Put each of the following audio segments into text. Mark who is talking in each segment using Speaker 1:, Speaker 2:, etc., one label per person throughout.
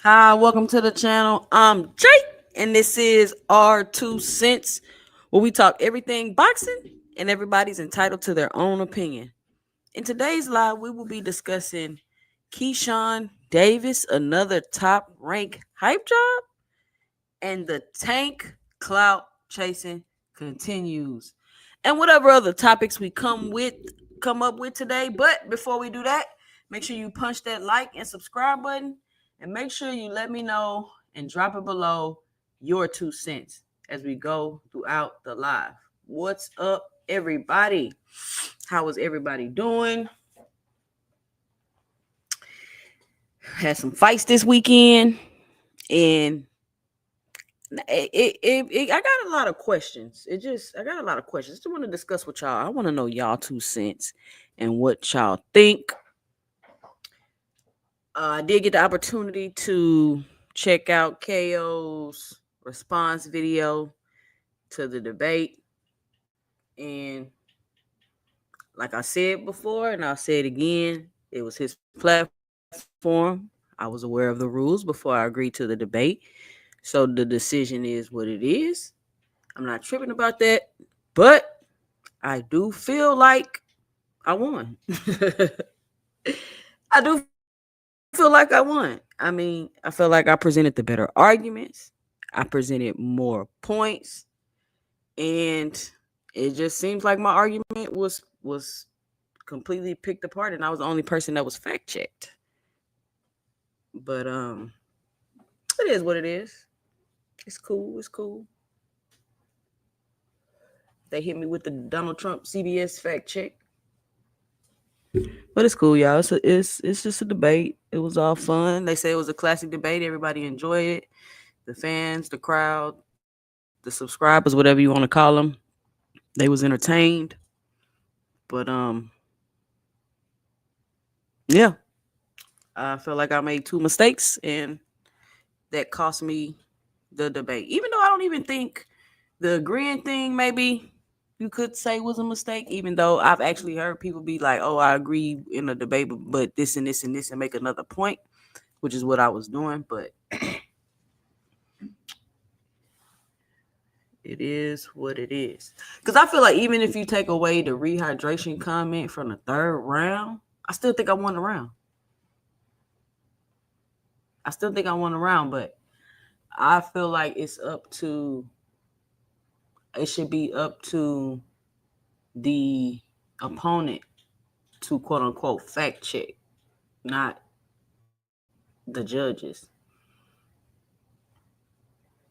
Speaker 1: Hi, welcome to the channel. I'm Jake, and this is our 2 cents, where we talk everything boxing, and everybody's entitled to their own opinion. In today's live, we will be discussing Keyshawn Davis, another top-ranked Hypejob, and the tank clout chasing continues, and whatever other topics we come up with today. But before we do that, make sure you punch that like and subscribe button, and make sure you let me know and drop it below your 2 cents as we go throughout the live. What's up, everybody? How is everybody doing? Had some fights this weekend, and I got a lot of questions. I got a lot of questions. I just want to discuss with y'all. I want to know y'all 2 cents and what y'all think. I did get the opportunity to check out KO's response video to the debate. And like I said before, and I'll say it again, it was his platform. I was aware of the rules before I agreed to the debate. So the decision is what it is. I'm not tripping about that, but I do feel like I won. I do feel like I won. I mean, I feel like I presented the better arguments. I presented more points. And it just seems like my argument was completely picked apart, and I was the only person that was fact checked. But it is what it is. It's cool. It's cool. They hit me with the Donald Trump CBS fact check. But it's cool, y'all. It's just a debate. It was all fun. They say it was a classic debate. Everybody enjoyed it. The fans, the crowd, the subscribers, whatever you want to call them, they was entertained. But yeah, I feel like I made 2 mistakes, and that cost me the debate. Even though I don't even think the agreeing thing maybe you could say was a mistake, even though I've actually heard people be like, oh, I agree in a debate, but this and this and this and make another point, which is what I was doing. But it is what it is. Because I feel like even if you take away the rehydration comment from the third round, I still think I won the round. But I feel like it should be up to the opponent to quote unquote fact check, not the judges.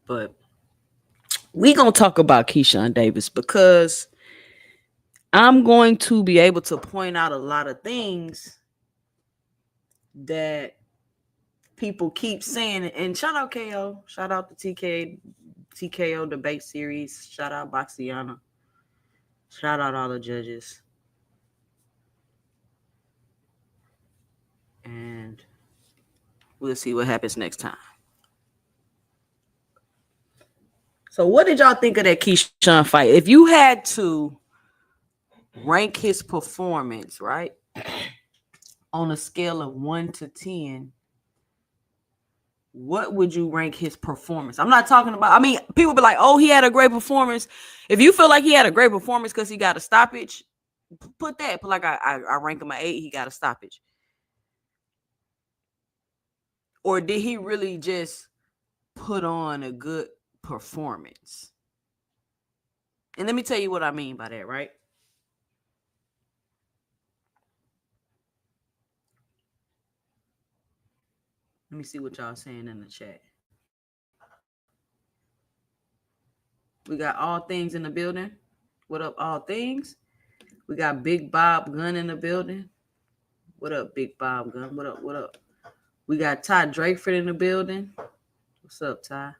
Speaker 1: But we gonna talk about Keyshawn Davis because I'm going to be able to point out a lot of things that people keep saying. And shout out KO, shout out the TKO debate series, shout out Boxiana, shout out all the judges. And we'll see what happens next time. So what did y'all think of that Keyshawn fight? If you had to rank his performance, right, on a scale of 1 to 10, what would you rank his performance? I'm not talking about, people be like, oh, he had a great performance. If you feel like he had a great performance because he got a stoppage, put like I rank him an 8, he got a stoppage. Or did he really just put on a good performance? And let me tell you what I mean by that, right? Let me see what y'all saying in the chat. We got All Things in the building. What up, All Things? We got Big Bob Gunn in the building. What up, Big Bob Gunn? What up? We got Ty Drakeford in the building. What's up, Ty?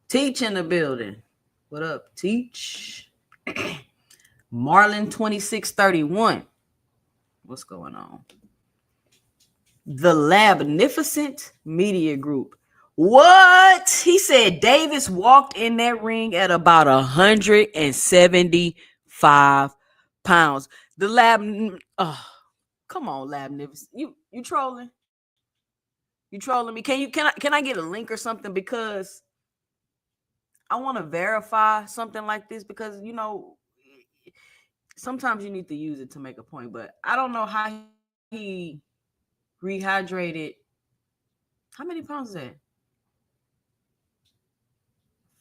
Speaker 1: Teach in the building. What up, Teach? Marlon 2631. What's going on? The Labnificent Media Group. What? He said Davis walked in that ring at about 175 pounds. The Lab. Oh, come on, Labnificent. You trolling? You trolling me? Can I get a link or something? Because I want to verify something like this, because sometimes you need to use it to make a point. But I don't know how he rehydrated. How many pounds is that?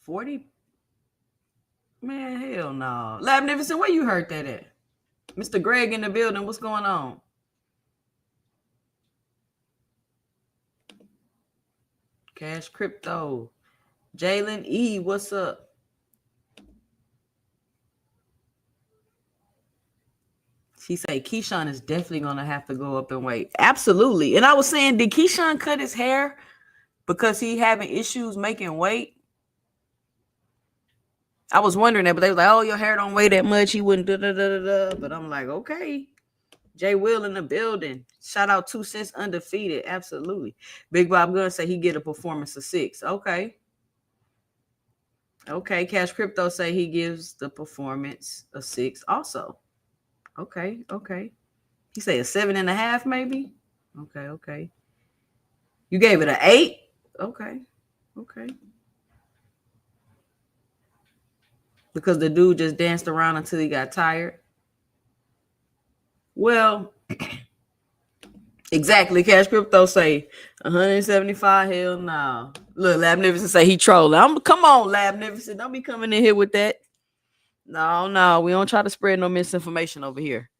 Speaker 1: 40? Man, hell no. Labnificent, where you heard that at? Mr. Greg in the building, what's going on? Cash Crypto. Jalen E, what's up? She say Keyshawn is definitely going to have to go up in weight. Absolutely. And I was saying, did Keyshawn cut his hair because he having issues making weight? I was wondering that, but they was like, oh, your hair don't weigh that much. He wouldn't da-da-da-da-da. But I'm like, okay. Jay Will in the building. Shout out 2 Cents Undefeated. Absolutely. Big Bob Gunn say he get a performance of 6. Okay. Cash Crypto say he gives the performance a 6 also. Okay. He say a 7.5 maybe. Okay. You gave it an 8? Okay. Because the dude just danced around until he got tired. Well, exactly. Cash Crypto say 175. Hell no. Look, Labnificent say he trolling. Come on, Labnificent. Don't be coming in here with that. No. We don't try to spread no misinformation over here.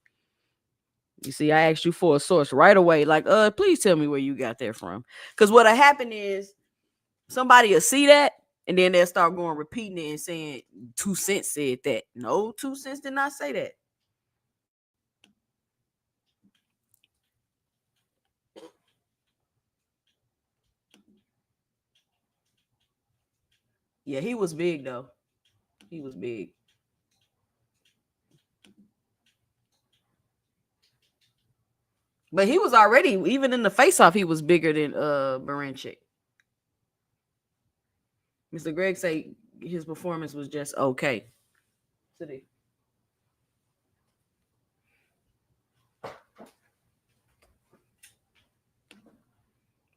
Speaker 1: You see, I asked you for a source right away. Like, please tell me where you got that from. Because what'll happen is somebody will see that, and then they'll start going repeating it and saying 2 Cents said that. No, 2 Cents did not say that. Yeah, he was big though. He was big. But he was already, even in the face-off, he was bigger than Baranchik. Mr. Greg say his performance was just okay. Today.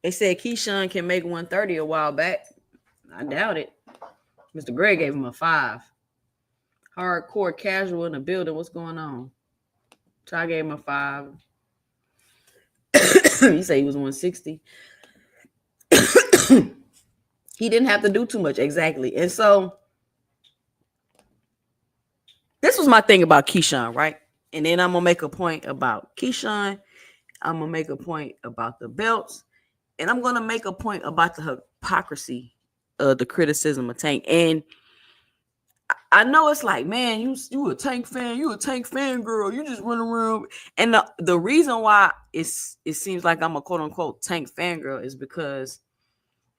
Speaker 1: They said Keyshawn can make 130 a while back. I doubt it. Mr. Greg gave him a 5. Hardcore casual in the building. What's going on? Try gave him a 5. He said he was 160. He didn't have to do too much. Exactly. And so this was my thing about Keyshawn, right? And then I'm going to make a point about Keyshawn. I'm going to make a point about the belts. And I'm going to make a point about the hypocrisy of the criticism of Tank. And I know it's like, man, you a Tank fan. You a Tank fan girl. You just run around. And the reason why it seems like I'm a quote-unquote Tank fan girl is because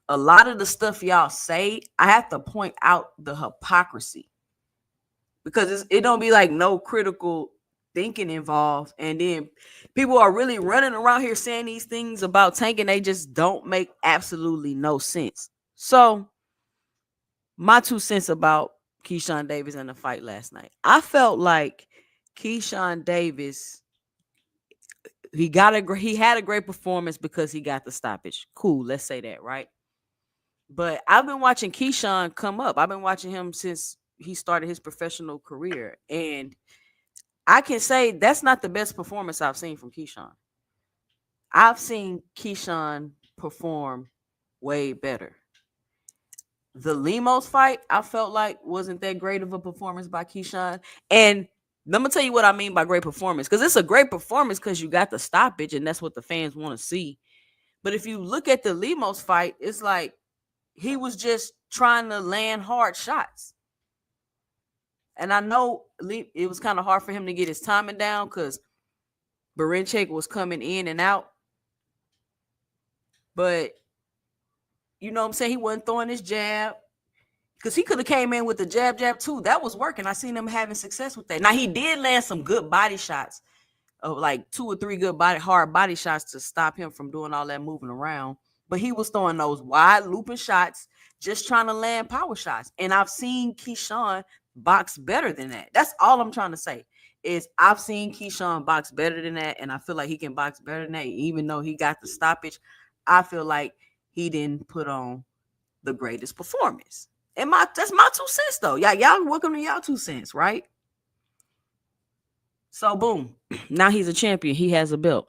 Speaker 1: a lot of the stuff y'all say, I have to point out the hypocrisy. Because it don't be like no critical thinking involved, and then people are really running around here saying these things about Tank, and they just don't make absolutely no sense. So my 2 cents about Keyshawn Davis and the fight last night. I felt like Keyshawn Davis, he had a great performance because he got the stoppage. Cool, let's say that, right? But I've been watching Keyshawn come up. I've been watching him since he started his professional career, and I can say that's not the best performance I've seen from Keyshawn. I've seen Keyshawn perform way better. The Lemos fight, I felt like wasn't that great of a performance by Keyshawn. And let me tell you what I mean by great performance. Because it's a great performance because you got the stoppage, and that's what the fans want to see. But if you look at the Lemos fight, it's like he was just trying to land hard shots. And I know it was kind of hard for him to get his timing down because Barincek was coming in and out. But, you know what I'm saying? He wasn't throwing his jab. Because he could have came in with the jab too. That was working. I seen him having success with that. Now, he did land some good body shots. Of like 2 or 3 good hard body shots to stop him from doing all that moving around. But he was throwing those wide looping shots, just trying to land power shots. And I've seen Keyshawn box better than that. That's all I'm trying to say is I've seen Keyshawn box better than that. And I feel like he can box better than that. Even though he got the stoppage, I feel like he didn't put on the greatest performance. And that's my 2 cents though. Y'all welcome to y'all 2 cents, right? So boom, now he's a champion. He has a belt.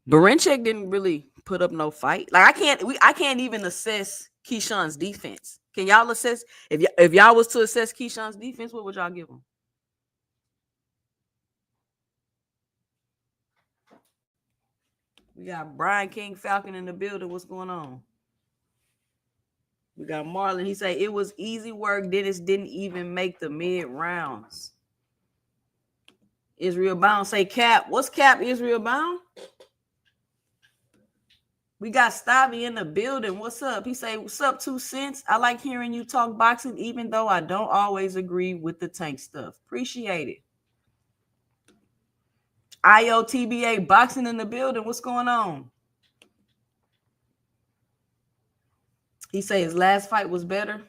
Speaker 1: Barincek didn't really put up no fight. Like I can't even assess Keyshawn's defense. Can y'all assess if y'all was to assess Keyshawn's defense? What would y'all give him? We got Brian King Falcon in the building. What's going on? We got Marlon. He say it was easy work. Dennis didn't even make the mid rounds. Israel Bound say Cap. What's Cap, Israel Bound? We got Stabby in the building. What's up? He say, what's up, 2 cents? I like hearing you talk boxing, even though I don't always agree with the Tank stuff. Appreciate it. IOTBA boxing in the building. What's going on? He say his last fight was better.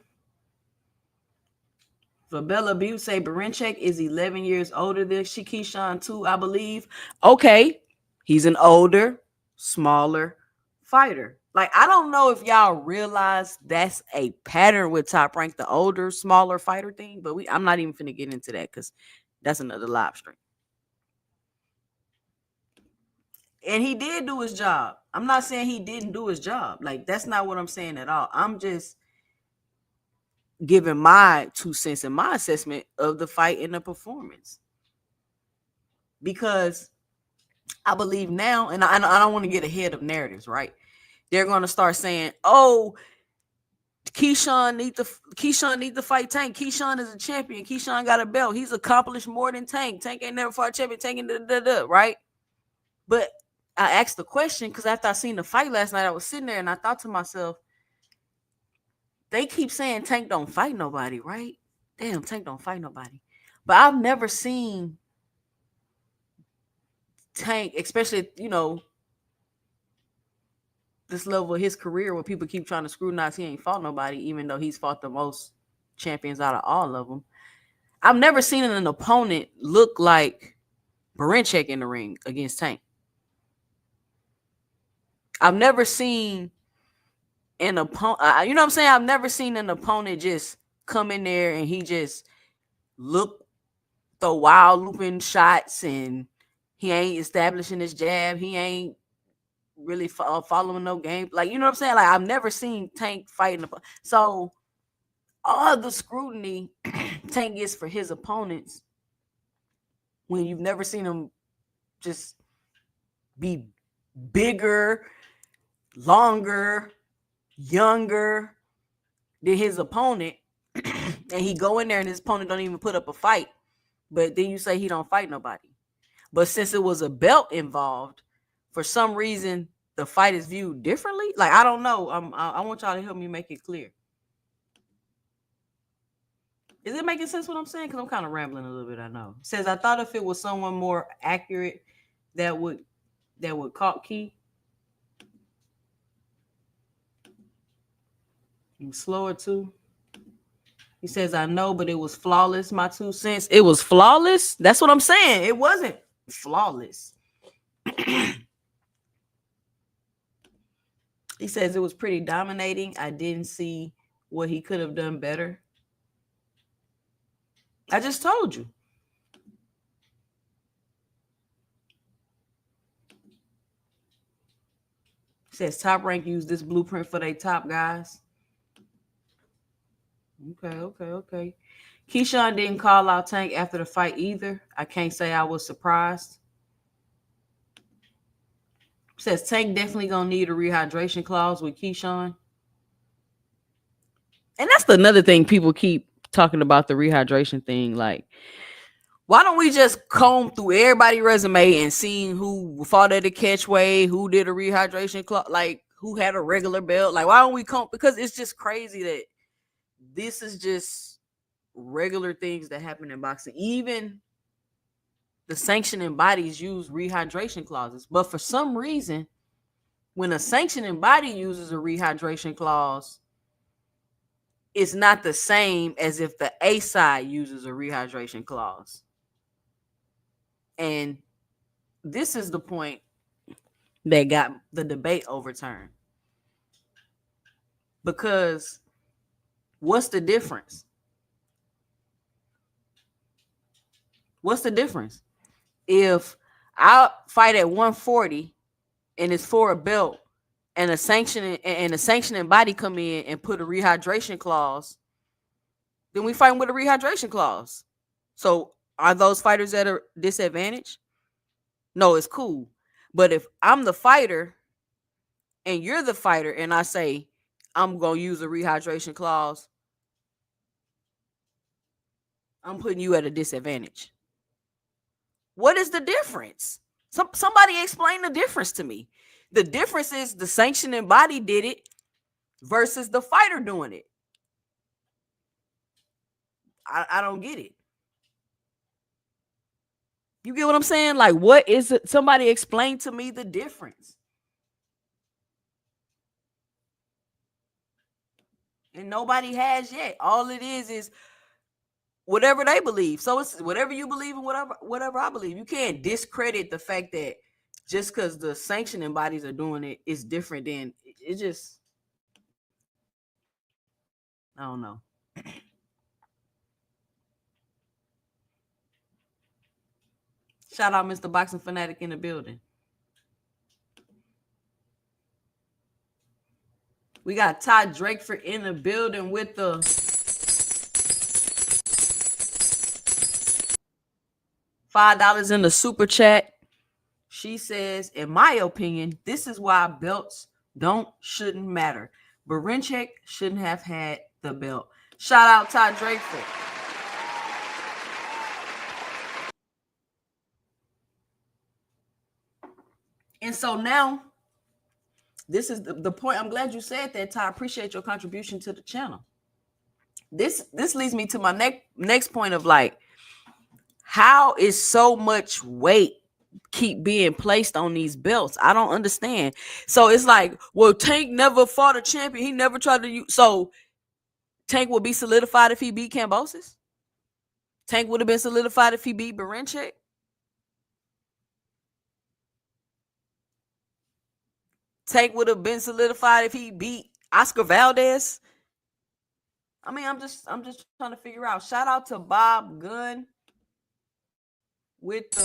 Speaker 1: Fabella Butte say Barincek is 11 years older than Keyshawn too, I believe. Okay, he's an older, smaller fighter. Like, I don't know if y'all realize that's a pattern with Top Rank, the older, smaller fighter thing, but I'm not even finna get into that because that's another live stream. And he did do his job. I'm not saying he didn't do his job. Like, that's not what I'm saying at all. I'm just giving my 2 cents and my assessment of the fight and the performance. Because I believe now, and I don't want to get ahead of narratives, right? They're going to start saying, oh, Keyshawn need to fight Tank. Keyshawn is a champion. Keyshawn got a belt. He's accomplished more than Tank. Tank ain't never fought a champion. Tank ain't right? But I asked the question because after I seen the fight last night, I was sitting there and I thought to myself, they keep saying Tank don't fight nobody, right? Damn, Tank don't fight nobody. But I've never seen Tank, especially, this level of his career where people keep trying to scrutinize, he ain't fought nobody, even though he's fought the most champions out of all of them. I've never seen an opponent look like Barincek in the ring against Tank. I've never seen an opponent, you know what I'm saying? I've never seen an opponent just come in there and he just throw wild looping shots and he ain't establishing his jab. He ain't really following no game. Like, you know what I'm saying? Like, I've never seen Tank fighting. So all the scrutiny Tank gets for his opponents when you've never seen him just be bigger, longer, younger than his opponent, and he go in there and his opponent don't even put up a fight, but then you say he don't fight nobody. But since it was a belt involved, for some reason the fight is viewed differently. Like, I don't know. I want y'all to help me make it clear. Is it making sense what I'm saying? Because I'm kind of rambling a little bit, I know. It says, I thought if it was someone more accurate that would caught Key. You slower too. He says, I know, but it was flawless, my 2 cents. It was flawless? That's what I'm saying. It wasn't flawless. He says it was pretty dominating. I didn't see what he could have done better. I just told you. He says Top Rank used this blueprint for their top guys. Okay. Keyshawn didn't call out Tank after the fight either. I can't say I was surprised. Says Tank definitely gonna need a rehydration clause with Keyshawn. And that's another thing people keep talking about, the rehydration thing. Like, why don't we just comb through everybody's resume and see who fought at the catchweight, who did a rehydration clause, like who had a regular belt? Like, why don't we comb? Because it's just crazy that this is just regular things that happen in boxing. Even the sanctioning bodies use rehydration clauses. But for some reason, when a sanctioning body uses a rehydration clause, it's not the same as if the A side uses a rehydration clause. And this is the point that got the debate overturned. Because what's the difference? What's the difference? If I fight at 140 and it's for a belt, and a sanctioning body come in and put a rehydration clause, then we fight with a rehydration clause. So are those fighters at a disadvantage? No, it's cool. But if I'm the fighter and you're the fighter and I say I'm going to use a rehydration clause, I'm putting you at a disadvantage. What is the difference? Somebody explain the difference to me. The difference is the sanctioning body did it versus the fighter doing it. I don't get it. You get what I'm saying? Like, what is it? Somebody explain to me the difference. And nobody has yet. All it is whatever they believe. So it's whatever you believe and whatever I believe. You can't discredit the fact that just because the sanctioning bodies are doing it is different than it just, I don't know. Shout out Mr. Boxing Fanatic in the building. We got Todd Drakeford in the building with the $5 in the super chat. She says, in my opinion, this is why belts shouldn't matter. Barincek shouldn't have had the belt. Shout out Todd Drakeford. And so now, this is the point. I'm glad you said that, Todd. I appreciate your contribution to the channel. This leads me to my next point of, like, how is so much weight keep being placed on these belts. I don't understand. So it's like, well, Tank never fought a champion. He never tried to use. So Tank would be solidified if he beat Kambosos. Tank would have been solidified if he beat Barenchek. Tank would have been solidified if he beat Oscar Valdez. I mean, I'm just trying to figure out. Shout out to Bob Gunn with the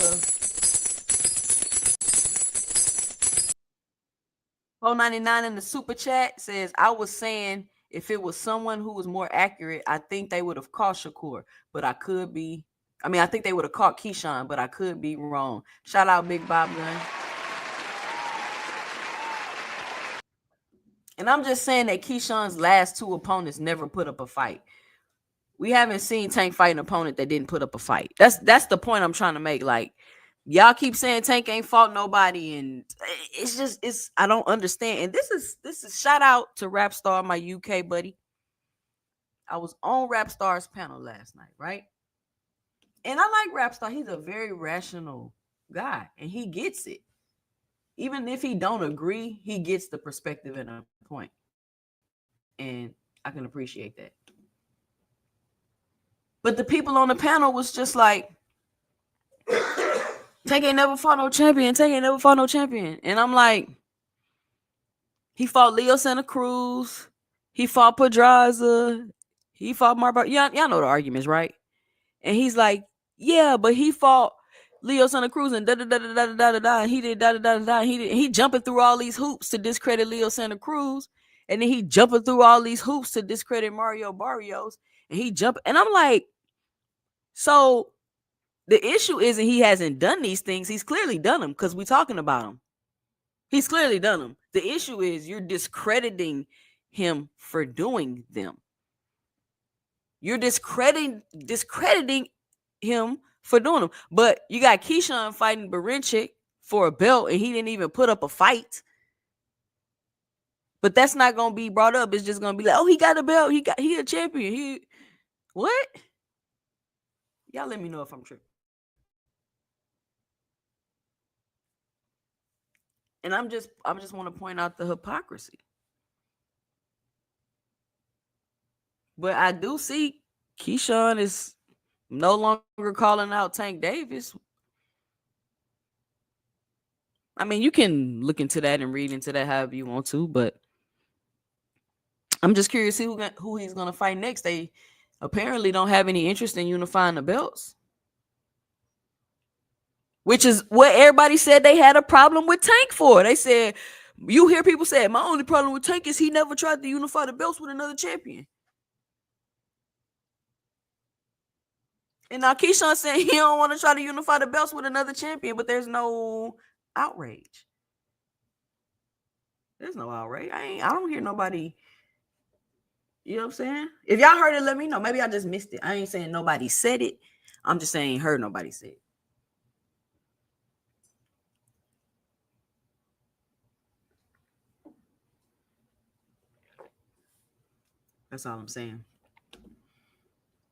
Speaker 1: 4.99 in the super chat. Says, I was saying if it was someone who was more accurate, I think they would have caught Shakur, but I could be. I mean, I think they would have caught Keyshawn, but I could be wrong. Shout out Big Bob Gunn. And I'm just saying that Keyshawn's last two opponents never put up a fight. We haven't seen Tank fight an opponent that didn't put up a fight. That's the point I'm trying to make. Like, y'all keep saying Tank ain't fought nobody, and it's I don't understand. And this is shout out to Rapstar, my UK buddy. I was on Rapstar's panel last night, right? And I like Rapstar. He's a very rational guy, and he gets it. Even if he don't agree, he gets the perspective and a point. And I can appreciate that. But the people on the panel was just like, Tank ain't never fought no champion. Tank ain't never fought no champion. And I'm like, he fought Leo Santa Cruz. He fought Pedraza. He fought Marbar. Y'all know the arguments, right? And he's like, yeah, but he fought Leo Santa Cruz and da-da-da-da-da-da-da-da. He did da-da-da-da-da. He jumping through all these hoops to discredit Leo Santa Cruz. And then he jumping through all these hoops to discredit Mario Barrios. And he jumping. And I'm like, so the issue isn't he hasn't done these things. He's clearly done them because we're talking about him. He's clearly done them. The issue is you're discrediting him for doing them. You're discrediting him for doing them. But you got Keyshawn fighting Barenchek for a belt, and he didn't even put up a fight. But that's not gonna be brought up. It's just gonna be like, oh, he got a belt. He a champion. He what? Y'all let me know if I'm tripping. And I just want to point out the hypocrisy. But I do see Keyshawn is no longer calling out Tank Davis. I mean, you can look into that and read into that however you want to, but I'm just curious to see who he's going to fight next. They apparently don't have any interest in unifying the belts, which is what everybody said they had a problem with Tank for. They said, you hear people say, my only problem with Tank is he never tried to unify the belts with another champion. And now Keyshawn said he don't want to try to unify the belts with another champion, but there's no outrage. There's no outrage. I don't hear nobody. You know what I'm saying? If y'all heard it, let me know. Maybe I just missed it. I ain't saying nobody said it. I'm just saying heard nobody say it. That's all I'm saying.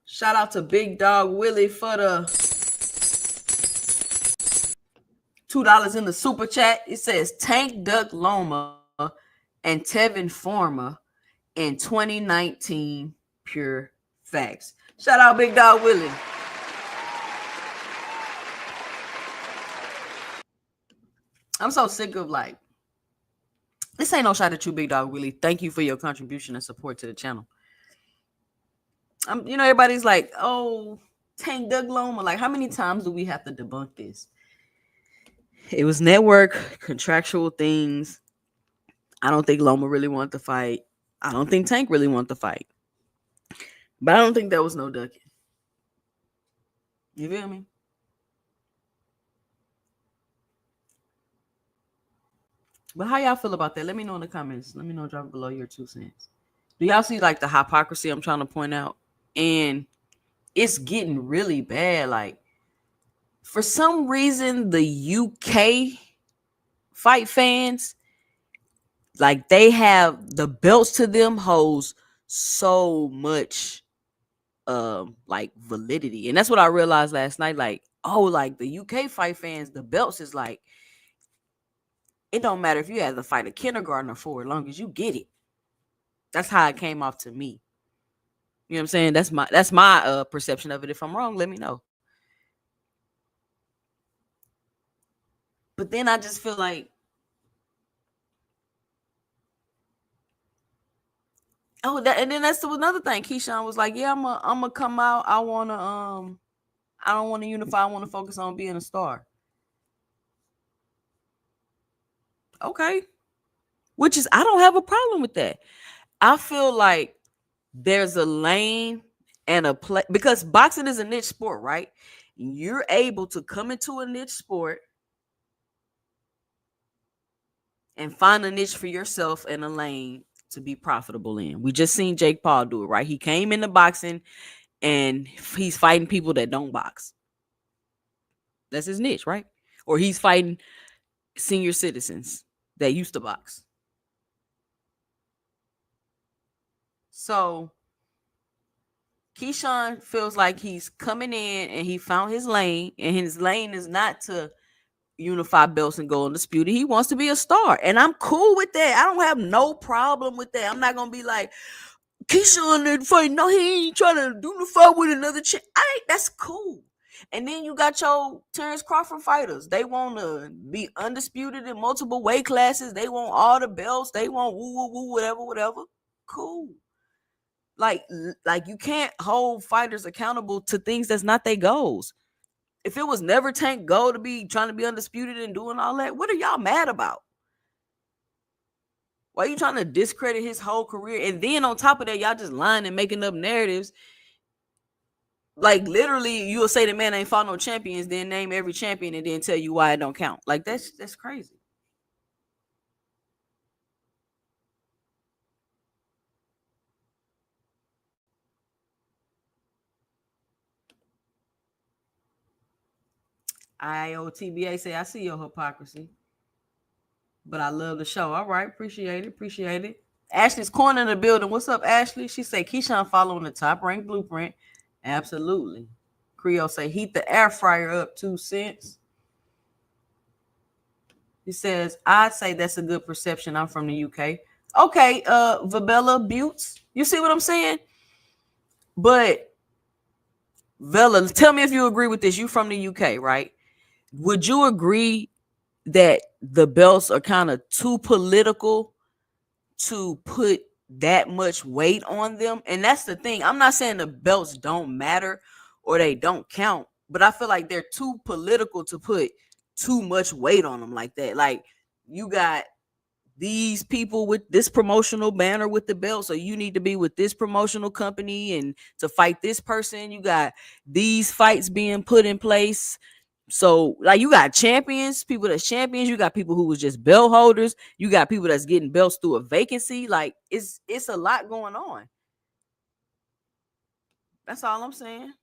Speaker 1: Shout out to Big Dog Willie for the $2 in the super chat. It says Tank Duck Loma and Tevin Forma in 2019. Pure facts. Shout out Big Dog Willie. I'm so sick of like, this ain't no shot at you, Big Dog Willie. Thank you for your contribution and support to the channel. Everybody's like, oh, Tank Doug Loma. Like, how many times do we have to debunk this? It was network, contractual things. I don't think Loma really wanted to fight. I don't think Tank really wanted to fight. But I don't think there was no ducking. You feel me? But how y'all feel about that? Let me know in the comments. Let me know, drop below your 2 cents. Do y'all see like the hypocrisy I'm trying to point out? And it's getting really bad. Like, for some reason, the UK fight fans, like, they have the belts to them holds so much like validity. And that's what I realized last night. Like, oh, like the UK fight fans, the belts is like, it don't matter if you have to fight a kindergartner for as long as you get it. That's how it came off to me. You know what I'm saying? That's my perception of it. If I'm wrong, let me know. But then I just feel like, oh, that, and then that's another thing. Keyshawn was like, "Yeah, I'm gonna come out. I don't want to unify. I want to focus on being a star." Okay, which is, I don't have a problem with that. I feel like there's a lane and a play, because boxing is a niche sport, right? You're able to come into a niche sport and find a niche for yourself and a lane to be profitable in. We just seen Jake Paul do it, right? He came into boxing and he's fighting people that don't box. That's his niche, right? Or he's fighting senior citizens that used to box. So Keyshawn feels like he's coming in and he found his lane, and his lane is not to unify belts and go undisputed. He wants to be a star, and I'm cool with that. I don't have no problem with that. I'm not gonna be like, Keyshawn didn't fight. No, he ain't trying to unify with another chick. That's cool. And then you got your Terrence Crawford fighters. They want to be undisputed in multiple weight classes. They want all the belts. They want woo woo woo whatever whatever. Cool. Like you can't hold fighters accountable to things that's not their goals. If it was never Tank goal to be trying to be undisputed and doing all that, what are y'all mad about? Why are you trying to discredit his whole career? And then on top of that, y'all just lying and making up narratives. Like literally, you'll say the man ain't fought no champions, then name every champion and then tell you why it don't count. Like that's crazy. IOTBA say, I see your hypocrisy, but I love the show. All right, appreciate it, appreciate it. Ashley's corner in the building. What's up, Ashley? She say Keyshawn following the Top Rank blueprint. Absolutely. Creole say heat the air fryer up 2 cents. He says, I'd say that's a good perception. I'm from the UK. Okay, Vabella Buttes. You see what I'm saying? But Vella, tell me if you agree with this. You from the UK, right? Would you agree that the belts are kind of too political to put that much weight on them? And that's the thing. I'm not saying the belts don't matter or they don't count, but I feel like they're too political to put too much weight on them like that. Like you got these people with this promotional banner with the belt, so you need to be with this promotional company and to fight this person. You got these fights being put in place. So like you got champions, people that's champions, you got people who was just belt holders, you got people that's getting belts through a vacancy. Like it's a lot going on. That's all I'm saying.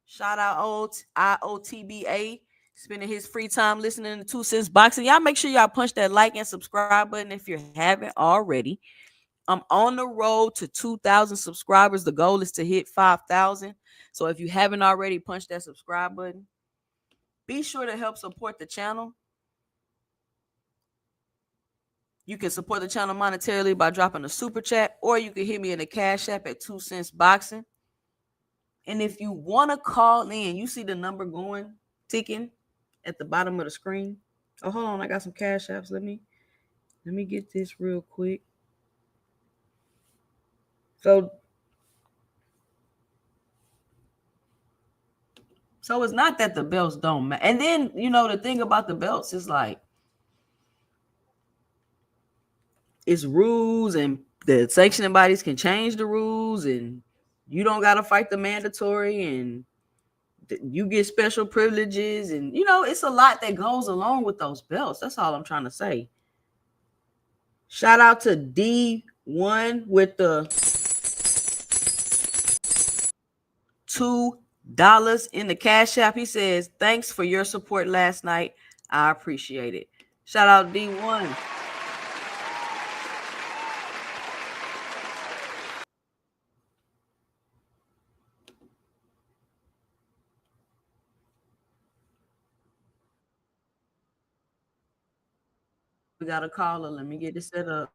Speaker 1: Shout out old IOTBA, spending his free time listening to 2 Cents Boxing. Y'all make sure y'all punch that like and subscribe button if you haven't already. I'm on the road to 2,000 subscribers. The goal is to hit 5,000. So if you haven't already, punch that subscribe button. Be sure to help support the channel. You can support the channel monetarily by dropping a super chat, or you can hit me in the Cash App at 2 Cents Boxing. And if you want to call in, you see the number going, ticking at the bottom of the screen. Oh, hold on. I got some Cash Apps. Let me get this real quick. So it's not that the belts don't matter. And then, the thing about the belts is like, it's rules, and the sanctioning bodies can change the rules, and you don't got to fight the mandatory, and you get special privileges, and it's a lot that goes along with those belts. That's all I'm trying to say. Shout out to D1 with the $2 in the Cash App. He says, thanks for your support last night. I appreciate it. Shout out D1. We got a caller. Let me get it set up.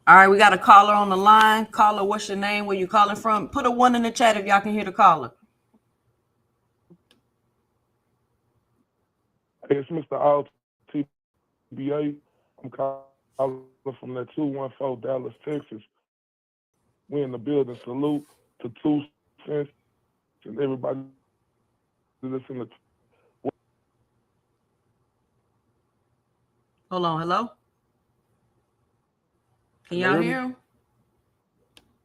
Speaker 1: All right, we got a caller on the line. Caller, what's your name? Where you calling from? Put a one in the chat if y'all can hear the caller.
Speaker 2: Hey, it's Mr. TBA. I'm calling from that 214 Dallas, Texas. We in the building. Salute to 2 cents and everybody listening to.
Speaker 1: Hold on, hello? Can
Speaker 2: Can they
Speaker 1: y'all
Speaker 2: hear
Speaker 1: hear
Speaker 2: me?
Speaker 1: him?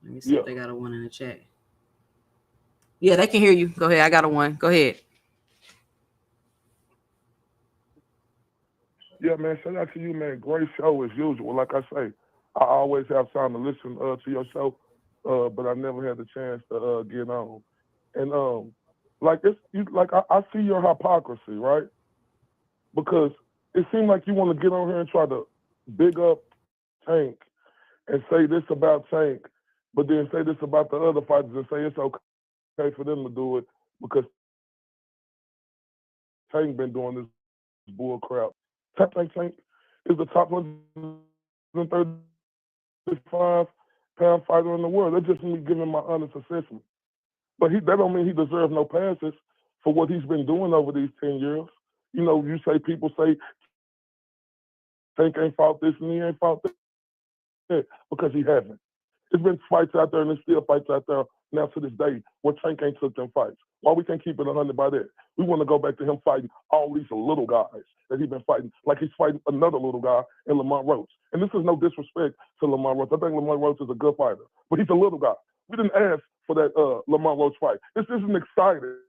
Speaker 1: Let me see if
Speaker 2: Yeah.
Speaker 1: they got a one in the chat. Yeah, they can hear you. Go ahead. I got a one. Go ahead.
Speaker 2: Yeah, man. Shout out to you, man. Great show as usual. Like I say, I always have time to listen to your show, but I never had the chance to get on. And like it's you, like I see your hypocrisy, right? Because it seems like you want to get on here and try to big up Tank and say this about Tank, but then say this about the other fighters and say it's okay for them to do it because Tank been doing this bull crap. Tank is the top 135-pound fighter in the world. That's just me giving my honest assessment. But that don't mean he deserves no passes for what he's been doing over these 10 years. You know, people say Tank ain't fought this and he ain't fought that because he hasn't. There's been fights out there, and there's still fights out there now to this day where Tank ain't took them fights. Why we can't keep it 100 by that? We want to go back to him fighting all these little guys that he's been fighting, like he's fighting another little guy in Lamont Roach. And this is no disrespect to Lamont Roach. I think Lamont Roach is a good fighter, but he's a little guy. We didn't ask for that Lamont Roach fight. This isn't exciting.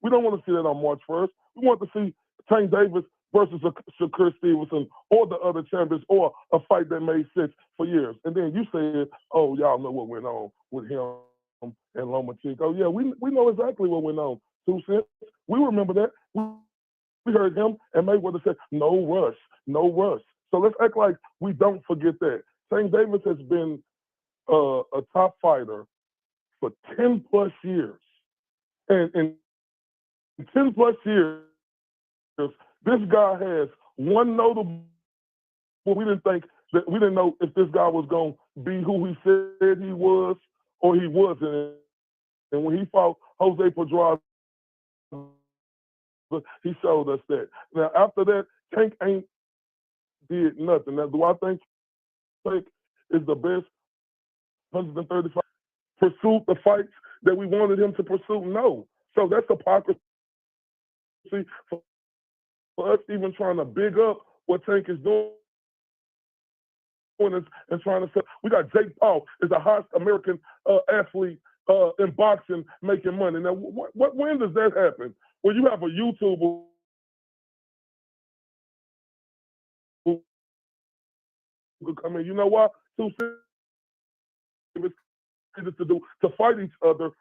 Speaker 2: We don't want to see that on March 1st. We want to see Tank Davis versus Shakur Stevenson or the other champions or a fight that made sense for years. And then you said, oh, y'all know what went on with him and Lomachenko. Yeah, we know exactly what went on. 2 cents. We remember that. We heard him and Mayweather said, no rush, no rush. So let's act like we don't forget that. Tank Davis has been a top fighter for 10 plus years. And in 10 plus years, this guy has one notable. We didn't think that we didn't know if this guy was going to be who he said he was or he wasn't. And when he fought Jose Pedraza, he showed us that. Now after that, Tank ain't did nothing. Now, do I think Tank is the best 135 pursued the fights that we wanted him to pursue? No. So that's hypocrisy for us even trying to big up what Tank is doing and trying to say we got Jake Paul is the highest American athlete in boxing making money. Now, when does that happen? When you have a YouTuber who could come in, you know what? Two to do to fight each other.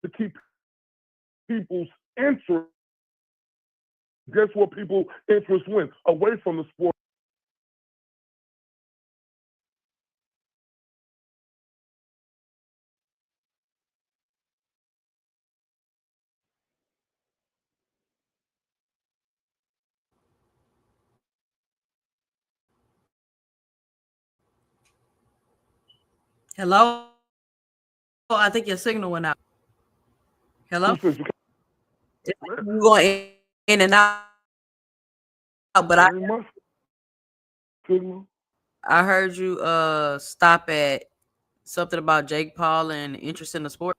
Speaker 2: To keep people's interest. Guess what people interest went? Away from the sport.
Speaker 1: Hello? I think your signal went out. Hello?
Speaker 2: 2 cents.
Speaker 1: It's like you going in and out, but
Speaker 2: That ain't my signal.
Speaker 1: I heard you stop at something about Jake Paul and interest in the sport.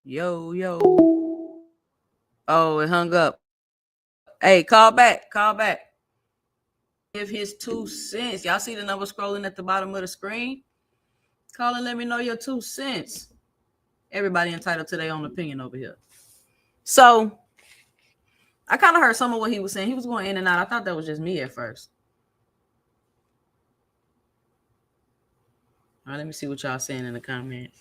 Speaker 1: Yo, yo. Oh, it hung up. Hey, call back. Call back. Give his 2 cents. Y'all see the number scrolling at the bottom of the screen? Call and let me know your 2 cents. Everybody entitled to their own opinion over here. So I kind of heard some of what he was saying. He was going in and out. I thought that was just me at first. All right, let me see what y'all saying in the comments.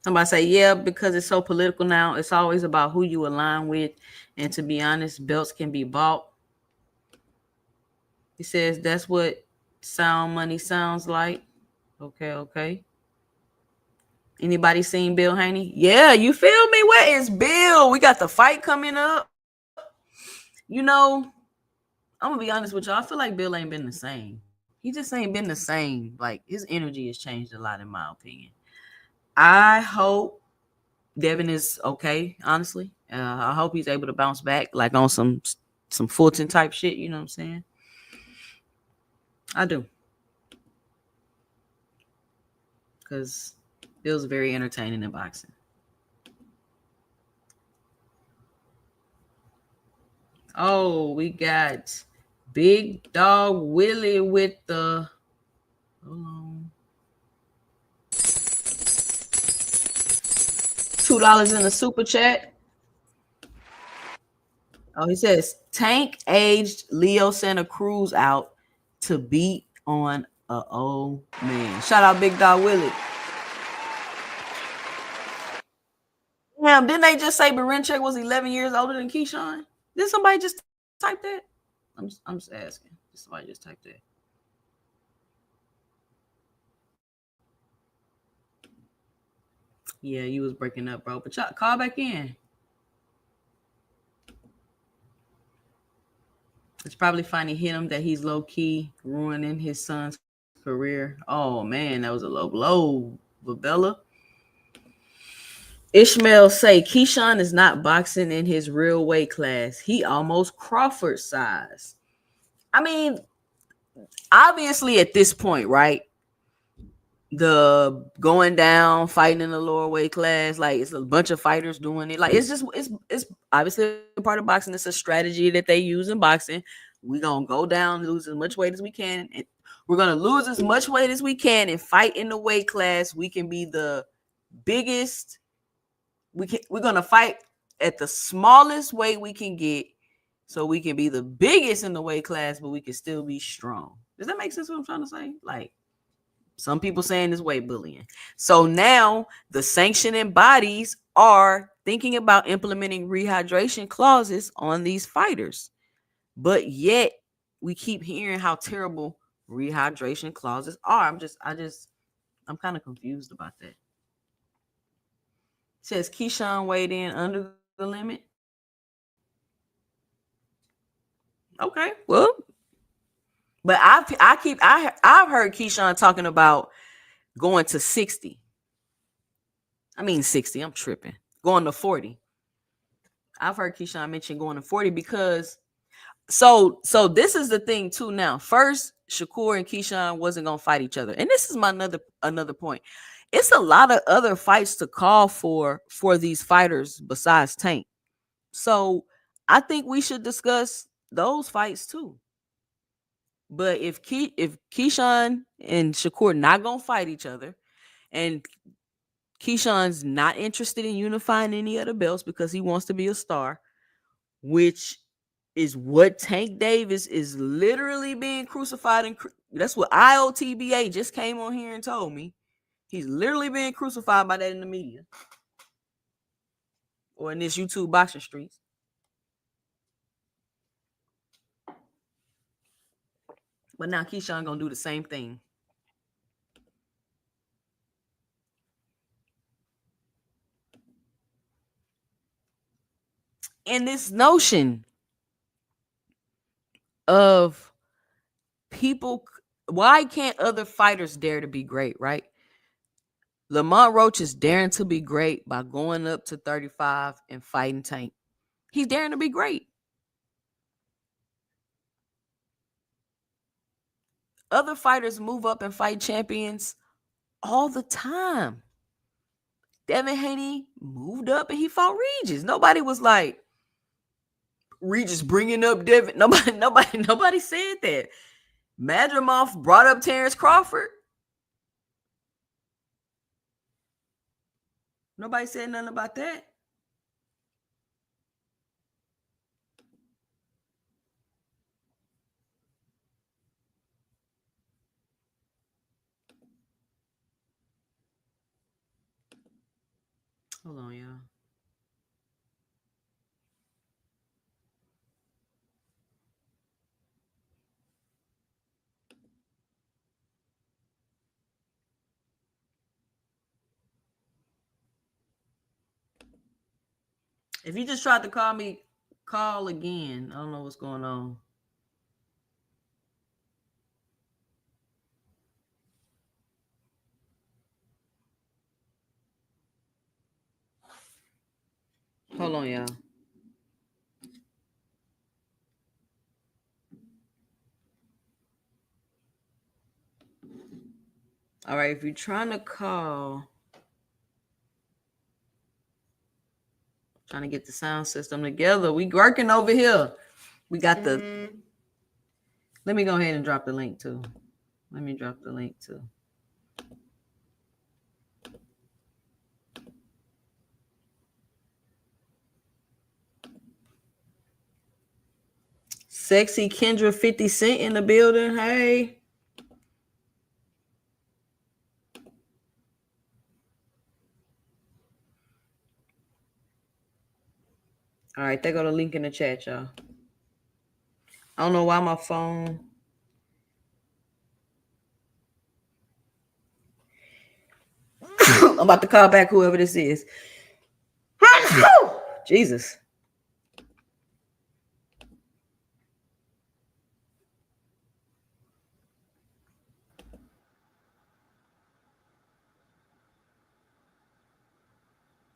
Speaker 1: Somebody say, yeah, because it's so political now. It's always about who you align with. And to be honest, belts can be bought. He says that's what sound money sounds like. Okay, okay. Anybody seen Bill Haney? Yeah, you feel me? Where is Bill? We got the fight coming up. You know, I'm gonna be honest with y'all. I feel like Bill ain't been the same. He just ain't been the same. Like his energy has changed a lot, in my opinion. I hope Devin is okay. Honestly, I hope he's able to bounce back, like on some Fulton type shit. You know what I'm saying? I do, because Bill's very entertaining in boxing. Oh, we got Big Dog Willie with the hold on, $2 in the super chat. Oh, he says Tank aged Leo Santa Cruz out to beat on a old man. Shout out Big Dog Willie. Damn, didn't they just say Barinchek was 11 years older than Keyshawn? Did somebody just type that? I'm just asking. Did somebody just type that? Yeah, you was breaking up, bro. But y'all call back in. It's probably funny hit him that he's low key ruining his son's career. Oh man, that was a low blow, Vabella. Ishmael say Keyshawn is not boxing in his real weight class. He almost Crawford size. I mean, obviously at this point, right? The going down, fighting in the lower weight class, like it's a bunch of fighters doing it. Like it's obviously a part of boxing. It's a strategy that they use in boxing. We're gonna go down, lose as much weight as we can, and we're gonna lose as much weight as we can and fight in the weight class. We can be the biggest. We're gonna fight at the smallest weight we can get, so we can be the biggest in the weight class, but we can still be strong. Does that make sense? What I'm trying to say? Like some people saying it's weight bullying. So now the sanctioning bodies are thinking about implementing rehydration clauses on these fighters, but yet we keep hearing how terrible rehydration clauses are. I'm kind of confused about that. It says Keyshawn weighed in under the limit. Okay, well, but I've heard Keyshawn talking about going to 60. I mean 60. I'm tripping. Going to 40. I've heard Keyshawn mention going to 40 because so this is the thing too now. First, Shakur and Keyshawn wasn't gonna fight each other. And this is my another point. It's a lot of other fights to call for these fighters besides Tank. So I think we should discuss those fights too. But if Keyshawn and Shakur not gonna fight each other, and Keyshawn's not interested in unifying any other belts because he wants to be a star, which is what Tank Davis is literally being crucified. And that's what IOTBA just came on here and told me. He's literally being crucified by that in the media or in this YouTube boxing streets. But now Keyshawn gonna do the same thing. And this notion of people, why can't other fighters dare to be great, right? Lamont Roach is daring to be great by going up to 35 and fighting Tank. He's daring to be great. Other fighters move up and fight champions all the time. Devin Haney moved up and he fought Regis. Nobody was like, Regis bringing up Devin. Nobody said that. Madrimov brought up Terrence Crawford. Nobody said nothing about that. Hold on, y'all. If you just tried to call me, call again. I don't know what's going on. Hold on, y'all. All right, if you're trying to call, trying to get the sound system together, we working over here. We got the. Let me go ahead and drop the link too. Let me drop the link too. Sexy Kendra 50 Cent in the building. Hey. All right, there go the link in the chat, y'all. I don't know why my phone. I'm about to call back whoever this is. Jesus.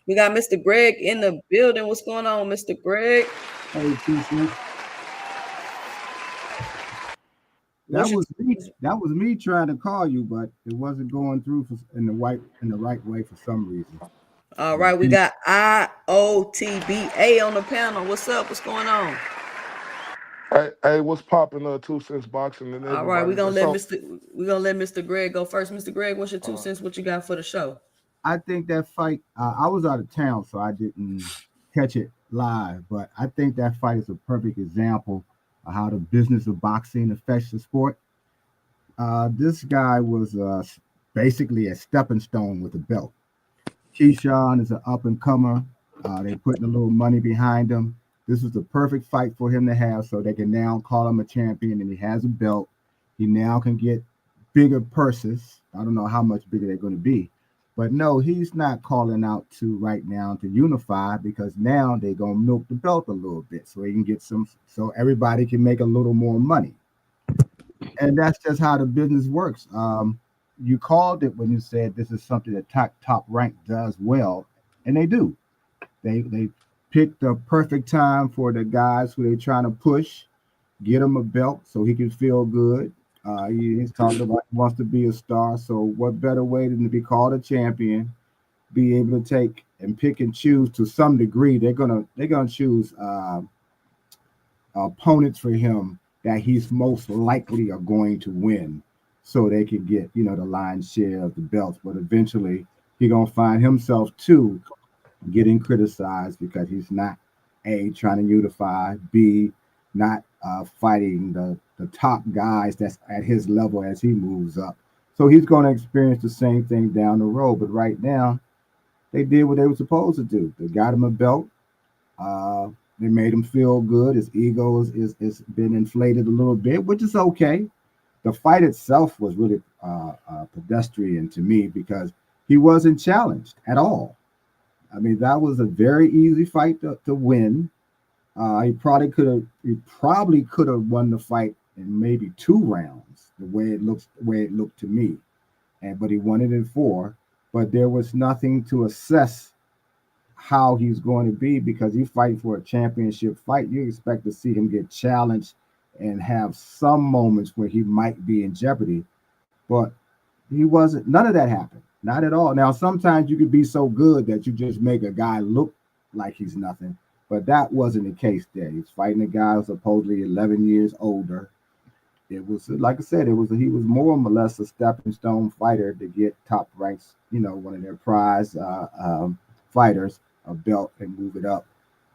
Speaker 1: We got Mr. Greg in the building. What's going on, Mr. Greg?
Speaker 3: Hey, Keyshawn. That was me trying to call you, but it wasn't going through in the right way for some reason.
Speaker 1: All right, we got IOTBA on the panel. What's up? What's going on?
Speaker 2: Hey, what's popping? 2 cents boxing and everybody.
Speaker 1: All right, we're gonna let Mr. Greg go first. Mr. Greg, what's your 2 cents? What you got for the show?
Speaker 3: I think that fight. I was out of town, so I didn't catch it live. But I think that fight is a perfect example of how the business of boxing affects the sport. This guy was basically a stepping stone with a belt. Keyshawn is an up and comer. They putting a little money behind him. This was the perfect fight for him to have, so they can now call him a champion, and he has a belt. He now can get bigger purses. I don't know how much bigger they're going to be, but no, he's not calling out to right now to unify, because now they're going to milk the belt a little bit so he can get some, so everybody can make a little more money. And that's just how the business works. You called it when you said this is something that top rank does well, and they do. They pick the perfect time for the guys who they're trying to push, get him a belt so he can feel good. He's talking about he wants to be a star. So what better way than to be called a champion, be able to take and pick and choose to some degree. They're gonna choose opponents for him that he's most likely are going to win, so they can get the lion's share of the belts. But eventually, he's gonna find himself too getting criticized because he's not A, trying to unify, B, not fighting the top guys that's at his level as he moves up. So he's going to experience the same thing down the road. But right now, they did what they were supposed to do. They got him a belt. They made him feel good. His ego is been inflated a little bit, which is okay. The fight itself was really pedestrian to me because he wasn't challenged at all. I mean, that was a very easy fight to win. He probably could have won the fight in maybe 2 rounds, the way it looked to me. But he won it in 4. But there was nothing to assess how he's going to be, because you fight for a championship fight. You expect to see him get challenged and have some moments where he might be in jeopardy. But he wasn't. None of that happened. Not at all. Now, sometimes you could be so good that you just make a guy look like he's nothing. But that wasn't the case there. He's fighting a guy who's supposedly 11 years older. It was, like I said, he was more or less a stepping stone fighter to get top ranks, one of their prize fighters, a belt, and move it up.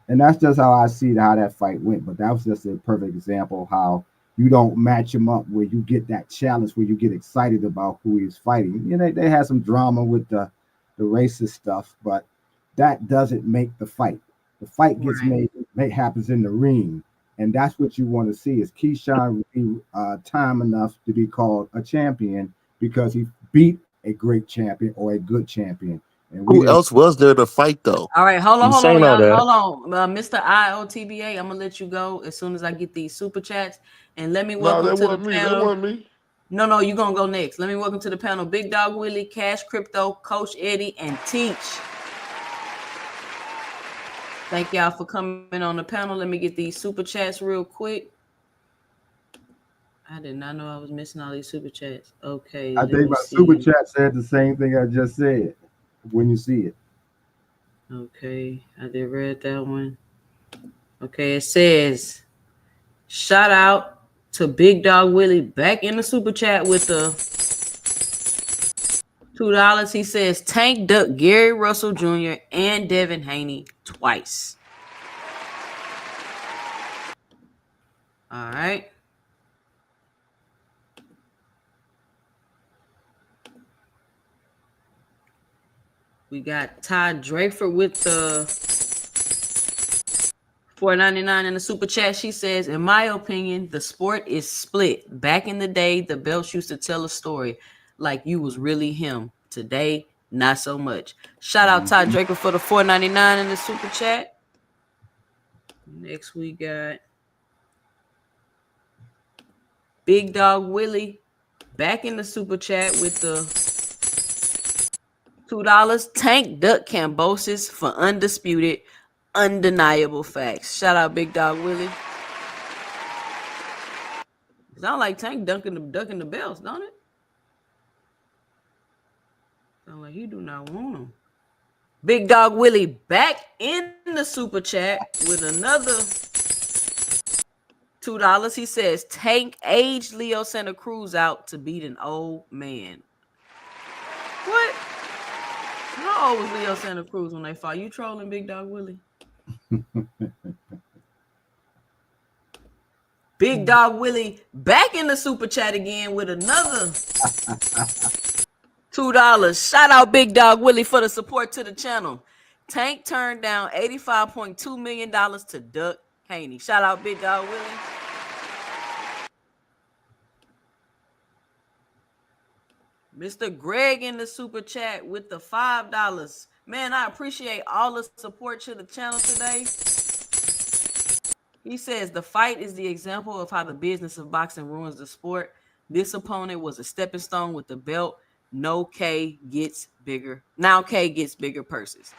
Speaker 3: And that's just how I see how that fight went. But that was just a perfect example of how you don't match him up where you get that challenge, where you get excited about who he's fighting. They had some drama with the racist stuff, but that doesn't make the fight. The fight gets happens in the ring. And that's what you want to see, is Keyshawn be time enough to be called a champion because he beat a great champion or a good champion. And
Speaker 4: who else was there to fight, though?
Speaker 1: All right, hold on,
Speaker 4: y'all.
Speaker 1: Hold on. Mr. IOTBA, I'm going to let you go as soon as I get these super chats. And let me welcome to the panel.
Speaker 2: That wasn't me.
Speaker 1: No, you're going to go next. Let me welcome to the panel Big Dog Willie, Cash Crypto, Coach Eddie, and Teach. Thank y'all for coming on the panel. Let me get these super chats real quick. I did not know I was missing all these super chats. Okay.
Speaker 3: I think my super chat said the same thing I just said when you see it.
Speaker 1: Okay. I did read that one. Okay. It says, shout out to Big Dog Willie back in the super chat with the $2. He says Tank Duck Gary Russell Jr. and Devin Haney twice. All right. We got Todd Drayford with the $4.99 in the super chat. She says, in my opinion, the sport is split. Back in the day, the belts used to tell a story like you was really him. Today, not so much. Shout out Todd Draker for the $4.99 in the super chat. Next we got Big Dog Willie back in the super chat with the $2. Tank Duck Cambosis for undisputed, undeniable facts. Shout out Big Dog Willie. Sound like Tank ducking the belts, don't it? Sound like he do not want them. Big Dog Willie back in the super chat with another $2. He says Tank aged Leo Santa Cruz out to beat an old man. What? How old was Leo Santa Cruz when they fought? You trolling Big Dog Willie? Big Dog Willie back in the super chat again with another $2. Shout out Big Dog Willie for the support to the channel. Tank turned down $85.2 million to Duck Haney. Shout out Big Dog Willie. Mr. Greg in the super chat with the $5. Man, I appreciate all the support to the channel today. He says the fight is the example of how the business of boxing ruins the sport. This opponent was a stepping stone with the belt. Now K gets bigger purses.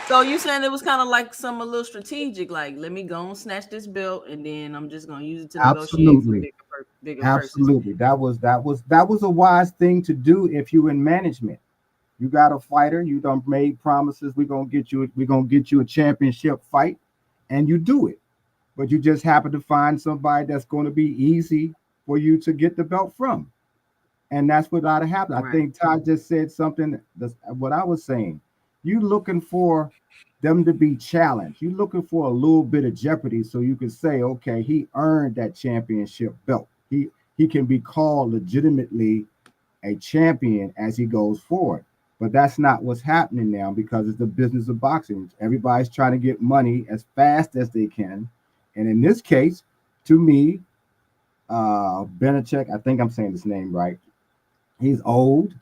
Speaker 1: So you saying it was kind of like a little strategic, like let me go and snatch this belt and then I'm just gonna use it to negotiate for bigger
Speaker 3: Absolutely.
Speaker 1: purses.
Speaker 3: That was a wise thing to do if you're in management. You got a fighter, you done made promises, we're gonna get you a championship fight, and you do it. But you just happen to find somebody that's going to be easy for you to get the belt from. And that's what ought to happen. Right. I think Todd just said something that's what I was saying. You looking for them to be challenged. You're looking for a little bit of jeopardy so you can say, okay, he earned that championship belt. He can be called legitimately a champion as he goes forward. But that's not what's happening now because it's the business of boxing. Everybody's trying to get money as fast as they can. And in this case, to me, Benachek, I think I'm saying his name right. He's old.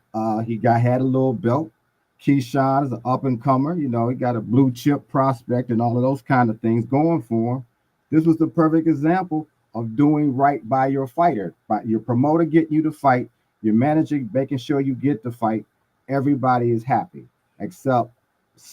Speaker 3: He had a little belt. Keyshawn is an up and comer. You know, he got a blue chip prospect and all of those kind of things going for him. This was the perfect example of doing right by your fighter. By your promoter getting you to fight, your manager making sure you get the fight. Everybody is happy, except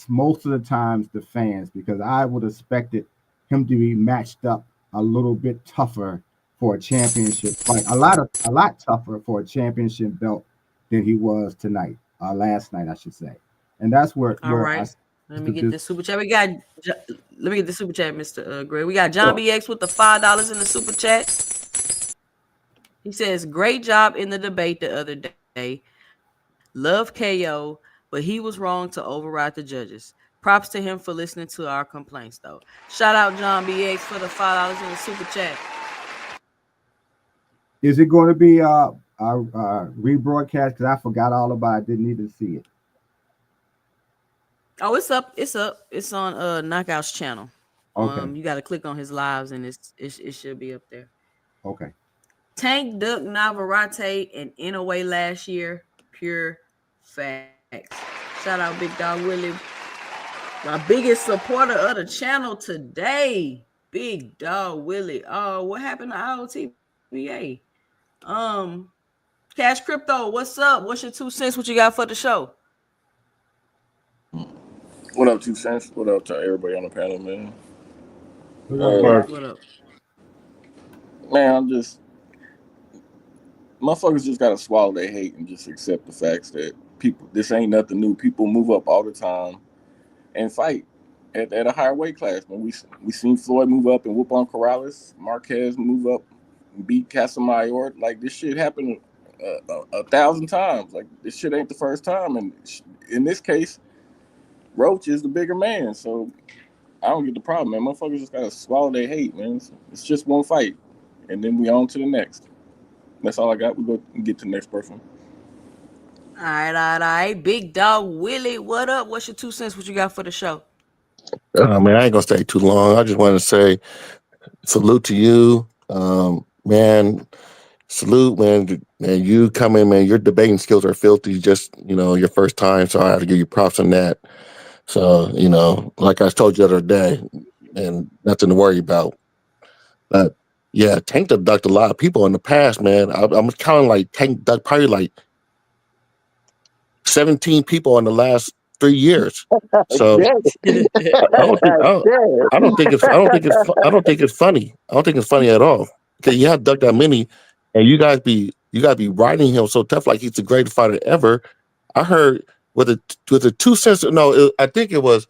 Speaker 3: most of the times the fans, because I would have expected him to be matched up a little bit tougher for a championship fight, a lot tougher for a championship belt than he was tonight, last night, I should say. And that's
Speaker 1: All
Speaker 3: where I
Speaker 1: right. Let me get this super chat. Let me get the super chat, Mr. Gray. We got John BX with the $5 in the super chat. He says, great job in the debate the other day. Love KO, but he was wrong to override the judges. Props to him for listening to our complaints, though. Shout out John BX for the $5 in the super chat.
Speaker 3: is it going to be rebroadcast? Because I forgot all about it. I didn't even see it.
Speaker 1: Oh, it's up. It's up. It's on Knockout's channel.
Speaker 3: Okay.
Speaker 1: You got to click on his lives, and it should be up there.
Speaker 3: Okay.
Speaker 1: Tank Duck Navarrete and Inouye last year. Pure facts. Shout out Big Dog Willie, my biggest supporter of the channel today. Big Dog Willie. Oh, what happened to IOTBA? Cash Crypto, what's up? What's your 2 cents? What you got for the show?
Speaker 5: What up, 2 cents? What up to everybody on the panel, man?
Speaker 1: What up?
Speaker 5: Man, I'm just motherfuckers just gotta swallow their hate and just accept the facts that people. This ain't nothing new. People move up all the time and fight at a higher weight class. When we seen Floyd move up and whoop on Corrales, Marquez move up and beat Casamayor. Like this shit happened 1,000 times. Like this shit ain't the first time. And in this case, Roach is the bigger man. So I don't get the problem, man. Motherfuckers just gotta swallow their hate, man. It's just one fight, and then we on to the next. That's all I got. We go and get to the next person.
Speaker 1: All right. Big Dog Willie, what up? What's your 2 cents? What you got for the show?
Speaker 4: Man, I ain't gonna stay too long. I just want to say salute to you, man. Salute, man. Man, you come in, man. Your debating skills are filthy. Just your first time, so I have to give you props on that. So like I told you the other day, and nothing to worry about. But yeah, Tank ducked a lot of people in the past, man. I'm counting like Tank ducked probably like 17 people in the last 3 years. So I don't think it's funny. I don't think it's funny at all. Because you have ducked that many, and you guys be riding him so tough like he's the greatest fighter ever. I heard with a 2 cents. No, I think it was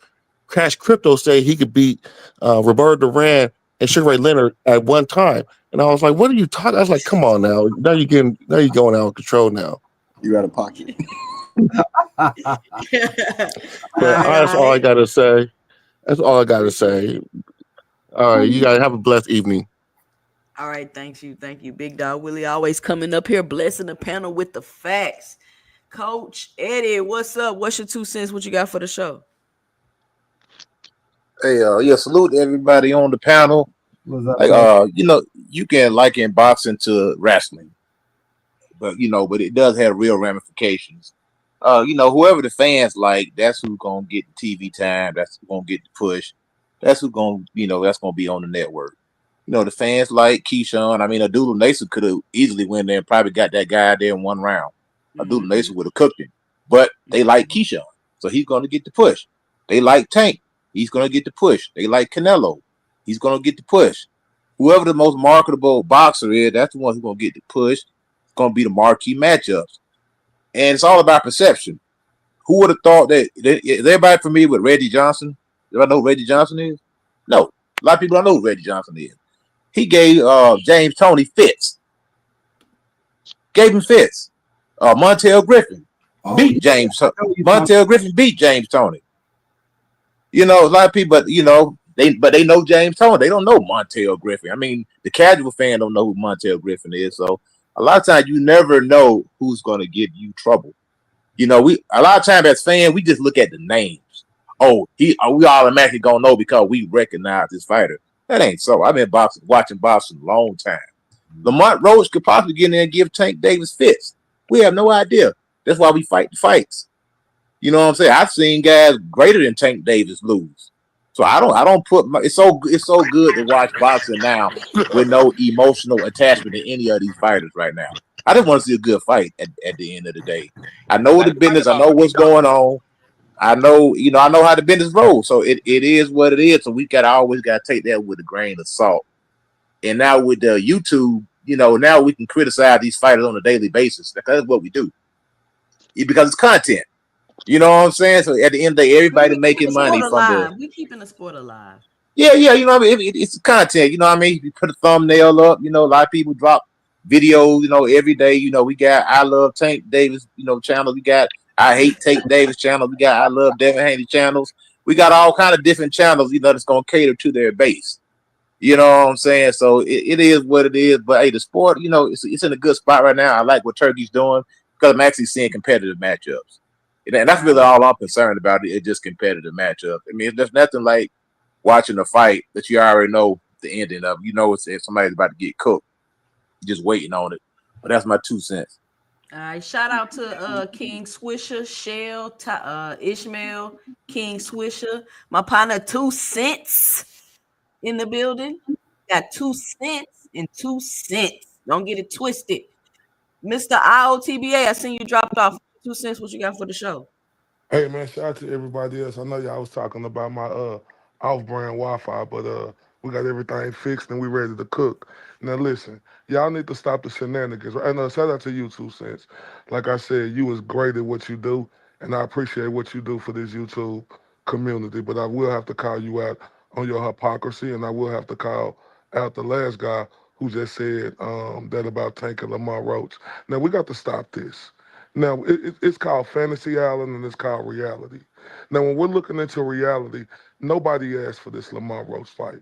Speaker 4: Cash Crypto say he could beat Roberto Duran and Sugar Ray Leonard at one time, and I was like, "What are you talking?" I was like, "Come on now, now you're going out of control now."
Speaker 5: You out of pocket.
Speaker 4: But that's all I gotta say. That's all I gotta say. All right, you guys have a blessed evening.
Speaker 1: All right, thank you. Big Dog Willie always coming up here, blessing the panel with the facts. Coach Eddie, what's up? What's your 2 cents? What you got for the show?
Speaker 6: Hey, salute to everybody on the panel.
Speaker 3: What's up,
Speaker 6: Like, you can liken boxing to wrestling, but it does have real ramifications. Whoever the fans like, that's who's gonna get the TV time. That's who's gonna get the push. That's who's gonna, that's gonna be on the network. The fans like Keyshawn. I mean, Abdullah Nason could have easily went there and probably got that guy there in one round. Abdullah Nason would have cooked him, but they like Keyshawn, so he's gonna get the push. They like Tank. He's going to get the push. They like Canelo. He's going to get the push. Whoever the most marketable boxer is, that's the one who's going to get the push. It's going to be the marquee matchups. And it's all about perception. Who would have thought that? Is everybody familiar with Reggie Johnson? Do I know who Reggie Johnson is? No. A lot of people don't know who Reggie Johnson is. He gave James Toney fits. Gave him fits. Montel Griffin beat James. Montel Griffin beat James Toney. A lot of people, they know James Toney. They don't know Montel Griffin. I mean, the casual fan don't know who Montel Griffin is. So a lot of times you never know who's going to give you trouble. A lot of times as fans, we just look at the names. We automatically gonna know because we recognize this fighter. That ain't so. I've been watching boxing a long time. Lamont Roach could possibly get in there and give Tank Davis fits. We have no idea. That's why we fight the fights. You know what I'm saying? I've seen guys greater than Tank Davis lose. So I don't put it's so good to watch boxing now with no emotional attachment to any of these fighters right now. I just want to see a good fight at the end of the day. I know
Speaker 2: They
Speaker 6: the
Speaker 2: fight
Speaker 6: business, I know
Speaker 2: already
Speaker 6: what's
Speaker 2: though.
Speaker 6: going on. I know how the business rolls. So it is what it is. So we gotta always gotta take that with a grain of salt. And now with the YouTube, now we can criticize these fighters on a daily basis. That's what we do. Because it's content. You know what I'm saying? So at the end of the day,
Speaker 1: I mean,
Speaker 6: everybody
Speaker 1: we keeping
Speaker 6: making
Speaker 1: the sport
Speaker 6: money from the
Speaker 1: alive. We keeping the sport alive.
Speaker 6: yeah. You know what I mean? It's content. You know what I mean? You put a thumbnail up. A lot of people drop videos. Every day. We got I love Tank Davis. Channel. We got I hate Tank Davis channel. We got I love Devin Haney channels. We got all kind of different channels. That's gonna cater to their base. You know what I'm saying? So it is what it is. But hey, the sport, it's in a good spot right now. I like what Turkey's doing because I'm actually seeing competitive matchups. And that's really
Speaker 1: Right.
Speaker 6: all I'm concerned about. It's just competitive matchups. I mean, there's nothing like watching a fight that you already know the ending of. If somebody's about to get cooked, you're just waiting on it. But that's my 2 cents.
Speaker 1: All right. Shout out to King Swisher, Shell, Ishmael, King Swisher, my partner 2 cents in the building. Got 2 cents and 2 cents. Don't get it twisted. Mr. IOTBA, I seen you dropped off 2 cents. What you got for the show?
Speaker 2: Hey man, shout out to everybody else. I know y'all was talking about my off-brand Wi-Fi, but we got everything fixed and we ready to cook. Now listen, y'all need to stop the shenanigans. And shout out to you 2 cents. Like I said, you was great at what you do, and I appreciate what you do for this YouTube community. But I will have to call you out on your hypocrisy, and I will have to call out the last guy who just said that about Tank and Lamar Roach. Now we got to stop this. Now, it's called Fantasy Island and it's called reality. Now, when we're looking into reality, nobody asked for this Lamont Roach fight.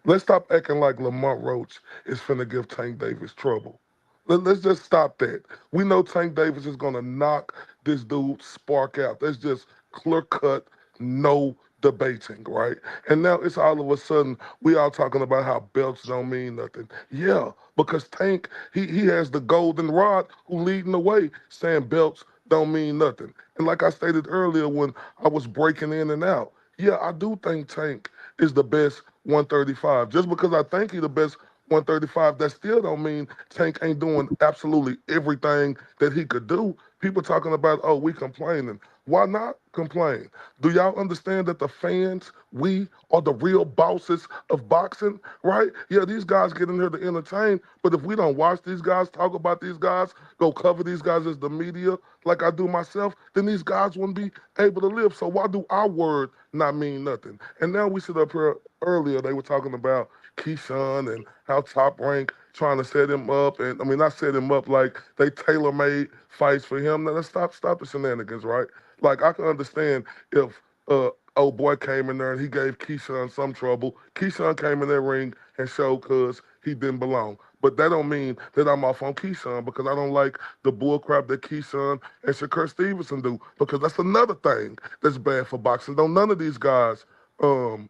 Speaker 2: Let's stop acting like Lamont Roach is finna give Tank Davis trouble. Let's just stop that. We know Tank Davis is gonna knock this dude Spark out. That's just clear cut, no debating, right? And now it's all of a sudden we all talking about how belts don't mean nothing. Yeah, because Tank he has the golden rod who leading the way, saying belts don't mean nothing. And like I stated earlier when I was breaking in and out, yeah, I do think Tank is the best 135. Just because I think he's the best 135, that still don't mean Tank ain't doing absolutely everything that he could do. People talking about, oh, we complaining. Why not complain? Do y'all understand that the fans, we are the real bosses of boxing, right? Yeah, these guys get in here to entertain, but if we don't watch these guys, talk about these guys, go cover these guys as the media, like I do myself, then these guys wouldn't be able to live. So why do our word not mean nothing? And now we sit up here earlier, they were talking about Keyshawn and how Top Rank trying to set him up, and I mean not set him up like they tailor made fights for him. Now let's stop the shenanigans, right? Like I can understand if old boy came in there and he gave Keyshawn some trouble. Keyshawn came in that ring and showed cuz he didn't belong. But that don't mean that I'm off on Keyshawn because I don't like the bull crap that Keyshawn and Shakur Stevenson do because that's another thing that's bad for boxing. Don't none of these guys um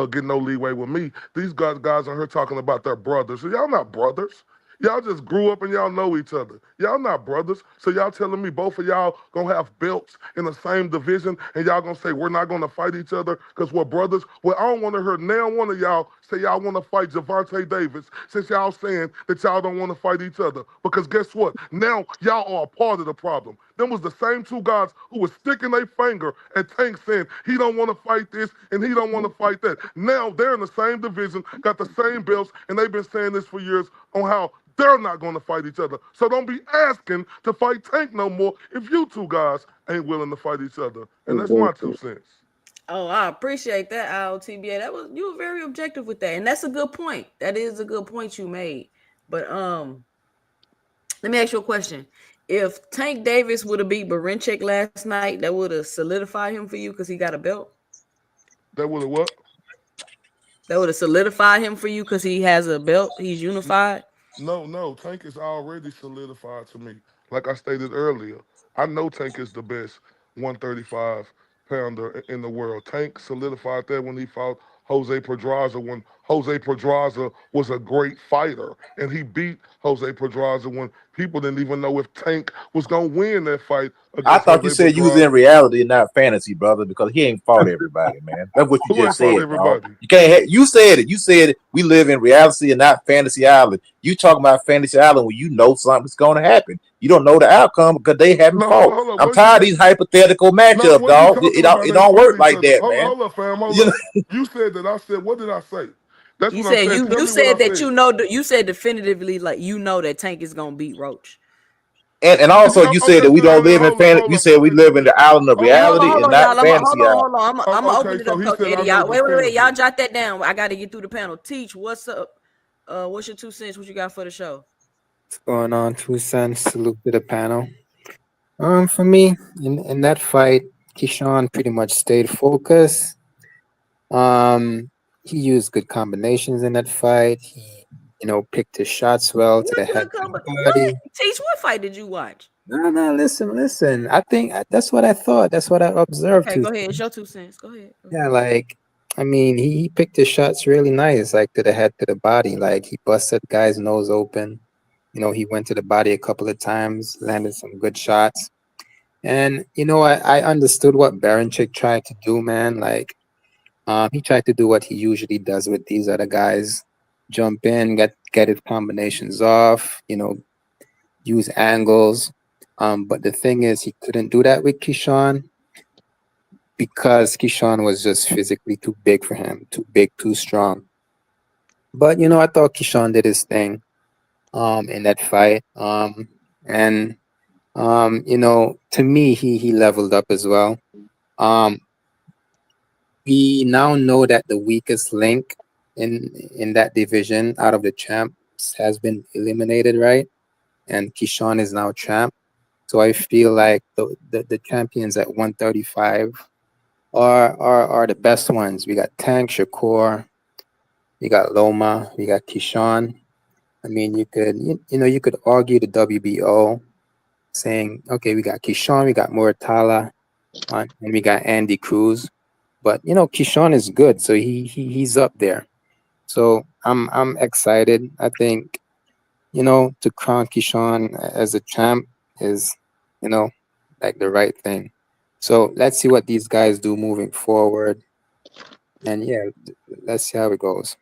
Speaker 2: get no leeway with me. These guys are here talking about their brothers. So y'all not brothers. Y'all just grew up and y'all know each other. Y'all not brothers. So y'all telling me both of y'all gonna have belts in the same division and y'all gonna say we're not gonna fight each other because we're brothers? Well, I don't want to hear now one of y'all say y'all want to fight Javante Davis since y'all saying that y'all don't want to fight each other. Because guess what? Now y'all are a part of the problem. Them was the same two guys who was sticking their finger at Tank saying he don't want to fight this and he don't want to fight that. Now they're in the same division, got the same belts, and they've been saying this for years on how they're not going to fight each other. So don't be asking to fight Tank no more if you two guys ain't willing to fight each other. And that's my 2 cents.
Speaker 1: Oh, I appreciate that, IOTBA. That was you were very objective with that, and that's a good point. That is a good point you made. But let me ask you a question. If Tank Davis would have beat Barinchek last night, that would have solidified him for you because he got a belt.
Speaker 2: That would have what?
Speaker 1: That would have solidified him for you because he has a belt. He's unified.
Speaker 2: No, no. Tank is already solidified to me. Like I stated earlier, I know Tank is the best 135 pounder in the world. Tank solidified that when he fought Jose Pedraza when Jose Pedraza was a great fighter, and he beat Jose Pedraza when people didn't even know if Tank was gonna win that fight
Speaker 6: I
Speaker 2: against
Speaker 6: thought you
Speaker 2: Jose
Speaker 6: said you was in
Speaker 2: Pedraza.
Speaker 6: reality and not fantasy, brother, because he ain't fought everybody, man. That's what you
Speaker 2: Who
Speaker 6: just
Speaker 2: ain't fought
Speaker 6: said, dog.
Speaker 2: everybody?
Speaker 6: You can't. You said it. You said it. We live in reality and not fantasy island. You talking about fantasy island when you know something's going to happen. You don't know the outcome because they haven't
Speaker 2: No,
Speaker 6: fought.
Speaker 2: hold on.
Speaker 6: I'm
Speaker 2: What you
Speaker 6: tired of
Speaker 2: say?
Speaker 6: these hypothetical
Speaker 2: No,
Speaker 6: matchups,
Speaker 2: what you
Speaker 6: dog.
Speaker 2: talking about?
Speaker 6: It
Speaker 2: They
Speaker 6: don't
Speaker 2: fought
Speaker 6: work
Speaker 2: each
Speaker 6: like
Speaker 2: other.
Speaker 6: that,
Speaker 2: Hold,
Speaker 6: man.
Speaker 2: hold up, fam. Hold
Speaker 6: You know,
Speaker 2: up. You said that I said. What did I say? That's
Speaker 1: You
Speaker 2: what I'm
Speaker 1: said
Speaker 2: saying.
Speaker 1: you
Speaker 2: Tell
Speaker 1: you
Speaker 2: me what I
Speaker 1: said that
Speaker 2: said.
Speaker 1: you said definitively like that Tank is gonna beat Roach.
Speaker 6: and also you said that we don't live in fantasy.
Speaker 2: Hold
Speaker 6: You
Speaker 2: up.
Speaker 6: said we live in the island of
Speaker 1: And hold on,
Speaker 6: reality
Speaker 1: hold
Speaker 6: and
Speaker 1: on,
Speaker 6: not
Speaker 1: y'all.
Speaker 6: fantasy island.
Speaker 1: Hold on. I'm gonna
Speaker 2: Okay,
Speaker 1: open it
Speaker 2: so
Speaker 1: up,
Speaker 2: he
Speaker 1: Coach
Speaker 2: said I
Speaker 1: Eddie.
Speaker 2: know
Speaker 1: Y'all, wait. Y'all
Speaker 2: definitively.
Speaker 1: jot that down. I gotta get through the panel. Teach, what's up? What's your 2 cents? What you got for the show?
Speaker 7: What's going on? 2 cents. Salute to the panel. For me, in that fight, Keyshawn pretty much stayed focused. He used good combinations in that fight. He, picked his shots well to
Speaker 1: What
Speaker 7: the head,
Speaker 1: good
Speaker 7: to the
Speaker 1: combo? What?
Speaker 7: body.
Speaker 1: Teach, what fight did you watch?
Speaker 7: No, listen. I think that's what I thought. That's what I observed.
Speaker 1: Okay,
Speaker 7: To
Speaker 1: go ahead. It's your 2 cents. Go ahead.
Speaker 7: Yeah, like I mean, he picked his shots really nice, like to the head, to the body. Like he busted guy's nose open. He went to the body a couple of times, landed some good shots. And I understood what Baranchik tried to do, man. Like, he tried to do what he usually does with these other guys: jump in, get his combinations off, use angles. But the thing is, he couldn't do that with Keyshawn because Keyshawn was just physically too big for him, too big, too strong. But I thought Keyshawn did his thing in that fight. And to me, he leveled up as well. Um, we now know that the weakest link in that division out of the champs has been eliminated, right? And Keyshawn is now champ. So I feel like the champions at 135 are the best ones. We got Tank, Shakur, we got Loma, we got Keyshawn. I mean, you could argue the WBO saying, okay, we got Keyshawn, we got Muratala, and we got Andy Cruz. But Keyshawn is good, so he's up there. So I'm excited. I think to crown Keyshawn as a champ is you know like the right thing. So let's see what these guys do moving forward, and yeah, let's see how it goes.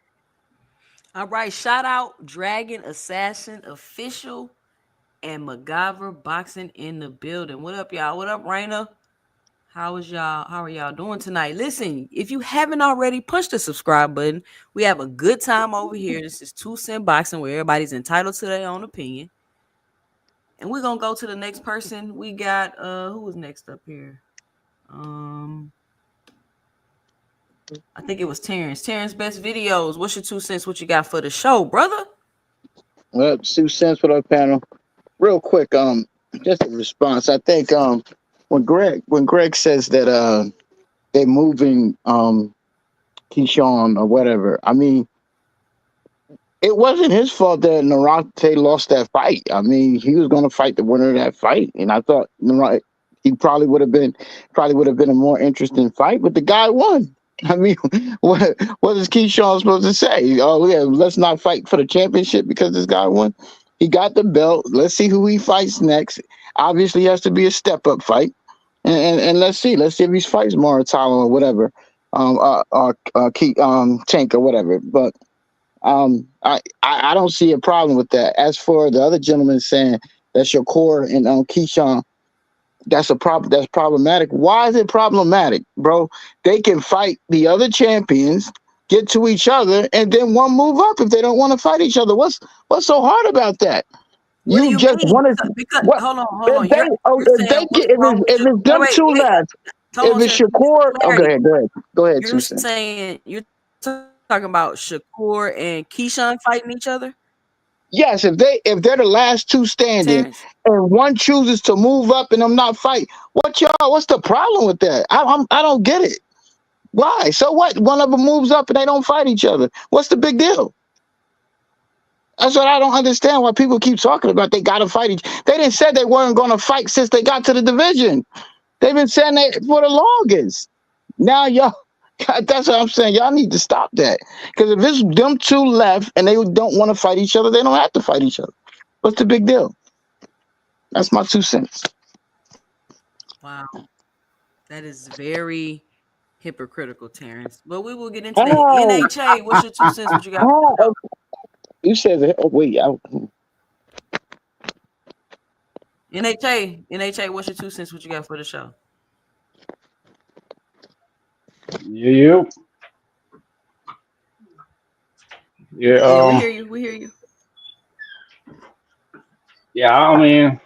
Speaker 1: All right, shout out Dragon Assassin Official and MacGyver Boxing in the building. What up, y'all? What up, Raina? How are y'all doing tonight? Listen, if you haven't already, punch the subscribe button. We have a good time over here. This is 2 Cent Boxing, where everybody's entitled to their own opinion. And we're gonna go to the next person. We got who was next up here? I think it was Terrence. Terrence, best videos. What's your 2 cents? What you got for the show, brother?
Speaker 8: Well, 2 cents for the panel. Real quick, just a response. I think when Greg says that they're moving Keyshawn or whatever, I mean, it wasn't his fault that Narate lost that fight. I mean, he was going to fight the winner of that fight, and I thought he probably would have been a more interesting fight, but the guy won. I mean, what is Keyshawn supposed to say? Oh yeah, let's not fight for the championship because this guy won. He got the belt. Let's see who he fights next. Obviously, it has to be a step up fight, and let's see if he fights Moritalo or whatever, Tank or whatever. But I don't see a problem with that. As for the other gentleman saying that Shakur and Keyshawn, that's a problem. That's problematic. Why is it problematic, bro? They can fight the other champions, get to each other, and then one move up if they don't want to fight each other. What's so hard about that?
Speaker 1: What do
Speaker 8: You
Speaker 1: you
Speaker 8: just
Speaker 1: mean?
Speaker 8: want to
Speaker 1: Because
Speaker 8: what
Speaker 1: hold on.
Speaker 8: if they
Speaker 1: You're saying what's wrong with
Speaker 8: if
Speaker 1: you?
Speaker 8: it's
Speaker 1: Wait,
Speaker 8: them two
Speaker 1: wait.
Speaker 8: left,
Speaker 1: Hold
Speaker 8: if
Speaker 1: on,
Speaker 8: it's
Speaker 1: Terrence. Let me get
Speaker 8: Shakur,
Speaker 1: some clarity.
Speaker 8: go ahead,
Speaker 1: You're
Speaker 8: 2 cents.
Speaker 1: saying you're talking about Shakur and Keyshawn fighting each other,
Speaker 8: Yes, if they're the last two standing
Speaker 1: Terrence?
Speaker 8: and one chooses to move up and I'm not fight, what's the problem with that? I don't get it. Why? So what? One of them moves up and they don't fight each other. What's the big deal? That's what I don't understand. Why people keep talking about they got to fight each. They didn't say they weren't going to fight since they got to the division. They've been saying that for the longest. Now y'all That's what I'm saying. Y'all need to stop that. Because if it's them two left and they don't want to fight each other, they don't have to fight each other. What's the big deal? That's my 2 cents.
Speaker 1: Wow, that is very hypocritical, Terrence. But we will get into that.
Speaker 8: Oh,
Speaker 1: NHA, what's your 2 cents? What you got for the
Speaker 8: oh,
Speaker 1: show?
Speaker 8: you said that. Oh, wait.
Speaker 1: NHA, what's your 2 cents? What you got for the show?
Speaker 9: Yeah, yeah,
Speaker 1: Yeah, we hear you. We hear you.
Speaker 9: yeah. I mean,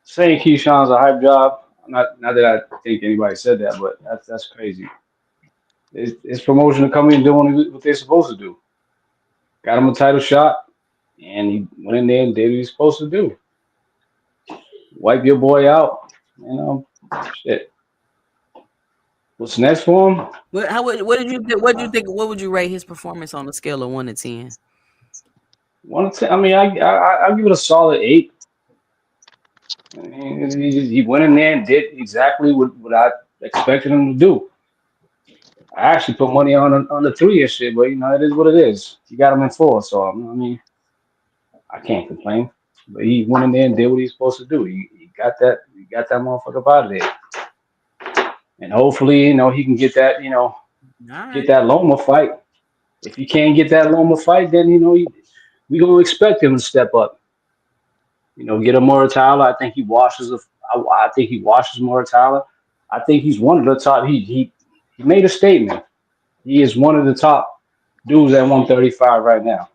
Speaker 9: saying Keyshawn's a hype job. Not that I think anybody said that, but that's crazy. It's promotion to come in doing what they're supposed to do. Got him a title shot, and he went in there and did what he's supposed to do. Wipe your boy out, you know. Shit. What's next for him?
Speaker 1: What did you think? What did you think? What would you rate his performance on a scale of 1 to 10?
Speaker 9: One to ten. I mean, I give it a solid 8. I mean, he went in there and did exactly what I expected him to do. I actually put money on the 3 year shit, but it is what it is. You got him in 4, so I mean, I can't complain. But he went in there and did what he's supposed to do. He got that motherfucker up out of there, and hopefully, he can
Speaker 1: All
Speaker 9: get
Speaker 1: right.
Speaker 9: that Loma fight. If he can't get that Loma fight, then we gonna expect him to step up. Get a Muratala. I think he washes Muratala. I think he's one of the top. He made a statement. He is one of the top dudes at 135 right now.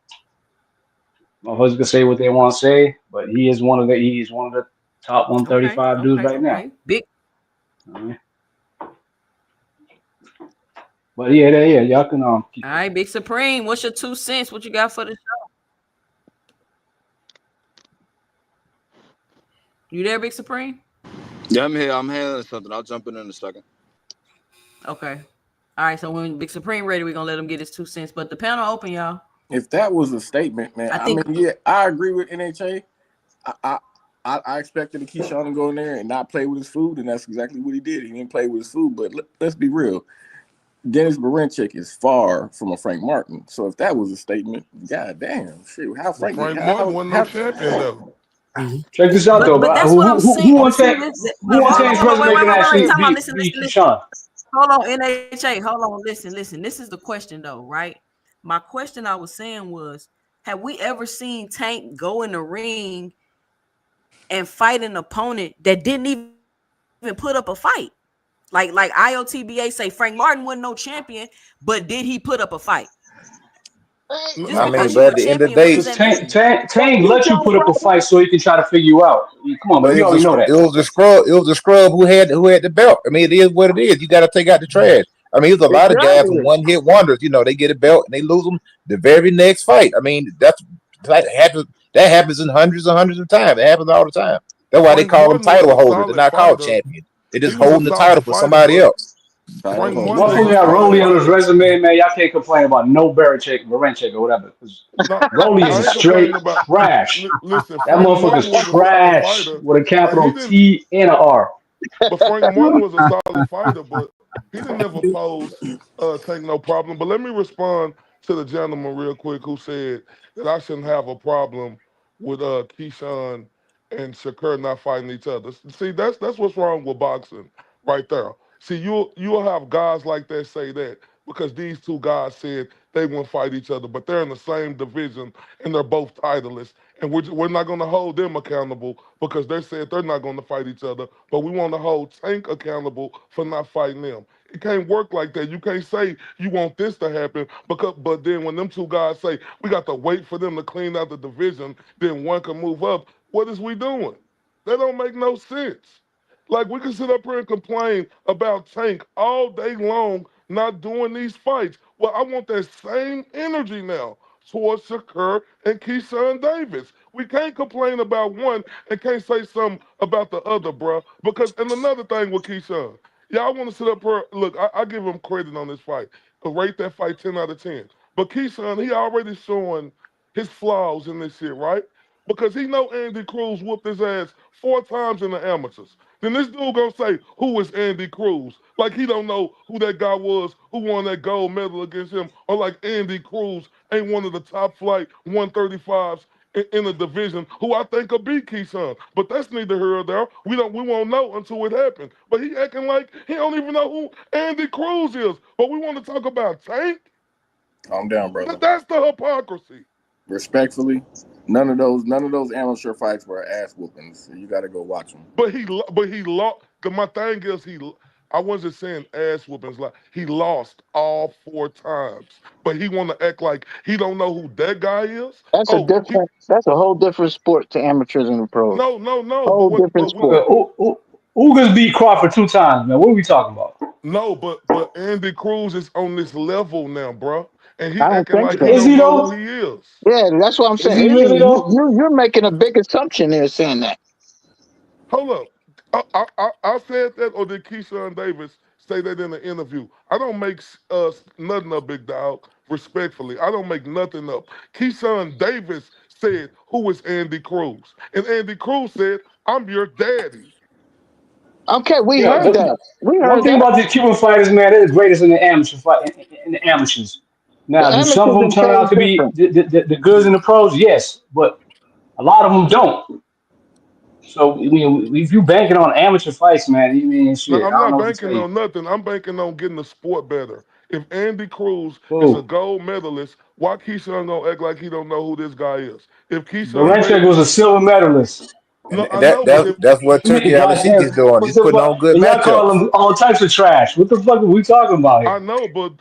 Speaker 9: Motherfuckers can say what they want to say, but he's one of the top
Speaker 1: Okay.
Speaker 9: 135 dudes
Speaker 1: Okay.
Speaker 9: right now.
Speaker 1: Okay. Big.
Speaker 9: I mean, but yeah, y'all can keep
Speaker 1: All
Speaker 9: going.
Speaker 1: right. Big Supreme. What's your 2 cents? What you got for the show? You there, Big Supreme?
Speaker 10: Yeah, I'm here. I'm handling something. I'll jump in a second.
Speaker 1: Okay. All right. So when Big Supreme ready, we're gonna let him get his 2 cents. But the panel open, y'all.
Speaker 5: If that was a statement, man,
Speaker 1: I
Speaker 5: I mean,
Speaker 1: think.
Speaker 5: yeah, I agree with NHA. I, I I expected Keyshawn to go in there and not play with his food, and that's exactly what he did. He didn't play with his food. But let's be real. Dennis Baranchik is far from a Frank Martin. So if that was a statement, god damn, shit, how
Speaker 2: But
Speaker 5: Frank
Speaker 2: Frank Martin wasn't no
Speaker 5: how
Speaker 2: champion though.
Speaker 9: Check this out though.
Speaker 1: But
Speaker 9: But
Speaker 1: that's what I'm saying.
Speaker 9: who on
Speaker 1: But see,
Speaker 9: Tank? Who on
Speaker 1: hold on,
Speaker 9: Tank's
Speaker 1: hold on,
Speaker 9: resume
Speaker 1: wait,
Speaker 9: can
Speaker 1: wait, wait, wait.
Speaker 9: actually
Speaker 1: Time out.
Speaker 9: beat
Speaker 1: Listen,
Speaker 9: beat
Speaker 1: listen, listen.
Speaker 9: Keyshawn?
Speaker 1: Hold on, NHA. Hold on, listen. This is the question though, right? My question I was saying was, have we ever seen Tank go in the ring and fight an opponent that didn't even put up a fight? Like IOTBA say, Frank Martin wasn't no champion, but did he put up a fight? Just
Speaker 2: No,
Speaker 6: I
Speaker 1: because
Speaker 6: mean,
Speaker 1: you
Speaker 2: okay.
Speaker 6: but
Speaker 1: a
Speaker 6: at the end of
Speaker 1: champion,
Speaker 6: the
Speaker 1: what
Speaker 6: day,
Speaker 1: does
Speaker 9: Because
Speaker 1: that
Speaker 9: Tank,
Speaker 1: mean?
Speaker 9: Tank,
Speaker 8: But
Speaker 9: Tank
Speaker 8: you
Speaker 9: let you
Speaker 8: know
Speaker 9: put up a
Speaker 8: what?
Speaker 9: fight so he can try to figure you out. Come on, man.
Speaker 6: but
Speaker 9: We already know
Speaker 6: it
Speaker 9: that.
Speaker 6: was a scrub. It was a scrub who had the belt. I mean, it is what it is. You got to take out the trash. I mean, there's a lot of guys who
Speaker 8: Exactly.
Speaker 6: one hit wonders. They get a belt and they lose them the very next fight. I mean, that happens. That happens in hundreds of times. It happens all the time. That's why they
Speaker 2: Frank
Speaker 6: call them
Speaker 2: Martin was
Speaker 6: title
Speaker 2: a
Speaker 6: holders. They're
Speaker 2: solid
Speaker 6: not called
Speaker 2: fighter.
Speaker 6: champions. They're
Speaker 2: He
Speaker 6: just
Speaker 2: was a
Speaker 6: holding the
Speaker 2: solid
Speaker 6: title for
Speaker 2: fighter,
Speaker 6: somebody
Speaker 2: but
Speaker 6: else.
Speaker 5: title
Speaker 2: Frank
Speaker 5: holder.
Speaker 2: Martin was
Speaker 9: Motherfucker
Speaker 2: a
Speaker 9: got
Speaker 2: solid
Speaker 9: Rolly on his
Speaker 2: fighter.
Speaker 9: resume, man. Y'all can't complain about no Baranchik or whatever. 'Cause
Speaker 2: No,
Speaker 9: Rolly is
Speaker 2: I
Speaker 9: a
Speaker 2: ain't complaining
Speaker 9: straight
Speaker 2: about.
Speaker 9: trash.
Speaker 2: Listen,
Speaker 9: That
Speaker 2: Frank
Speaker 9: motherfucker's
Speaker 2: Martin was a solid
Speaker 9: trash
Speaker 2: fighter,
Speaker 9: with a
Speaker 2: but he
Speaker 9: capital
Speaker 2: didn't.
Speaker 9: T and a R.
Speaker 2: But Frank Martin was a solid fighter, but he didn't ever pose Tank no problem. But let me respond to the gentleman real quick who said that I shouldn't have a problem with Keyshawn and Shakur not fighting each other. See, that's what's wrong with boxing right there. See, you'll have guys like that say that because these two guys said they won't fight each other, but they're in the same division and they're both titleists. And we're not going to hold them accountable because they said they're not going to fight each other, but we want to hold Tank accountable for not fighting them. It can't work like that. You can't say you want this to happen but then when them two guys say we got to wait for them to clean out the division, then one can move up. What is we doing? That don't make no sense. Like we can sit up here and complain about Tank all day long not doing these fights. Well, I want that same energy now towards Shakur and Keyshawn Davis. We can't complain about one and can't say something about the other, bruh. Because and another thing with Keyshawn, y'all want to sit up here. Look, I give him credit on this fight. I rate that fight 10 out of 10. But Keyshawn, he already showing his flaws in this shit, right? Because he know Andy Cruz whooped his ass 4 times in the amateurs. then this dude gonna say, who is Andy Cruz? Like he don't know who that guy was who won that gold medal against him, or like Andy Cruz ain't one of the top flight 135s in the division who I think could beat Keyshawn. But that's neither here or there. We won't know until it happens. But he acting like he don't even know who Andy Cruz is. But we want to talk about Tank.
Speaker 5: Calm down, brother.
Speaker 2: That's the hypocrisy.
Speaker 5: Respectfully, none of those amateur fights were ass whoopings. So you got to go watch them.
Speaker 2: But he lost. My thing is I wasn't saying ass whoopings. Like he lost all 4 times, but he want to act like he don't know who that guy is.
Speaker 8: That's that's a whole different sport to amateurs and the pros.
Speaker 2: No.
Speaker 8: Whole different sport.
Speaker 9: Ugas beat Crawford 2 times, man. What are we talking about?
Speaker 2: No, but Andy Cruz is on this level now, bro, and he
Speaker 8: I don't
Speaker 2: acting
Speaker 8: think
Speaker 2: like
Speaker 8: so.
Speaker 2: he
Speaker 9: Is
Speaker 2: don't
Speaker 9: he
Speaker 2: know
Speaker 9: though?
Speaker 2: who he is.
Speaker 8: Yeah, that's what I'm
Speaker 9: Is
Speaker 8: saying.
Speaker 9: he really though?
Speaker 8: You're making a big assumption there saying that.
Speaker 2: Hold up. I said that, or did Keyshawn Davis say that in the interview? I don't make nothing up, big dog. Respectfully, I don't make nothing up. Keyshawn Davis said, "Who is Andy Cruz?" And Andy Cruz said, "I'm your daddy."
Speaker 8: Okay, we
Speaker 9: Yeah,
Speaker 8: heard
Speaker 9: but
Speaker 8: that. We
Speaker 9: one
Speaker 8: heard
Speaker 9: thing
Speaker 8: that.
Speaker 9: about these Cuban fighters, man, they're the greatest in the amateur fight in the amateurs.
Speaker 8: The
Speaker 9: Now, do some of
Speaker 8: amateurs
Speaker 9: them
Speaker 8: and
Speaker 9: turn
Speaker 8: pros
Speaker 9: out to be
Speaker 8: different.
Speaker 9: the goods in the pros? Yes, but a lot of them don't. So, I mean, if you banking on amateur fights, man, you mean
Speaker 2: Now,
Speaker 9: shit. I
Speaker 2: I'm
Speaker 9: don't
Speaker 2: not
Speaker 9: know what to tell
Speaker 2: banking
Speaker 9: you.
Speaker 2: on nothing. I'm banking on getting the sport better. If Andy Cruz is a
Speaker 9: Who?
Speaker 2: gold medalist, why Keyshawn gonna act like he don't know who this guy is? If Keyshawn
Speaker 9: Baranchek was
Speaker 2: Davis,
Speaker 9: a silver medalist.
Speaker 2: no,
Speaker 6: And
Speaker 2: I
Speaker 6: that
Speaker 2: know, but if
Speaker 6: that's what
Speaker 9: You
Speaker 6: Turkey
Speaker 9: goddamn,
Speaker 6: Alashik is doing.
Speaker 9: what
Speaker 6: He's
Speaker 9: the
Speaker 6: putting
Speaker 9: fuck?
Speaker 6: on good
Speaker 9: And y'all call
Speaker 6: matchups.
Speaker 9: them all types of trash. What the fuck are we talking about
Speaker 2: I
Speaker 9: here?
Speaker 2: know, but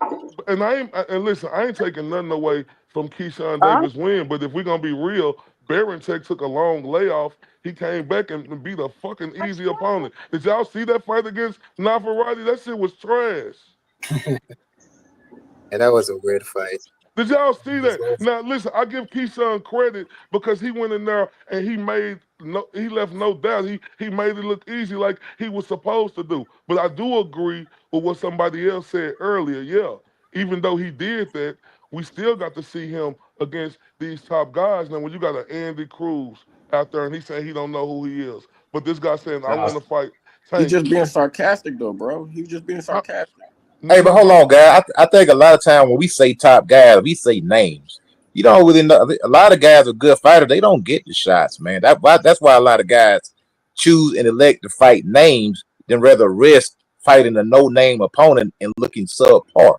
Speaker 2: and listen, I ain't taking nothing away from Keyshawn
Speaker 8: Huh?
Speaker 2: Davis win. But if we're gonna be real, Baranchek took a long layoff. He came back and beat a fucking easy opponent. Did y'all see that fight against Navarrete? That shit was trash.
Speaker 7: And that was a weird fight.
Speaker 2: Did y'all
Speaker 7: It
Speaker 2: see
Speaker 7: was
Speaker 2: that?
Speaker 7: over.
Speaker 2: Now listen, I give Keyshawn credit because he went in there and he left no doubt. He made it look easy like he was supposed to do. But I do agree with what somebody else said earlier. Yeah, even though he did that, we still got to see him against these top guys. Now when you got an Andy Cruz out there and he saying he don't know who he is, but this guy saying I
Speaker 9: Nah,
Speaker 2: want to fight
Speaker 5: He
Speaker 2: Tank.
Speaker 5: just being sarcastic though, bro. He was just being
Speaker 2: I,
Speaker 5: sarcastic.
Speaker 6: Hey, but
Speaker 2: no,
Speaker 6: hold
Speaker 2: but
Speaker 6: on, guys. I think a lot of time when we say top guys, we say names. You don't really know. A lot of guys are good fighters. They don't get the shots, man. That's why a lot of guys choose and elect to fight names than rather risk fighting a no-name opponent and looking subpar.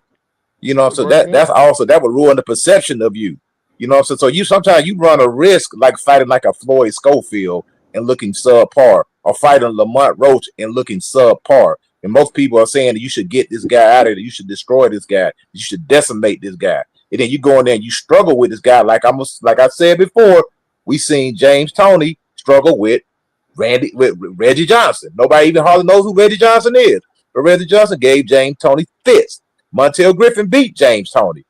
Speaker 6: You know,
Speaker 2: that's a
Speaker 6: so
Speaker 2: great point.
Speaker 6: that would ruin the perception of you. You know, so you sometimes you run a risk like fighting like a Floyd Schofield and looking subpar, or fighting Lamont Roach and looking subpar. And most people are saying that you should get this guy out of there, you should destroy this guy, you should decimate this guy. And then you go in there and you struggle with this guy, like I said before, we seen James Toney struggle with Reggie Johnson. Nobody even hardly knows who Reggie Johnson is, but Reggie Johnson gave James Toney fits. Montel Griffin beat James Toney.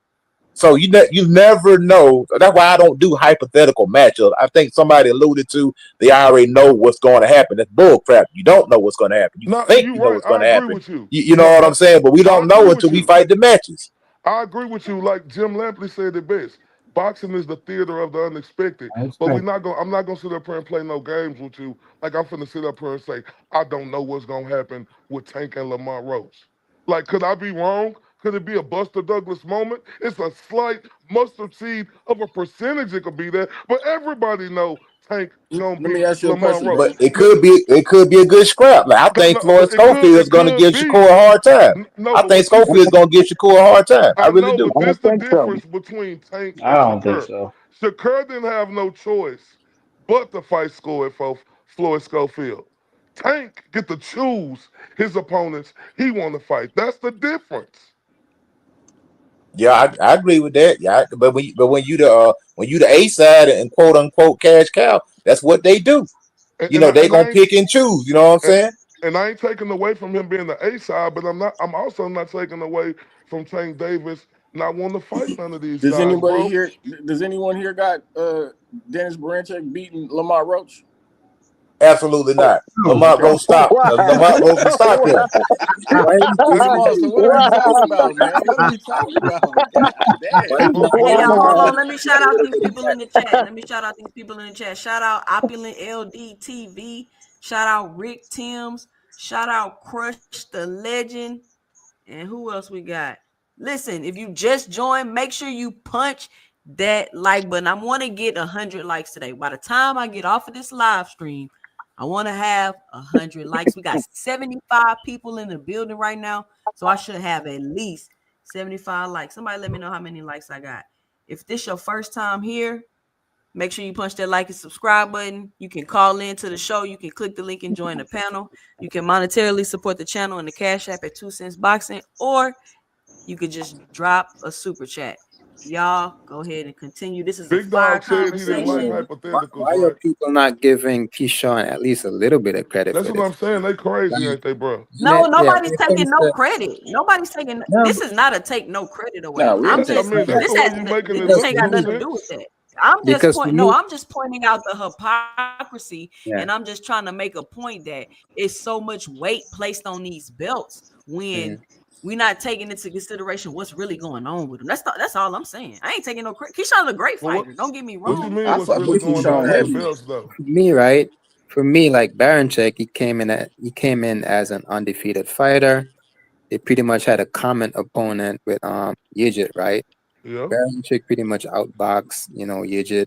Speaker 6: So you never know. That's why I don't do hypothetical matchups. I think somebody alluded to they already know what's going to happen. That's bull crap. You don't know what's going to happen. You
Speaker 2: No,
Speaker 6: think
Speaker 2: you're
Speaker 6: you know
Speaker 2: right.
Speaker 6: what's going
Speaker 2: I
Speaker 6: to
Speaker 2: agree
Speaker 6: happen.
Speaker 2: with you.
Speaker 6: You know
Speaker 2: No,
Speaker 6: what I'm saying? But we
Speaker 2: I
Speaker 6: don't know
Speaker 2: agree with
Speaker 6: until we
Speaker 2: you.
Speaker 6: fight the matches.
Speaker 2: I agree with you. Like Jim Lampley said it best. Boxing is the theater of the unexpected.
Speaker 3: I
Speaker 2: But
Speaker 3: expect.
Speaker 2: I'm not gonna sit up here and play no games with you. Like I'm finna sit up here and say, I don't know what's gonna happen with Tank and Lamont Roach. Like, could I be wrong? Could it be a Buster Douglas moment? It's a slight mustard seed of a percentage it could be there. But everybody know Tank gonna
Speaker 5: Let me
Speaker 2: beat
Speaker 5: ask you a
Speaker 2: Lamont
Speaker 5: question,
Speaker 2: Roach.
Speaker 6: But
Speaker 5: brother.
Speaker 6: it could be a good scrap. Like I think Floyd
Speaker 2: But it
Speaker 6: Schofield is
Speaker 2: it
Speaker 6: going to
Speaker 2: could
Speaker 6: give
Speaker 2: be.
Speaker 6: Shakur a hard time.
Speaker 2: No,
Speaker 6: I
Speaker 2: but
Speaker 6: think
Speaker 2: what you
Speaker 6: Schofield is going to give Shakur a hard time. I
Speaker 2: I
Speaker 6: really
Speaker 2: know,
Speaker 6: do.
Speaker 2: but
Speaker 8: I
Speaker 2: this
Speaker 8: don't
Speaker 2: the
Speaker 8: think so.
Speaker 2: difference between Tank
Speaker 9: I
Speaker 2: and
Speaker 9: don't think
Speaker 2: Shakur.
Speaker 9: so.
Speaker 2: Shakur didn't have no choice but to fight Floyd Schofield. Tank get to choose his opponents he want to fight. That's the difference.
Speaker 6: Yeah, I agree with that. Yeah, but when you the A side and quote unquote cash cow, that's what they do.
Speaker 2: And,
Speaker 6: You
Speaker 2: and
Speaker 6: know,
Speaker 2: I
Speaker 6: they
Speaker 2: and
Speaker 6: gonna
Speaker 2: I ain't
Speaker 6: pick and choose. You know what I'm
Speaker 2: and,
Speaker 6: saying?
Speaker 2: and I ain't taking away from him being the A side, but I'm also not taking away from Tank Davis not wanting to fight none of these
Speaker 5: Does
Speaker 2: guys,
Speaker 5: anybody
Speaker 2: bro.
Speaker 5: here? Does anyone here got Dennis Baranchek beating Lamar Roach?
Speaker 6: Absolutely not.
Speaker 3: No,
Speaker 6: Lamont Rowe stopped.
Speaker 8: Wow.
Speaker 6: Lamont Rowe can stop him.
Speaker 10: Why you
Speaker 5: That's
Speaker 10: keep
Speaker 5: small. So what are we talking about, man? What are we talking about? God
Speaker 10: why
Speaker 5: damn.
Speaker 10: you not
Speaker 1: Hey,
Speaker 10: why
Speaker 1: y'all,
Speaker 10: you not
Speaker 1: hold
Speaker 8: Wow.
Speaker 1: on. Let me shout out these people in the chat. Shout out Opulent LD TV. Shout out Rick Timms. Shout out Crush the Legend. And who else we got? Listen, if you just joined, make sure you punch that like button. I want to get 100 likes today. By the time I get off of this live stream, I want to have 100 likes. We got 75 people in the building right now, so I should have at least 75 likes. Somebody let me know how many likes I got. If this your first time here, make sure you punch that like and subscribe button. You can call into the show. You can click the link and join the panel. You can monetarily support the channel in the Cash App at 2 Cents Boxing, or you could just drop a super chat. Y'all go ahead and continue. This is a
Speaker 2: Big
Speaker 1: fire
Speaker 2: Dog said he didn't like
Speaker 1: conversation.
Speaker 2: hypotheticals,
Speaker 7: Why are
Speaker 2: right?
Speaker 7: people not giving Keyshawn at least a little bit of credit
Speaker 2: That's
Speaker 7: for
Speaker 2: what I'm
Speaker 7: this?
Speaker 2: saying. They crazy,
Speaker 7: Like,
Speaker 2: ain't they, bro?
Speaker 1: No,
Speaker 7: yeah,
Speaker 1: nobody's
Speaker 7: when it
Speaker 1: taking
Speaker 7: comes
Speaker 1: no
Speaker 7: to
Speaker 1: credit. Nobody's taking.
Speaker 7: no,
Speaker 1: This is not a take no credit away.
Speaker 5: No, we
Speaker 1: I'm
Speaker 5: ain't
Speaker 2: I
Speaker 1: just.
Speaker 5: taking
Speaker 2: mean,
Speaker 5: credit.
Speaker 2: that's
Speaker 1: This
Speaker 2: the way
Speaker 1: has.
Speaker 2: you making it
Speaker 1: This
Speaker 2: look,
Speaker 7: because
Speaker 1: ain't
Speaker 7: for
Speaker 1: got
Speaker 2: 2
Speaker 7: me,
Speaker 1: nothing to do with
Speaker 2: Cents.
Speaker 1: that. I'm just
Speaker 7: because for
Speaker 1: point. No,
Speaker 7: me,
Speaker 1: I'm just pointing out the hypocrisy,
Speaker 7: yeah,
Speaker 1: and I'm just trying to make a point that it's so much weight placed on these belts when
Speaker 7: mm,
Speaker 1: we're not taking into consideration what's really going on with them. That's all I'm saying. I ain't taking no credit. Keyshawn's a great
Speaker 2: But
Speaker 1: fighter. Don't get me
Speaker 2: what you
Speaker 1: wrong.
Speaker 2: mean?
Speaker 5: I
Speaker 2: What's
Speaker 5: fuck
Speaker 2: really
Speaker 5: with
Speaker 2: going
Speaker 5: Keyshawn
Speaker 2: on with the
Speaker 5: heavy.
Speaker 2: belts, though?
Speaker 7: for me, right? For me, like Baranchek, he came in as an undefeated fighter. They pretty much had a common opponent with Yijit, right?
Speaker 2: Yeah.
Speaker 7: Baranchik pretty much outboxed, Yijit.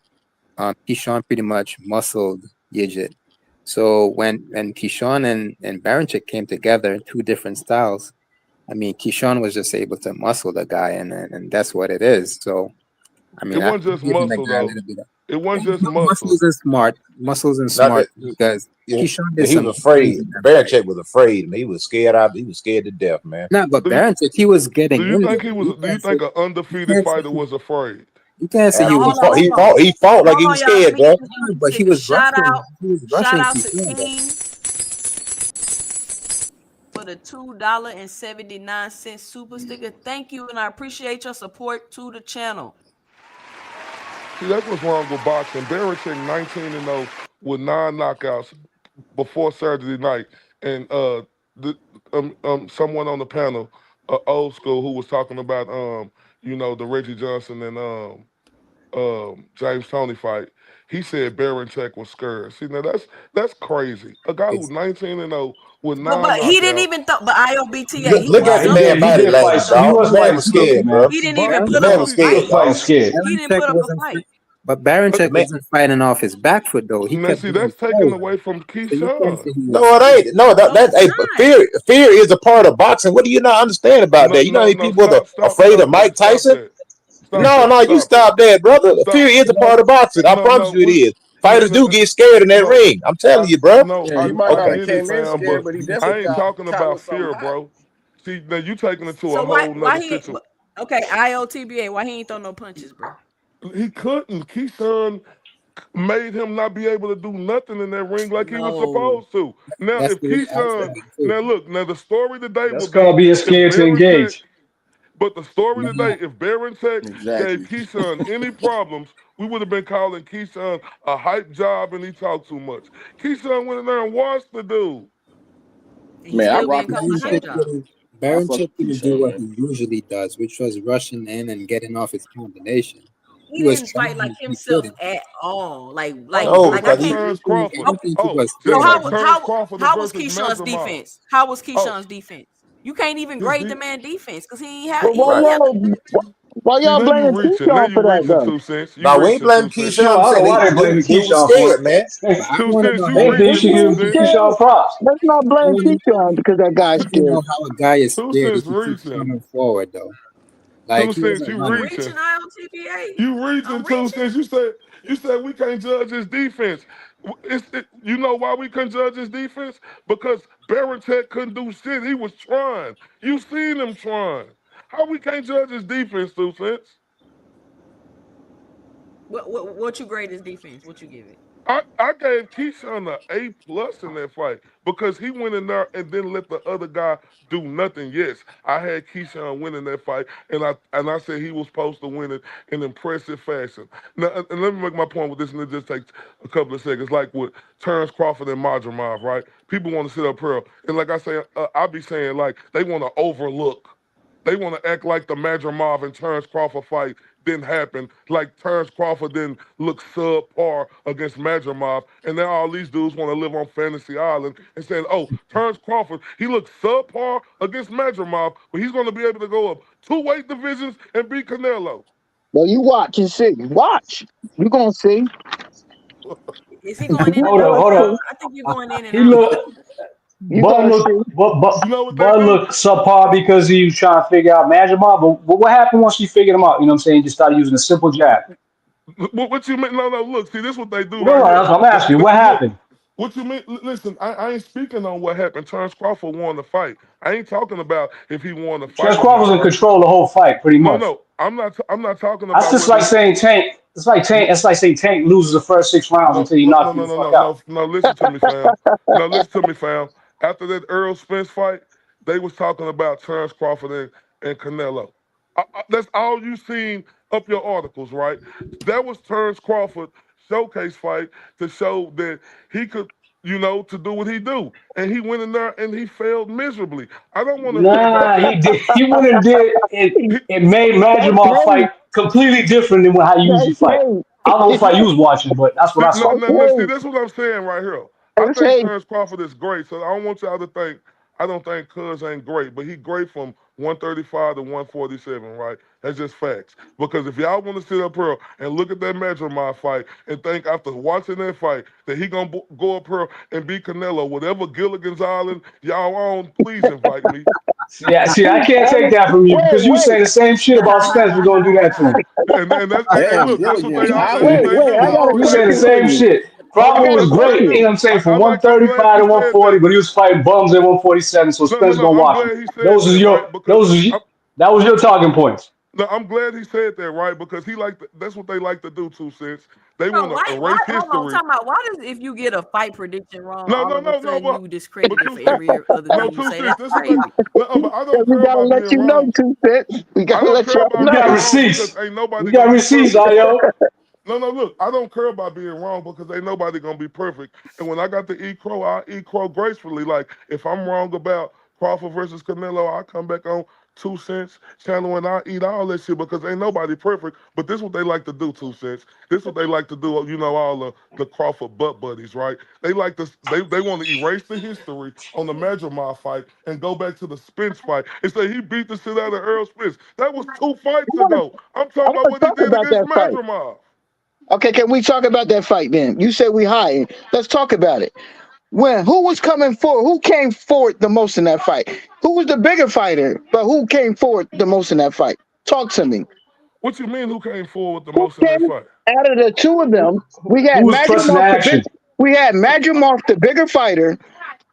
Speaker 7: Keyshawn pretty much muscled Yijit. So when Keyshawn and Baranchik came together in two different styles, I mean, Keyshawn was just able to muscle the guy, and that's what it is. So, I
Speaker 2: It
Speaker 7: mean, I'm
Speaker 2: wasn't just
Speaker 7: giving the
Speaker 2: muscle,
Speaker 7: guy a
Speaker 2: though.
Speaker 7: little bit of
Speaker 2: It wasn't just muscle.
Speaker 7: muscles and smart
Speaker 6: Not that,
Speaker 7: because
Speaker 6: yeah,
Speaker 7: Keyshawn did
Speaker 6: yeah, he
Speaker 7: some
Speaker 6: was afraid.
Speaker 7: amazing that fight.
Speaker 6: Belichick was afraid. Man, he was scared out. He was scared to death, man.
Speaker 7: Nah, but
Speaker 2: Do you,
Speaker 7: Baranchik, he was
Speaker 2: do
Speaker 7: getting
Speaker 2: you
Speaker 7: in there.
Speaker 2: think he was? Do you think an
Speaker 7: You
Speaker 2: undefeated
Speaker 7: can't say
Speaker 2: fighter was afraid?
Speaker 7: you can't say he
Speaker 1: So
Speaker 6: He
Speaker 7: was.
Speaker 1: hold on,
Speaker 6: fought.
Speaker 1: hold
Speaker 6: He
Speaker 1: on,
Speaker 6: fought. He fought like
Speaker 1: hold
Speaker 6: he
Speaker 1: on,
Speaker 6: was
Speaker 1: y'all. Let
Speaker 6: scared,
Speaker 1: me
Speaker 6: bro.
Speaker 7: But he
Speaker 1: take a
Speaker 7: was rushing. He was
Speaker 1: shout
Speaker 7: rushing
Speaker 1: out to
Speaker 7: Keyshawn though.
Speaker 1: King for the $2.79 super sticker. Thank you, and I appreciate your support to the channel.
Speaker 2: See, that's what's wrong with boxing. Belichick 19-0 with 9 knockouts before Saturday night, and the, someone on the panel, old school, who was talking about the Reggie Johnson and James Toney fight. He said Belichick was scared. See, now that's crazy. A guy who's
Speaker 7: It's
Speaker 2: 19-0 with
Speaker 1: But
Speaker 2: 9
Speaker 1: but he didn't
Speaker 2: knockouts.
Speaker 1: even thought. But IOBTA,
Speaker 6: Look,
Speaker 1: he
Speaker 6: look
Speaker 1: did
Speaker 6: at
Speaker 9: Nah,
Speaker 6: the
Speaker 9: he
Speaker 1: something.
Speaker 6: man
Speaker 9: did. He
Speaker 6: body
Speaker 9: did
Speaker 1: He
Speaker 9: fight.
Speaker 1: did
Speaker 6: language,
Speaker 1: something.
Speaker 9: He
Speaker 6: dog. The
Speaker 9: was
Speaker 6: man
Speaker 9: fighting
Speaker 6: was
Speaker 9: scared,
Speaker 6: scared,
Speaker 9: man.
Speaker 6: bro.
Speaker 1: He didn't even
Speaker 2: But
Speaker 6: The
Speaker 1: put up
Speaker 6: man
Speaker 1: a
Speaker 6: was
Speaker 7: Baranchik,
Speaker 9: He
Speaker 6: scared,
Speaker 9: was
Speaker 1: fight.
Speaker 9: fighting
Speaker 6: dog.
Speaker 9: scared.
Speaker 1: He didn't put
Speaker 7: Baranchik
Speaker 1: up a
Speaker 7: wasn't.
Speaker 1: fight.
Speaker 7: But
Speaker 6: But
Speaker 7: Baranchik
Speaker 6: the man,
Speaker 7: wasn't fighting off his back foot though. He
Speaker 2: now,
Speaker 7: kept
Speaker 2: see,
Speaker 7: going
Speaker 2: that's taken
Speaker 7: forward.
Speaker 2: away from
Speaker 7: So you can't
Speaker 2: Keyshawn.
Speaker 7: say he was
Speaker 6: no, it
Speaker 7: scared.
Speaker 6: ain't. No,
Speaker 1: No,
Speaker 6: that
Speaker 1: it's
Speaker 6: hey, but
Speaker 1: not.
Speaker 6: fear is a part of boxing. What do you not understand about
Speaker 2: No,
Speaker 6: that? You know how
Speaker 2: no,
Speaker 6: many
Speaker 2: no,
Speaker 6: people are
Speaker 2: stop, stop,
Speaker 6: afraid of
Speaker 2: stop
Speaker 6: Mike
Speaker 2: that, stop
Speaker 6: Tyson?
Speaker 2: that, stop
Speaker 7: Yeah.
Speaker 6: No,
Speaker 2: that,
Speaker 6: no, you
Speaker 2: stop it,
Speaker 6: stop that, brother. Fear
Speaker 2: stop.
Speaker 6: is a part of boxing. I
Speaker 2: No,
Speaker 6: promise
Speaker 2: no,
Speaker 6: you it is.
Speaker 2: no,
Speaker 6: Fighters do get scared in that
Speaker 2: no.
Speaker 6: ring. I'm telling
Speaker 2: I
Speaker 6: you, bro.
Speaker 2: no,
Speaker 7: Yeah,
Speaker 5: He
Speaker 7: you
Speaker 5: might
Speaker 2: I
Speaker 5: not
Speaker 7: are.
Speaker 5: have
Speaker 2: get it,
Speaker 5: came in
Speaker 2: fam,
Speaker 5: scared,
Speaker 2: but
Speaker 5: but he
Speaker 2: I
Speaker 5: definitely
Speaker 2: ain't
Speaker 5: got
Speaker 2: talking
Speaker 5: caught
Speaker 2: about
Speaker 5: with something
Speaker 2: fear,
Speaker 5: hot.
Speaker 2: bro. See, now you taking it to a
Speaker 1: So
Speaker 2: whole
Speaker 1: why
Speaker 2: nother
Speaker 1: he
Speaker 2: situation.
Speaker 1: okay, IOTBA, why he ain't throw no punches, bro?
Speaker 2: He couldn't. Keyshawn made him not be able to do nothing in that ring like he was
Speaker 1: No.
Speaker 2: supposed to. Now,
Speaker 7: That's
Speaker 2: if
Speaker 7: the way I
Speaker 2: Keyshawn,
Speaker 7: feel too.
Speaker 2: now look, now the story today
Speaker 9: That's
Speaker 2: would be
Speaker 9: called being
Speaker 2: if
Speaker 9: scared to
Speaker 2: Belichick,
Speaker 9: engage.
Speaker 2: but the story
Speaker 7: Nah,
Speaker 2: today, if Belichick gave
Speaker 5: Exactly.
Speaker 2: Keyshawn any problems, we would have been calling Keyshawn a hype job and he talked too much. Keyshawn went in there and watched the dude.
Speaker 1: And he's
Speaker 5: Man, I
Speaker 1: still
Speaker 5: rock
Speaker 1: being
Speaker 5: with
Speaker 1: called a hype
Speaker 5: Keyshawn.
Speaker 7: Baranchik
Speaker 1: job.
Speaker 7: couldn't,
Speaker 5: I fuck
Speaker 7: Baranchik
Speaker 5: with
Speaker 7: couldn't do
Speaker 5: Keyshawn,
Speaker 7: what
Speaker 5: man.
Speaker 7: he usually does, which was rushing in and getting off his combination.
Speaker 1: He
Speaker 7: He was
Speaker 1: didn't fight like
Speaker 7: trying, he
Speaker 1: himself
Speaker 7: couldn't.
Speaker 1: at all.
Speaker 2: Oh,
Speaker 6: No,
Speaker 2: just
Speaker 1: Like I
Speaker 2: like
Speaker 6: because he
Speaker 1: can't.
Speaker 2: Terrence
Speaker 7: I
Speaker 2: Crawford.
Speaker 7: don't
Speaker 1: Okay.
Speaker 7: think he
Speaker 2: Oh,
Speaker 7: was
Speaker 2: just
Speaker 1: So
Speaker 7: scared.
Speaker 2: like Terrence Crawford
Speaker 1: how was
Speaker 2: versus
Speaker 1: Keyshawn's
Speaker 2: Magdalene.
Speaker 1: defense? How was
Speaker 2: Oh,
Speaker 1: Keyshawn's defense? You can't even
Speaker 2: his
Speaker 1: grade the
Speaker 2: de-
Speaker 1: man defense because he ain't have
Speaker 8: But
Speaker 1: he
Speaker 8: why
Speaker 6: right.
Speaker 1: ain't have
Speaker 8: y'all why
Speaker 2: see
Speaker 8: y'all
Speaker 2: now you
Speaker 8: blaming
Speaker 2: reaching. Now
Speaker 8: Keyshawn
Speaker 2: you
Speaker 8: for that
Speaker 2: reaching
Speaker 8: though?
Speaker 2: 2 cents. You
Speaker 6: No, we ain't
Speaker 2: reaching
Speaker 6: blaming
Speaker 2: two cents.
Speaker 9: Keyshawn,
Speaker 6: Keyshawn. I'm
Speaker 9: I don't know
Speaker 6: saying
Speaker 9: why they blaming
Speaker 6: he was
Speaker 9: Keyshawn for
Speaker 6: scared,
Speaker 9: it.
Speaker 6: man.
Speaker 7: But I
Speaker 2: Two
Speaker 7: want to
Speaker 2: cents.
Speaker 7: know
Speaker 2: You
Speaker 9: They,
Speaker 7: how.
Speaker 9: they
Speaker 2: reaching
Speaker 9: should
Speaker 8: If
Speaker 2: two
Speaker 9: give
Speaker 8: he's
Speaker 2: cents.
Speaker 8: scared,
Speaker 9: Keyshawn props.
Speaker 8: let's not
Speaker 7: I
Speaker 8: blame
Speaker 7: want to.
Speaker 8: Keyshawn because that
Speaker 7: I
Speaker 8: guy's
Speaker 7: want to
Speaker 8: scared.
Speaker 7: know how a guy is
Speaker 2: Two
Speaker 7: scared if
Speaker 2: cents
Speaker 7: he keeps
Speaker 2: reaching.
Speaker 7: coming forward though. Like
Speaker 2: Two
Speaker 7: he
Speaker 2: cents.
Speaker 7: wasn't
Speaker 2: You
Speaker 1: I'm
Speaker 7: running.
Speaker 2: reaching.
Speaker 1: reaching IOTBA.
Speaker 2: You reaching
Speaker 1: I'm
Speaker 2: 2 cents.
Speaker 1: reaching.
Speaker 2: You said we can't judge his defense. You know why we couldn't judge his defense? Because Belichick couldn't do shit. He was trying. You seen him trying. How we can't judge his defense, 2 cents?
Speaker 1: What you grade his defense? What you give it?
Speaker 2: I gave Keyshawn an A+ in that fight because he went in there and didn't let the other guy do nothing. Yes, I had Keyshawn winning that fight, and I said he was supposed to win it in impressive fashion. Now, and let me make my point with this, and it just takes a couple of seconds. Like with Terrence Crawford and Madrimov, right? People want to sit up here, and like I say, I be saying like they want to overlook. They want to act like the Madrimov and Terrence Crawford fight didn't happen. Like Terrence Crawford didn't look subpar against Madrimov, and now all these dudes want to live on Fantasy Island and saying, "Oh, Terrence Crawford, he looks subpar against Madrimov, but he's going to be able to go up 2 weight divisions and beat Canelo."
Speaker 8: Well, you watch and see. Watch. You're gonna see.
Speaker 1: Is he going in
Speaker 8: You're
Speaker 1: and
Speaker 9: Hold
Speaker 1: out?
Speaker 9: up,
Speaker 8: gonna
Speaker 9: hold up.
Speaker 8: see.
Speaker 1: I think you're going in and
Speaker 9: He
Speaker 1: out.
Speaker 9: look,
Speaker 8: You're
Speaker 9: Bud
Speaker 8: gonna
Speaker 9: look,
Speaker 8: see.
Speaker 2: You know what they
Speaker 9: Bud
Speaker 2: do?
Speaker 9: look subpar because he was trying to figure out Magic Mob. But what happened once he figured him out? You know what I'm saying? He just started using a simple jab.
Speaker 2: What you mean? No, no. Look, see, this is what they do
Speaker 9: No,
Speaker 2: right here.
Speaker 9: that's what I'm asking you. What
Speaker 2: Look,
Speaker 9: happened?
Speaker 2: what you mean? Listen, I ain't speaking on what happened. Terrence Crawford won the fight. I ain't talking about if he won the
Speaker 9: Terence
Speaker 2: fight or
Speaker 9: Crawford's
Speaker 2: not,
Speaker 9: in
Speaker 2: right?
Speaker 9: control the whole fight, pretty
Speaker 2: No,
Speaker 9: much.
Speaker 2: no. I'm not talking
Speaker 9: That's
Speaker 2: about
Speaker 9: just
Speaker 2: whether
Speaker 9: like
Speaker 2: he.
Speaker 9: saying Tank. It's like Tank. It's like saying Tank loses the first 6 rounds
Speaker 2: No,
Speaker 9: until he
Speaker 2: no, no,
Speaker 9: knocks you
Speaker 2: no,
Speaker 9: the
Speaker 2: no,
Speaker 9: fuck
Speaker 2: no,
Speaker 9: out.
Speaker 2: no, no. Listen to me, fam. No, listen to me, fam. After that Earl Spence fight, they was talking about Terrence Crawford and Canelo. That's all you seen up your articles, right? That was Terrence Crawford showcase fight to show that he could, to do what he do, and he went in there and he failed miserably. I don't want to hear about
Speaker 9: Nah,
Speaker 2: that.
Speaker 9: he did. He went and did it.
Speaker 2: He,
Speaker 9: It made
Speaker 8: That's
Speaker 9: Madrimov
Speaker 8: hate.
Speaker 9: fight completely different than how you usually
Speaker 8: That's
Speaker 9: fight. I don't know what
Speaker 8: hate.
Speaker 9: fight you was watching, but that's what
Speaker 2: See,
Speaker 9: I
Speaker 2: no,
Speaker 9: saw.
Speaker 8: That's
Speaker 2: no, no. See,
Speaker 8: hate.
Speaker 2: that's what I'm saying right here. I
Speaker 8: That's
Speaker 2: think
Speaker 8: hate.
Speaker 2: Terrence Crawford is great, so I don't want y'all to think I don't think Cuz ain't great, but he great from 135 to 147, right? That's just facts. Because if y'all want to sit up here and look at that Madrimov fight and think after watching that fight that he gonna go up here and beat Canelo, whatever Gilligan's Island y'all on, please invite me.
Speaker 9: See, I can't take that from you
Speaker 8: Wait,
Speaker 9: because you
Speaker 8: wait,
Speaker 9: saying the same shit about Spence. We're gonna do that to him.
Speaker 2: And that's hey,
Speaker 10: Damn,
Speaker 2: look,
Speaker 10: Gilligan's
Speaker 2: that's what
Speaker 8: wait,
Speaker 10: Island.
Speaker 2: they
Speaker 8: wait.
Speaker 2: do.
Speaker 8: I
Speaker 2: Hold
Speaker 8: got a
Speaker 2: on,
Speaker 9: You
Speaker 2: wait.
Speaker 9: saying the
Speaker 8: question
Speaker 9: same
Speaker 8: for you.
Speaker 9: shit.
Speaker 8: I
Speaker 9: Crawford
Speaker 8: got a
Speaker 9: was
Speaker 2: That's what they
Speaker 9: great. You
Speaker 2: do.
Speaker 9: know
Speaker 8: question.
Speaker 9: what I'm saying
Speaker 2: I
Speaker 9: from
Speaker 2: like. I'm glad
Speaker 9: 135
Speaker 2: he
Speaker 9: to
Speaker 2: said
Speaker 9: 140,
Speaker 2: that.
Speaker 9: but he was fighting bums at 147. So
Speaker 2: No, no,
Speaker 9: Spence
Speaker 2: no.
Speaker 9: gonna
Speaker 2: I'm
Speaker 9: wash him.
Speaker 2: glad he said
Speaker 9: Those is
Speaker 2: that,
Speaker 9: your.
Speaker 2: right? Because
Speaker 9: Those is that was your talking points.
Speaker 2: no, I'm glad he said that, right? Because he like that's what they like to do. 2 cents. They
Speaker 1: Bro,
Speaker 2: want to
Speaker 1: why?
Speaker 2: erase
Speaker 1: Hold on,
Speaker 2: history.
Speaker 1: talking about why does if you get a fight prediction wrong,
Speaker 2: No,
Speaker 1: all
Speaker 2: no,
Speaker 1: of a
Speaker 2: no, no.
Speaker 1: sudden
Speaker 2: But
Speaker 1: you
Speaker 2: but
Speaker 1: discredited
Speaker 2: two
Speaker 1: for
Speaker 2: cents.
Speaker 1: every other
Speaker 2: No,
Speaker 1: thing you
Speaker 2: two
Speaker 1: say?
Speaker 2: cents.
Speaker 1: That's
Speaker 2: This is what.
Speaker 1: crazy.
Speaker 2: No, but I don't
Speaker 8: We
Speaker 2: care
Speaker 8: gotta
Speaker 2: about
Speaker 8: let
Speaker 2: being
Speaker 8: you know,
Speaker 2: wrong.
Speaker 8: 2 cents. We
Speaker 2: I
Speaker 8: gotta
Speaker 2: don't
Speaker 8: let
Speaker 2: care
Speaker 8: y'all
Speaker 2: about
Speaker 9: We
Speaker 2: being
Speaker 9: got
Speaker 8: know.
Speaker 2: wrong because
Speaker 9: receipts.
Speaker 2: ain't
Speaker 9: We
Speaker 2: nobody
Speaker 9: got
Speaker 2: gonna be
Speaker 9: receipts,
Speaker 2: perfect.
Speaker 9: Ayo.
Speaker 2: No, no, look, I don't care about being wrong because ain't nobody gonna be perfect. And when I got to eat crow, I eat crow gracefully. Like if I'm wrong about Crawford versus Canelo, I come back on 2 cents channel and I eat all that shit because ain't nobody perfect. But this what they like to do, 2 cents. This what they like to do. All the Crawford butt buddies, right? They like to they want to erase the history on the Madrimov fight and go back to the Spence fight and say he beat the shit out of Earl Spence. That was 2 fights ago. I'm
Speaker 8: I
Speaker 2: talking about
Speaker 8: want to
Speaker 2: what he
Speaker 8: talk
Speaker 2: did
Speaker 8: about
Speaker 2: against
Speaker 8: that fight.
Speaker 2: Madrimov.
Speaker 8: Okay, can we talk about that fight then? You said we high. Let's talk about it. Who was coming forward? Who came forward the most in that fight? Who was the bigger fighter? But who came forward the most in that fight? Talk to me.
Speaker 2: What you mean? Who came forward the
Speaker 8: Who
Speaker 2: most in that
Speaker 8: came
Speaker 2: fight?
Speaker 8: out of the two of them? We
Speaker 9: Who
Speaker 8: had
Speaker 9: was pressing the action?
Speaker 8: Madrimov, the bigger fighter.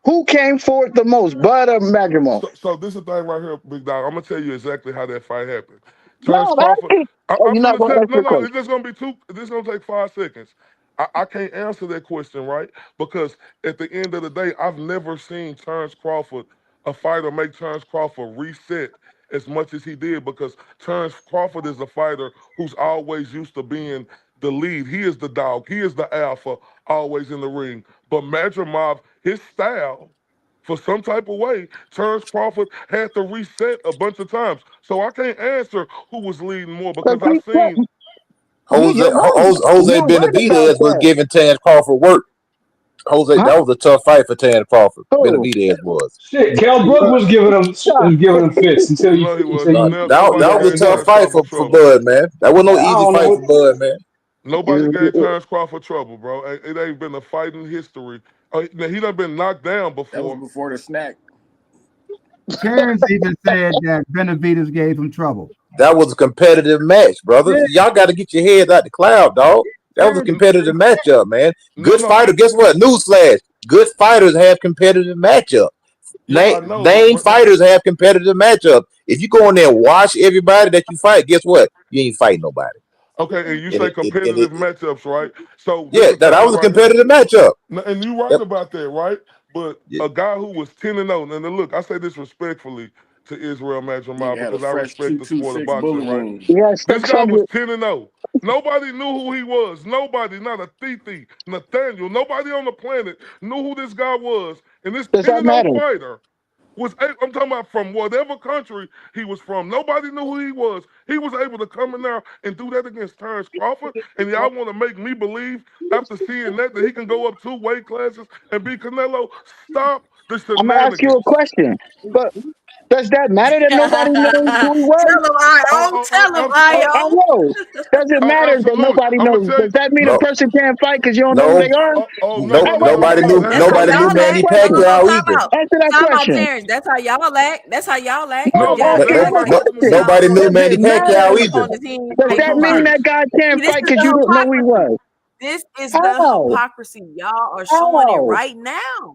Speaker 8: Who came forward the most? Bud or Madrimov?
Speaker 2: So this is the thing right here, big dog. I'm gonna tell you exactly how that fight happened.
Speaker 8: No,
Speaker 2: Terrence
Speaker 8: I'm
Speaker 2: Crawford.
Speaker 8: asking. Oh,
Speaker 2: I'm
Speaker 8: you're not
Speaker 2: finna
Speaker 8: going
Speaker 2: tell.
Speaker 8: to answer
Speaker 2: No,
Speaker 8: the
Speaker 2: no.
Speaker 8: question.
Speaker 2: It's just gonna be two. This gonna take 5 seconds. I can't answer that question, right? Because at the end of the day, I've never seen Terrence Crawford, a fighter, make Terrence Crawford reset as much as he did. Because Terrence Crawford is a fighter who's always used to being the lead. He is the dog. He is the alpha, always in the ring. But Madrimov, his style for some type of way, Terrence Crawford had to reset a bunch of times. So I can't answer who was leading more
Speaker 8: But
Speaker 2: because I seen.
Speaker 6: Jose
Speaker 8: you're right.
Speaker 6: Jose
Speaker 8: You're right about
Speaker 6: Benavidez was
Speaker 8: that.
Speaker 6: giving Terrence Crawford work. Jose,
Speaker 8: Huh?
Speaker 6: that was a tough fight for Terrence Crawford.
Speaker 8: Who?
Speaker 6: Benavidez was.
Speaker 9: Shit, Kell Brook was giving him fits
Speaker 2: No, he
Speaker 9: until
Speaker 2: wasn't.
Speaker 6: Uh,
Speaker 9: you
Speaker 2: No,
Speaker 6: that
Speaker 2: nobody
Speaker 6: that was a
Speaker 2: gave
Speaker 6: tough
Speaker 2: Terrence
Speaker 6: fight
Speaker 2: Crawford
Speaker 6: for
Speaker 2: trouble.
Speaker 6: Bud, man. That wasn't no
Speaker 9: I
Speaker 6: easy
Speaker 9: don't
Speaker 6: fight
Speaker 9: know.
Speaker 6: for Bud, man.
Speaker 2: Nobody gave Terrence Crawford trouble, bro. It ain't been a fight in history. Now, he done been knocked down
Speaker 5: That was
Speaker 2: before.
Speaker 5: before the snack.
Speaker 3: Terrence even said that Benavidez gave him trouble.
Speaker 6: That was a competitive match, brother.
Speaker 3: Yeah,
Speaker 6: Y'all got to get your heads out the cloud, dog. That was a
Speaker 3: Terrence,
Speaker 6: competitive matchup, man.
Speaker 2: No,
Speaker 6: Good
Speaker 2: no,
Speaker 6: fighter. Guess what? Newsflash: good fighters have competitive matchup.
Speaker 2: yeah, I know,
Speaker 6: Name
Speaker 2: but
Speaker 6: fighters have competitive matchup. If you go in there and watch everybody that you fight, guess what? You ain't fighting nobody.
Speaker 2: okay, and you
Speaker 6: And
Speaker 2: say competitive matchups, right? So this
Speaker 6: yeah,
Speaker 2: the
Speaker 6: that
Speaker 2: thing
Speaker 6: was a
Speaker 2: right here.
Speaker 6: competitive matchup.
Speaker 2: No, and you right
Speaker 6: Yep.
Speaker 2: about that, right? But
Speaker 6: Yeah.
Speaker 2: a guy who was 10-0, and then look, I say this respectfully to Israel Madrimov
Speaker 5: Nigga had a
Speaker 2: because I
Speaker 5: fresh
Speaker 2: respect the sport of
Speaker 5: 226
Speaker 2: boxing,
Speaker 5: bullet
Speaker 2: right?
Speaker 5: wound.
Speaker 8: He had
Speaker 2: This guy was
Speaker 8: 600.
Speaker 2: 10-0. Nobody knew who he was. Nobody, not a Titi, Nathaniel, nobody on the planet knew who this guy was. And this
Speaker 8: Does that
Speaker 2: 10-0
Speaker 8: matter?
Speaker 2: fighter I'm talking about from whatever country he was from. Nobody knew who he was. He was able to come in there and do that against Terrence Crawford. And y'all want to make me believe after seeing that he can go up 2 weight classes and beat Canelo? Stop the
Speaker 8: I'm gonna ask you a
Speaker 2: shenanigans.
Speaker 8: question. But does that matter that nobody knows who he was?
Speaker 1: Tell him I
Speaker 2: Oh,
Speaker 1: don't tell him
Speaker 8: I
Speaker 1: I
Speaker 8: know. Does it matter that
Speaker 2: absolutely.
Speaker 8: nobody
Speaker 2: I'm gonna
Speaker 8: knows?
Speaker 2: tell
Speaker 8: Does
Speaker 2: you.
Speaker 8: that mean a
Speaker 4: No,
Speaker 8: person can't fight because you don't know who
Speaker 4: no,
Speaker 8: they are?
Speaker 2: No,
Speaker 8: Hey,
Speaker 2: no,
Speaker 8: wait,
Speaker 2: no,
Speaker 8: wait,
Speaker 4: nobody
Speaker 2: no.
Speaker 8: wait.
Speaker 4: knew
Speaker 1: That's how
Speaker 8: Answer
Speaker 4: nobody
Speaker 8: that
Speaker 4: knew
Speaker 1: y'all
Speaker 8: damn
Speaker 1: act.
Speaker 4: Manny
Speaker 8: question.
Speaker 4: Pacquiao
Speaker 1: Time
Speaker 4: either.
Speaker 1: out.
Speaker 8: Answer that
Speaker 1: Time out,
Speaker 8: question.
Speaker 1: Terrence. That's how y'all act. That's how y'all act.
Speaker 8: No,
Speaker 2: No,
Speaker 1: You
Speaker 2: no,
Speaker 1: got
Speaker 8: ask
Speaker 2: no.
Speaker 8: me
Speaker 1: other
Speaker 8: a
Speaker 2: Everybody
Speaker 4: No,
Speaker 2: knows who he
Speaker 8: question.
Speaker 1: superstars
Speaker 4: nobody
Speaker 2: is.
Speaker 1: on
Speaker 4: knew
Speaker 8: Does
Speaker 1: here
Speaker 8: it
Speaker 4: Manny
Speaker 1: and
Speaker 4: Pacquiao
Speaker 8: matter?
Speaker 4: either.
Speaker 1: opponents he ain't
Speaker 8: Does
Speaker 2: What
Speaker 1: fight
Speaker 8: that
Speaker 2: you
Speaker 1: nobody.
Speaker 8: mean
Speaker 2: mean?
Speaker 8: that guy
Speaker 1: See,
Speaker 8: can't
Speaker 1: this
Speaker 8: fight
Speaker 1: is
Speaker 8: because
Speaker 1: the
Speaker 8: you don't know who he
Speaker 1: hypocrisy.
Speaker 8: was?
Speaker 1: This is the
Speaker 8: How?
Speaker 1: hypocrisy. Y'all are showing it
Speaker 8: How?
Speaker 1: right now.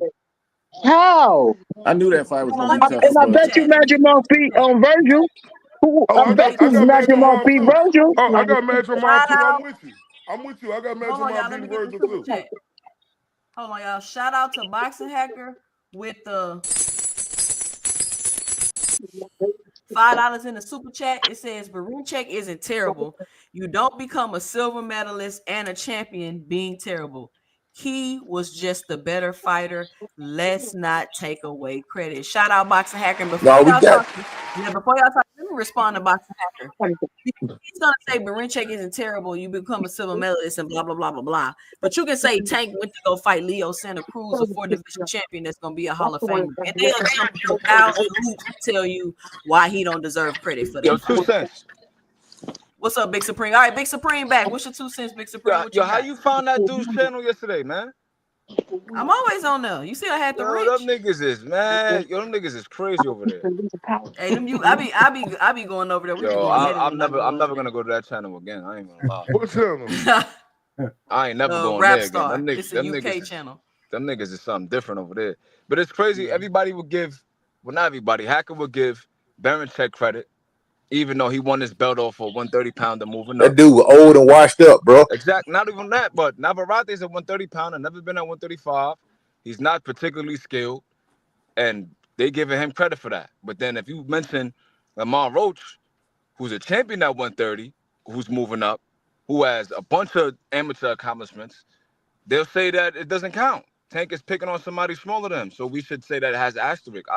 Speaker 8: How?
Speaker 5: I knew that fight was
Speaker 1: Hold on,
Speaker 5: gonna
Speaker 1: let
Speaker 5: be
Speaker 1: me
Speaker 5: tough
Speaker 1: get the
Speaker 5: for
Speaker 8: And I
Speaker 1: super
Speaker 5: Bud.
Speaker 8: bet you
Speaker 1: chat. Let me
Speaker 8: measure
Speaker 1: get the
Speaker 8: my
Speaker 1: super
Speaker 8: feet
Speaker 1: chat.
Speaker 8: on Virgil.
Speaker 2: Oh,
Speaker 8: I
Speaker 1: Let me
Speaker 8: bet
Speaker 1: get
Speaker 2: I
Speaker 1: the
Speaker 8: you
Speaker 2: got
Speaker 1: super
Speaker 8: measure
Speaker 2: Major
Speaker 8: my
Speaker 1: chat.
Speaker 2: Mom
Speaker 8: feet,
Speaker 2: too.
Speaker 8: Virgil.
Speaker 2: Oh, I got Major Mom
Speaker 1: Shout
Speaker 2: too. I'm
Speaker 1: out.
Speaker 2: with you. I'm with you. I got
Speaker 1: Hold
Speaker 2: Major
Speaker 1: on,
Speaker 2: Mom
Speaker 1: y'all. Let me
Speaker 2: beating
Speaker 1: get the
Speaker 2: Virgil
Speaker 1: super
Speaker 2: too.
Speaker 1: chat. Hold on, y'all. Shout out to Boxing Hacker with the $5 in the super chat. It says Barinchek isn't terrible. You don't become a silver medalist and a champion being terrible. He was just the better fighter. Let's not take away credit. Shout out Boxing Hacker. And before
Speaker 4: No, we
Speaker 1: y'all
Speaker 4: got
Speaker 1: talk, let me respond to Boxing Hacker. He's gonna say Barinchek isn't terrible. You become a silver medalist and blah blah blah blah blah. But you can say Tank went to go fight Leo Santa Cruz, a 4 division champion that's gonna be a Hall of Famer, and they'll jump through 1,000 hoops to tell you why he don't deserve credit for
Speaker 10: Yo,
Speaker 1: that
Speaker 10: two
Speaker 1: fight.
Speaker 10: cents.
Speaker 1: What's up, Big Supreme? All right, Big Supreme back. What's your 2 cents, Big Supreme? What
Speaker 10: Yo,
Speaker 1: you
Speaker 10: how
Speaker 1: got?
Speaker 10: you found that dude's channel yesterday, man?
Speaker 1: I'm always on there. You see, I had the
Speaker 10: Yo, them
Speaker 1: rich.
Speaker 10: niggas is man. Yo, them niggas is crazy over there.
Speaker 1: Hey, them you. I be going over there. We be
Speaker 10: Yo,
Speaker 1: going at it when I
Speaker 10: I'm
Speaker 1: go over
Speaker 10: never gonna go to that channel again. I ain't gonna lie.
Speaker 2: What channel?
Speaker 1: there.
Speaker 10: I ain't never going
Speaker 1: Rap
Speaker 10: there again.
Speaker 1: star. It's a UK channel.
Speaker 10: Them niggas is something different over there. But it's crazy. Everybody would give, well, not everybody. Hacker would give Baron credit, even though he won his belt off for 130-pounder moving
Speaker 4: that
Speaker 10: up.
Speaker 4: dude was old and washed up, bro.
Speaker 10: Exact. Not even that, but Navarrete's a 130-pounder, never been at 135. He's not particularly skilled, and they giving him credit for that. But then if you mention Lamar Roach, who's a champion at 130, who's moving up, who has a bunch of amateur accomplishments, they'll say that it doesn't count. Tank is picking on somebody smaller than him, so we should say that it has asterisk.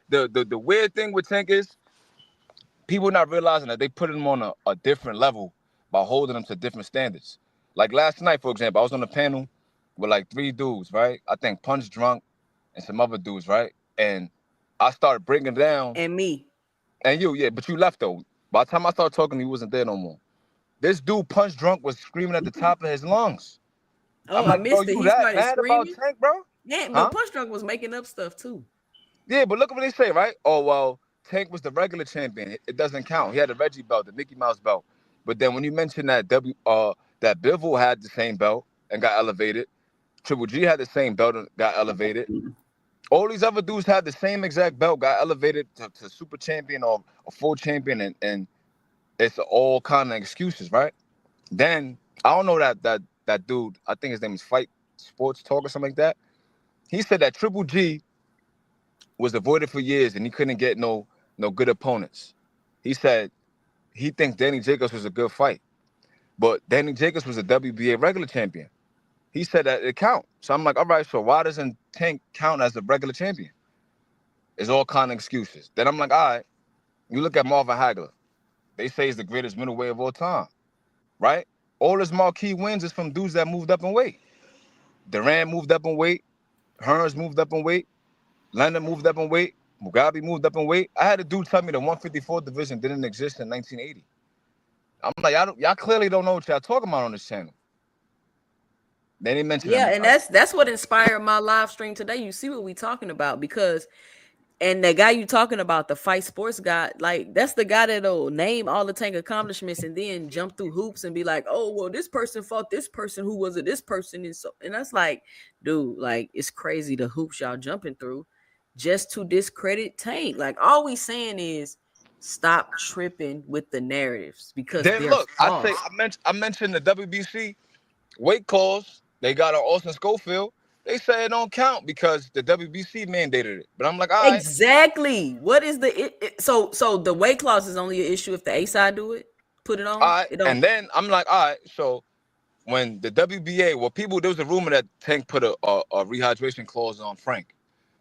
Speaker 10: The weird thing with Tank is people not realizing that they put him on a different level by holding him to different standards. Like last night, for example, I was on a panel with like 3 dudes, right? I think Punch Drunk and some other dudes, right? And I started bringing down,
Speaker 1: And me.
Speaker 10: and you, yeah, but you left though. By the time I started talking, he wasn't there no more. This dude, Punch Drunk, was screaming at the top of his lungs.
Speaker 1: Oh,
Speaker 10: I'm
Speaker 1: I
Speaker 10: like, bro,
Speaker 1: missed it.
Speaker 10: you
Speaker 1: He
Speaker 10: that
Speaker 1: started
Speaker 10: mad about
Speaker 1: screaming.
Speaker 10: Tank, bro?
Speaker 1: Yeah, but
Speaker 10: Huh?
Speaker 1: Punch Drunk was making up stuff too.
Speaker 10: Yeah, but look at what they say, right? Oh, well, Tank was the regular champion. It doesn't count. He had the Reggie belt, the Mickey Mouse belt. But then when you mention that that Bivol had the same belt and got elevated, Triple G had the same belt and got elevated. All these other dudes had the same exact belt, got elevated to super champion or a full champion, and it's all kind of excuses, right? Then I don't know that dude. I think his name is Fight Sports Talk or something like that. He said that Triple G was avoided for years and he couldn't get no good opponents. He said he thinks Danny Jacobs was a good fight, but Danny Jacobs was a WBA regular champion. He said that it count. So I'm like, all right, so why doesn't Tank count as a regular champion? It's all kind of excuses. Then I'm like, all right, you look at Marvin Hagler. They say he's the greatest middleweight of all time, right? All his marquee wins is from dudes that moved up in weight. Durant moved up in weight. Hearns moved up in weight. Leonard moved up in weight. Mugabe moved up in weight. I had a dude tell me the 154 division didn't exist in 1980. I'm like, y'all clearly don't know what y'all talking about on this channel. They didn't mention
Speaker 1: Yeah, and
Speaker 10: everybody.
Speaker 1: that's what inspired my live stream today. You see what we talking about because and the guy you talking about, the Fight Sports guy, like that's the guy that'll name all the Tank accomplishments and then jump through hoops and be like, oh well, this person fought this person who was it this person and that's like, dude, like it's crazy the hoops y'all jumping through just to discredit Tank. Like all we saying is stop tripping with the narratives because
Speaker 10: Then
Speaker 1: they're
Speaker 10: look,
Speaker 1: false.
Speaker 10: I mentioned the WBC weight clause. They got on Austin Schofield. They say it don't count because the WBC mandated it. But I'm like, all right,
Speaker 1: Exactly. What is so the weight clause is only an issue if the A side do it, put it
Speaker 10: all
Speaker 1: on.
Speaker 10: right.
Speaker 1: It don't.
Speaker 10: And then I'm like, all right, so when the WBA, well, there was a rumor that Tank put a rehydration clause on Frank.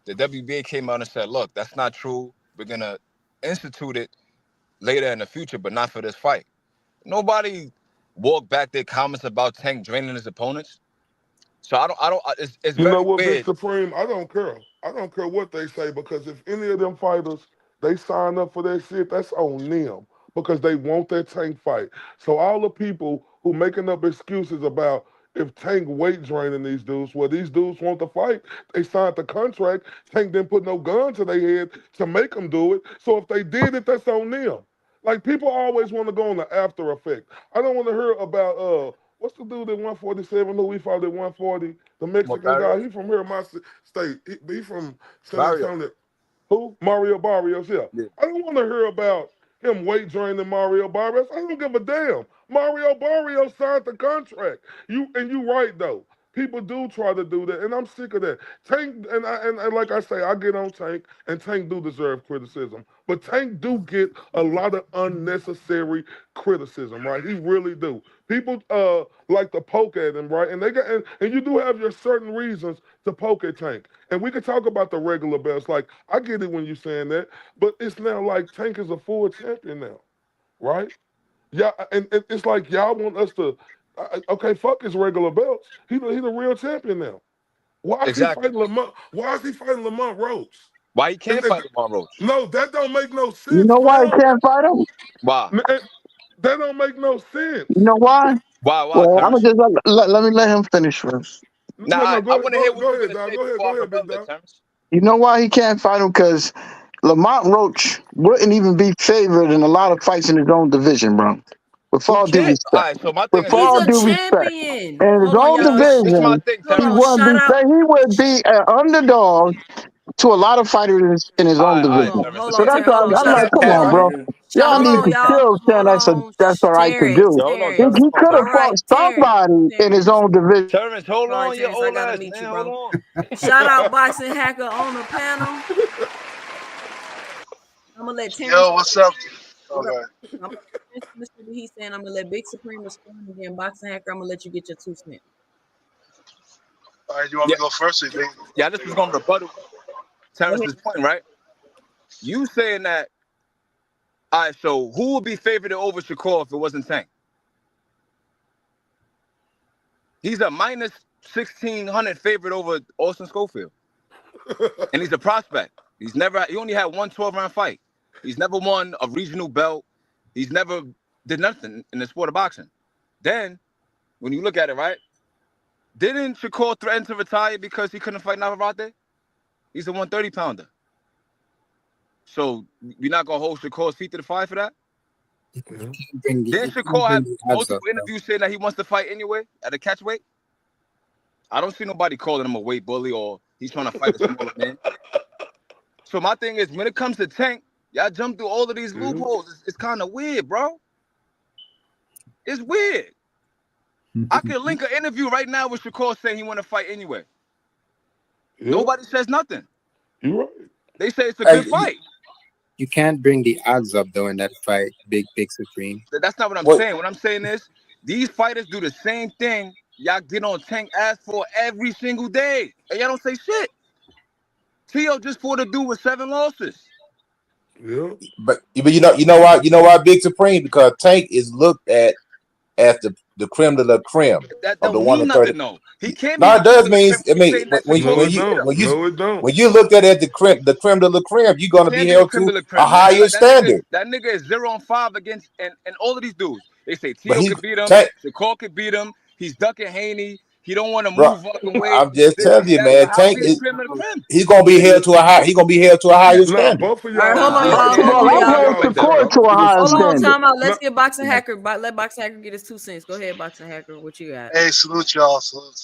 Speaker 10: The WBA came out and said, look, that's not true. We're going to institute it later in the future, but not for this fight. Nobody walked back their comments about Tank draining his opponents. So it's
Speaker 2: You know
Speaker 10: very
Speaker 2: what, Big
Speaker 10: weird.
Speaker 2: Supreme? I don't care. I don't care what they say because if any of them fighters they sign up for that shit, that's on them because they want that Tank fight. So all the people who making up excuses about if Tank weight draining these dudes, well, these dudes want to fight. They signed the contract. Tank didn't put no gun to their head to make them do it. So if they did it, that's on them. Like people always want to go on the after effect. I don't want to hear about what's the dude at 147 who we fought at 140? The
Speaker 10: What,
Speaker 2: Mexican
Speaker 10: Barrios?
Speaker 2: guy. He from here in my state. He from San
Speaker 10: Barrios.
Speaker 2: Antonio. Who? Mario Barrios, yeah.
Speaker 10: Yeah.
Speaker 2: I don't want to hear about him weight draining Mario Barrios. I don't give a damn. Mario Barrios signed the contract. You right though. People do try to do that, and I'm sick of that. Tank and like I say, I get on Tank, and Tank do deserve criticism, but Tank do get a lot of unnecessary criticism, right? He really do. People like to poke at him, right? And they got and you do have your certain reasons to poke at Tank. And we could talk about the regular belts. Like I get it when you saying that, but it's now like Tank is a full champion now, right? Yeah, and it's like y'all want us to. Okay, fuck his regular belts. He the real champion now. Why is he
Speaker 10: Exactly.
Speaker 2: fighting Lamont? Why is he fighting Lamont Rhodes?
Speaker 10: Why he can't
Speaker 2: And
Speaker 10: fight Lamont Roach?
Speaker 2: no, that don't make no
Speaker 8: You
Speaker 2: sense,
Speaker 8: know why he
Speaker 2: fam.
Speaker 8: can't fight him?
Speaker 10: Why?
Speaker 2: That don't make no sense.
Speaker 8: You know why?
Speaker 10: Why,
Speaker 8: Well, I'm gonna
Speaker 10: Terrence?
Speaker 8: just let me let him finish first.
Speaker 10: Now,
Speaker 2: No,
Speaker 10: I
Speaker 2: go
Speaker 10: want to hear what
Speaker 2: go
Speaker 10: you're
Speaker 2: ahead,
Speaker 10: going to
Speaker 2: dog.
Speaker 10: say
Speaker 2: Go
Speaker 10: before I
Speaker 2: ahead, big
Speaker 10: remember,
Speaker 2: dog.
Speaker 10: Terrence.
Speaker 8: You know why he can't fight him? Because Lamont Roach wouldn't even be favored in a lot of fights in his own division, bro. With
Speaker 10: He
Speaker 8: all due
Speaker 10: can't. All
Speaker 8: respect.
Speaker 10: right, so my thing
Speaker 8: With
Speaker 10: is
Speaker 1: He's
Speaker 10: this.
Speaker 8: all
Speaker 1: a
Speaker 8: due respect.
Speaker 1: champion.
Speaker 8: In his
Speaker 1: Hold on,
Speaker 8: own
Speaker 1: y'all.
Speaker 10: This my
Speaker 8: division,
Speaker 10: thing,
Speaker 1: Hold
Speaker 8: he
Speaker 1: on.
Speaker 10: Terrence.
Speaker 8: wouldn't
Speaker 1: Shout
Speaker 8: be
Speaker 1: out.
Speaker 8: he would be an underdog to a lot of fighters in his own
Speaker 10: All
Speaker 1: Hold
Speaker 10: right,
Speaker 1: on.
Speaker 8: division.
Speaker 10: Terrence.
Speaker 1: Hold
Speaker 10: But
Speaker 8: So
Speaker 1: on,
Speaker 10: this
Speaker 8: that's
Speaker 1: Terry.
Speaker 10: is
Speaker 1: Hold
Speaker 8: all
Speaker 1: on.
Speaker 8: I'm
Speaker 1: Shout
Speaker 10: this
Speaker 8: like,
Speaker 10: is
Speaker 1: out.
Speaker 8: come
Speaker 1: Hold
Speaker 8: on,
Speaker 1: on.
Speaker 8: bro.
Speaker 10: Terrence.
Speaker 1: Hold
Speaker 8: Y'all need
Speaker 1: on,
Speaker 8: to
Speaker 1: y'all.
Speaker 8: chill, Ken.
Speaker 1: Hold on.
Speaker 8: That's all right to
Speaker 1: Terrence.
Speaker 8: do.
Speaker 10: Yo, hold on,
Speaker 8: He
Speaker 10: Terrence.
Speaker 1: Terrence.
Speaker 8: he
Speaker 10: Hold on,
Speaker 8: could
Speaker 1: All
Speaker 8: have
Speaker 10: Terrence.
Speaker 8: fought
Speaker 1: right, Terrence.
Speaker 8: somebody in his
Speaker 1: Terrence.
Speaker 8: own division.
Speaker 10: Terrence, hold
Speaker 1: Sorry,
Speaker 10: on, you
Speaker 1: Terrence. I
Speaker 10: old
Speaker 1: gotta
Speaker 10: ass,
Speaker 1: meet you,
Speaker 10: man. Hold
Speaker 1: bro.
Speaker 10: on.
Speaker 1: Shout out Boxing Hacker on the panel. I'm gonna let Terrence.
Speaker 11: Yo, what's up?
Speaker 1: What up?
Speaker 11: Okay.
Speaker 1: I'm gonna finish what he's saying. I'm gonna let Big Supreme respond, and then Boxing Hacker. I'm gonna let you get your 2 cents.
Speaker 11: All right, you want me
Speaker 10: Yeah,
Speaker 11: to go first? Or you
Speaker 10: yeah. This was
Speaker 11: go
Speaker 10: gonna
Speaker 11: first?
Speaker 10: rebuttal
Speaker 1: Go ahead.
Speaker 10: Terrence's point, right? You saying that? All right. So who would be favored over Shakur if it wasn't Tank? He's a minus 1,600 favorite over Austin Schofield, and he's a prospect. He only had one 12-round fight. He's never won a regional belt. He's never did nothing in the sport of boxing. Then, when you look at it, right? Didn't Shakur threaten to retire because he couldn't fight Navarrete? He's a 130 pounder. So we're not gonna hold Shakur's feet to the fire for that.
Speaker 7: You
Speaker 2: Yeah.
Speaker 7: can't bring
Speaker 10: Then
Speaker 7: you can't
Speaker 10: Shakur
Speaker 7: bring
Speaker 10: had
Speaker 7: the odds up,
Speaker 10: multiple
Speaker 7: bro.
Speaker 10: interviews saying that he wants to fight anyway at a catch weight. I don't see nobody calling him a weight bully or he's trying to fight a smaller man. So my thing is, when it comes to Tank, y'all jump through all of these
Speaker 2: Yeah.
Speaker 10: loopholes. It's kind of weird, bro. It's weird. I could link an interview right now with Shakur saying he want to fight anyway.
Speaker 2: Yeah.
Speaker 10: Nobody says nothing.
Speaker 2: You right.
Speaker 10: They say it's a
Speaker 6: Hey,
Speaker 10: good fight.
Speaker 7: You can't bring the odds up though in that fight, Big Supreme.
Speaker 10: That's not what I'm
Speaker 6: what?
Speaker 10: saying. What I'm saying is these fighters do the same thing y'all get on Tank ass for every single day. And y'all don't say shit. Tio just fought a dude with 7 losses.
Speaker 2: Yeah.
Speaker 6: But you know why Big Supreme, because Tank is looked at as the creme de la creme
Speaker 10: That
Speaker 6: of the
Speaker 10: don't
Speaker 6: one
Speaker 10: mean
Speaker 6: to 30.
Speaker 10: nothing, though. He can't be
Speaker 6: No,
Speaker 10: the
Speaker 6: it
Speaker 10: creme
Speaker 6: does
Speaker 10: de la
Speaker 6: mean.
Speaker 10: creme
Speaker 6: I
Speaker 10: when you
Speaker 6: mean,
Speaker 10: saying that
Speaker 2: No,
Speaker 10: Shakur
Speaker 2: it
Speaker 10: can beat
Speaker 2: don't.
Speaker 10: him.
Speaker 2: No, it don't.
Speaker 6: when you looked at it, the creme de la creme, you're
Speaker 10: He
Speaker 6: gonna be
Speaker 10: can't be the
Speaker 6: held
Speaker 10: creme de
Speaker 6: to
Speaker 10: la
Speaker 6: a
Speaker 10: creme, man.
Speaker 6: higher
Speaker 10: Like
Speaker 6: standard.
Speaker 10: that nigga is 0-5 against and all of these dudes. They say
Speaker 6: But
Speaker 10: Tio could beat him,
Speaker 6: Tank,
Speaker 10: Shakur could beat him. He's ducking Haney. He don't want to
Speaker 6: bro,
Speaker 10: move up and weight.
Speaker 6: I'm
Speaker 10: He's
Speaker 6: just
Speaker 10: this,
Speaker 6: telling
Speaker 10: he's
Speaker 6: you,
Speaker 10: that. So
Speaker 6: man.
Speaker 10: how is
Speaker 6: Tank
Speaker 10: he the
Speaker 6: is
Speaker 10: creme de la creme?
Speaker 6: he's gonna be held to a high. He's gonna be held to a higher
Speaker 2: Nah,
Speaker 6: standard.
Speaker 2: both of
Speaker 1: All right,
Speaker 2: y'all.
Speaker 1: hold on,
Speaker 10: Nah,
Speaker 1: y'all.
Speaker 2: Both
Speaker 10: man.
Speaker 1: Hold
Speaker 2: of
Speaker 8: Well,
Speaker 1: on,
Speaker 10: You
Speaker 2: both
Speaker 8: I'm
Speaker 2: of
Speaker 10: can't
Speaker 1: y'all.
Speaker 8: holding
Speaker 10: do
Speaker 2: y'all.
Speaker 10: it like that,
Speaker 8: Shakur
Speaker 10: bro.
Speaker 8: to a higher
Speaker 1: Hold on,
Speaker 8: standard.
Speaker 1: time out.
Speaker 2: Nah,
Speaker 1: Let's get Boxing Hacker. Let Boxing Hacker get his 2 cents. Go ahead, Boxing Hacker. What you got?
Speaker 11: Hey, salute y'all. Salute.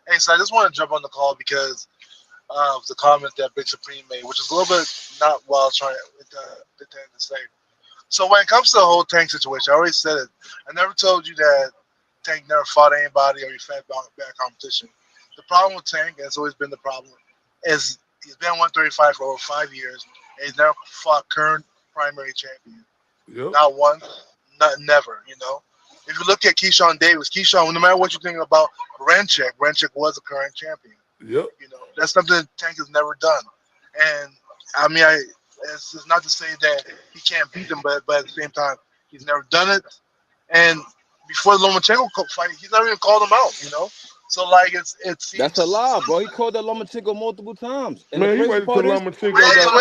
Speaker 11: Hey, so I just want to jump on the call because of the comment that Big Supreme made, which is a little bit not what I was trying to say. So when it comes to the whole Tank situation, I already said it. I never told you that Tank never fought anybody or he fought bad competition. The problem with Tank, and it's always been the problem, is he's been 135 for over 5 years, and he's never fought current primary champion.
Speaker 2: yep.
Speaker 11: Not one, not never. If you look at Keyshawn Davis, no matter what you think about Renchek was a current champion.
Speaker 2: Yep.
Speaker 11: That's something Tank has never done. And I mean, it's not to say that he can't beat him, but at the same time, he's never done it. And before the Lomachenko fight, he's never even called him out. So like it seems.
Speaker 10: That's a lie, bro. He called that Lomachenko multiple times. And
Speaker 2: Man,
Speaker 10: the
Speaker 2: he
Speaker 10: crazy
Speaker 2: waited till
Speaker 10: part is,
Speaker 2: Lomachenko got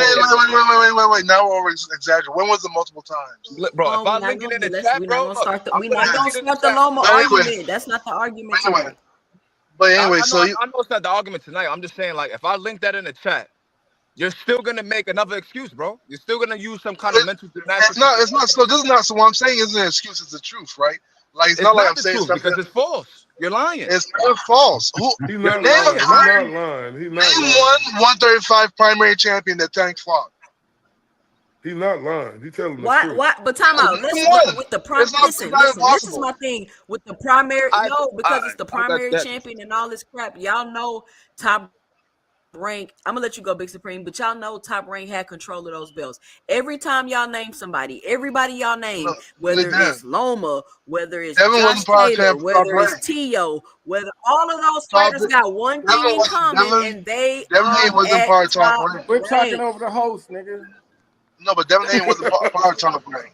Speaker 11: Wait. Now we're over exaggerating. When was the multiple times?
Speaker 10: bro, if
Speaker 1: We're
Speaker 10: I
Speaker 1: not
Speaker 10: link it
Speaker 1: gonna
Speaker 10: in the
Speaker 1: let's
Speaker 10: chat,
Speaker 1: we're not
Speaker 10: bro,
Speaker 1: gonna
Speaker 10: look,
Speaker 1: start the
Speaker 10: I'm
Speaker 1: we're
Speaker 10: gonna
Speaker 1: not gonna
Speaker 10: link it in the
Speaker 1: start the
Speaker 10: chat.
Speaker 1: Loma
Speaker 11: But anyway,
Speaker 1: argument. That's not the argument tonight.
Speaker 11: but anyway,
Speaker 10: I
Speaker 11: so
Speaker 10: know it's not the argument tonight. I'm just saying, like, if I link that in the chat, you're still gonna make another excuse, bro. You're still gonna use some kind of mental gymnastics.
Speaker 11: it's not. So this is not. So what I'm saying isn't an excuse. It's the truth, right? Like it's
Speaker 10: It's
Speaker 11: not like
Speaker 10: not
Speaker 11: I'm
Speaker 10: the
Speaker 11: saying
Speaker 10: truth
Speaker 11: something.
Speaker 10: because it's false. You're lying.
Speaker 11: It's not false.
Speaker 2: He's
Speaker 10: You're
Speaker 2: not
Speaker 11: Name
Speaker 2: lying.
Speaker 10: lying.
Speaker 2: He's
Speaker 10: Huh?
Speaker 2: not lying. He's not
Speaker 11: Name
Speaker 2: lying.
Speaker 11: 135 primary champion that Tank fought.
Speaker 2: He's not lying. He's telling the
Speaker 1: Why?
Speaker 2: truth.
Speaker 1: Why? But time out. Let's
Speaker 11: Name one.
Speaker 1: with the
Speaker 11: It's not
Speaker 1: listen. This is
Speaker 11: impossible.
Speaker 1: my thing with the primary. No, because it's the
Speaker 10: I got
Speaker 1: primary
Speaker 10: that.
Speaker 1: champion and all this crap. Y'all know Top Rank. I'm gonna let you go, Big Supreme. But y'all know Top Rank had control of those belts. Every time y'all name somebody, everybody y'all name, whether it's Loma, whether it's
Speaker 11: Devin
Speaker 1: Josh
Speaker 11: wasn't part of
Speaker 1: Taylor,
Speaker 11: Top
Speaker 1: whether it's
Speaker 11: Rank.
Speaker 1: Tio, whether all of those
Speaker 11: Top-
Speaker 1: fighters got one thing in common, and they
Speaker 11: Devin
Speaker 1: are
Speaker 11: wasn't
Speaker 1: at
Speaker 11: part of Top
Speaker 1: Top
Speaker 11: Rank.
Speaker 5: We're talking
Speaker 1: Rank.
Speaker 5: over the host, nigga.
Speaker 11: No, but Devin Haney wasn't part of Top Rank.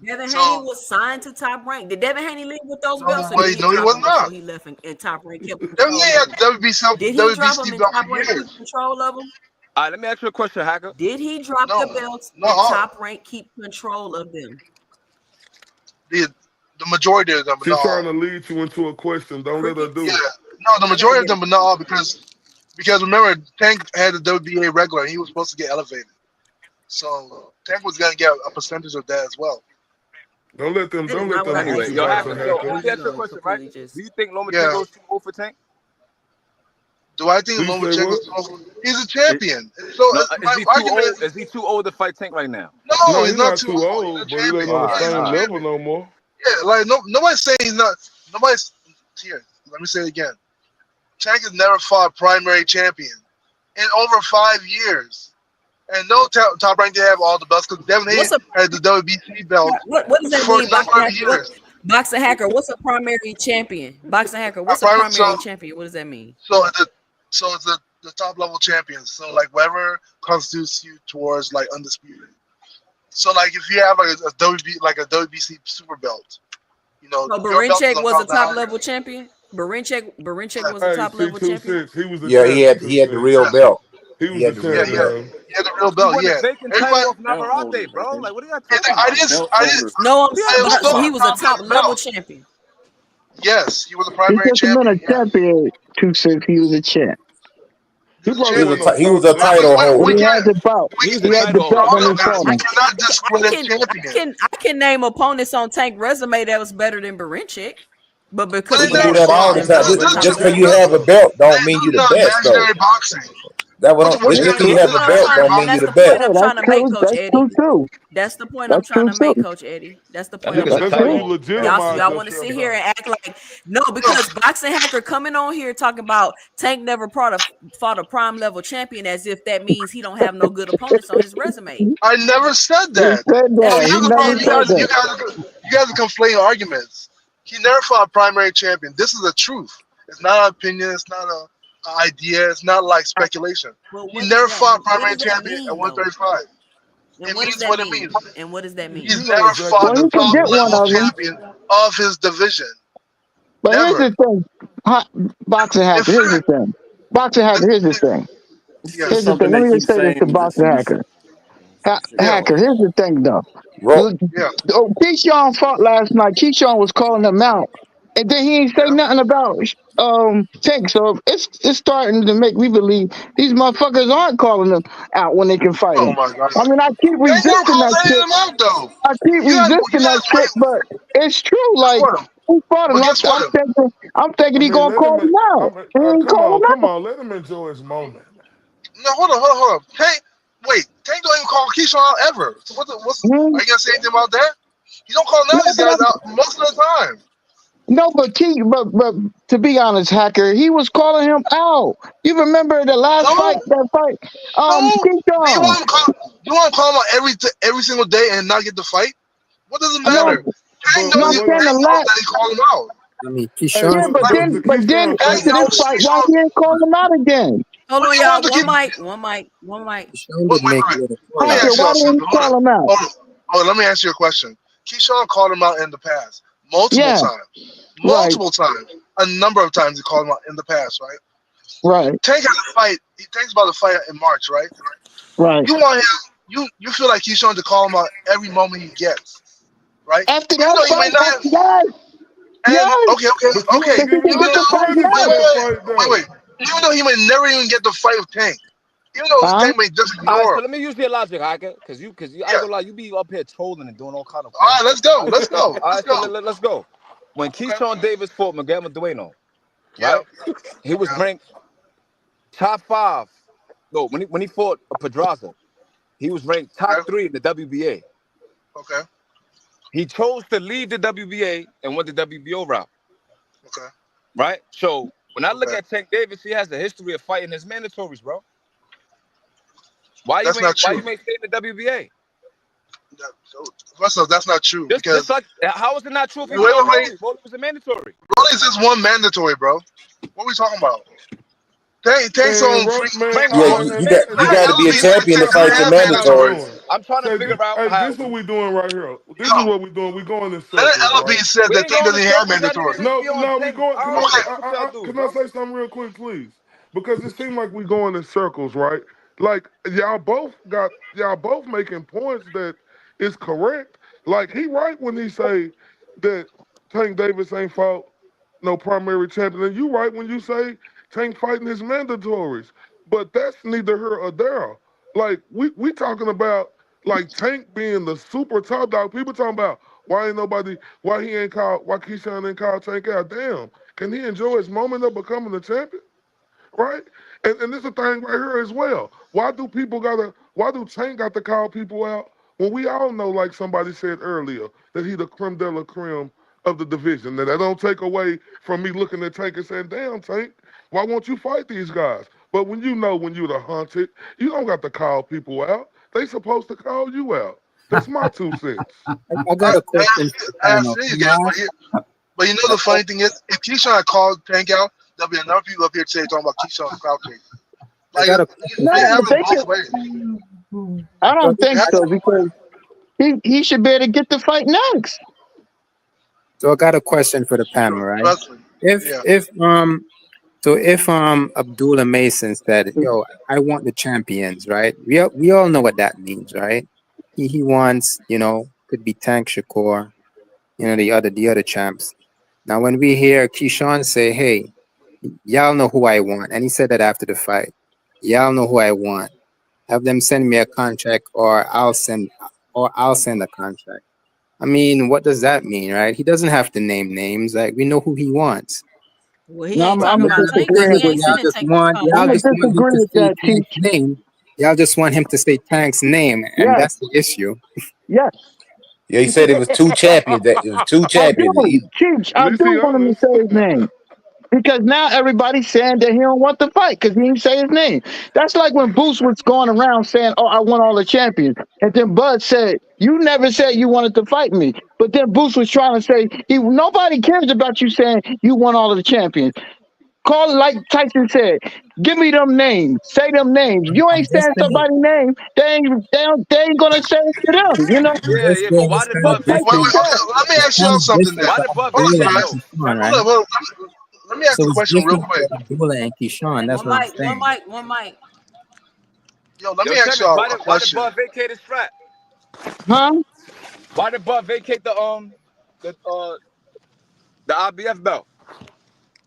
Speaker 1: Devin
Speaker 11: So-
Speaker 1: Haney was signed to Top Rank. Did Devin Haney leave with those
Speaker 11: No,
Speaker 1: belts? Or
Speaker 11: wait,
Speaker 1: did he
Speaker 11: no, he
Speaker 1: drop
Speaker 11: was
Speaker 1: them before
Speaker 11: not.
Speaker 1: he left and Top Rank kept
Speaker 11: Devin
Speaker 1: control
Speaker 11: Haney
Speaker 1: of
Speaker 11: had
Speaker 1: them?
Speaker 11: WBC
Speaker 1: Did he drop them
Speaker 11: WBC
Speaker 1: and
Speaker 11: belt
Speaker 1: Top
Speaker 11: for
Speaker 1: Rank
Speaker 11: years.
Speaker 1: keep control of them?
Speaker 10: All right, let me ask you a question, Hacker.
Speaker 1: Did he drop
Speaker 11: No,
Speaker 1: the belts
Speaker 11: no,
Speaker 1: and
Speaker 11: all-
Speaker 1: Top Rank keep control of them?
Speaker 11: The majority of them, but
Speaker 2: She's
Speaker 11: not
Speaker 2: trying
Speaker 11: all.
Speaker 2: to lead you into a question. Don't let her do
Speaker 11: Yeah,
Speaker 2: it.
Speaker 11: no, the majority of them, but not all, because remember, Tank had the WBA regular, and he was supposed to get elevated. So Tank was gonna get a percentage of that as well.
Speaker 2: Don't let them.
Speaker 1: That is
Speaker 2: Don't
Speaker 1: not
Speaker 2: let
Speaker 1: what
Speaker 2: them
Speaker 1: I
Speaker 2: beat
Speaker 10: Anyway,
Speaker 1: asked
Speaker 2: you,
Speaker 1: you,
Speaker 10: yo,
Speaker 2: boxing
Speaker 10: Hacker,
Speaker 1: Hacker.
Speaker 10: yo,
Speaker 2: hacker.
Speaker 10: let me ask you a question, right?
Speaker 1: Completely just.
Speaker 10: Do you think Lomachenko
Speaker 11: Yeah.
Speaker 10: is too old for Tank?
Speaker 11: Do I think
Speaker 2: Please say what?
Speaker 11: Lomachenko's he's a champion? So
Speaker 10: No,
Speaker 11: my
Speaker 10: is he too
Speaker 11: argument
Speaker 10: old? Is he too old to fight Tank right now?
Speaker 11: no,
Speaker 2: No,
Speaker 11: he's
Speaker 2: he's
Speaker 11: not
Speaker 2: not
Speaker 11: too
Speaker 2: too
Speaker 11: old. He's a
Speaker 2: old, but he ain't
Speaker 11: champion.
Speaker 2: on the
Speaker 10: Why?
Speaker 11: Yeah, he's a
Speaker 2: same
Speaker 10: Nah.
Speaker 2: level
Speaker 11: champion.
Speaker 2: no more.
Speaker 11: Yeah, like nobody's saying he's not. Nobody's here. Let me say it again. Tank has never fought a primary champion in over 5 years. And no Top Rank did have all the belts because Devin Haney had the WBC belt
Speaker 1: What does that
Speaker 11: for
Speaker 1: mean,
Speaker 11: a
Speaker 1: Boxing
Speaker 11: number of
Speaker 1: Hacker?
Speaker 11: years.
Speaker 1: Boxing Hacker, what's a primary champion? Boxing Hacker, what's a primary champion? What does that mean?
Speaker 11: So it's the top level champions. So like whatever constitutes you towards like undisputed. So like if you have like a WBC super belt,
Speaker 1: So
Speaker 11: your belt is
Speaker 1: Barinchek
Speaker 11: on
Speaker 1: was a
Speaker 11: top
Speaker 1: top
Speaker 11: of
Speaker 1: level champion. Barinchek was a
Speaker 2: Hey,
Speaker 1: top level champion.
Speaker 2: C26, he was the
Speaker 6: Yeah,
Speaker 2: champion.
Speaker 6: he had the
Speaker 2: 26.
Speaker 6: real belt.
Speaker 2: He was the champion, though.
Speaker 11: He had the real
Speaker 10: He
Speaker 11: belt.
Speaker 10: won the
Speaker 11: Yeah,
Speaker 10: vacant title
Speaker 11: everybody.
Speaker 10: off
Speaker 5: Belt holders,
Speaker 10: Navarrete, bro.
Speaker 5: nigga.
Speaker 10: Like, what are y'all
Speaker 11: I
Speaker 10: talking about?
Speaker 11: didn't.
Speaker 5: Belt
Speaker 11: I didn't.
Speaker 5: holders.
Speaker 1: No,
Speaker 11: I was
Speaker 1: so he
Speaker 11: still
Speaker 1: was a top level
Speaker 11: belt.
Speaker 1: champion.
Speaker 11: Yes, he was a
Speaker 8: He
Speaker 11: primary
Speaker 8: just been a
Speaker 11: champion. Yeah.
Speaker 8: champion too since he was a champ.
Speaker 2: He probably
Speaker 6: He
Speaker 2: wasn't
Speaker 6: was
Speaker 2: no
Speaker 6: he was
Speaker 2: top
Speaker 6: a title
Speaker 2: champion.
Speaker 8: When
Speaker 11: We
Speaker 6: holder.
Speaker 8: he had
Speaker 11: can't.
Speaker 8: the belt,
Speaker 10: He was
Speaker 8: he
Speaker 10: the
Speaker 8: had the
Speaker 10: title
Speaker 8: belt when
Speaker 10: holder.
Speaker 8: he fought
Speaker 11: We
Speaker 8: him.
Speaker 11: cannot discredit champion.
Speaker 1: I can name opponents on Tank resume that was better than Barinchek. But because
Speaker 11: But
Speaker 6: We
Speaker 1: he
Speaker 11: they
Speaker 6: can do
Speaker 1: had
Speaker 11: never
Speaker 1: the
Speaker 6: that all
Speaker 1: belt
Speaker 6: the
Speaker 11: fought.
Speaker 1: and
Speaker 6: time.
Speaker 1: he
Speaker 11: This
Speaker 6: Just
Speaker 11: is
Speaker 6: because you have a
Speaker 11: this
Speaker 6: belt don't mean
Speaker 11: is
Speaker 6: you the
Speaker 11: not
Speaker 6: best though.
Speaker 11: imaginary boxing.
Speaker 6: That what
Speaker 11: What
Speaker 6: just
Speaker 11: you
Speaker 6: because
Speaker 11: do?
Speaker 6: you
Speaker 11: This
Speaker 6: have
Speaker 11: is
Speaker 6: a
Speaker 11: not
Speaker 6: belt
Speaker 11: imaginary
Speaker 6: don't mean
Speaker 1: that's
Speaker 6: you
Speaker 11: boxing.
Speaker 6: the
Speaker 1: the point
Speaker 6: best.
Speaker 1: I'm
Speaker 8: Yeah,
Speaker 1: trying to make, Coach
Speaker 8: that's
Speaker 1: Eddie.
Speaker 8: true too.
Speaker 1: That's the point I'm
Speaker 8: That's
Speaker 1: trying
Speaker 8: true
Speaker 1: to make,
Speaker 8: too.
Speaker 1: Coach Eddie. That's the
Speaker 10: That
Speaker 1: point I'm
Speaker 10: nigga's a
Speaker 1: trying
Speaker 2: That's
Speaker 1: to
Speaker 2: how
Speaker 10: title
Speaker 2: you
Speaker 1: make.
Speaker 10: holder, bro.
Speaker 2: legitimize
Speaker 1: Y'all want to
Speaker 2: yourself,
Speaker 1: sit here
Speaker 2: though.
Speaker 1: and act like no, because Boxing Hacker coming on here talking about Tank never fought a prime level champion as if that means he don't have no good opponents on his resume.
Speaker 11: I never said
Speaker 8: He
Speaker 11: that.
Speaker 8: said
Speaker 1: That's
Speaker 8: that.
Speaker 11: Here's
Speaker 8: He
Speaker 11: the
Speaker 1: not what
Speaker 8: never
Speaker 11: problem.
Speaker 1: that
Speaker 8: said
Speaker 1: means.
Speaker 11: You guys are conflating arguments. He never fought a primary champion. This is the truth. It's not an opinion. It's not an idea. It's not like speculation.
Speaker 1: Well,
Speaker 11: He never fought a primary champion at
Speaker 1: mean, though?
Speaker 11: 135.
Speaker 1: And
Speaker 11: It
Speaker 1: what does
Speaker 11: means
Speaker 1: that
Speaker 11: what it
Speaker 1: mean?
Speaker 11: means.
Speaker 1: And what does that mean?
Speaker 11: He's
Speaker 2: You know
Speaker 11: never
Speaker 2: exactly
Speaker 11: fought
Speaker 8: Well,
Speaker 11: the
Speaker 8: he
Speaker 2: what
Speaker 8: can
Speaker 11: top
Speaker 8: get
Speaker 2: you're
Speaker 8: one
Speaker 11: level
Speaker 8: of them.
Speaker 11: champion of his division.
Speaker 8: But here's
Speaker 11: Never.
Speaker 8: the thing, Boxing
Speaker 11: In
Speaker 8: Hacker. Here's the
Speaker 11: fact,
Speaker 8: thing, Boxing Hacker. Here's the thing.
Speaker 5: It's
Speaker 11: yeah,
Speaker 5: just
Speaker 8: Here's the
Speaker 5: something
Speaker 8: thing. Let
Speaker 5: they
Speaker 8: me
Speaker 5: keep
Speaker 8: just say this
Speaker 5: saying
Speaker 8: to
Speaker 5: to just
Speaker 8: Boxing
Speaker 5: see
Speaker 8: Hacker.
Speaker 5: shit.
Speaker 11: yeah,
Speaker 8: Hacker. Here's the thing, though.
Speaker 6: Ro-
Speaker 11: yeah.
Speaker 8: Keyshawn fought last night. Keyshawn was calling him out, and then he ain't say
Speaker 11: Yeah.
Speaker 8: nothing about Tank. So it's starting to make me believe these motherfuckers aren't calling him out when they can fight
Speaker 11: Oh
Speaker 8: him.
Speaker 11: my God.
Speaker 8: I mean, I keep
Speaker 11: Tank never
Speaker 8: resisting
Speaker 11: calls
Speaker 8: that
Speaker 11: any of
Speaker 8: shit.
Speaker 11: them out though.
Speaker 8: I keep
Speaker 11: You
Speaker 8: resisting that
Speaker 11: guys
Speaker 8: shit, but it's true. Like
Speaker 11: what him.
Speaker 8: he fought him.
Speaker 11: But guess what?
Speaker 8: I'm thinking
Speaker 2: I
Speaker 8: he
Speaker 2: mean,
Speaker 8: gonna
Speaker 2: let him.
Speaker 8: call him out. He ain't
Speaker 2: Come
Speaker 8: calling
Speaker 2: on,
Speaker 8: him
Speaker 2: come
Speaker 8: out.
Speaker 2: on. Let him enjoy his moment.
Speaker 11: No, hold on. Tank don't even call Keyshawn out ever. So are you gonna say anything about that? He don't call none of
Speaker 8: No,
Speaker 11: these
Speaker 8: but
Speaker 11: guys out most of the time.
Speaker 8: but to be honest, Hacker, he was calling him out. You remember the last fight?
Speaker 11: No,
Speaker 8: That fight,
Speaker 11: no. Do you
Speaker 8: Keyshawn.
Speaker 11: want to call him out every single day and not get the fight? What does it
Speaker 8: No,
Speaker 11: matter? Tank
Speaker 2: But
Speaker 8: no,
Speaker 11: knows
Speaker 8: I'm
Speaker 2: what?
Speaker 8: saying the
Speaker 11: that
Speaker 8: last.
Speaker 11: he called him out.
Speaker 7: I mean,
Speaker 2: Hey,
Speaker 8: Yeah,
Speaker 7: Keyshawn,
Speaker 2: but
Speaker 8: but
Speaker 2: but
Speaker 8: then
Speaker 2: the Keyshawn
Speaker 11: Tank
Speaker 2: fight.
Speaker 8: after this
Speaker 11: knows
Speaker 8: fight, why
Speaker 11: Keyshawn.
Speaker 8: he ain't call him out again?
Speaker 1: Hold
Speaker 11: What
Speaker 1: on,
Speaker 11: do you
Speaker 1: y'all.
Speaker 11: want to
Speaker 1: One
Speaker 11: keep?
Speaker 1: mic, one mic, one mic.
Speaker 7: Keyshawn
Speaker 11: Wait,
Speaker 7: did
Speaker 11: wait,
Speaker 7: make a
Speaker 11: wait.
Speaker 7: little
Speaker 11: Let
Speaker 7: call
Speaker 11: me
Speaker 7: out.
Speaker 8: Hunter,
Speaker 11: ask
Speaker 8: why
Speaker 11: y'all
Speaker 8: didn't
Speaker 11: something.
Speaker 8: you call him out?
Speaker 11: Let me answer your question. Keyshawn called him out in the past, multiple
Speaker 8: Yeah,
Speaker 11: times,
Speaker 8: right,
Speaker 11: multiple times, a number of times he called him out in the past, right?
Speaker 8: right,
Speaker 11: Tank has a fight. Tank's about to fight in March, right?
Speaker 8: right.
Speaker 11: You want him? You feel like Keyshawn to call him out every moment he gets, right?
Speaker 8: After
Speaker 11: Even
Speaker 8: that
Speaker 11: though he may
Speaker 8: fight,
Speaker 11: not have.
Speaker 8: yes,
Speaker 11: And
Speaker 8: yes,
Speaker 2: But you
Speaker 11: okay.
Speaker 2: ain't
Speaker 8: because he
Speaker 2: giving
Speaker 8: can
Speaker 2: me
Speaker 8: get
Speaker 11: Even
Speaker 2: no
Speaker 8: the
Speaker 11: though,
Speaker 8: fight
Speaker 2: credit
Speaker 11: wait,
Speaker 2: for
Speaker 8: now.
Speaker 2: that fight, though.
Speaker 11: Even though he may never even get the fight with Tank, even though
Speaker 8: Huh?
Speaker 11: Tank may just
Speaker 10: All right,
Speaker 11: ignore
Speaker 10: so
Speaker 11: him.
Speaker 10: let me use your logic, Haka, because I
Speaker 11: Yeah.
Speaker 10: ain't gonna lie, you be up here trolling and doing all kind of
Speaker 11: All right,
Speaker 10: crazy
Speaker 11: let's
Speaker 10: shit,
Speaker 11: go.
Speaker 10: right?
Speaker 11: Let's go.
Speaker 10: All
Speaker 11: Let's
Speaker 10: right, so
Speaker 11: go.
Speaker 10: let's go. When
Speaker 11: Okay.
Speaker 10: Keyshawn Davis fought Miguel Dueno,
Speaker 11: Yeah.
Speaker 10: right? He was ranked top 5. No, when he fought Pedraza, he was ranked top
Speaker 11: Okay.
Speaker 10: 3 in the WBA.
Speaker 11: Okay.
Speaker 10: He chose to leave the WBA and went the WBO route,
Speaker 11: Okay.
Speaker 10: right? So when I look
Speaker 11: Okay.
Speaker 10: at Tank Davis, he has a history of fighting his mandatories, bro. Why
Speaker 11: That's not
Speaker 10: why
Speaker 11: true.
Speaker 10: you ain't stay in the WBA?
Speaker 11: First of all, that's not true
Speaker 10: Just
Speaker 11: because
Speaker 10: like how is it not true if he
Speaker 11: wait,
Speaker 10: fought
Speaker 11: wait, wait.
Speaker 10: Rolly? Rolly was a mandatory.
Speaker 11: Rolly's just one mandatory, bro. What are we talking about? Tank's
Speaker 2: Man,
Speaker 11: on free.
Speaker 2: man,
Speaker 10: Man,
Speaker 6: Yeah,
Speaker 10: Rolly was
Speaker 6: you got
Speaker 11: Let
Speaker 6: you
Speaker 11: me
Speaker 6: got to
Speaker 10: mandatory.
Speaker 6: be a
Speaker 11: elevate that
Speaker 6: champion to
Speaker 11: Tank doesn't
Speaker 6: fight your
Speaker 2: this
Speaker 11: have
Speaker 2: is what we
Speaker 11: mandatories.
Speaker 6: mandatories.
Speaker 2: doing.
Speaker 10: I'm trying to
Speaker 2: Say,
Speaker 10: figure out
Speaker 2: hey,
Speaker 10: how
Speaker 2: this is what we doing right here. This is
Speaker 11: Yo,
Speaker 2: what we doing. We going in
Speaker 11: let
Speaker 2: circles,
Speaker 11: LB
Speaker 2: right?
Speaker 11: said
Speaker 10: we
Speaker 11: that
Speaker 10: ain't
Speaker 11: Tank
Speaker 10: going in
Speaker 11: doesn't have
Speaker 10: circles. Y'all niggas
Speaker 11: mandatories.
Speaker 10: need to
Speaker 2: No,
Speaker 10: be on
Speaker 2: no, we
Speaker 10: Tank.
Speaker 2: going.
Speaker 10: I
Speaker 2: Can
Speaker 10: don't
Speaker 2: I
Speaker 10: give
Speaker 2: say?
Speaker 10: a fuck what y'all do,
Speaker 2: Can I
Speaker 10: bro.
Speaker 2: say something real quick, please? Because it seems like we going in circles, right? Like y'all both making points that is correct. Like he right when he say that Tank Davis ain't fought no primary champion, and you right when you say Tank fighting his mandatories. But that's neither here or there. Like we talking about like Tank being the super top dog. People talking about why he ain't called, why Keyshawn ain't called Tank out. Damn, can he enjoy his moment of becoming a champion? Right? And this is a thing right here as well. Why do Tank got to call people out when we all know, like somebody said earlier, that he the creme de la creme of the division? Now that don't take away from me looking at Tank and saying, damn, Tank, why won't you fight these guys? But when you're the hunted, you don't got to call people out. They supposed to call you out. That's my 2 cents.
Speaker 7: I got a question for the
Speaker 11: I
Speaker 7: panel.
Speaker 11: see you
Speaker 7: Can
Speaker 11: guys,
Speaker 7: I
Speaker 11: but you know the funny thing is, if Keyshawn had called Tank out, there'll be enough people up here today talking about Keyshawn's Clout chase.
Speaker 7: I
Speaker 11: Like
Speaker 7: got a question
Speaker 8: No,
Speaker 7: for
Speaker 11: they
Speaker 7: the
Speaker 11: have
Speaker 8: but
Speaker 11: it
Speaker 8: they
Speaker 7: panel.
Speaker 11: both
Speaker 8: can.
Speaker 11: ways.
Speaker 8: I
Speaker 7: So,
Speaker 8: don't think so because he should be able to get the fight next.
Speaker 7: so I got a question for the panel, right?
Speaker 11: Trust me.
Speaker 7: If
Speaker 11: Yeah.
Speaker 7: if um so if Abdullah Mason said, "Yo, I want the champions," right? We all know what that means, right? He wants, could be Tank Shakur, the other champs. Now, when we hear Keyshawn say, "Hey, y'all know who I want," and he said that after the fight, "Y'all know who I want. Have them send me a contract, or I'll send a contract." I mean, what does that mean, right? He doesn't have to name names. Like, we know who he wants.
Speaker 1: Well, he
Speaker 8: No,
Speaker 1: ain't
Speaker 8: I'm
Speaker 1: talking
Speaker 8: gonna
Speaker 1: about Tank
Speaker 7: Is
Speaker 1: because
Speaker 8: disagree.
Speaker 7: it
Speaker 1: he
Speaker 7: what
Speaker 1: ain't
Speaker 7: y'all
Speaker 1: sending
Speaker 7: just
Speaker 1: Tank to
Speaker 7: want?
Speaker 1: call
Speaker 8: I'm
Speaker 7: Y'all
Speaker 8: gonna
Speaker 1: Tank.
Speaker 7: just want him
Speaker 8: disagree
Speaker 7: to
Speaker 8: with
Speaker 7: say
Speaker 8: that, Chief.
Speaker 7: Tank's name. Y'all just want him to say Tank's name, and
Speaker 8: Yes,
Speaker 7: that's the issue.
Speaker 8: yes,
Speaker 6: Yeah, he said it was two champions. That it was two
Speaker 8: I
Speaker 6: champions.
Speaker 8: do. Chief,
Speaker 2: At
Speaker 8: I
Speaker 2: least
Speaker 8: do
Speaker 2: he
Speaker 8: want him to
Speaker 2: honest.
Speaker 8: say his name. Because now everybody's saying that he don't want the fight because he didn't say his name. That's like when Boost was going around saying, "Oh, I want all the champions," and then Bud said, "You never said you wanted to fight me." But then Boost was trying to say, nobody cares about you saying you want all of the champions. Call it like Tyson said. Give me them names. Say them names. You
Speaker 7: I'm
Speaker 8: ain't
Speaker 7: just
Speaker 8: saying
Speaker 7: saying.
Speaker 8: somebody's name. They ain't gonna say it to them.
Speaker 7: I'm
Speaker 10: Yeah,
Speaker 7: just
Speaker 10: yeah, but
Speaker 7: saying
Speaker 10: why
Speaker 7: it's
Speaker 10: did
Speaker 7: kind
Speaker 10: Bud
Speaker 7: of
Speaker 11: Wait,
Speaker 10: vacate
Speaker 11: wait,
Speaker 10: the
Speaker 7: different.
Speaker 11: okay.
Speaker 10: belt?
Speaker 11: Let me
Speaker 7: It's
Speaker 11: ask
Speaker 7: kind
Speaker 11: y'all
Speaker 7: of
Speaker 11: something
Speaker 7: different
Speaker 11: then.
Speaker 10: Why
Speaker 7: for
Speaker 10: did Bud
Speaker 11: Hold
Speaker 10: vacate
Speaker 11: on,
Speaker 10: the
Speaker 7: Abdullah and
Speaker 11: guys.
Speaker 10: belt?
Speaker 7: Keyshawn,
Speaker 11: Hold
Speaker 7: right?
Speaker 11: up, hold up. Let me ask
Speaker 7: So
Speaker 11: the
Speaker 7: it's
Speaker 11: question real
Speaker 7: different
Speaker 11: quick.
Speaker 7: for Abdullah and Keyshawn. That's
Speaker 1: One
Speaker 7: what I'm
Speaker 1: mic, one
Speaker 7: saying.
Speaker 1: mic, one mic.
Speaker 11: Yo, let
Speaker 10: Yo,
Speaker 11: me ask
Speaker 10: Simmons,
Speaker 11: y'all
Speaker 10: why
Speaker 11: a
Speaker 10: did
Speaker 11: question.
Speaker 10: Bud vacate his strap?
Speaker 8: Huh?
Speaker 10: Why did Bud vacate the the IBF belt?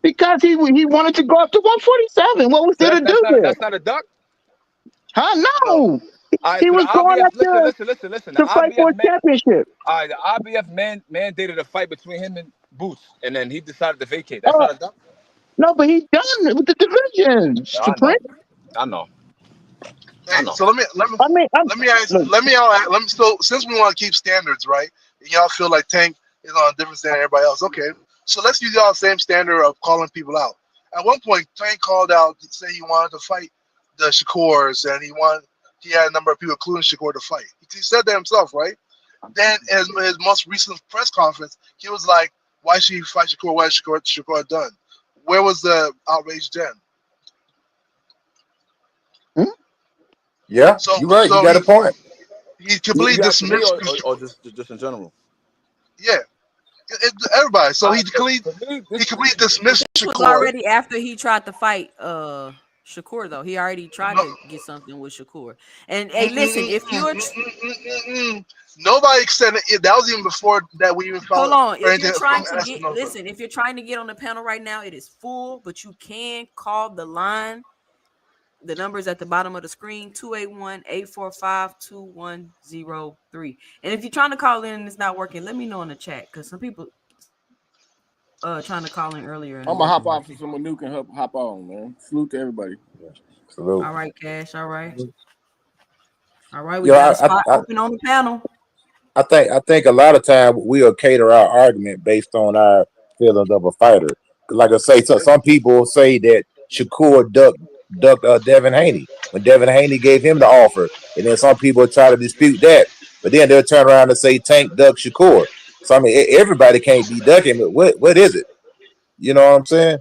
Speaker 8: Because he wanted to go up to 147. What was
Speaker 10: So
Speaker 8: there to do there?
Speaker 10: that's not a duck.
Speaker 8: Huh?
Speaker 11: No.
Speaker 8: No.
Speaker 10: All right,
Speaker 8: He
Speaker 10: so the
Speaker 8: was going
Speaker 10: IBF,
Speaker 8: up there
Speaker 10: listen. The
Speaker 8: to fight for
Speaker 10: IBF
Speaker 8: a
Speaker 10: man,
Speaker 8: championship.
Speaker 10: all right, the IBF mandated a fight between him and Boots, and then he decided to vacate. That's
Speaker 8: Uh,
Speaker 10: not a duck.
Speaker 8: no, but he done with the division,
Speaker 10: Yeah, I
Speaker 8: Supreme.
Speaker 10: know, I know, I
Speaker 11: Hey,
Speaker 10: know.
Speaker 11: so
Speaker 8: I mean, look,
Speaker 11: let me so since we want to keep standards, right? And y'all feel like Tank is on a different standard than everybody else. Okay. So let's use y'all same standard of calling people out. At one point, Tank called out, say he wanted to fight the Shakurs, and he had a number of people, including Shakur, to fight. He said that himself, right? Then in his most recent press conference, he was like, "Why should he fight Shakur? What has Shakur done? Where was the outrage then?"
Speaker 8: Hmm?
Speaker 6: Yeah,
Speaker 11: So
Speaker 6: you're right. You
Speaker 11: so
Speaker 6: got a point.
Speaker 11: he
Speaker 5: You
Speaker 11: completely
Speaker 5: guys for me
Speaker 11: dismissed.
Speaker 5: or just in general?
Speaker 11: Yeah, everybody. So
Speaker 5: I for me,
Speaker 11: he
Speaker 5: this
Speaker 11: completely dismissed
Speaker 1: This was
Speaker 11: Shakur.
Speaker 1: already after he tried to fight Shakur though. He already tried
Speaker 11: No,
Speaker 1: to get something with Shakur. And hey, listen, if you're
Speaker 11: Nobody extended it. That was even before that we even
Speaker 1: hold
Speaker 11: found
Speaker 1: on,
Speaker 11: or
Speaker 1: if you're
Speaker 11: anything from
Speaker 1: trying to get
Speaker 11: Espinosa.
Speaker 1: listen, if you're trying to get on the panel right now, it is full, but you can call the line. The number is at the bottom of the screen, 281-845-2103. And if you're trying to call in and it's not working, let me know in the chat because some people trying to call in earlier and it
Speaker 5: I'm gonna hop
Speaker 1: wasn't
Speaker 5: off so
Speaker 1: working.
Speaker 5: someone new can hop on, man. Salute to everybody.
Speaker 6: Salute.
Speaker 1: All right, Cash. All right. All right. We got a
Speaker 6: Yeah,
Speaker 1: spot open on the panel.
Speaker 6: I think a lot of time we'll cater our argument based on our feelings of a fighter. Like I say, some people say that Shakur ducked Devin Haney when Devin Haney gave him the offer, and then some people try to dispute that, but then they'll turn around and say Tank ducked Shakur. So I mean, everybody can't be ducking. But what is it? You know what I'm saying?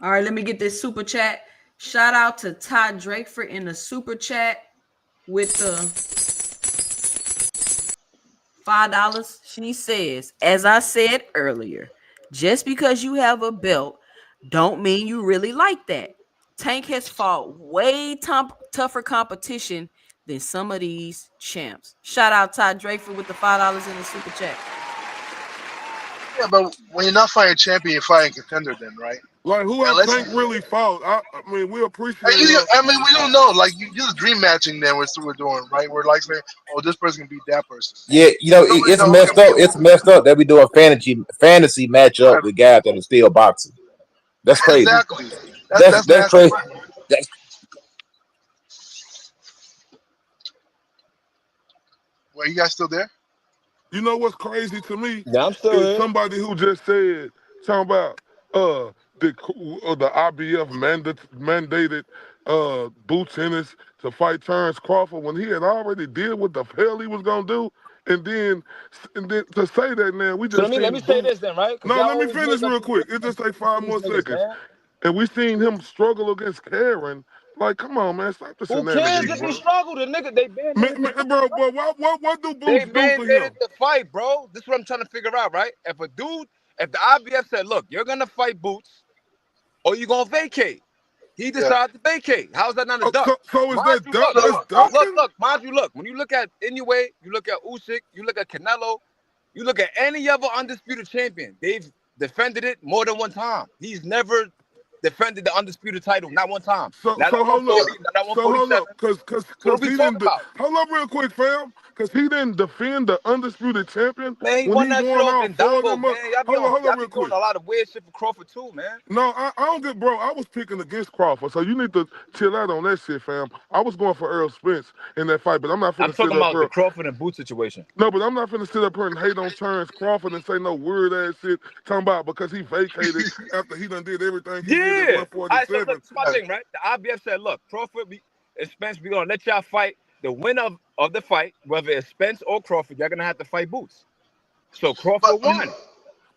Speaker 1: All right, let me get this super chat. Shout out to Todd Drakeford in the super chat with the $5. She says, as I said earlier, just because you have a belt don't mean you really like that. Tank has fought way tougher competition than some of these champs. Shout out Todd Drakeford with the $5 in the super chat.
Speaker 11: Yeah, but when you're not fighting champion, you're fighting contender, then, right?
Speaker 2: Like who have
Speaker 11: Unless,
Speaker 2: Tank really fought? I mean, we appreciate
Speaker 11: I mean, we don't know. Like, you just dream matching. Then we're doing, right? We're like saying, oh, this person can beat that person.
Speaker 6: Yeah,
Speaker 11: We don't really
Speaker 6: it's
Speaker 11: know who
Speaker 6: messed
Speaker 11: can
Speaker 6: up.
Speaker 11: beat
Speaker 6: It's
Speaker 11: who.
Speaker 6: messed up that we do a fantasy matchup
Speaker 11: Right.
Speaker 6: with guys that are still boxing. That's crazy.
Speaker 11: Exactly. That's
Speaker 6: That's
Speaker 11: nasty.
Speaker 6: crazy. That's
Speaker 11: Well, you guys still there?
Speaker 2: You know what's crazy to me
Speaker 5: Yeah, I'm still
Speaker 2: is
Speaker 5: here.
Speaker 2: somebody who just said talking about the IBF mandated Boots Ennis to fight Terrence Crawford when he had already did what the hell he was gonna do, and then to say that now we
Speaker 5: So
Speaker 2: just
Speaker 5: let me
Speaker 2: seen
Speaker 5: say
Speaker 2: Boots.
Speaker 5: this then, right? Because
Speaker 2: No,
Speaker 5: y'all
Speaker 2: let me
Speaker 5: always
Speaker 2: finish
Speaker 5: make up
Speaker 2: real
Speaker 5: these
Speaker 2: quick. It just take
Speaker 5: for
Speaker 2: 5
Speaker 5: these
Speaker 2: more
Speaker 5: niggas,
Speaker 2: seconds,
Speaker 5: man.
Speaker 2: and we seen him struggle against Karen. Like, come on, man, stop the
Speaker 5: Who cares
Speaker 2: shenanigans,
Speaker 5: if he
Speaker 2: bro.
Speaker 5: struggled? The nigga, they mandated the fight,
Speaker 2: Bro,
Speaker 5: bro.
Speaker 2: what do
Speaker 5: They
Speaker 2: Boots do for
Speaker 5: mandated
Speaker 2: him?
Speaker 5: the fight, bro. This is what I'm trying to figure out, right? If the IBF said, look, you're gonna fight Boots or you gonna vacate. He
Speaker 11: Yeah.
Speaker 5: decided to vacate. How is that not a
Speaker 2: Oh,
Speaker 5: duck?
Speaker 2: so is
Speaker 5: Mind
Speaker 2: that
Speaker 5: you,
Speaker 2: duck?
Speaker 5: look,
Speaker 2: That's
Speaker 11: So,
Speaker 2: ducking?
Speaker 5: mind you, look. When you look at Inoue, you look at Usyk, you look at Canelo, you look at any other undisputed champion, they've defended it more than one time. He's never defended the undisputed title, not one time.
Speaker 2: So
Speaker 5: Not at
Speaker 2: so hold up.
Speaker 5: 140, not at
Speaker 2: So hold
Speaker 5: 147.
Speaker 2: up, cause cause
Speaker 5: So what
Speaker 2: cause
Speaker 5: are we
Speaker 2: he
Speaker 5: talking
Speaker 2: didn't
Speaker 5: about?
Speaker 2: hold up real quick, fam. Cause he didn't defend the undisputed champion
Speaker 5: Man, he
Speaker 2: when
Speaker 5: won
Speaker 2: he
Speaker 5: that shit
Speaker 2: won
Speaker 5: off
Speaker 2: all
Speaker 5: in
Speaker 2: four of
Speaker 5: Dongo,
Speaker 2: them.
Speaker 5: man.
Speaker 2: Hold
Speaker 5: Y'all
Speaker 2: up
Speaker 5: be
Speaker 2: real
Speaker 5: doing
Speaker 2: quick.
Speaker 5: a lot of weird shit for Crawford too, man.
Speaker 2: No, I don't get, bro. I was picking against Crawford, so you need to chill out on that shit, fam. I was going for Earl Spence in that fight, but I'm not
Speaker 5: I'm
Speaker 2: finna sit
Speaker 5: talking
Speaker 2: up
Speaker 5: about the
Speaker 2: here.
Speaker 5: Crawford and Boots situation.
Speaker 2: No, but I'm not finna sit up here and hate on Terrence Crawford and say no weird ass shit. Talking about because he vacated after he done did everything he did at
Speaker 5: Yeah. All right, so look,
Speaker 2: 147.
Speaker 5: this is my thing, right? The IBF said, look, and Spence, we're gonna let y'all fight. The winner of the fight, whether it's Spence or Crawford, you're gonna have to fight Boots. So
Speaker 11: but
Speaker 5: Crawford won.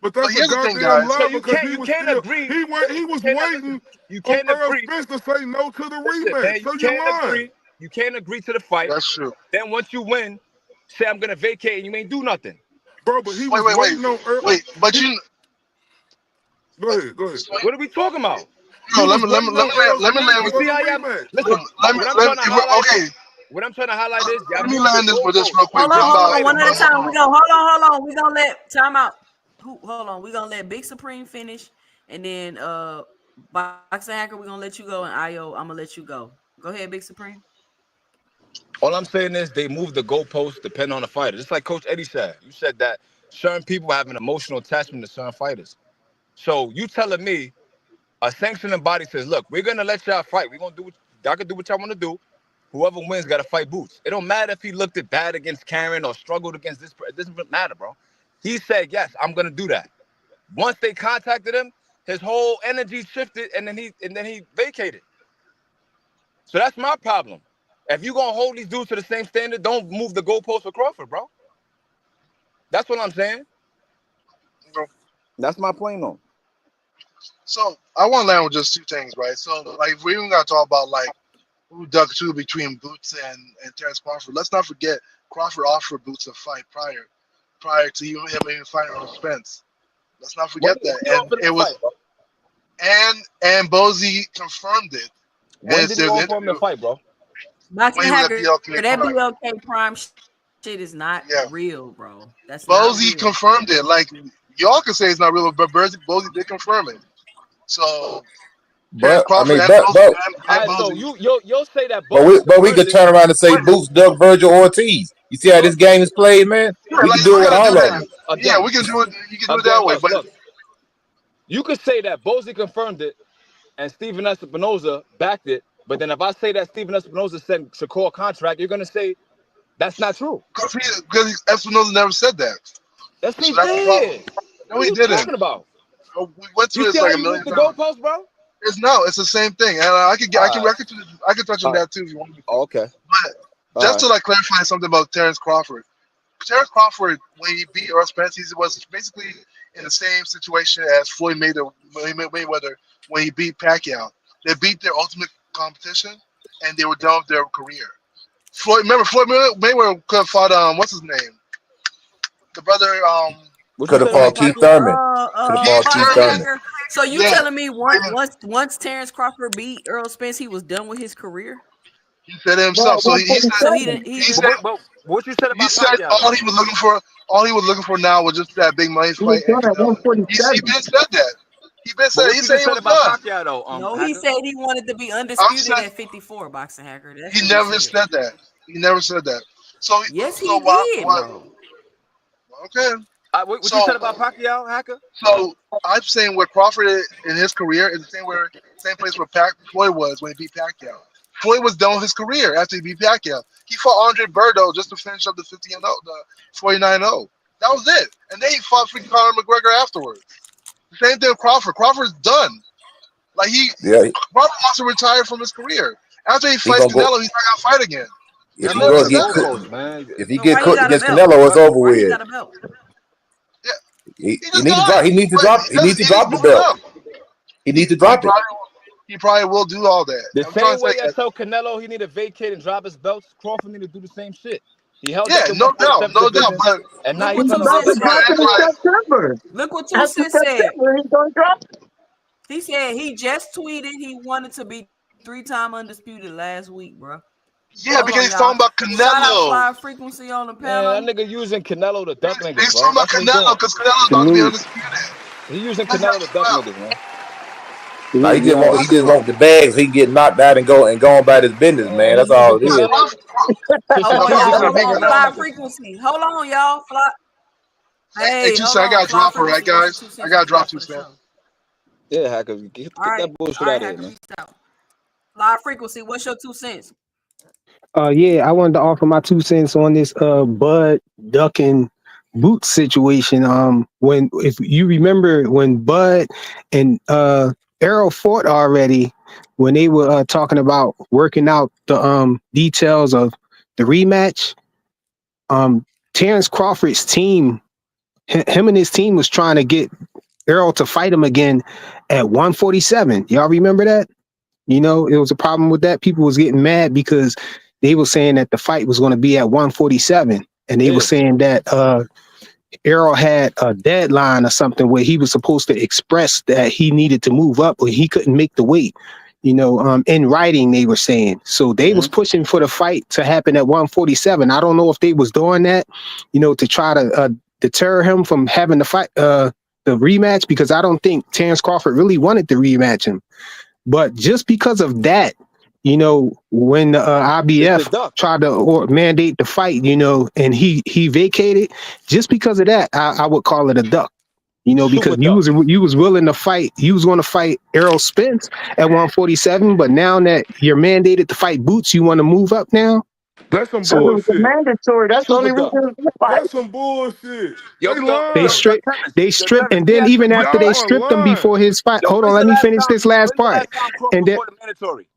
Speaker 2: But
Speaker 11: but
Speaker 2: that's a
Speaker 11: here's the thing,
Speaker 2: goddamn
Speaker 11: guys.
Speaker 5: So
Speaker 2: lie because he
Speaker 5: you
Speaker 2: was
Speaker 5: can't
Speaker 2: still
Speaker 5: agree.
Speaker 2: he
Speaker 5: You
Speaker 2: was
Speaker 5: cannot listen.
Speaker 2: waiting
Speaker 5: You
Speaker 2: on
Speaker 5: can't
Speaker 2: Earl
Speaker 5: agree.
Speaker 2: Spence to say no to the
Speaker 5: Listen, man,
Speaker 2: rematch.
Speaker 5: you
Speaker 2: So you're
Speaker 5: can't
Speaker 2: lying.
Speaker 5: agree. You can't agree to the fight.
Speaker 11: That's true.
Speaker 5: Then once you win, say I'm gonna vacate and you ain't do nothing.
Speaker 2: Bro, but he
Speaker 11: Wait,
Speaker 2: was
Speaker 11: wait, wait,
Speaker 2: waiting on Earl.
Speaker 11: wait. But
Speaker 2: He,
Speaker 11: you,
Speaker 2: go ahead.
Speaker 5: What are we talking about?
Speaker 11: no,
Speaker 2: He was waiting on Earl
Speaker 11: let me
Speaker 2: Spence
Speaker 11: land
Speaker 5: You
Speaker 11: with,
Speaker 2: for
Speaker 5: see
Speaker 2: the
Speaker 5: how y'all
Speaker 2: rematch.
Speaker 5: listen. What I'm trying to highlight is
Speaker 11: okay.
Speaker 5: what I'm trying to highlight is y'all
Speaker 11: Let me
Speaker 5: moving the
Speaker 11: land this with this
Speaker 5: goalposts.
Speaker 11: real quick.
Speaker 1: Hold
Speaker 5: What
Speaker 1: on,
Speaker 11: Talking
Speaker 5: I'm
Speaker 1: hold
Speaker 11: about
Speaker 1: on.
Speaker 5: saying
Speaker 1: One
Speaker 5: is
Speaker 1: at a
Speaker 5: this.
Speaker 1: time. We go. Hold on. We gonna let time out. Hold on. We gonna let Big Supreme finish, and then Boxing Hacker. We gonna let you go, and Io. I'm gonna let you go. Go ahead, Big Supreme.
Speaker 5: All I'm saying is they move the goalposts depending on the fighter. Just like Coach Eddie said. You said that certain people have an emotional attachment to certain fighters. So you telling me a sanctioning body says, look, we're gonna let y'all fight. We're gonna do what y'all can do what y'all want to do. Whoever wins got to fight Boots. It don't matter if he looked at bad against Karen or struggled against this. It doesn't matter, bro. He said, yes, I'm gonna do that. Once they contacted him, his whole energy shifted, and then he vacated. So that's my problem. If you gonna hold these dudes to the same standard, don't move the goalpost for Crawford, bro. That's what I'm saying.
Speaker 11: bro.
Speaker 5: That's my point on.
Speaker 11: So I want to land with just two things, right? So like we even got to talk about like who dug through between Boots and Terrence Crawford. Let's not forget Crawford offered Boots a fight prior to him even fighting Earl Spence. Let's not
Speaker 10: When
Speaker 11: forget
Speaker 10: did
Speaker 11: that.
Speaker 10: he
Speaker 11: And
Speaker 10: offer
Speaker 11: it
Speaker 10: that
Speaker 11: was
Speaker 10: fight, bro?
Speaker 11: and Bosey confirmed it. And
Speaker 10: When
Speaker 11: it's
Speaker 10: did he
Speaker 11: there's an
Speaker 10: offer him the
Speaker 11: interview
Speaker 10: fight, bro?
Speaker 1: Boxing
Speaker 11: when he was at
Speaker 1: hacker,
Speaker 11: BLK
Speaker 1: that
Speaker 11: Prime.
Speaker 1: BLK Prime shit is not
Speaker 11: Yeah.
Speaker 1: real, bro. That's not
Speaker 11: Bosey
Speaker 1: real.
Speaker 11: confirmed it. Like y'all can say it's not real, but Bosey did confirm it. So Terrence
Speaker 6: But I
Speaker 11: Crawford
Speaker 6: mean,
Speaker 11: and
Speaker 10: All right, so
Speaker 11: Bosey.
Speaker 10: you'll say that Bosey
Speaker 6: but we
Speaker 10: confirmed
Speaker 6: could
Speaker 10: it.
Speaker 6: turn around and say
Speaker 11: But
Speaker 6: Boots dug Virgil Ortiz. You see how this game is played, man?
Speaker 11: yeah,
Speaker 6: We
Speaker 11: like
Speaker 6: can
Speaker 11: you
Speaker 6: do it with
Speaker 11: gotta do
Speaker 6: all of
Speaker 11: that.
Speaker 6: them.
Speaker 11: Yeah,
Speaker 10: Again,
Speaker 11: we can do it. You can do it that way. But
Speaker 10: look. You could say that Bosey confirmed it and Steven Espinoza backed it, but then if I say that Steven Espinoza sent Shakur a contract, you're gonna say that's not true.
Speaker 11: because Espinoza never said that.
Speaker 10: Yes, he
Speaker 11: So that's the problem.
Speaker 10: did.
Speaker 11: No,
Speaker 10: What are
Speaker 11: he
Speaker 10: you
Speaker 11: didn't.
Speaker 10: talking about?
Speaker 11: We went
Speaker 10: You
Speaker 11: through
Speaker 10: see
Speaker 11: this
Speaker 10: how
Speaker 11: like a
Speaker 10: you moved
Speaker 11: million
Speaker 10: the
Speaker 11: times.
Speaker 10: goalpost, bro?
Speaker 11: It's the same thing, and I can
Speaker 10: All right.
Speaker 11: touch on
Speaker 10: All right.
Speaker 11: that too if you want me to.
Speaker 10: Oh, okay.
Speaker 11: But
Speaker 10: All
Speaker 11: just
Speaker 10: right.
Speaker 11: to like clarify something about Terrence Crawford. Terrence Crawford, when he beat Earl Spence, he was basically in the same situation as Floyd Mayweather when he beat Pacquiao. They beat their ultimate competition, and they were done with their career. Floyd Mayweather could have fought what's his name, the brother
Speaker 10: What you
Speaker 6: Could have
Speaker 10: say,
Speaker 6: fought Keith
Speaker 10: Hacker?
Speaker 6: Thurman. Could have fought Keith
Speaker 1: Boxing
Speaker 11: Thurman.
Speaker 6: Thurman.
Speaker 1: hacker. So you
Speaker 11: Yeah,
Speaker 1: telling me once Terrence Crawford beat Earl Spence, he was done with his career?
Speaker 11: he said it
Speaker 8: No,
Speaker 11: himself.
Speaker 8: at
Speaker 11: So he said
Speaker 1: So he
Speaker 8: 147.
Speaker 1: didn't. He
Speaker 11: he
Speaker 1: didn't.
Speaker 11: said
Speaker 10: But what you said
Speaker 11: he
Speaker 10: about
Speaker 11: said
Speaker 10: Pacquiao though?
Speaker 11: all he was looking for now was just that big money
Speaker 8: He was
Speaker 11: fight and
Speaker 8: done at
Speaker 11: Canelo. He
Speaker 8: 147.
Speaker 11: been said that.
Speaker 10: But what
Speaker 11: He
Speaker 10: you
Speaker 11: said
Speaker 10: just
Speaker 11: he
Speaker 10: said
Speaker 11: was
Speaker 10: about
Speaker 11: done.
Speaker 10: Pacquiao though,
Speaker 1: No, he
Speaker 10: Hacker?
Speaker 1: said he wanted to be
Speaker 11: I'm
Speaker 1: undisputed
Speaker 11: saying
Speaker 1: at 54. Boxing hacker. That's
Speaker 11: he
Speaker 1: what he
Speaker 11: never
Speaker 1: said.
Speaker 11: said that. He never said that. So
Speaker 1: Yes,
Speaker 11: so
Speaker 1: he did,
Speaker 11: what?
Speaker 1: bro.
Speaker 11: Okay.
Speaker 10: What you
Speaker 11: So
Speaker 10: said about Pacquiao, Hacker?
Speaker 11: so I'm saying where Crawford in his career is the same place where Floyd was when he beat Pacquiao. Floyd was done with his career after he beat Pacquiao. He fought Andre Berto just to finish up the 50-0, the 49-0. That was it. And then he fought freaking Conor McGregor afterwards. The same thing with Crawford. Crawford's done. Like
Speaker 6: Yeah,
Speaker 11: Crawford wants to retire from his career. After he
Speaker 6: he
Speaker 11: fights
Speaker 6: gonna go.
Speaker 11: Canelo, he's not gonna fight again.
Speaker 6: If
Speaker 10: You're
Speaker 11: He
Speaker 6: he
Speaker 11: never
Speaker 6: go
Speaker 10: moving the
Speaker 11: said
Speaker 6: get
Speaker 11: that.
Speaker 6: cooked,
Speaker 10: goalposts, man.
Speaker 6: if he
Speaker 1: So
Speaker 6: get
Speaker 1: why he
Speaker 6: cooked
Speaker 1: got a
Speaker 6: against
Speaker 1: belt?
Speaker 6: Canelo, it's over
Speaker 1: Why he
Speaker 6: with.
Speaker 1: got a belt?
Speaker 11: Yeah,
Speaker 6: He,
Speaker 11: he
Speaker 6: he
Speaker 11: just
Speaker 6: need to
Speaker 11: got
Speaker 6: drop.
Speaker 11: it.
Speaker 6: He needs to
Speaker 11: But
Speaker 6: drop. He needs to
Speaker 11: he just
Speaker 6: drop the
Speaker 11: moving
Speaker 6: belt.
Speaker 11: up.
Speaker 6: He needs to
Speaker 11: He
Speaker 6: drop it.
Speaker 11: probably will do all that.
Speaker 10: The
Speaker 11: I'm trying
Speaker 10: same
Speaker 11: to say
Speaker 10: way I
Speaker 11: that.
Speaker 10: tell Canelo he need to vacate and drop his belts, Crawford need to do the same shit. He held up
Speaker 11: Yeah,
Speaker 10: the
Speaker 11: no doubt,
Speaker 10: 147
Speaker 11: no doubt.
Speaker 10: division,
Speaker 11: But
Speaker 10: and now
Speaker 1: Look
Speaker 10: he's
Speaker 1: what
Speaker 10: trying
Speaker 1: Two
Speaker 10: to
Speaker 8: No,
Speaker 10: hold
Speaker 1: Cent
Speaker 10: the
Speaker 8: it's
Speaker 11: let's not
Speaker 10: belt.
Speaker 1: said.
Speaker 11: act
Speaker 8: happening
Speaker 11: like
Speaker 8: in September.
Speaker 1: Look what Two
Speaker 8: After
Speaker 1: Cent said.
Speaker 8: September, he's going to drop it.
Speaker 1: He said he just tweeted he wanted to be 3-time undisputed last week, bro.
Speaker 11: yeah,
Speaker 1: Hold
Speaker 11: because
Speaker 1: on,
Speaker 11: he's talking
Speaker 1: y'all.
Speaker 11: about
Speaker 1: Shout out
Speaker 11: Canelo.
Speaker 1: Fly Frequency on the
Speaker 10: Man,
Speaker 1: panel.
Speaker 10: that nigga using Canelo to duck niggas,
Speaker 11: He's
Speaker 10: bro.
Speaker 11: talking about
Speaker 10: That's what he
Speaker 11: Canelo
Speaker 10: doing.
Speaker 11: because Canelo's about to be
Speaker 12: Salute,
Speaker 11: undisputed.
Speaker 10: He using
Speaker 11: That's not
Speaker 10: Canelo to duck
Speaker 11: well.
Speaker 10: niggas, man.
Speaker 6: Now
Speaker 12: salute, y'all.
Speaker 6: he just want the bags. He can get knocked out and go on about his business, man.
Speaker 10: Man, he
Speaker 6: That's
Speaker 10: using
Speaker 6: all it is.
Speaker 10: Canelo to
Speaker 1: Hold
Speaker 11: Because
Speaker 1: on,
Speaker 10: secure
Speaker 1: y'all.
Speaker 11: Crawford's
Speaker 10: his
Speaker 11: gonna
Speaker 1: Hold
Speaker 11: beat
Speaker 1: on.
Speaker 10: money.
Speaker 1: Fly
Speaker 11: Canelo.
Speaker 1: Frequency. Hold on, y'all. Fly.
Speaker 11: Hey,
Speaker 1: Hey, hold
Speaker 11: Tucson, I
Speaker 1: on.
Speaker 11: gotta
Speaker 1: Fly
Speaker 11: drop her, right,
Speaker 1: Frequency. What's your
Speaker 11: guys?
Speaker 1: 2
Speaker 11: I
Speaker 1: cents
Speaker 11: gotta
Speaker 1: on the
Speaker 11: drop
Speaker 1: top for the
Speaker 11: Tucson.
Speaker 1: show?
Speaker 10: Yeah, Hacker, get
Speaker 1: All right.
Speaker 10: that bullshit
Speaker 1: All right,
Speaker 10: out of here,
Speaker 1: Hacker,
Speaker 10: man.
Speaker 1: peace out. Fly Frequency. What's your 2 cents?
Speaker 12: Yeah, I wanted to offer my 2 cents on this Bud ducking boot situation. When if you remember when Bud and Errol fought already, when they were talking about working out the details of the rematch, Terrence Crawford's team, him and his team was trying to get Errol to fight him again at 147. Y'all remember that? You know, it was a problem with that. People was getting mad because they were saying that the fight was going to be at 147. And they were
Speaker 10: Yeah.
Speaker 12: saying that Errol had a deadline or something where he was supposed to express that he needed to move up or he couldn't make the weight. You know, in writing, they were saying. So they was pushing for the fight to happen at 147. I don't know if they was doing that, you know, to try to deter him from having the fight, the rematch, because I don't think Terrence Crawford really wanted to rematch him. But just because of that, you know, when the
Speaker 10: It's the
Speaker 12: IBF
Speaker 10: duck.
Speaker 12: tried to mandate the fight, you know, and he vacated, just because of that, I would call it a duck. You know, because
Speaker 10: Super duck.
Speaker 12: you was willing to fight, you was going to fight Errol Spence at 147, but now that you're mandated to fight Boots, you want to move up now.
Speaker 2: That's some
Speaker 8: Because it
Speaker 12: So
Speaker 8: was a
Speaker 2: bullshit.
Speaker 8: mandatory. That's the
Speaker 10: Super
Speaker 8: only reason
Speaker 10: duck.
Speaker 8: it was a fight.
Speaker 2: That's some bullshit.
Speaker 10: Yo,
Speaker 2: They
Speaker 12: they
Speaker 2: lying.
Speaker 10: Yo,
Speaker 12: stripped,
Speaker 10: Terrence,
Speaker 12: and
Speaker 10: he
Speaker 12: then
Speaker 10: asked me,
Speaker 12: even after they
Speaker 2: Y'all are
Speaker 12: stripped him
Speaker 2: lying.
Speaker 12: before his fight,
Speaker 10: yo,
Speaker 12: hold on, let me finish this last
Speaker 10: when's the
Speaker 12: part.
Speaker 10: last time
Speaker 12: And
Speaker 10: Crawford
Speaker 12: then
Speaker 10: fought the mandatory?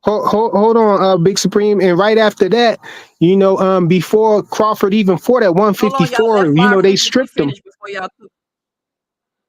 Speaker 12: hold on, Big Supreme. And right after that, you know, before Crawford even fought at
Speaker 1: Hold on, y'all. Let
Speaker 12: 154, you
Speaker 1: Fly
Speaker 12: know, they
Speaker 1: Frequency
Speaker 12: stripped him.
Speaker 1: finish before y'all.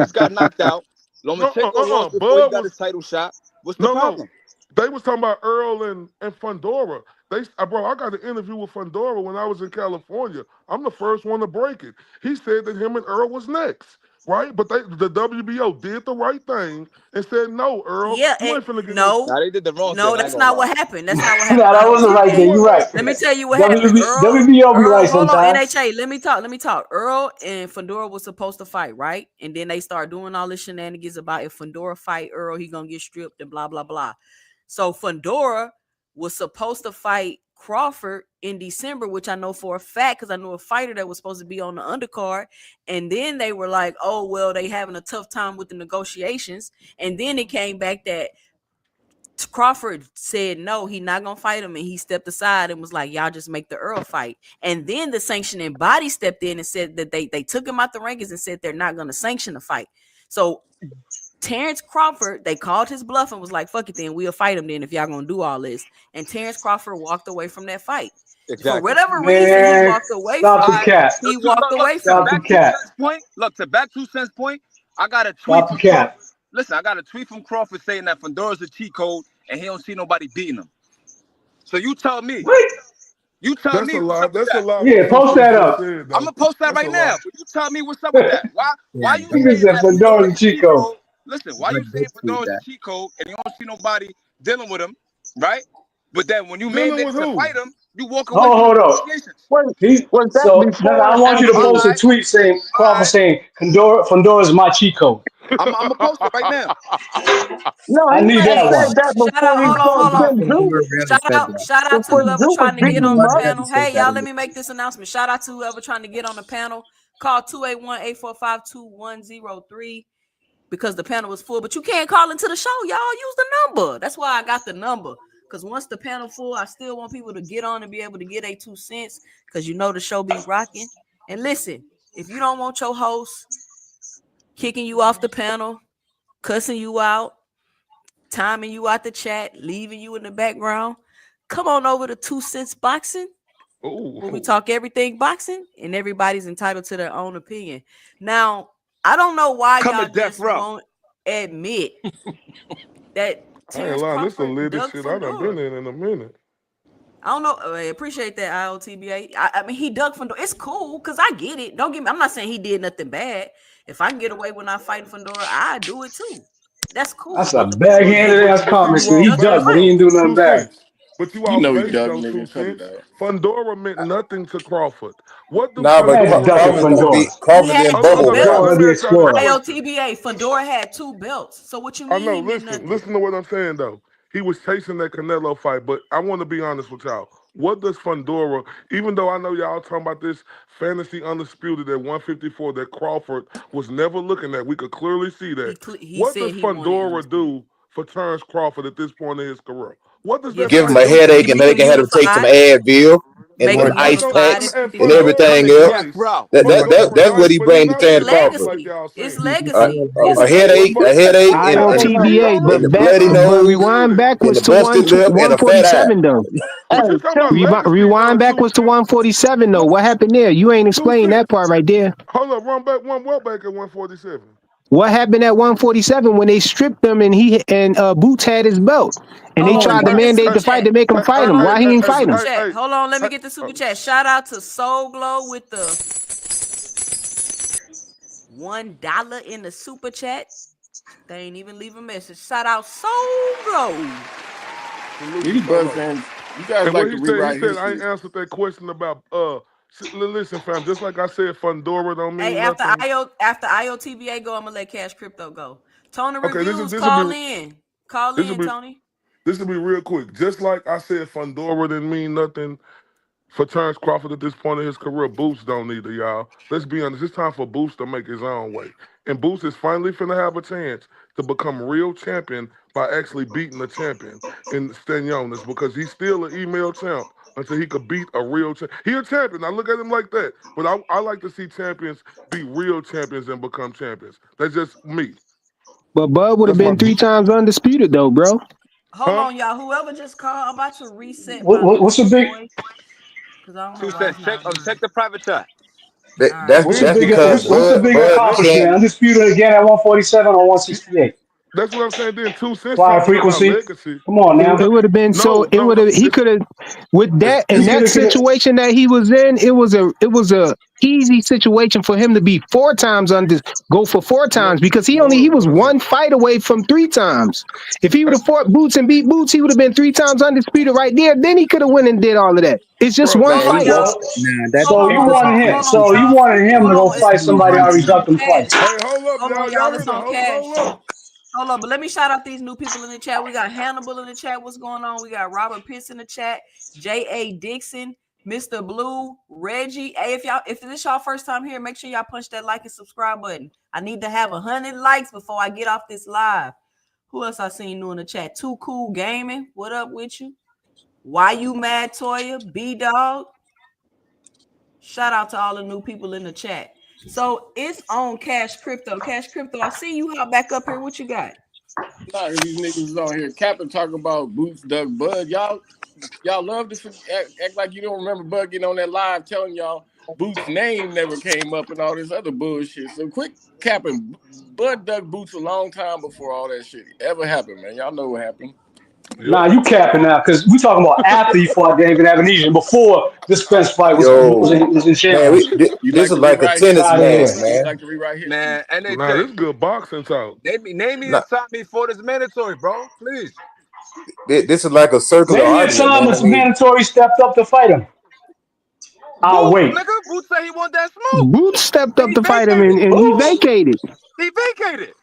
Speaker 10: Edwards got knocked out.
Speaker 2: No,
Speaker 10: Lomachenko lost before he
Speaker 2: Bud
Speaker 10: got
Speaker 2: was
Speaker 10: his title shot. What's the
Speaker 2: no.
Speaker 10: problem?
Speaker 2: They was talking about Earl and Fundora. Bro, I got an interview with Fundora when I was in California. I'm the first one to break it. He said that him and Earl was next, right? But the WBO did the right thing and said, no, Earl,
Speaker 1: Yeah,
Speaker 2: you ain't finna get no.
Speaker 1: no,
Speaker 10: Nah, they did the wrong thing.
Speaker 1: no,
Speaker 10: I ain't
Speaker 1: that's
Speaker 10: gonna
Speaker 1: not
Speaker 10: lie.
Speaker 1: what happened. That's not what
Speaker 9: No,
Speaker 1: happened.
Speaker 9: that wasn't the right
Speaker 2: So
Speaker 9: thing.
Speaker 1: IOTBA.
Speaker 9: You're
Speaker 2: what
Speaker 9: right.
Speaker 1: Let me
Speaker 2: happened?
Speaker 1: tell you what happened.
Speaker 9: WBO be right
Speaker 1: Hold on,
Speaker 9: sometimes.
Speaker 1: NHA. Let me talk. Earl and Fedora was supposed to fight, right? And then they start doing all this shenanigans about if Fedora fight Earl, he gonna get stripped and blah blah blah. So Fedora was supposed to fight Crawford in December, which I know for a fact because I knew a fighter that was supposed to be on the undercard. And then they were like, "Oh well, they having a tough time with the negotiations." And then it came back that Crawford said no, he not gonna fight him, and he stepped aside and was like, "Y'all just make the Earl fight." And then the sanctioning body stepped in and said that they took him out the rankings and said they're not gonna sanction the fight. So Terrence Crawford, they called his bluff and was like, "Fuck it, then we'll fight him then if y'all gonna do all this." And Terrence Crawford walked away from that fight. For
Speaker 10: Exactly.
Speaker 1: whatever reason, he
Speaker 9: Man,
Speaker 1: walked away
Speaker 9: stop
Speaker 1: from
Speaker 9: the
Speaker 10: I
Speaker 1: it.
Speaker 9: cap.
Speaker 1: He walked
Speaker 10: look
Speaker 1: away
Speaker 10: to
Speaker 1: from
Speaker 9: Stop
Speaker 1: it.
Speaker 9: the
Speaker 10: back 2 cents
Speaker 9: cap.
Speaker 10: point. Look to back 2 cents point. I got a tweet
Speaker 9: Stop the
Speaker 10: from
Speaker 9: cap.
Speaker 10: Crawford. Listen, I got a tweet from Crawford saying that Fondora's a cheat code and he don't see nobody beating him. So you tell me
Speaker 9: What?
Speaker 2: That's a
Speaker 10: what's
Speaker 2: lie.
Speaker 10: up with
Speaker 2: That's a
Speaker 10: that?
Speaker 2: lie. What
Speaker 9: Yeah,
Speaker 2: Two
Speaker 9: post
Speaker 2: Cents
Speaker 9: that
Speaker 2: just
Speaker 9: up.
Speaker 2: said,
Speaker 10: I'm
Speaker 2: though.
Speaker 10: gonna post that
Speaker 2: That's a
Speaker 10: right now.
Speaker 2: lie.
Speaker 10: But you tell me what's up with that. Why you
Speaker 7: Yeah,
Speaker 9: Nigga
Speaker 10: saying
Speaker 9: said
Speaker 10: that
Speaker 9: Fedora
Speaker 10: Fondora's
Speaker 9: and
Speaker 10: a cheat
Speaker 9: Chico.
Speaker 10: code? Listen, why you
Speaker 7: but
Speaker 10: saying
Speaker 7: did tweet
Speaker 10: Fondora's a
Speaker 7: that.
Speaker 10: cheat code and you don't see nobody dealing with him, right? But then when you main
Speaker 2: Dealing with
Speaker 10: event to
Speaker 2: who?
Speaker 10: fight him, you walk away
Speaker 9: Oh,
Speaker 10: from the
Speaker 9: hold up.
Speaker 10: negotiations.
Speaker 8: Wait,
Speaker 9: He
Speaker 8: was that
Speaker 9: so now
Speaker 8: before
Speaker 9: I
Speaker 8: or
Speaker 9: want you to
Speaker 8: after?
Speaker 10: All
Speaker 9: post a
Speaker 10: right,
Speaker 9: tweet saying
Speaker 10: all
Speaker 9: Crawford
Speaker 10: right.
Speaker 9: saying Fondora's my Chico.
Speaker 10: I'm gonna post it right now.
Speaker 8: No,
Speaker 9: I
Speaker 8: he
Speaker 9: need
Speaker 8: might have
Speaker 9: that
Speaker 1: Hey,
Speaker 8: said
Speaker 9: one.
Speaker 8: that
Speaker 1: shout out,
Speaker 8: before he
Speaker 1: hold
Speaker 8: fought
Speaker 7: Yeah,
Speaker 1: on.
Speaker 8: Jim
Speaker 7: Pandora
Speaker 8: Duke.
Speaker 7: rarely said that.
Speaker 1: Shout out to
Speaker 8: Before
Speaker 1: whoever
Speaker 8: Duke was
Speaker 1: trying to get
Speaker 8: beating
Speaker 1: on
Speaker 8: him
Speaker 1: the
Speaker 7: Pandora
Speaker 8: up.
Speaker 7: rarely
Speaker 1: panel.
Speaker 7: said
Speaker 1: Hey,
Speaker 7: that
Speaker 1: y'all,
Speaker 7: in
Speaker 1: let
Speaker 7: the
Speaker 1: me make this announcement. Shout out to whoever trying to get on the panel. Call 281-845-2103 because the panel was full. But you can't call into the show, y'all. Use the number. That's why I got the number. Because once the panel full, I still want people to get on and be able to get a 2 cents because you know the show be rocking. And listen, if you don't want your host kicking you off the panel, cussing you out, timing you out the chat, leaving you in the background, come on over to 2 Cents Boxing where we
Speaker 2: Oh,
Speaker 1: talk everything boxing and everybody's entitled to their own opinion. Now, I don't know why
Speaker 10: Come to
Speaker 1: y'all
Speaker 10: death
Speaker 1: just
Speaker 10: row.
Speaker 1: won't admit that
Speaker 2: I ain't
Speaker 1: Terrence
Speaker 2: lying. This is the
Speaker 1: Crawford
Speaker 2: latest
Speaker 1: dug
Speaker 2: shit I done been
Speaker 1: Fundora.
Speaker 2: in a minute.
Speaker 1: I don't know. I appreciate that IOTBA. I mean, he dug Fundora. It's cool because I get it. Don't get me. I'm not saying he did nothing bad. If I can get away when I fight Fundora, I do it too. That's cool.
Speaker 9: That's a
Speaker 1: But the point
Speaker 2: But
Speaker 1: is,
Speaker 9: backhanded ass
Speaker 2: but see,
Speaker 9: comment.
Speaker 2: you
Speaker 9: So
Speaker 1: he
Speaker 2: off
Speaker 9: he
Speaker 1: dug the
Speaker 9: dug,
Speaker 2: base
Speaker 9: but he
Speaker 1: fight.
Speaker 2: though.
Speaker 9: didn't do nothing
Speaker 2: 2 cents.
Speaker 9: bad.
Speaker 2: But you
Speaker 5: You
Speaker 2: off
Speaker 5: know he
Speaker 2: base
Speaker 5: dug,
Speaker 2: though.
Speaker 5: nigga. Cut it
Speaker 2: 2 cents.
Speaker 5: out.
Speaker 2: Fundora meant nothing to Crawford. What do
Speaker 6: Nah, but
Speaker 9: Man,
Speaker 2: Fundora
Speaker 9: ducking
Speaker 6: Crawford
Speaker 2: mean?
Speaker 6: didn't beat
Speaker 9: Fundora.
Speaker 1: He
Speaker 6: Crawford
Speaker 1: had
Speaker 6: didn't
Speaker 2: Hold on,
Speaker 1: two
Speaker 6: bubble
Speaker 2: hold on.
Speaker 6: Crawford.
Speaker 9: Fundora
Speaker 1: belts.
Speaker 9: the
Speaker 2: Let me ask y'all this
Speaker 9: Explorer.
Speaker 2: question.
Speaker 1: IOTBA. Fedora had two belts. So what you
Speaker 2: I
Speaker 1: mean
Speaker 2: know.
Speaker 1: he meant
Speaker 2: Listen,
Speaker 1: nothing?
Speaker 2: listen to what I'm saying though. He was chasing that Canelo fight, but I want to be honest with y'all. What does Fundora? Even though I know y'all talking about this fantasy undisputed at 154 that Crawford was never looking at, we could clearly see that.
Speaker 1: He
Speaker 2: What does
Speaker 1: said he wanted
Speaker 2: Fundora
Speaker 1: undisputed.
Speaker 2: do for Terrence Crawford at this point in his career? What does
Speaker 1: Give
Speaker 2: that
Speaker 6: Give him
Speaker 1: him
Speaker 2: fight
Speaker 6: a
Speaker 2: do for
Speaker 6: headache
Speaker 2: him?
Speaker 6: and
Speaker 1: make
Speaker 6: they
Speaker 1: him
Speaker 6: can have to take some
Speaker 1: unified.
Speaker 6: Advil and
Speaker 1: Make
Speaker 2: But
Speaker 1: him
Speaker 6: some
Speaker 2: I
Speaker 6: ice
Speaker 2: know,
Speaker 1: unified
Speaker 6: packs
Speaker 1: and
Speaker 2: and
Speaker 1: speak his
Speaker 6: and
Speaker 1: language.
Speaker 2: Fundora
Speaker 10: Come
Speaker 6: everything
Speaker 10: to
Speaker 6: else.
Speaker 10: death
Speaker 2: nice.
Speaker 10: row.
Speaker 2: Fundora
Speaker 6: That's what
Speaker 2: nice,
Speaker 6: he
Speaker 2: but he
Speaker 6: bring to
Speaker 2: not
Speaker 1: It's
Speaker 6: Terrence
Speaker 2: Floyd
Speaker 6: Crawford.
Speaker 2: like
Speaker 1: legacy.
Speaker 2: y'all
Speaker 1: It's
Speaker 2: saying.
Speaker 1: legacy. It's
Speaker 6: A
Speaker 1: legacy.
Speaker 6: headache, a headache,
Speaker 2: Fundora
Speaker 6: and
Speaker 12: IOTBA,
Speaker 6: the
Speaker 2: nice,
Speaker 12: but
Speaker 2: but
Speaker 6: bloody
Speaker 2: not
Speaker 6: nose
Speaker 12: rewind
Speaker 2: undisputed.
Speaker 12: back
Speaker 6: and
Speaker 12: was
Speaker 6: the
Speaker 12: to
Speaker 6: busted lip and a fat eye.
Speaker 12: 147 though.
Speaker 2: But you talking about legacy,
Speaker 12: Rewind back
Speaker 2: two
Speaker 12: was to
Speaker 2: cents.
Speaker 12: 147 though.
Speaker 2: Look,
Speaker 12: What happened there? You ain't
Speaker 2: 2
Speaker 12: explained that
Speaker 2: cents.
Speaker 12: part right there.
Speaker 2: Hold up, run back one well back at 147.
Speaker 12: What happened at 147 when they stripped him and he and Boots had his belt and they
Speaker 1: Hold on, let me
Speaker 12: tried to
Speaker 1: get
Speaker 2: Hey,
Speaker 1: this
Speaker 12: mandate
Speaker 1: super
Speaker 2: hey,
Speaker 12: the fight
Speaker 1: chat.
Speaker 12: to make him
Speaker 2: hey,
Speaker 12: fight
Speaker 2: hey,
Speaker 12: him?
Speaker 2: hey,
Speaker 12: Why he
Speaker 1: Let me
Speaker 2: hey,
Speaker 12: ain't
Speaker 1: get the
Speaker 2: hey,
Speaker 12: fight
Speaker 1: super
Speaker 12: him?
Speaker 2: hey,
Speaker 1: chat.
Speaker 2: hey,
Speaker 1: Hold on, let me
Speaker 2: hey,
Speaker 1: get the super chat. Shout out to Soul Glow with the $1 in the super chat. They ain't even leave a message. Shout out Soul Glow.
Speaker 2: salute to
Speaker 5: These brothers
Speaker 2: Solo.
Speaker 5: saying you guys
Speaker 2: And
Speaker 5: like
Speaker 2: what
Speaker 5: to
Speaker 2: he
Speaker 5: rewrite
Speaker 2: said, I ain't
Speaker 5: history.
Speaker 2: answered that question about listen, fam, just like I said, Fundora don't
Speaker 1: Hey,
Speaker 2: mean nothing.
Speaker 1: after IOTBA go, I'm gonna let Cash Crypto go. Tony
Speaker 2: Okay,
Speaker 1: Reviews,
Speaker 2: this will be
Speaker 1: call in. Call
Speaker 2: this will
Speaker 1: in,
Speaker 2: be
Speaker 1: Tony.
Speaker 2: this will be real quick. Just like I said, Fundora didn't mean nothing for Terrence Crawford at this point in his career. Boots don't need it, y'all. Let's be honest. It's time for Boots to make his own way. And Boots is finally finna have a chance to become real champion by actually beating the champion in Stanionis because he's still an email champ until he could beat a real champ. He a champion. I look at him like that. But I like to see champions be real champions and become champions. That's just me.
Speaker 12: But Bud would have
Speaker 2: That's my
Speaker 12: been 3 times undisputed though, bro.
Speaker 1: Hold
Speaker 2: huh?
Speaker 1: on, y'all. Whoever just called, I'm about to reset my
Speaker 9: What's the big?
Speaker 1: voice because I don't know
Speaker 10: Two
Speaker 1: why
Speaker 10: cents.
Speaker 1: it's not
Speaker 10: Check
Speaker 1: mine.
Speaker 10: the private chat.
Speaker 1: All right.
Speaker 9: What's the
Speaker 6: That's
Speaker 9: bigger?
Speaker 6: because
Speaker 9: What's the
Speaker 6: Bud
Speaker 9: bigger
Speaker 2: Listen,
Speaker 6: Bud
Speaker 9: accomplishment?
Speaker 6: can't.
Speaker 9: Undisputed again at 147 or 168.
Speaker 2: That's what I'm saying. Then 2 Cents
Speaker 9: Fly
Speaker 2: talking about
Speaker 9: frequency.
Speaker 2: legacy.
Speaker 9: Come on now.
Speaker 12: It would have been so. It would have. He could have with that in
Speaker 9: He's
Speaker 12: that
Speaker 9: gonna
Speaker 12: situation that he was in. It was a easy situation for him to be 4 times under. Go for 4 times because he was 1 fight away from 3 times. If he would have fought Boots and beat Boots, he would have been 3 times undisputed right there. Then he could have went and did all of that. It's just
Speaker 2: Bro,
Speaker 12: 1
Speaker 7: Man,
Speaker 12: fight.
Speaker 7: nah, that
Speaker 9: So you
Speaker 7: was
Speaker 9: wanted him. So you wanted him to go fight somebody that already ducked him twice.
Speaker 2: Hey, hold up,
Speaker 1: Hold on,
Speaker 2: y'all.
Speaker 1: y'all.
Speaker 2: Y'all
Speaker 1: It's
Speaker 2: hear
Speaker 1: on
Speaker 2: the
Speaker 1: cash.
Speaker 2: hold up.
Speaker 1: Hold on, but let me shout out these new people in the chat. We got Hannibal in the chat. What's going on? We got Robert Pitts in the chat, J.A. Dixon, Mr. Blue, Reggie. Hey, if this y'all first time here, make sure y'all punch that like and subscribe button. I need to have 100 likes before I get off this live. Who else I seen new in the chat? Too Cool Gaming. What up with you? Why You Mad Toya? B-Dog. Shout out to all the new people in the chat. So it's on Cash Crypto. Cash Crypto, I see you hop back up here. What you got?
Speaker 5: Nah, these niggas is on here capping talking about Boots Duck Bud. Y'all love to act like you don't remember Bud getting on that live telling y'all Boots' name never came up and all this other bullshit. So quit capping. Bud Duck Boots a long time before all that shit ever happened, man. Y'all know what happened.
Speaker 9: Nah, you capping now, because we talking about after he fought David Avenesian, before this fence fight was in shambles.
Speaker 6: This is like a tennis match,
Speaker 5: You
Speaker 6: man.
Speaker 5: like to rewrite history?
Speaker 10: Man,
Speaker 2: Nah, this
Speaker 10: NHA.
Speaker 2: good boxing talk.
Speaker 10: Name me
Speaker 6: Nah,
Speaker 10: a time he fought as mandatory, bro. Please.
Speaker 6: this is like a circular
Speaker 9: Maybe a
Speaker 6: argument,
Speaker 9: time
Speaker 6: man. I
Speaker 9: it's
Speaker 6: mean,
Speaker 9: mandatory stepped up to fight him. I'll
Speaker 10: Boots,
Speaker 9: wait.
Speaker 10: nigga. Boots said he want that smoke.
Speaker 12: Boots stepped
Speaker 10: And
Speaker 12: up
Speaker 10: he
Speaker 12: to fight him
Speaker 10: vacated.
Speaker 12: and he
Speaker 9: Boots.
Speaker 12: vacated.
Speaker 10: He vacated.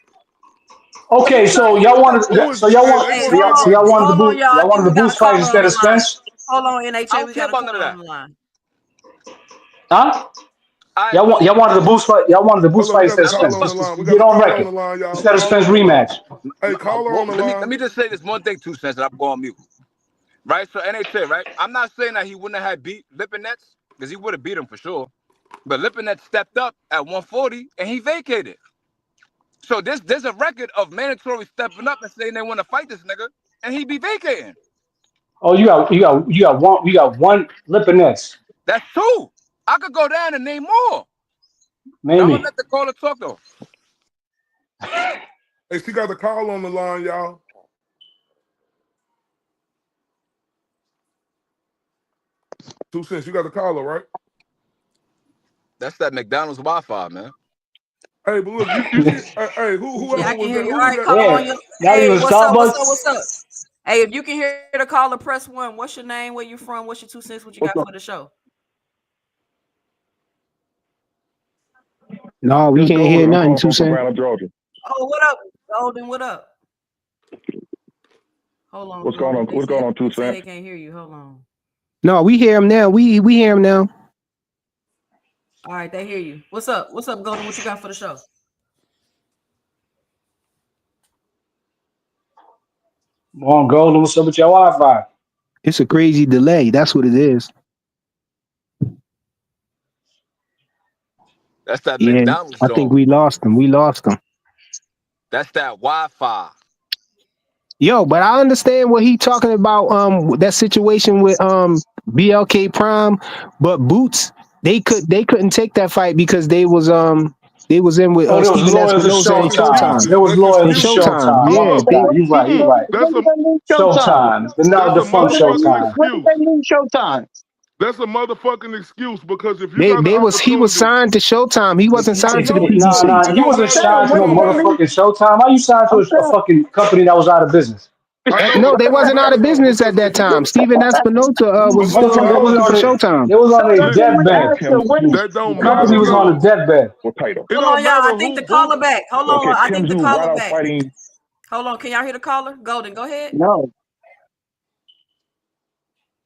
Speaker 9: Okay,
Speaker 10: Niggas
Speaker 9: so
Speaker 10: not
Speaker 9: y'all
Speaker 10: doing
Speaker 9: wanted
Speaker 10: that
Speaker 2: Who
Speaker 10: shit.
Speaker 2: is hey, they gonna act like
Speaker 9: wanted the
Speaker 1: Hold on,
Speaker 9: boot.
Speaker 1: y'all.
Speaker 9: Y'all
Speaker 1: I think
Speaker 9: wanted
Speaker 1: we
Speaker 9: the
Speaker 1: got a
Speaker 9: boost fight
Speaker 1: caller
Speaker 9: instead
Speaker 1: on
Speaker 9: of
Speaker 1: the line.
Speaker 9: Spence.
Speaker 1: Hold on,
Speaker 10: I
Speaker 1: NHA.
Speaker 10: don't
Speaker 1: We
Speaker 10: care
Speaker 1: got a
Speaker 10: about none of
Speaker 1: caller
Speaker 10: that.
Speaker 1: on the line.
Speaker 9: Huh?
Speaker 10: All right, cool.
Speaker 9: Y'all wanted the boost fight. Y'all wanted the
Speaker 2: hold
Speaker 9: boost
Speaker 2: up, we
Speaker 9: fight
Speaker 2: got
Speaker 9: instead
Speaker 2: the
Speaker 9: of
Speaker 10: That's what
Speaker 9: Spence.
Speaker 2: caller on the
Speaker 10: Boots.
Speaker 2: line.
Speaker 9: Let's
Speaker 2: We got
Speaker 9: get
Speaker 2: the
Speaker 9: on
Speaker 2: caller on the
Speaker 9: record
Speaker 2: line, y'all.
Speaker 9: instead of
Speaker 2: Caller
Speaker 9: Spence
Speaker 2: on the line.
Speaker 9: rematch.
Speaker 2: Hey, caller on the
Speaker 10: Let
Speaker 2: line.
Speaker 10: me just say this one thing, 2 cents, and I'm going mute. Right? So NHA, right? I'm not saying that he wouldn't have beat Lipinets, because he would have beat him for sure. But Lipinets stepped up at 140 and he vacated. So there's a record of mandatory stepping up and saying they want to fight this nigga, and he be vacating.
Speaker 9: Oh, you got one Lipinets.
Speaker 10: That's 2. I could go down and name more. But I'm gonna
Speaker 9: Maybe.
Speaker 10: let the caller talk though.
Speaker 2: Hey, she got the call on the line, y'all. 2 Cents, you got the caller, right?
Speaker 10: That's that McDonald's Wi-Fi, man.
Speaker 2: Hey, but look, you can hey, whoever
Speaker 1: Yeah, I can
Speaker 2: was
Speaker 1: hear
Speaker 2: that?
Speaker 1: you.
Speaker 2: Who
Speaker 1: All
Speaker 2: was
Speaker 1: right,
Speaker 2: that?
Speaker 1: call on
Speaker 9: Yeah.
Speaker 1: your.
Speaker 9: Not
Speaker 1: Hey,
Speaker 9: even
Speaker 1: what's up? What's up?
Speaker 9: Starbucks.
Speaker 1: What's up? Hey, if you can hear the caller, press 1. What's your name? Where you from? What's your 2 cents? What you
Speaker 2: What's
Speaker 1: got
Speaker 2: up?
Speaker 1: for the show?
Speaker 12: No, we
Speaker 13: This
Speaker 12: can't hear
Speaker 13: Golden. I'm
Speaker 12: nothing.
Speaker 13: calling
Speaker 12: 2
Speaker 13: from
Speaker 12: Cents.
Speaker 13: Savannah, Georgia.
Speaker 1: Oh, what up, Golden? What up? Hold on,
Speaker 13: What's going on?
Speaker 1: Golden.
Speaker 13: What's going on, 2
Speaker 1: They say
Speaker 13: Cents?
Speaker 1: they can't hear you. Hold on.
Speaker 12: No, we hear him now. We hear him now.
Speaker 1: All right, they hear you. What's up? What's up, Golden? What you got for the show?
Speaker 9: Come on, Golden. What's up with your Wi-Fi?
Speaker 12: It's a crazy delay. That's what it is.
Speaker 10: That's that
Speaker 12: Yeah,
Speaker 10: McDonald's
Speaker 12: I think
Speaker 10: joint.
Speaker 12: we lost him. We lost him.
Speaker 10: That's that Wi-Fi.
Speaker 12: Yo, but I understand what he talking about. That situation with BLK Prime, but Boots they couldn't take that fight because they was in with
Speaker 9: Oh, there was
Speaker 12: Steven
Speaker 9: lawyers at
Speaker 12: Espinosa and
Speaker 2: That's
Speaker 12: Showtime.
Speaker 9: Showtime. There
Speaker 2: excuses.
Speaker 9: was
Speaker 2: That's
Speaker 9: lawyers
Speaker 12: And
Speaker 9: at
Speaker 2: excuses.
Speaker 12: Showtime,
Speaker 9: Showtime. My
Speaker 12: yeah,
Speaker 9: bad. You're right. You're right.
Speaker 2: That's a
Speaker 9: Showtime. The now
Speaker 2: that's a
Speaker 9: defunct
Speaker 2: motherfucking
Speaker 9: Showtime.
Speaker 8: What did
Speaker 2: excuse.
Speaker 8: they mean Showtime?
Speaker 2: That's a motherfucking excuse because if you got the
Speaker 12: he was
Speaker 2: opportunity,
Speaker 12: signed to Showtime. He wasn't signed to the
Speaker 2: no,
Speaker 12: PBC.
Speaker 2: it
Speaker 9: You
Speaker 2: don't
Speaker 9: wasn't
Speaker 2: matter.
Speaker 9: signed to
Speaker 2: It
Speaker 9: no
Speaker 2: don't matter.
Speaker 9: motherfucking Showtime. How you signed to
Speaker 8: I'm
Speaker 9: a
Speaker 8: saying,
Speaker 9: fucking company that was out of business?
Speaker 2: I know,
Speaker 12: No,
Speaker 2: but
Speaker 12: they
Speaker 2: that don't
Speaker 12: wasn't out
Speaker 2: matter
Speaker 12: of
Speaker 2: though
Speaker 12: business at
Speaker 2: because
Speaker 12: that
Speaker 2: if you
Speaker 12: time. Steven Espinosa
Speaker 2: but
Speaker 12: was
Speaker 2: look,
Speaker 12: still
Speaker 9: They
Speaker 2: y'all,
Speaker 9: was
Speaker 12: working
Speaker 9: on
Speaker 12: for
Speaker 9: it.
Speaker 12: Showtime.
Speaker 9: They was on
Speaker 8: so
Speaker 9: a
Speaker 8: does it
Speaker 9: deathbed.
Speaker 8: matter what is
Speaker 2: that don't
Speaker 9: The company
Speaker 2: matter
Speaker 9: was on a
Speaker 2: though.
Speaker 9: deathbed.
Speaker 13: What title?
Speaker 2: It
Speaker 1: Hold on,
Speaker 2: don't
Speaker 1: y'all. I
Speaker 2: matter
Speaker 1: think
Speaker 2: who
Speaker 1: the caller
Speaker 2: Boots.
Speaker 1: back. Hold
Speaker 13: Okay,
Speaker 1: on. I
Speaker 13: Tim
Speaker 1: think the
Speaker 13: Zoo right
Speaker 1: caller
Speaker 13: out
Speaker 1: back.
Speaker 13: fighting.
Speaker 1: Hold on. Can y'all hear the caller? Golden, go ahead.
Speaker 8: no?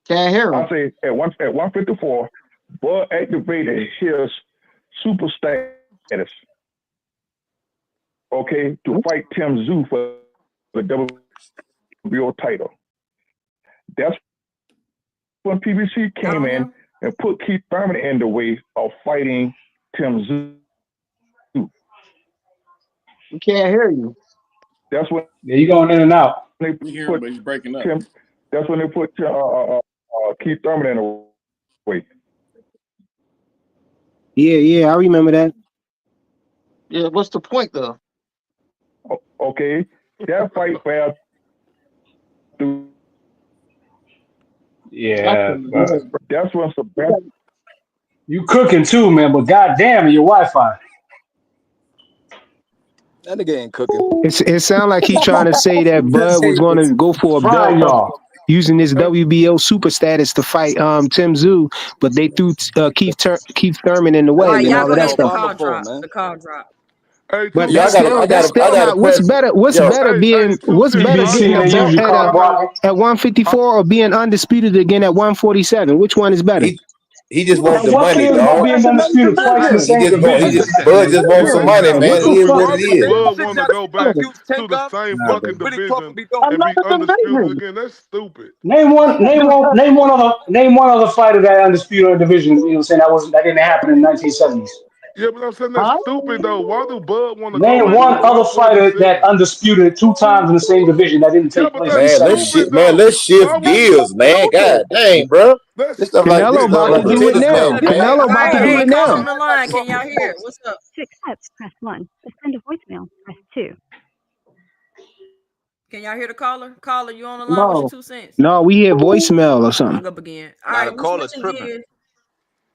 Speaker 8: Can't hear
Speaker 13: I
Speaker 8: him.
Speaker 13: say at 154, Bud activated his super status, okay, to fight Tim Zoo for the WBO title. That's when PBC
Speaker 1: Y'all
Speaker 13: came
Speaker 1: don't hear
Speaker 13: in
Speaker 1: him?
Speaker 13: and put Keith Thurman in the way of fighting Tim Zoo.
Speaker 8: We can't hear you.
Speaker 13: That's when
Speaker 9: Yeah, you going in and out.
Speaker 13: they
Speaker 5: We hear him,
Speaker 13: put
Speaker 5: but he's breaking up.
Speaker 13: Tim. That's when they put Keith Thurman in the way.
Speaker 12: Yeah, I remember that.
Speaker 8: Yeah, what's the point though?
Speaker 13: Okay, That fight fell through.
Speaker 9: Yeah, but
Speaker 13: That's when Sebastian.
Speaker 9: you cooking too, man. But goddamn, your Wi-Fi.
Speaker 10: That nigga ain't cooking.
Speaker 12: It sounds like he's trying to say that Bud was going to go for a
Speaker 9: Fine,
Speaker 12: belt
Speaker 9: y'all.
Speaker 12: using his
Speaker 2: Hey,
Speaker 12: WBO super status to fight Tim Zoo, but they threw Keith Thurman in the
Speaker 1: All
Speaker 12: way
Speaker 1: right,
Speaker 12: and
Speaker 1: y'all
Speaker 12: all
Speaker 1: go
Speaker 12: of that
Speaker 1: ahead. The
Speaker 12: stuff.
Speaker 1: call
Speaker 10: Phone,
Speaker 1: drop.
Speaker 10: man.
Speaker 1: The call drop.
Speaker 2: hey,
Speaker 12: But
Speaker 2: two
Speaker 4: Yeah,
Speaker 12: that's
Speaker 2: cents.
Speaker 12: still
Speaker 4: I got a
Speaker 12: what's
Speaker 4: question.
Speaker 12: better. What's
Speaker 4: Yo,
Speaker 12: better
Speaker 2: Hey,
Speaker 12: being
Speaker 2: two
Speaker 12: what's
Speaker 2: cents.
Speaker 12: better
Speaker 2: I
Speaker 12: getting
Speaker 9: PBC
Speaker 12: a
Speaker 9: and they
Speaker 2: drop
Speaker 12: belt
Speaker 9: usually
Speaker 2: off.
Speaker 12: at
Speaker 9: call block.
Speaker 12: at 154 or being undisputed again at 147? Which one is better?
Speaker 6: he just
Speaker 9: Now,
Speaker 6: want the
Speaker 9: what
Speaker 6: money,
Speaker 9: cares about
Speaker 6: dog.
Speaker 9: being
Speaker 8: That's another
Speaker 9: undisputed twice in the
Speaker 8: division.
Speaker 6: He
Speaker 9: same
Speaker 6: just want he
Speaker 9: division?
Speaker 6: just
Speaker 10: Listen,
Speaker 6: Bud just wants some
Speaker 2: Yeah,
Speaker 6: money,
Speaker 9: What
Speaker 6: man.
Speaker 9: the
Speaker 6: It is what
Speaker 9: fuck?
Speaker 6: it
Speaker 2: why do
Speaker 6: is.
Speaker 2: Bud
Speaker 10: shit
Speaker 2: want to
Speaker 10: that
Speaker 2: go back
Speaker 10: confuse
Speaker 2: to
Speaker 10: Tank
Speaker 2: the
Speaker 10: up.
Speaker 2: same
Speaker 6: Nah,
Speaker 2: fucking
Speaker 6: but
Speaker 10: What he supposed to
Speaker 2: division
Speaker 10: be doing?
Speaker 2: and be
Speaker 8: Another
Speaker 2: undisputed
Speaker 8: division.
Speaker 2: again? That's stupid.
Speaker 9: Name one other fighter that undisputed in the division. You know what I'm saying? That didn't happen in the 1970s.
Speaker 2: Yeah, but I'm saying that's
Speaker 8: Huh?
Speaker 2: stupid though. Why do Bud want to go
Speaker 9: Name
Speaker 2: back to
Speaker 9: one other fighter that
Speaker 2: 147?
Speaker 9: undisputed two times in the same division that didn't
Speaker 2: Yeah,
Speaker 9: take
Speaker 2: but
Speaker 9: place in
Speaker 2: that's
Speaker 9: the
Speaker 6: man,
Speaker 9: 70s.
Speaker 2: stupid though.
Speaker 6: let's
Speaker 2: Why
Speaker 6: shift
Speaker 2: would
Speaker 6: gears, man. God dang, bro.
Speaker 2: that's
Speaker 12: Canelo
Speaker 6: This stuff
Speaker 12: about to
Speaker 6: like the
Speaker 12: do it
Speaker 6: tennis
Speaker 2: stupid?
Speaker 12: now.
Speaker 6: match, man.
Speaker 12: Canelo about to
Speaker 1: Hey,
Speaker 12: do
Speaker 1: hey,
Speaker 12: it
Speaker 1: caller
Speaker 12: now.
Speaker 1: on the line. Can y'all hear? What's up?
Speaker 14: To accept, press 1. To send a voicemail, press 2.
Speaker 1: Can y'all hear the caller? Caller, you on the line? What's your
Speaker 8: No.
Speaker 1: 2 cents?
Speaker 12: No, we hear voicemail or something.
Speaker 1: Hung up again. All
Speaker 10: Now the
Speaker 1: right, we
Speaker 10: call is
Speaker 1: switching
Speaker 10: tripping.
Speaker 1: gears.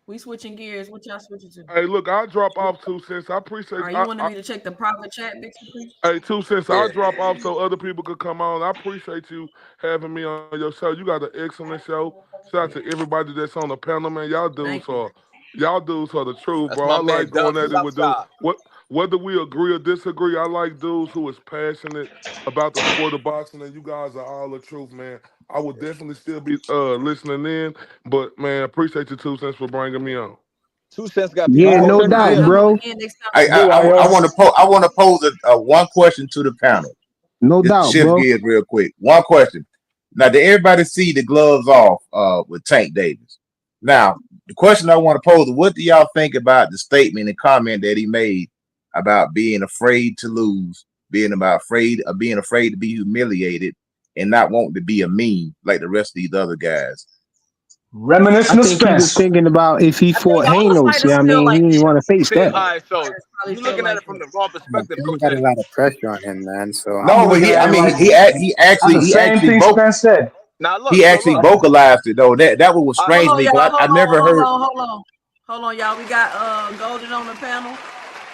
Speaker 1: We switching gears. What y'all switching to?
Speaker 2: Hey, look, I'll drop off 2 cents. I
Speaker 1: All
Speaker 2: appreciate.
Speaker 1: right, you wanted me to check the private chat, Big Supreme?
Speaker 2: Hey, 2 cents. I'll
Speaker 10: Yeah.
Speaker 2: drop off so other people could come on. I appreciate you having me on your show. You got an excellent show. Shout out to everybody that's on the panel, man.
Speaker 1: Thank you.
Speaker 2: Y'all dudes are the truth,
Speaker 10: That's
Speaker 2: bro.
Speaker 10: my
Speaker 2: I
Speaker 10: man
Speaker 2: like going
Speaker 10: Dub
Speaker 2: at it with dudes.
Speaker 10: Southside.
Speaker 2: Whether we agree or disagree, I like dudes who is passionate about the sport of boxing, and you guys are all the truth, man. I would definitely still be listening in, but man, appreciate you 2 cents for bringing me on.
Speaker 10: 2 cents got
Speaker 9: All
Speaker 12: Yeah,
Speaker 10: people
Speaker 9: right,
Speaker 12: no
Speaker 10: talking
Speaker 1: All right,
Speaker 12: doubt,
Speaker 10: good.
Speaker 1: come up
Speaker 12: bro.
Speaker 1: again next time.
Speaker 6: I
Speaker 9: good,
Speaker 6: I, I
Speaker 9: Ayo.
Speaker 6: want to pose a one question to the panel.
Speaker 12: No
Speaker 6: Just
Speaker 12: doubt,
Speaker 6: shift
Speaker 12: bro.
Speaker 6: gears real quick. One question. Now, did everybody see the gloves off with Tank Davis? Now, the question I want to pose is, what do y'all think about the statement and comment that he made about being afraid to lose, being afraid to be humiliated, and not wanting to be a meme like the rest of these other guys?
Speaker 12: I
Speaker 9: Reminiscent of
Speaker 12: think he was
Speaker 9: Spence.
Speaker 12: thinking about if he
Speaker 1: I think
Speaker 12: fought
Speaker 1: all the
Speaker 12: Hanos.
Speaker 1: fighters
Speaker 12: Yeah, I
Speaker 1: feel
Speaker 12: mean, he
Speaker 1: like
Speaker 12: didn't
Speaker 1: that.
Speaker 12: want to face
Speaker 10: See, all
Speaker 12: that.
Speaker 10: right, so
Speaker 1: Fighters probably
Speaker 10: you
Speaker 1: feel
Speaker 10: looking at
Speaker 1: like
Speaker 10: it from
Speaker 1: that.
Speaker 10: the wrong perspective,
Speaker 7: He
Speaker 10: Coach
Speaker 7: got a
Speaker 10: Eddie.
Speaker 7: lot of pressure on him, man. So
Speaker 9: I'm
Speaker 6: No, but
Speaker 9: looking at it like that's the
Speaker 6: he
Speaker 9: same
Speaker 6: actually
Speaker 9: thing Spence said.
Speaker 10: Now look,
Speaker 6: he
Speaker 10: so
Speaker 6: actually
Speaker 10: look.
Speaker 6: vocalized it though. That was what
Speaker 10: I,
Speaker 1: Hold
Speaker 6: strange to
Speaker 1: on,
Speaker 6: me
Speaker 1: y'all.
Speaker 6: because I never heard.
Speaker 1: Hold on, y'all. We got Golden on the panel.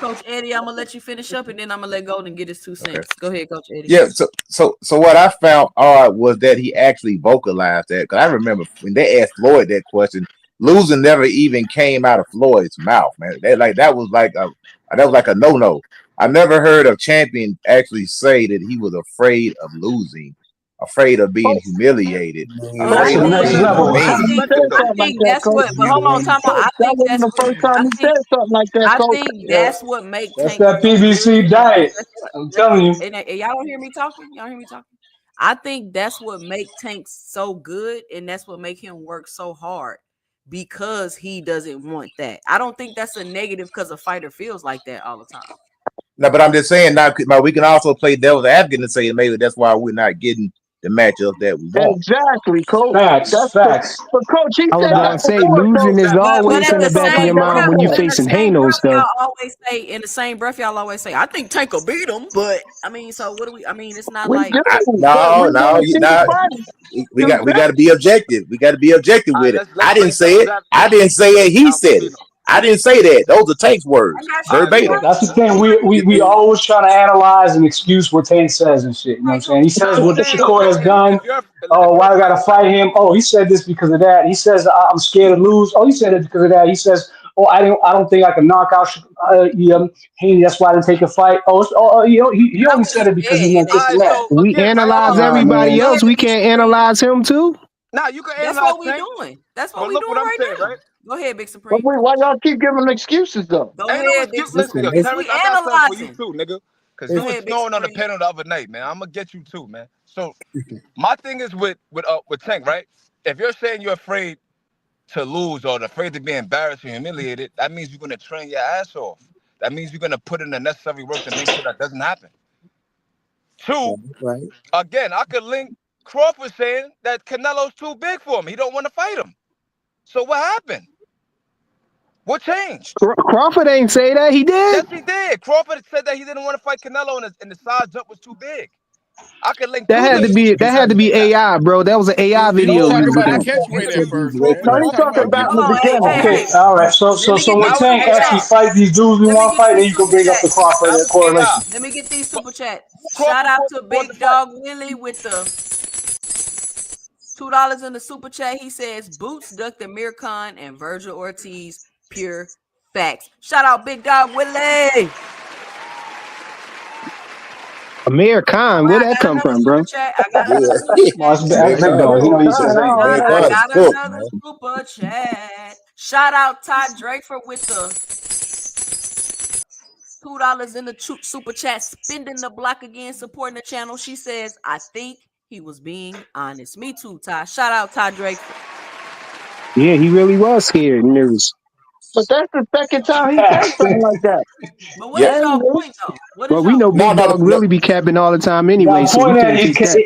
Speaker 1: Coach Eddie, I'm gonna let you finish up, and then I'm gonna let Golden get his two
Speaker 6: Okay.
Speaker 1: cents. Go ahead, Coach Eddie.
Speaker 6: Yeah, so what I found odd was that he actually vocalized that, because I remember when they asked Floyd that question, losing never even came out of Floyd's mouth, man. That was like a no-no. I never heard a champion actually say that he was afraid of losing, afraid of being
Speaker 8: Coach,
Speaker 6: humiliated,
Speaker 7: maybe
Speaker 1: I
Speaker 9: That's
Speaker 6: afraid
Speaker 9: the
Speaker 6: of
Speaker 1: think,
Speaker 9: next
Speaker 6: being a
Speaker 9: level.
Speaker 1: I
Speaker 10: that's
Speaker 6: meme.
Speaker 1: think,
Speaker 10: perspective
Speaker 8: said
Speaker 1: I
Speaker 10: though.
Speaker 8: something like
Speaker 1: think
Speaker 8: that,
Speaker 1: that's
Speaker 8: Coach.
Speaker 1: what. But hold on, time out.
Speaker 8: Coach, that wasn't the first time
Speaker 1: I
Speaker 8: he
Speaker 1: think,
Speaker 8: said something like that,
Speaker 1: I
Speaker 8: Coach.
Speaker 1: think
Speaker 10: Yeah.
Speaker 1: that's what make
Speaker 9: That's
Speaker 1: Tank
Speaker 9: that
Speaker 1: so good.
Speaker 9: PBC
Speaker 1: I think
Speaker 9: diet. I'm telling you.
Speaker 1: and y'all don't hear me talking. Y'all hear me talking. I think that's what make Tank so good, and that's what make him work so hard because he doesn't want that. I don't think that's a negative because a fighter feels like that all the time.
Speaker 6: No, but I'm just saying now we can also play devil's advocate and say maybe that's why we're not getting the matchups that we want.
Speaker 8: Exactly, Coach.
Speaker 9: Facts,
Speaker 8: That's the
Speaker 9: facts,
Speaker 8: but Coach, he
Speaker 12: I was
Speaker 8: said that
Speaker 12: gonna
Speaker 9: facts.
Speaker 12: say
Speaker 8: before,
Speaker 12: losing
Speaker 8: Coach.
Speaker 12: is
Speaker 1: But
Speaker 12: always
Speaker 1: at
Speaker 12: in
Speaker 1: the
Speaker 12: the back of your
Speaker 1: same
Speaker 12: mind when
Speaker 1: breath,
Speaker 12: you're
Speaker 1: but in the
Speaker 12: facing
Speaker 1: same breath,
Speaker 12: Hanos, though.
Speaker 1: y'all always say in the same breath, y'all always say, "I think Tank will beat him." But I mean, so what do we? I mean, it's not
Speaker 8: We
Speaker 1: like
Speaker 8: do, but
Speaker 6: No,
Speaker 8: we
Speaker 6: no,
Speaker 8: want to see the
Speaker 6: no.
Speaker 8: fight.
Speaker 6: We got to be objective. We got to be objective
Speaker 10: All right,
Speaker 6: with it.
Speaker 10: let's
Speaker 6: I
Speaker 10: play
Speaker 6: didn't say
Speaker 10: devil's
Speaker 6: it. I
Speaker 10: advocate.
Speaker 6: didn't say it. He
Speaker 10: Al
Speaker 6: said it.
Speaker 10: Pacino.
Speaker 6: I didn't say that. Those are Tank's
Speaker 1: I
Speaker 6: words,
Speaker 1: got
Speaker 10: All
Speaker 1: you.
Speaker 10: right,
Speaker 1: You
Speaker 6: verbatim.
Speaker 10: so
Speaker 1: right.
Speaker 9: That's the
Speaker 1: You
Speaker 9: thing.
Speaker 1: right.
Speaker 9: We always trying to analyze and excuse what Tank says and shit. You know what I'm
Speaker 1: Right,
Speaker 9: saying? He
Speaker 1: Coach.
Speaker 9: says
Speaker 10: I'm
Speaker 9: what
Speaker 10: saying
Speaker 9: Shakur has done. Oh,
Speaker 10: if you're
Speaker 9: why
Speaker 10: a
Speaker 9: I gotta
Speaker 10: fighter,
Speaker 9: fight him? Oh, he said this because of that. He says I'm scared to lose. Oh, he said it because of that. He says, oh, I don't think I can knock out Haney. That's why I didn't take a fight. He
Speaker 1: Not
Speaker 9: only
Speaker 1: what he
Speaker 9: said it because
Speaker 1: said,
Speaker 9: he
Speaker 1: and
Speaker 9: meant
Speaker 10: all
Speaker 9: this
Speaker 10: right,
Speaker 9: and that.
Speaker 10: so
Speaker 12: We
Speaker 10: again, right?
Speaker 12: analyze
Speaker 9: Nah,
Speaker 12: everybody
Speaker 9: man.
Speaker 1: go
Speaker 12: else.
Speaker 1: ahead,
Speaker 12: We
Speaker 1: Big
Speaker 12: can't
Speaker 1: Supreme.
Speaker 12: analyze him too.
Speaker 10: Now you can
Speaker 1: That's
Speaker 10: analyze
Speaker 1: what we
Speaker 10: Tank,
Speaker 1: doing. That's what
Speaker 10: but
Speaker 1: we
Speaker 10: look
Speaker 1: doing
Speaker 10: what I'm
Speaker 1: right
Speaker 10: saying,
Speaker 1: now.
Speaker 10: right?
Speaker 1: Go ahead, Big
Speaker 8: But
Speaker 1: Supreme.
Speaker 8: why y'all keep giving excuses though?
Speaker 1: Go
Speaker 10: Ain't no
Speaker 1: ahead, Big
Speaker 10: excuse. Listen,
Speaker 1: Supreme.
Speaker 10: yo,
Speaker 7: listen.
Speaker 1: We
Speaker 10: Terrence, I got something for you
Speaker 1: analyzing.
Speaker 10: too, nigga. Cause
Speaker 1: Go
Speaker 10: you was
Speaker 1: ahead, Big
Speaker 10: snoring on the
Speaker 1: Supreme.
Speaker 10: panel the other night, man. I'm gonna get you too, man. So my thing is with Tank, right? If you're saying you're afraid to lose or afraid to be embarrassed or humiliated, that means you're gonna train your ass off. That means you're gonna put in the necessary work to make sure that doesn't happen. Two,
Speaker 7: Right.
Speaker 10: again, I could link Crawford saying that Canelo's too big for him. He don't want to fight him. So what happened? What changed?
Speaker 12: Crawford ain't say that. He did.
Speaker 10: Yes, he did. Crawford said that he didn't want to fight Canelo and the size jump was too big. I could link
Speaker 12: That
Speaker 10: two
Speaker 12: had to
Speaker 10: videos
Speaker 12: be
Speaker 10: to you guys right now.
Speaker 12: AI, bro. That was an AI
Speaker 5: He was
Speaker 12: video
Speaker 5: talking
Speaker 12: you was
Speaker 5: about that
Speaker 12: looking
Speaker 5: catch
Speaker 12: at.
Speaker 5: weight
Speaker 3: That's
Speaker 5: at
Speaker 3: an
Speaker 5: first,
Speaker 3: easy way
Speaker 5: man.
Speaker 3: to
Speaker 5: He
Speaker 8: No,
Speaker 5: was
Speaker 8: he's
Speaker 3: know.
Speaker 5: talking
Speaker 8: talking
Speaker 5: about
Speaker 8: about
Speaker 5: getting
Speaker 8: in the
Speaker 1: Hold on,
Speaker 5: skinny
Speaker 8: beginning.
Speaker 5: fat.
Speaker 9: Okay,
Speaker 1: hey.
Speaker 9: all right. So
Speaker 1: Let me get
Speaker 9: when
Speaker 10: That
Speaker 1: these
Speaker 10: was
Speaker 9: Tank
Speaker 1: super
Speaker 10: AI.
Speaker 9: actually
Speaker 1: chats.
Speaker 9: fight these dudes we
Speaker 1: Let me
Speaker 9: want to
Speaker 1: get
Speaker 9: fight, then
Speaker 1: these
Speaker 9: you can
Speaker 1: super
Speaker 9: bring up the
Speaker 1: chats.
Speaker 10: That was
Speaker 9: correlation.
Speaker 10: AI.
Speaker 1: Let me get these super chats.
Speaker 10: Crawford
Speaker 1: Shout out to
Speaker 10: fought the
Speaker 1: Big
Speaker 10: fight.
Speaker 1: Dog Willie with the $2 in the super chat. He says Boots ducked Amir Khan and Virgil Ortiz. Pure facts. Shout out Big Dog Willie.
Speaker 12: Amir
Speaker 1: All
Speaker 12: Khan,
Speaker 1: right,
Speaker 12: where
Speaker 1: I
Speaker 12: that
Speaker 1: got
Speaker 12: come
Speaker 1: another
Speaker 12: from,
Speaker 1: super
Speaker 12: bro?
Speaker 1: chat. I got another super
Speaker 6: Yeah,
Speaker 9: Well,
Speaker 1: chat.
Speaker 9: that's
Speaker 6: American
Speaker 9: big
Speaker 6: God,
Speaker 9: dog. You know
Speaker 8: American
Speaker 9: he's his
Speaker 8: Con, I
Speaker 9: name.
Speaker 8: don't know
Speaker 6: American
Speaker 8: that.
Speaker 6: God
Speaker 1: I
Speaker 6: is
Speaker 1: got
Speaker 6: cooked,
Speaker 1: another
Speaker 6: man.
Speaker 1: super chat. Shout out Todd Drakeford with the $2 in the super chat, spending the block again, supporting the channel. She says, I think he was being honest. Me too, Ty. Shout out Ty Drakeford.
Speaker 12: Yeah, he really was scared and nervous.
Speaker 8: But that's the second time he said something like that.
Speaker 1: But what
Speaker 6: Yeah.
Speaker 1: is
Speaker 8: That ain't
Speaker 1: y'all
Speaker 8: new.
Speaker 1: point though? What is
Speaker 12: Well, we
Speaker 1: y'all
Speaker 12: know
Speaker 1: point?
Speaker 6: No,
Speaker 12: Big
Speaker 6: no,
Speaker 12: Dog
Speaker 6: no.
Speaker 12: really be capping all the time anyway,
Speaker 9: The
Speaker 12: so we
Speaker 9: point that
Speaker 12: can't take that.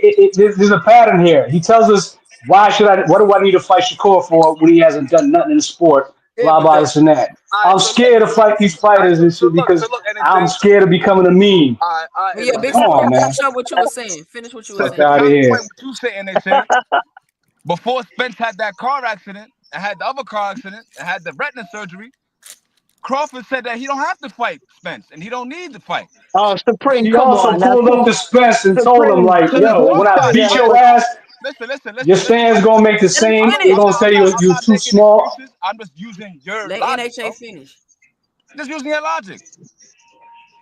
Speaker 9: there's a pattern here. He tells us what do I need to fight Shakur for when he hasn't done nothing in the sport?
Speaker 10: Yeah,
Speaker 9: Blah
Speaker 10: but
Speaker 9: blah this and that.
Speaker 10: all right.
Speaker 9: I'm
Speaker 10: So look.
Speaker 9: scared to fight these
Speaker 10: All right.
Speaker 9: fighters and
Speaker 10: So
Speaker 9: shit
Speaker 10: look. So
Speaker 9: because
Speaker 10: look.
Speaker 9: I'm
Speaker 10: NHA.
Speaker 9: scared of becoming a meme.
Speaker 10: All right.
Speaker 1: But
Speaker 10: And
Speaker 1: yeah,
Speaker 10: look.
Speaker 1: Big
Speaker 10: This
Speaker 9: Come
Speaker 10: is
Speaker 1: Smoke,
Speaker 9: on,
Speaker 10: what.
Speaker 9: man.
Speaker 1: finish up what you were saying. Finish what you were
Speaker 10: So
Speaker 9: Fuck
Speaker 10: to
Speaker 1: saying.
Speaker 9: out of
Speaker 10: counterpoint
Speaker 9: here.
Speaker 10: what you say, NHA. Before Spence had that car accident and had the other car accident and had the retina surgery, Crawford said that he don't have to fight Spence and he don't need to fight.
Speaker 8: Oh, Supreme,
Speaker 9: He
Speaker 8: come
Speaker 9: also
Speaker 8: on. Now,
Speaker 9: pulled
Speaker 8: see,
Speaker 9: up to Spence and told him
Speaker 8: Supreme,
Speaker 9: like,
Speaker 8: see,
Speaker 9: yo,
Speaker 8: don't
Speaker 9: when I
Speaker 8: say
Speaker 9: beat
Speaker 8: that.
Speaker 9: your
Speaker 10: Hold on.
Speaker 9: ass, your
Speaker 10: Listen.
Speaker 9: fans gonna make the
Speaker 1: Let him
Speaker 9: same.
Speaker 10: I'm,
Speaker 9: They're
Speaker 1: finish.
Speaker 10: I'm
Speaker 9: gonna
Speaker 10: not.
Speaker 9: say
Speaker 10: I'm not.
Speaker 9: you're
Speaker 10: I'm not
Speaker 9: too
Speaker 10: making
Speaker 9: small.
Speaker 10: excuses. I'm just using your
Speaker 1: Let
Speaker 10: logic, bro.
Speaker 1: NHA finish.
Speaker 10: Just using your logic.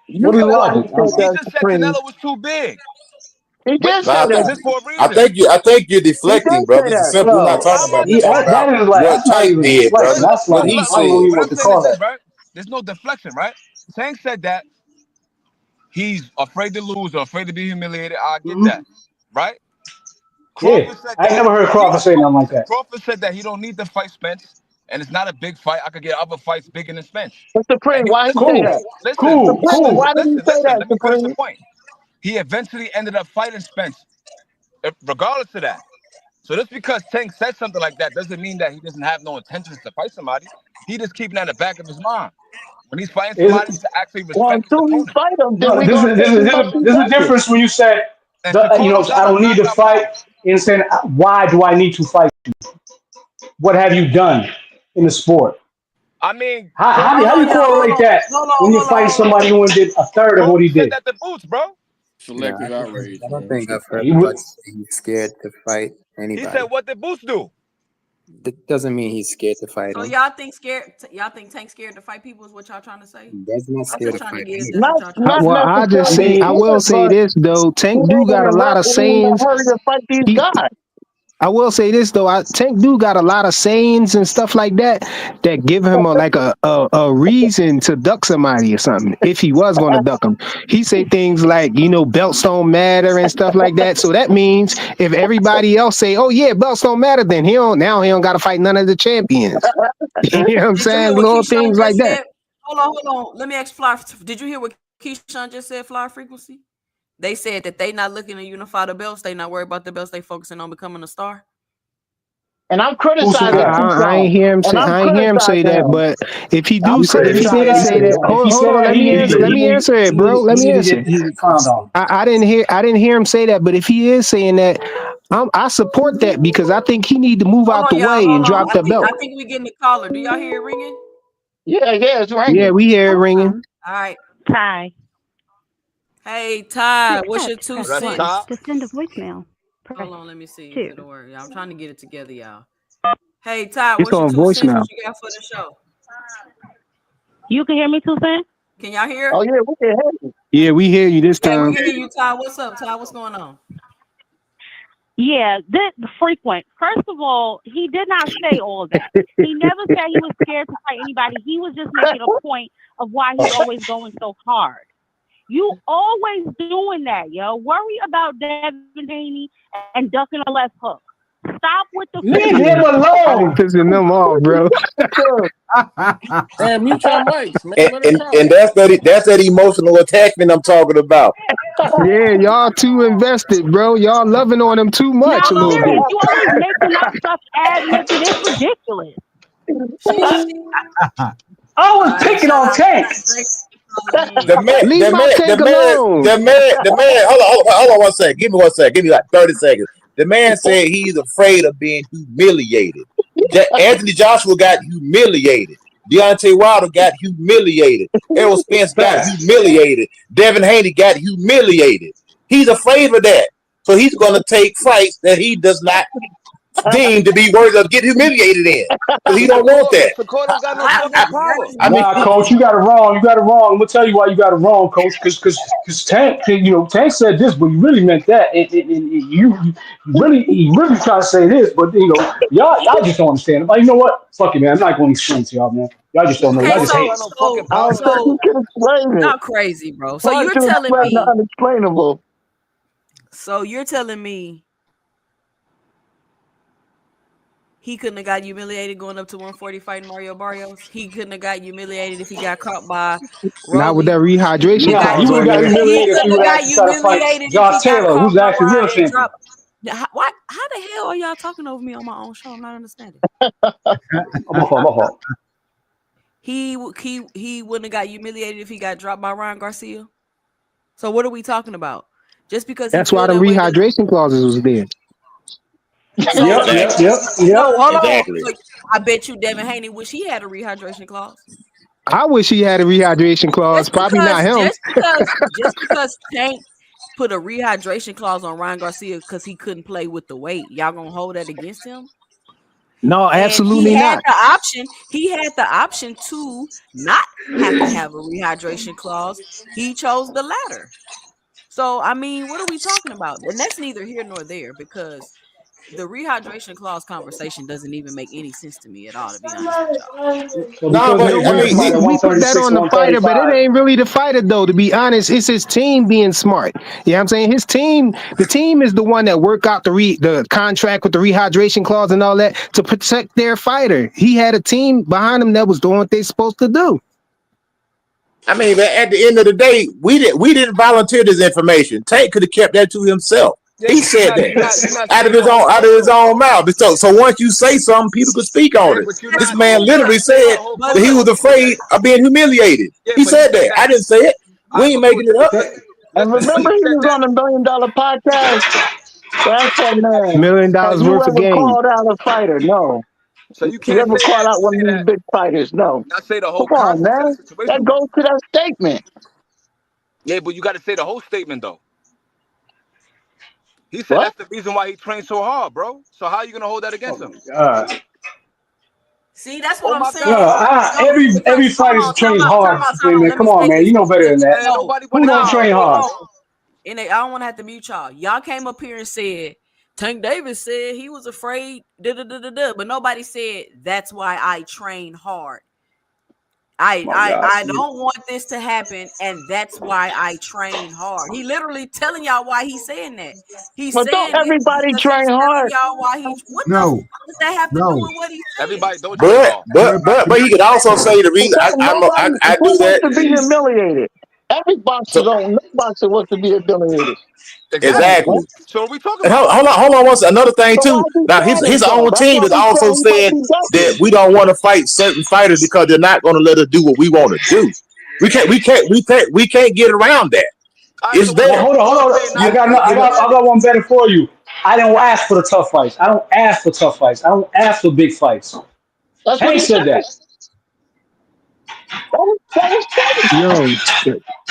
Speaker 8: You
Speaker 9: What
Speaker 10: He
Speaker 9: is
Speaker 10: said.
Speaker 8: know why he
Speaker 9: logic?
Speaker 8: said
Speaker 10: He
Speaker 8: that,
Speaker 10: just said
Speaker 8: Supreme.
Speaker 10: Canelo was too big.
Speaker 8: He
Speaker 10: But
Speaker 8: did
Speaker 10: he
Speaker 8: say
Speaker 6: No,
Speaker 10: said
Speaker 8: that.
Speaker 10: this for a
Speaker 6: I
Speaker 10: reason.
Speaker 6: think you're
Speaker 8: He did
Speaker 6: deflecting,
Speaker 8: say
Speaker 6: brother. It's
Speaker 8: that.
Speaker 6: simple. We're not
Speaker 9: Yo,
Speaker 6: talking
Speaker 10: How am I
Speaker 6: about that. We're talking about
Speaker 9: that is like
Speaker 6: what
Speaker 9: that's not
Speaker 6: Tank
Speaker 9: even
Speaker 6: did,
Speaker 9: deflecting.
Speaker 6: brother.
Speaker 9: That's
Speaker 6: What
Speaker 9: like
Speaker 6: he
Speaker 9: I don't
Speaker 6: said.
Speaker 9: even
Speaker 10: What
Speaker 9: what
Speaker 10: I'm
Speaker 9: to
Speaker 10: saying is
Speaker 9: call
Speaker 10: this,
Speaker 9: that.
Speaker 10: right? There's no deflection, right? Tank said that he's afraid to lose or afraid to be humiliated. I get
Speaker 9: Hmm.
Speaker 10: that, right?
Speaker 9: Yeah,
Speaker 10: Crawford said
Speaker 9: I ain't
Speaker 10: that
Speaker 9: never heard
Speaker 10: he
Speaker 9: Crawford say nothing like that.
Speaker 10: Crawford said that he don't need to fight Spence, and it's not a big fight. I could get other fights bigger than Spence.
Speaker 8: But
Speaker 10: And
Speaker 8: Supreme,
Speaker 10: he
Speaker 8: why he say
Speaker 9: Cool,
Speaker 8: that?
Speaker 9: cool,
Speaker 8: Supreme,
Speaker 9: cool.
Speaker 8: why did he say that,
Speaker 10: Let me finish the
Speaker 8: Supreme?
Speaker 10: point. He eventually ended up fighting Spence, regardless of that. So just because Tank said something like that doesn't mean that he doesn't have no intentions to fight somebody. He just keeping that in the back of his mind when he's fighting
Speaker 9: Is
Speaker 10: somebody to actually
Speaker 8: Well,
Speaker 10: respect his
Speaker 8: until we
Speaker 10: opponent.
Speaker 8: fight him, then
Speaker 9: no,
Speaker 8: we gonna say he must be
Speaker 9: this is a
Speaker 8: ducking.
Speaker 9: difference when you said,
Speaker 10: And
Speaker 9: you
Speaker 10: Shakur
Speaker 9: know,
Speaker 10: don't
Speaker 9: I
Speaker 10: got a
Speaker 9: don't need to
Speaker 10: knockout
Speaker 9: fight,
Speaker 10: power.
Speaker 9: and saying, why do I need to fight? What have you done in the sport?
Speaker 10: I mean,
Speaker 9: How
Speaker 10: Crawford
Speaker 9: do
Speaker 1: Hold
Speaker 9: how do
Speaker 1: on,
Speaker 9: you
Speaker 10: said
Speaker 1: y'all.
Speaker 10: that.
Speaker 1: Hold
Speaker 9: correlate
Speaker 1: on.
Speaker 9: that
Speaker 1: Hold on.
Speaker 9: when you're
Speaker 1: Hold on.
Speaker 9: fighting
Speaker 1: Hold on.
Speaker 9: somebody who only did a third of what he
Speaker 10: Crawford said
Speaker 9: did?
Speaker 10: that the boots, bro.
Speaker 7: Yeah,
Speaker 5: Selective outrage,
Speaker 7: I don't
Speaker 5: man.
Speaker 7: think I've
Speaker 9: And
Speaker 7: heard
Speaker 9: he would,
Speaker 7: Bud say he's scared to fight
Speaker 10: He said,
Speaker 7: anybody.
Speaker 10: "What did boots do?"
Speaker 7: That doesn't mean he's scared to fight
Speaker 1: So
Speaker 7: him.
Speaker 1: y'all think Tank scared to fight people is what y'all trying to say?
Speaker 7: Dad's not
Speaker 1: I'm
Speaker 7: scared
Speaker 1: just
Speaker 7: to
Speaker 1: trying to
Speaker 7: fight
Speaker 1: get that's
Speaker 7: anybody.
Speaker 1: what
Speaker 8: Not
Speaker 1: y'all trying to
Speaker 8: not
Speaker 1: say.
Speaker 12: Well,
Speaker 9: I
Speaker 12: I
Speaker 8: necessarily
Speaker 9: mean,
Speaker 12: will
Speaker 8: scared,
Speaker 12: say
Speaker 8: but
Speaker 12: this though.
Speaker 8: he
Speaker 12: Tank do
Speaker 8: ain't in
Speaker 12: got
Speaker 8: a
Speaker 12: a lot
Speaker 8: rush.
Speaker 12: of
Speaker 8: He ain't in a
Speaker 12: sayings.
Speaker 8: hurry to fight these
Speaker 12: He
Speaker 8: guys.
Speaker 12: I will say this though, Tank do got a lot of sayings and stuff like that that give him a reason to duck somebody or something. If he was going to duck him, he say things like belts don't matter and stuff like that. So that means if everybody else say, oh yeah, belts don't matter, then he don't got to fight none of the champions. You know what I'm
Speaker 1: Did you hear
Speaker 12: saying?
Speaker 1: what
Speaker 12: Little
Speaker 1: Keyshawn
Speaker 12: things like
Speaker 1: just
Speaker 12: that.
Speaker 1: said? Hold on. Let me ask Fly. Did you hear what Keyshawn just said, Fly Frequency? They said that they not looking to unify the belts. They not worried about the belts. They focusing on becoming a star.
Speaker 8: And I'm
Speaker 9: who said
Speaker 8: criticizing
Speaker 9: that?
Speaker 12: I
Speaker 8: Keyshawn.
Speaker 12: ain't hear him
Speaker 8: And
Speaker 12: say.
Speaker 8: I'm
Speaker 12: I ain't hear him say
Speaker 8: criticizing
Speaker 12: that.
Speaker 8: him.
Speaker 12: But if he
Speaker 8: I'm
Speaker 12: do say, if he
Speaker 9: If
Speaker 12: did
Speaker 9: he
Speaker 8: criticizing
Speaker 12: say
Speaker 9: said
Speaker 12: that,
Speaker 8: him.
Speaker 9: that, if he
Speaker 12: hold
Speaker 9: said
Speaker 12: on.
Speaker 9: that,
Speaker 12: Let me answer. Let me answer it, bro. Let me answer.
Speaker 9: he need to calm down.
Speaker 12: I didn't hear him say that, but if he is saying that, I support that because I think he need to move
Speaker 1: Hold
Speaker 12: out
Speaker 1: on,
Speaker 12: the
Speaker 1: y'all.
Speaker 12: way
Speaker 1: Hold
Speaker 12: and
Speaker 1: on.
Speaker 12: drop the
Speaker 1: I
Speaker 12: belt.
Speaker 1: think we getting the caller. Do y'all hear it ringing?
Speaker 8: Yeah, it's
Speaker 12: Yeah,
Speaker 8: ringing.
Speaker 12: we hear it ringing.
Speaker 1: All right.
Speaker 14: Ty.
Speaker 1: Hey
Speaker 14: To
Speaker 1: Ty, what's your
Speaker 14: accept,
Speaker 1: two
Speaker 14: press
Speaker 10: That's
Speaker 14: 1.
Speaker 1: cents?
Speaker 10: top.
Speaker 14: To send a voicemail, press
Speaker 1: Hold on, let me see
Speaker 14: 2.
Speaker 1: if it'll work. I'm trying to get it together, y'all. Hey Ty,
Speaker 12: It's
Speaker 1: what's your
Speaker 12: on
Speaker 1: 2 cents? What
Speaker 12: voicemail.
Speaker 1: you got for the show?
Speaker 14: You can hear me too, Sam?
Speaker 1: Can y'all hear?
Speaker 8: Oh yeah, we can hear you.
Speaker 12: Yeah, we hear you this
Speaker 1: Hey, we
Speaker 12: time.
Speaker 1: can hear you, Ty. What's up, Ty? What's going on?
Speaker 14: Yeah, this frequent. First of all, he did not say all that. He never said he was scared to fight anybody. He was just making a point of why he's always going so hard. You always doing that, yo. Worry about Devin Haney and ducking a left hook. Stop with the
Speaker 9: Leave him
Speaker 14: freaking
Speaker 12: I ain't
Speaker 9: alone.
Speaker 12: pissing them off, bro.
Speaker 5: And mute your mics, man. Let her
Speaker 6: And
Speaker 5: talk.
Speaker 6: that's that emotional attachment I'm talking about.
Speaker 12: Yeah, y'all too invested, bro. Y'all loving on him too
Speaker 14: Now
Speaker 12: much a
Speaker 14: I'm
Speaker 12: little bit.
Speaker 14: serious. You always making up stuff, ad libbing. It's ridiculous.
Speaker 1: She
Speaker 9: I
Speaker 1: all
Speaker 9: was
Speaker 1: right,
Speaker 9: picking
Speaker 1: shout
Speaker 9: on
Speaker 1: out to
Speaker 9: Tank.
Speaker 1: Ty Drake
Speaker 6: The man,
Speaker 12: Leave my Tank alone.
Speaker 6: the man. Hold on 1 second. Give me 1 second. Give me like 30 seconds. The man said he's afraid of being humiliated. Anthony Joshua got humiliated. Deontay Wilder got humiliated. Errol Spence got humiliated. Devin Haney got humiliated. He's afraid of that. So he's going to take fights that he does not deem to be worthy of getting humiliated in. Because he don't want that.
Speaker 10: Shakur don't got no fucking power.
Speaker 6: I mean,
Speaker 9: Nah, coach, you got it wrong. You got it wrong. I'm gonna tell you why you got it wrong, coach. Because Tank, Tank said this, but you really meant that. You really trying to say this, but y'all just don't understand. But you know what? Fuck it, man. I'm not going to explain to y'all, man. Y'all just don't know.
Speaker 1: Okay,
Speaker 9: Y'all just hate.
Speaker 8: I don't think you can explain it.
Speaker 1: not crazy, bro. So
Speaker 8: Try
Speaker 1: you're
Speaker 8: to
Speaker 1: telling
Speaker 8: explain the
Speaker 1: me.
Speaker 8: unexplainable.
Speaker 1: So you're telling me he couldn't have got humiliated going up to 140 fighting Mario Barrios? He couldn't have got humiliated if he got caught by
Speaker 12: Not with
Speaker 1: Rolly?
Speaker 12: that rehydration
Speaker 9: Nah, he
Speaker 12: clause
Speaker 9: would have
Speaker 12: on
Speaker 9: got
Speaker 12: there.
Speaker 1: He
Speaker 9: humiliated if he
Speaker 1: couldn't
Speaker 9: would
Speaker 1: have
Speaker 9: have
Speaker 1: got
Speaker 9: actually tried to fight
Speaker 1: humiliated if
Speaker 9: Josh
Speaker 1: he got
Speaker 9: Taylor,
Speaker 1: caught
Speaker 9: who's
Speaker 1: by
Speaker 9: actually real
Speaker 1: Ryan and
Speaker 9: champion.
Speaker 1: dropped. Why? How the hell are y'all talking over me on my own show? I'm not understanding.
Speaker 9: My fault.
Speaker 1: He wouldn't have got humiliated if he got dropped by Ryan Garcia. So what are we talking about? Just because he
Speaker 12: That's why
Speaker 1: feel
Speaker 12: the
Speaker 1: that way doesn't.
Speaker 12: rehydration clauses was there.
Speaker 1: So
Speaker 6: exactly.
Speaker 1: no, hold on.
Speaker 6: Exactly.
Speaker 1: So I bet you Devin Haney wish he had a rehydration clause.
Speaker 12: I wish he had a rehydration clause. Probably not him.
Speaker 1: Just because Tank put a rehydration clause on Ryan Garcia because he couldn't play with the weight, y'all gonna hold that against him?
Speaker 12: No,
Speaker 1: And
Speaker 12: absolutely
Speaker 1: he had
Speaker 12: not.
Speaker 1: the option. He had the option to not have to have a rehydration clause. He chose the latter. So I mean, what are we talking about? And that's neither here nor there because the rehydration clause conversation doesn't even make any sense to me at all, to be honest with y'all.
Speaker 9: So
Speaker 6: No,
Speaker 9: because
Speaker 6: but
Speaker 9: they
Speaker 6: I
Speaker 9: agreed to
Speaker 6: mean,
Speaker 9: fight at
Speaker 12: We put that
Speaker 9: 136,
Speaker 12: on the fighter, but it
Speaker 9: 135.
Speaker 12: ain't really the fighter though. To be honest, it's his team being smart. You know what I'm saying? His team, the team is the one that work out the contract with the rehydration clause and all that to protect their fighter. He had a team behind him that was doing what they're supposed to do.
Speaker 6: but at the end of the day, we didn't volunteer this information. Tank could have kept that to himself.
Speaker 10: Yeah,
Speaker 6: He
Speaker 10: but you're
Speaker 6: said
Speaker 10: not
Speaker 6: that
Speaker 10: you're not you're not
Speaker 6: out of
Speaker 10: saying the
Speaker 6: his
Speaker 10: whole
Speaker 6: own
Speaker 10: statement.
Speaker 6: mouth. So once you say something, people could speak on
Speaker 10: Yeah,
Speaker 6: it.
Speaker 10: but you're
Speaker 6: This
Speaker 10: not
Speaker 6: man
Speaker 10: you're not
Speaker 6: literally
Speaker 10: saying the
Speaker 6: said
Speaker 10: whole
Speaker 1: But
Speaker 6: that he
Speaker 10: point
Speaker 6: was
Speaker 10: though.
Speaker 6: afraid of being humiliated.
Speaker 10: Yeah,
Speaker 6: He
Speaker 10: but he
Speaker 6: said
Speaker 10: said
Speaker 6: that. I
Speaker 10: that.
Speaker 6: didn't say it.
Speaker 10: All
Speaker 6: We
Speaker 10: right,
Speaker 6: ain't
Speaker 10: but
Speaker 6: making
Speaker 10: coach,
Speaker 6: it up.
Speaker 8: And
Speaker 10: listen, but
Speaker 8: remember,
Speaker 10: he
Speaker 8: he
Speaker 10: said
Speaker 8: was
Speaker 10: that.
Speaker 8: on $1 million podcast. That's that
Speaker 12: $1
Speaker 8: man.
Speaker 12: million
Speaker 8: Have you
Speaker 12: worth of
Speaker 8: ever
Speaker 12: game.
Speaker 8: called out a fighter? No.
Speaker 10: So you
Speaker 8: You
Speaker 10: can't
Speaker 8: ever
Speaker 10: say
Speaker 8: called
Speaker 10: that
Speaker 8: out
Speaker 10: and
Speaker 8: one of
Speaker 10: say
Speaker 8: these
Speaker 10: that,
Speaker 8: big fighters? No.
Speaker 10: not say the
Speaker 8: Come
Speaker 10: whole
Speaker 8: on,
Speaker 10: context of the
Speaker 8: man.
Speaker 10: situation,
Speaker 8: That
Speaker 10: bro.
Speaker 8: goes to that statement.
Speaker 10: Yeah, but you got to say the whole statement though. He said
Speaker 8: What?
Speaker 10: that's the reason why he trained so hard, bro. So how you gonna hold that
Speaker 9: Oh
Speaker 10: against him?
Speaker 9: my god.
Speaker 1: see, that's what
Speaker 10: Oh
Speaker 1: I'm
Speaker 10: my
Speaker 1: saying.
Speaker 10: god.
Speaker 1: No,
Speaker 9: Every
Speaker 1: because
Speaker 9: fighter trains hard,
Speaker 1: time out.
Speaker 9: man.
Speaker 1: Let me
Speaker 9: Come on,
Speaker 1: say
Speaker 9: man.
Speaker 1: this.
Speaker 9: You know better than that.
Speaker 10: Man,
Speaker 1: No,
Speaker 10: nobody want
Speaker 9: Who
Speaker 10: to
Speaker 9: don't
Speaker 10: hear
Speaker 1: no,
Speaker 10: that
Speaker 9: train
Speaker 10: shit.
Speaker 9: hard?
Speaker 1: no. And I don't want to have to mute y'all. Y'all came up here and said Tank Davis said he was afraid, but nobody said that's why I train hard.
Speaker 9: Oh my god.
Speaker 1: I don't want this to happen, and that's why I train hard. He literally telling y'all why he's saying that. He's
Speaker 8: But don't
Speaker 1: saying it
Speaker 8: everybody
Speaker 1: because
Speaker 8: train
Speaker 1: he's telling
Speaker 8: hard?
Speaker 1: y'all why he. What the
Speaker 3: No,
Speaker 1: fuck does that have to do
Speaker 3: no.
Speaker 1: with what he's saying?
Speaker 10: Everybody don't train
Speaker 6: But
Speaker 10: hard.
Speaker 6: but
Speaker 3: Everybody,
Speaker 6: but but he could also say the
Speaker 8: But
Speaker 6: reason
Speaker 8: don't nobody,
Speaker 6: I
Speaker 8: who
Speaker 6: do
Speaker 8: wants
Speaker 6: that.
Speaker 8: to be humiliated? Every boxer
Speaker 6: So
Speaker 8: don't, no boxer wants to be humiliated. Come on,
Speaker 10: Exactly.
Speaker 8: man.
Speaker 6: exactly.
Speaker 10: So what we talking
Speaker 6: And
Speaker 10: about?
Speaker 6: hold on. Another thing
Speaker 8: So why
Speaker 6: too.
Speaker 8: is he
Speaker 6: Now
Speaker 8: saying it
Speaker 6: his
Speaker 8: though?
Speaker 6: own
Speaker 8: That's
Speaker 6: team
Speaker 8: why
Speaker 6: has
Speaker 8: we
Speaker 6: also
Speaker 8: saying he might
Speaker 6: said
Speaker 8: be
Speaker 6: that
Speaker 8: ducking.
Speaker 6: we don't want to fight certain fighters because they're not going to let us do what we want to do. We can't get around that.
Speaker 10: All right, so
Speaker 6: It's
Speaker 10: what
Speaker 9: Well,
Speaker 10: if
Speaker 6: there.
Speaker 10: Shakur
Speaker 9: hold
Speaker 10: say
Speaker 9: on.
Speaker 10: not to
Speaker 6: You know.
Speaker 9: I got one better for you. I don't ask for the tough fights. I don't ask for tough fights. I don't ask for big fights.
Speaker 8: That's what
Speaker 9: Tank
Speaker 8: he
Speaker 9: said
Speaker 8: said.
Speaker 9: that.
Speaker 8: That was Tank.
Speaker 12: Yo,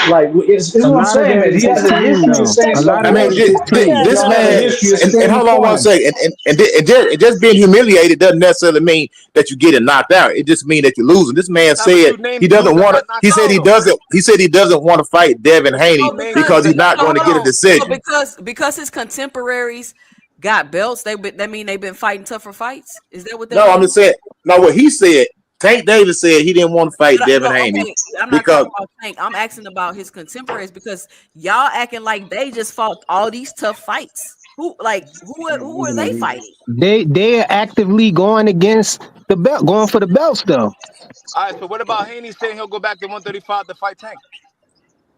Speaker 9: Like, it's
Speaker 12: a
Speaker 9: what I'm
Speaker 12: lot of
Speaker 9: saying,
Speaker 12: that
Speaker 9: man.
Speaker 12: is
Speaker 9: He
Speaker 12: his
Speaker 9: has a
Speaker 12: team,
Speaker 9: history of
Speaker 12: though.
Speaker 9: saying
Speaker 12: A
Speaker 9: stuff
Speaker 12: lot
Speaker 6: I
Speaker 12: of
Speaker 9: like
Speaker 12: that
Speaker 6: mean,
Speaker 9: that.
Speaker 12: is his
Speaker 8: Yeah,
Speaker 12: team.
Speaker 6: this
Speaker 9: He has a
Speaker 8: no.
Speaker 6: man,
Speaker 9: history of
Speaker 6: and
Speaker 9: staying
Speaker 6: hold on one
Speaker 9: informed.
Speaker 6: second, and just being humiliated doesn't necessarily mean that you get it knocked out. It just means that you're losing. This man
Speaker 10: Nah, but
Speaker 6: said
Speaker 10: you named
Speaker 6: he
Speaker 10: dudes
Speaker 6: doesn't
Speaker 10: that
Speaker 6: want to.
Speaker 10: got knocked out though.
Speaker 6: He said he doesn't want to fight Devin
Speaker 10: But
Speaker 6: Haney
Speaker 10: you
Speaker 1: Oh,
Speaker 10: named
Speaker 1: because
Speaker 6: because
Speaker 10: dudes
Speaker 6: he's
Speaker 10: that got
Speaker 6: not
Speaker 1: so
Speaker 6: going
Speaker 10: knocked
Speaker 6: to
Speaker 1: hold
Speaker 6: get a
Speaker 10: out.
Speaker 1: on. So
Speaker 6: decision.
Speaker 1: because his contemporaries got belts, that mean they've been fighting tougher fights. Is that what that
Speaker 6: No, I'm just
Speaker 1: means?
Speaker 6: saying. No, what he said. Tank Davis said he didn't want to fight
Speaker 1: No,
Speaker 6: Devin Haney
Speaker 1: okay. I'm not
Speaker 6: because
Speaker 1: talking about Tank. I'm asking about his contemporaries because y'all acting like they just fought all these tough fights. Who are they fighting?
Speaker 12: They're actively going against the belt, going for the belts though.
Speaker 10: All right, so what about Haney saying he'll go back to 135 to fight Tank?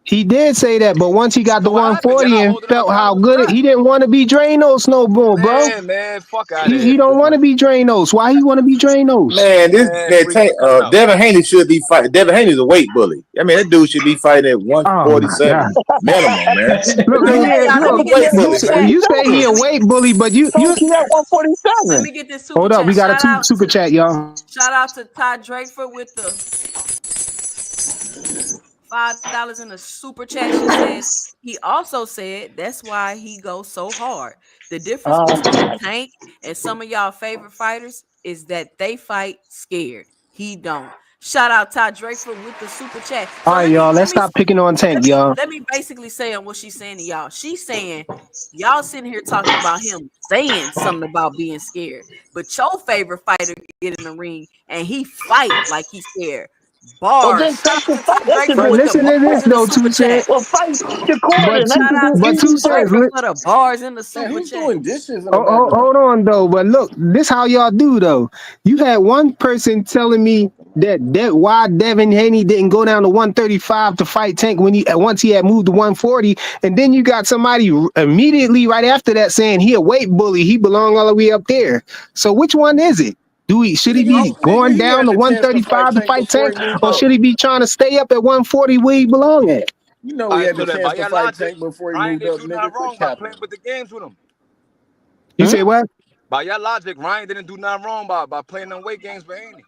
Speaker 12: He did say that, but once he got
Speaker 10: So
Speaker 12: the
Speaker 10: what happened? You're
Speaker 12: 140
Speaker 10: not
Speaker 12: and
Speaker 10: holding him
Speaker 12: felt how
Speaker 10: accountable for
Speaker 12: good
Speaker 10: that.
Speaker 12: he didn't want to be Drano's no more, bro.
Speaker 10: Man, fuck out of here.
Speaker 12: He don't want to be Drano's. Why he want to be Drano's?
Speaker 6: Man, this
Speaker 10: Man,
Speaker 6: man,
Speaker 10: freaking coming out.
Speaker 6: Devin Haney should be fighting. Devin Haney's a weight bully. I mean, that dude should be fighting at
Speaker 12: Oh my God.
Speaker 6: 147 minimum, man.
Speaker 12: Look,
Speaker 1: Right, hey,
Speaker 12: yeah,
Speaker 1: y'all, let
Speaker 6: He's
Speaker 1: me
Speaker 6: a
Speaker 12: look.
Speaker 1: get
Speaker 6: weight
Speaker 1: this
Speaker 6: bully,
Speaker 1: super chat.
Speaker 6: man.
Speaker 12: You say he a
Speaker 1: Let me
Speaker 12: weight bully, but you
Speaker 8: He got 147.
Speaker 1: let me get this super
Speaker 12: hold up.
Speaker 1: chat.
Speaker 12: We got a
Speaker 1: Shout out
Speaker 12: super
Speaker 1: to
Speaker 12: chat, y'all.
Speaker 1: Ty Drakeford with the $5 in the super chat. She says he also said that's why he goes so hard. The difference between Tank and some of y'all favorite fighters is that they fight scared. He don't. Shout out Ty Drakeford with the super chat.
Speaker 12: All
Speaker 1: So
Speaker 12: right,
Speaker 1: let me
Speaker 12: y'all.
Speaker 1: let
Speaker 12: Let's
Speaker 1: me
Speaker 12: stop picking on
Speaker 1: let
Speaker 12: Tank,
Speaker 1: me
Speaker 12: y'all.
Speaker 1: let me basically say on what she's saying to y'all. She's saying y'all sitting here talking about him saying something about being scared, but your favorite fighter get in the ring and he fight like he's scared.
Speaker 8: Well,
Speaker 1: Bars.
Speaker 8: then
Speaker 1: Shout
Speaker 8: take
Speaker 1: out
Speaker 8: the
Speaker 1: to
Speaker 8: fight.
Speaker 1: Ty
Speaker 8: That's a
Speaker 1: Drakeford
Speaker 12: But
Speaker 8: good.
Speaker 1: with the
Speaker 12: listen to
Speaker 1: bars
Speaker 12: this
Speaker 1: in the
Speaker 12: though,
Speaker 1: super
Speaker 12: Two
Speaker 1: chat.
Speaker 12: Cent.
Speaker 8: Well, fight Shakur
Speaker 12: But
Speaker 8: then. That's
Speaker 12: two,
Speaker 1: Shout
Speaker 8: a
Speaker 1: out
Speaker 8: good
Speaker 1: to
Speaker 12: but
Speaker 1: Ty
Speaker 12: Two
Speaker 8: easy
Speaker 12: Cents.
Speaker 8: fight.
Speaker 1: Drakeford for the bars in the
Speaker 5: Man,
Speaker 1: super
Speaker 5: who's
Speaker 1: chat.
Speaker 5: doing dishes in the background?
Speaker 12: Hold on though, but look, this how y'all do though. You had one person telling me that why Devin Haney didn't go down to 135 to fight Tank when once he had moved to 140, and then you got somebody immediately right after that saying he a weight bully, he belong all the way up there. So which one is it? Should he be going
Speaker 5: He
Speaker 12: down
Speaker 5: had
Speaker 12: to
Speaker 5: the chance to fight
Speaker 12: 135 to
Speaker 5: Tank
Speaker 12: fight
Speaker 5: before he
Speaker 12: Tank,
Speaker 5: moved
Speaker 12: or
Speaker 5: up.
Speaker 12: should he be trying to stay up at 140 where he belong at?
Speaker 5: You know
Speaker 10: All
Speaker 5: he
Speaker 10: right,
Speaker 5: had
Speaker 10: so
Speaker 5: the
Speaker 10: then
Speaker 5: chance
Speaker 10: by
Speaker 5: to
Speaker 10: your
Speaker 5: fight
Speaker 10: logic,
Speaker 5: Tank before he
Speaker 10: Ryan
Speaker 5: moved
Speaker 10: didn't
Speaker 5: up,
Speaker 10: do nothing
Speaker 5: nigga. Quit
Speaker 10: wrong by
Speaker 5: capping.
Speaker 10: playing with the games with him.
Speaker 12: You say what?
Speaker 10: By your logic, Ryan didn't do nothing wrong by playing them weight games with Haney.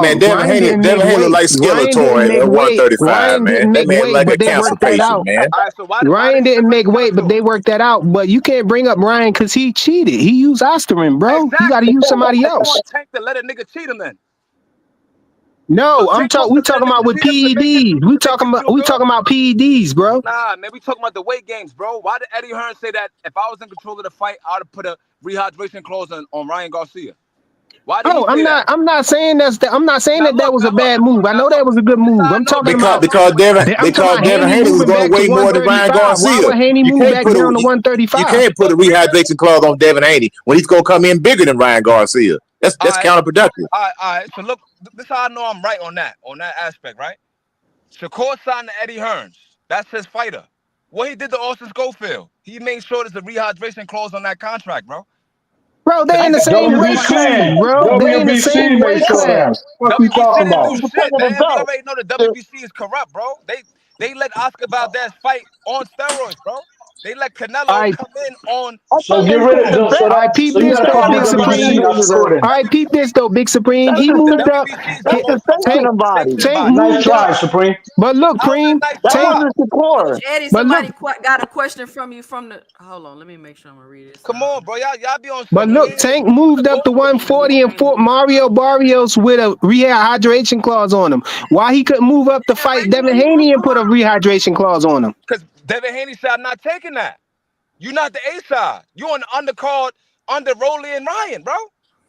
Speaker 6: Man,
Speaker 12: No,
Speaker 6: Devin
Speaker 12: Ryan
Speaker 6: Haney,
Speaker 12: didn't make
Speaker 6: look
Speaker 12: weight.
Speaker 6: like
Speaker 12: Ryan didn't
Speaker 6: Skeletor
Speaker 12: make
Speaker 6: at
Speaker 12: weight.
Speaker 6: 135,
Speaker 12: Ryan
Speaker 6: man.
Speaker 12: didn't
Speaker 6: That
Speaker 12: make
Speaker 6: man
Speaker 12: weight,
Speaker 6: like a
Speaker 12: but they
Speaker 6: cancer
Speaker 12: worked that
Speaker 6: patient,
Speaker 12: out.
Speaker 6: man.
Speaker 10: All right, so why
Speaker 12: Ryan
Speaker 10: they
Speaker 12: didn't
Speaker 10: separate
Speaker 12: make
Speaker 10: the other
Speaker 12: weight, but
Speaker 10: two?
Speaker 12: they worked that out. But you can't bring up Ryan because he cheated. He used Osterin, bro. You got to
Speaker 10: Exactly.
Speaker 12: use
Speaker 10: So
Speaker 12: somebody
Speaker 10: you
Speaker 12: else.
Speaker 10: want Tank to let a nigga cheat him then? So
Speaker 12: No,
Speaker 10: Tank supposed
Speaker 12: We
Speaker 10: to let a
Speaker 12: talking
Speaker 10: nigga
Speaker 12: about with
Speaker 10: cheat him
Speaker 12: PEDs.
Speaker 10: to make him feel
Speaker 12: We
Speaker 10: good?
Speaker 12: talking about PEDs, bro.
Speaker 10: Nah, man, we talking about the weight games, bro. Why did Eddie Hearn say that if I was in control of the fight, I would have put a rehydration clause on Ryan Garcia? Why did he
Speaker 12: Oh,
Speaker 10: say that?
Speaker 12: I'm not saying I'm not saying
Speaker 10: Now
Speaker 12: that
Speaker 10: look,
Speaker 12: was a
Speaker 10: now look,
Speaker 12: bad move. I
Speaker 10: now
Speaker 12: know that
Speaker 10: look.
Speaker 12: was a good
Speaker 10: This
Speaker 12: move.
Speaker 10: how I
Speaker 12: I'm
Speaker 10: know
Speaker 12: talking
Speaker 10: Devin
Speaker 12: about
Speaker 10: Haney don't play games.
Speaker 6: Devin
Speaker 12: Haney
Speaker 6: Haney was
Speaker 12: moving
Speaker 6: going
Speaker 12: back
Speaker 6: to
Speaker 12: to
Speaker 6: weigh more than Ryan
Speaker 12: 135. Why
Speaker 6: Garcia.
Speaker 12: would Haney
Speaker 6: You
Speaker 12: move
Speaker 6: can't
Speaker 12: back
Speaker 6: put
Speaker 12: down to
Speaker 6: you
Speaker 12: 135?
Speaker 6: can't put a rehydration clause on Devin Haney when he's gonna come in bigger than Ryan Garcia. That's
Speaker 10: All right,
Speaker 6: counterproductive.
Speaker 10: all right. So look, this how I know I'm right on that aspect, right? Shakur signed to Eddie Hearns. That's his fighter. What he did to Austin Schofield, he made sure there's a rehydration clause on that contract, bro.
Speaker 12: Bro,
Speaker 10: Because
Speaker 12: they
Speaker 10: he
Speaker 12: in the
Speaker 10: said he
Speaker 12: same
Speaker 10: was gonna
Speaker 12: weight
Speaker 10: fight.
Speaker 12: class,
Speaker 9: WBC,
Speaker 12: bro. They in the same
Speaker 9: WBC made
Speaker 12: weight
Speaker 9: sure of that.
Speaker 12: class.
Speaker 9: What you
Speaker 10: WBC
Speaker 9: talking
Speaker 10: didn't
Speaker 9: about?
Speaker 10: do shit, man. We already know the WBC is corrupt, bro. They let Oscar Valdez fight on steroids, bro. They let
Speaker 12: All
Speaker 10: Canelo
Speaker 12: right,
Speaker 10: come in on
Speaker 8: I
Speaker 9: So
Speaker 8: thought
Speaker 9: get
Speaker 8: they
Speaker 10: shit.
Speaker 9: rid
Speaker 8: said
Speaker 9: of
Speaker 8: the
Speaker 9: so
Speaker 8: best.
Speaker 9: so
Speaker 12: all right,
Speaker 9: that
Speaker 12: peep
Speaker 9: so you
Speaker 12: this
Speaker 9: gotta
Speaker 12: though,
Speaker 9: call
Speaker 12: big
Speaker 9: the WBC
Speaker 12: supreme.
Speaker 9: not recording.
Speaker 12: All right, peep this though, big supreme.
Speaker 8: That's
Speaker 12: He
Speaker 8: the
Speaker 12: moved up.
Speaker 10: WBC is a
Speaker 8: that's the
Speaker 12: Tank,
Speaker 8: sanctioning body.
Speaker 10: sanctioning
Speaker 12: Tank
Speaker 10: body.
Speaker 9: Nice
Speaker 12: moved up.
Speaker 9: try, Supreme.
Speaker 12: But look,
Speaker 10: How's that a
Speaker 12: Preem,
Speaker 10: nice
Speaker 8: That
Speaker 12: Tank,
Speaker 10: try?
Speaker 8: wasn't Shakur.
Speaker 1: Coach Eddie,
Speaker 12: but look,
Speaker 1: somebody got a question from you from the. Hold on, let me make sure I'm gonna read this
Speaker 10: Come
Speaker 1: out.
Speaker 10: on, bro. Y'all be on
Speaker 12: but
Speaker 10: some
Speaker 12: look,
Speaker 10: weird
Speaker 12: Tank moved up to
Speaker 10: bullshit on this.
Speaker 12: 140 and fought Mario Barrios with a rehydration clause on him. Why he couldn't move up to fight Devin Haney and put a rehydration clause on him?
Speaker 10: Because Devin Haney said, I'm not taking that. You're not the A side. You on the undercard under Rolly and Ryan, bro.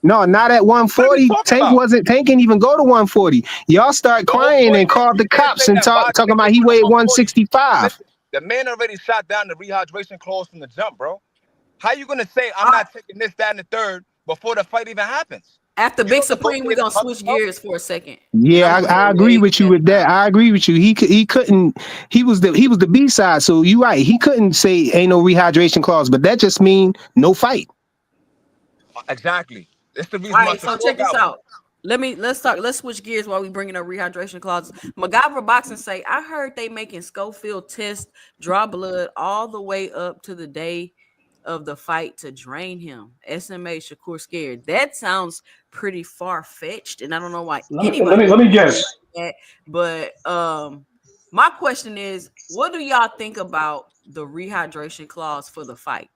Speaker 12: No, not at
Speaker 10: What are we
Speaker 12: 140.
Speaker 10: talking about?
Speaker 12: Tank didn't even go to 140. Y'all start
Speaker 10: The whole
Speaker 12: crying
Speaker 10: point
Speaker 12: and
Speaker 10: is
Speaker 12: called
Speaker 10: you
Speaker 12: the
Speaker 10: can't
Speaker 12: cops
Speaker 10: say
Speaker 12: and
Speaker 10: that
Speaker 12: talking
Speaker 10: Tank
Speaker 12: about
Speaker 10: didn't
Speaker 12: he
Speaker 10: go to
Speaker 12: weighed
Speaker 10: 140.
Speaker 12: 165.
Speaker 10: Listen, the man already shot down the rehydration clause from the jump, bro. How you gonna say I'm not taking this, that, and the third before the fight even happens?
Speaker 1: After
Speaker 10: You
Speaker 1: Big
Speaker 10: don't
Speaker 1: Supreme, we're
Speaker 10: negotiate
Speaker 1: gonna
Speaker 10: amongst
Speaker 1: switch
Speaker 10: yourself.
Speaker 1: gears for a second, and I'm
Speaker 12: Yeah,
Speaker 1: gonna
Speaker 12: I
Speaker 1: go to
Speaker 12: agree
Speaker 1: Ace
Speaker 12: with you
Speaker 1: next
Speaker 12: with that.
Speaker 1: time.
Speaker 12: I agree with you. He couldn't. He was the B side. So you right. He couldn't say ain't no rehydration clause, but that just mean no fight.
Speaker 10: Exactly. That's the
Speaker 1: All
Speaker 10: reason why
Speaker 1: right, so
Speaker 10: Shakur
Speaker 1: check this
Speaker 10: got one.
Speaker 1: out. Let's switch gears while we bringing up rehydration clauses. MacGyver Boxing say, I heard they making Schofield test draw blood all the way up to the day of the fight to drain him. SMA Shakur scared. That sounds pretty far fetched, and I don't know why anybody
Speaker 9: Let
Speaker 1: would
Speaker 9: me
Speaker 1: do something
Speaker 9: guess.
Speaker 1: like that. But my question is, what do y'all think about the rehydration clause for the fight?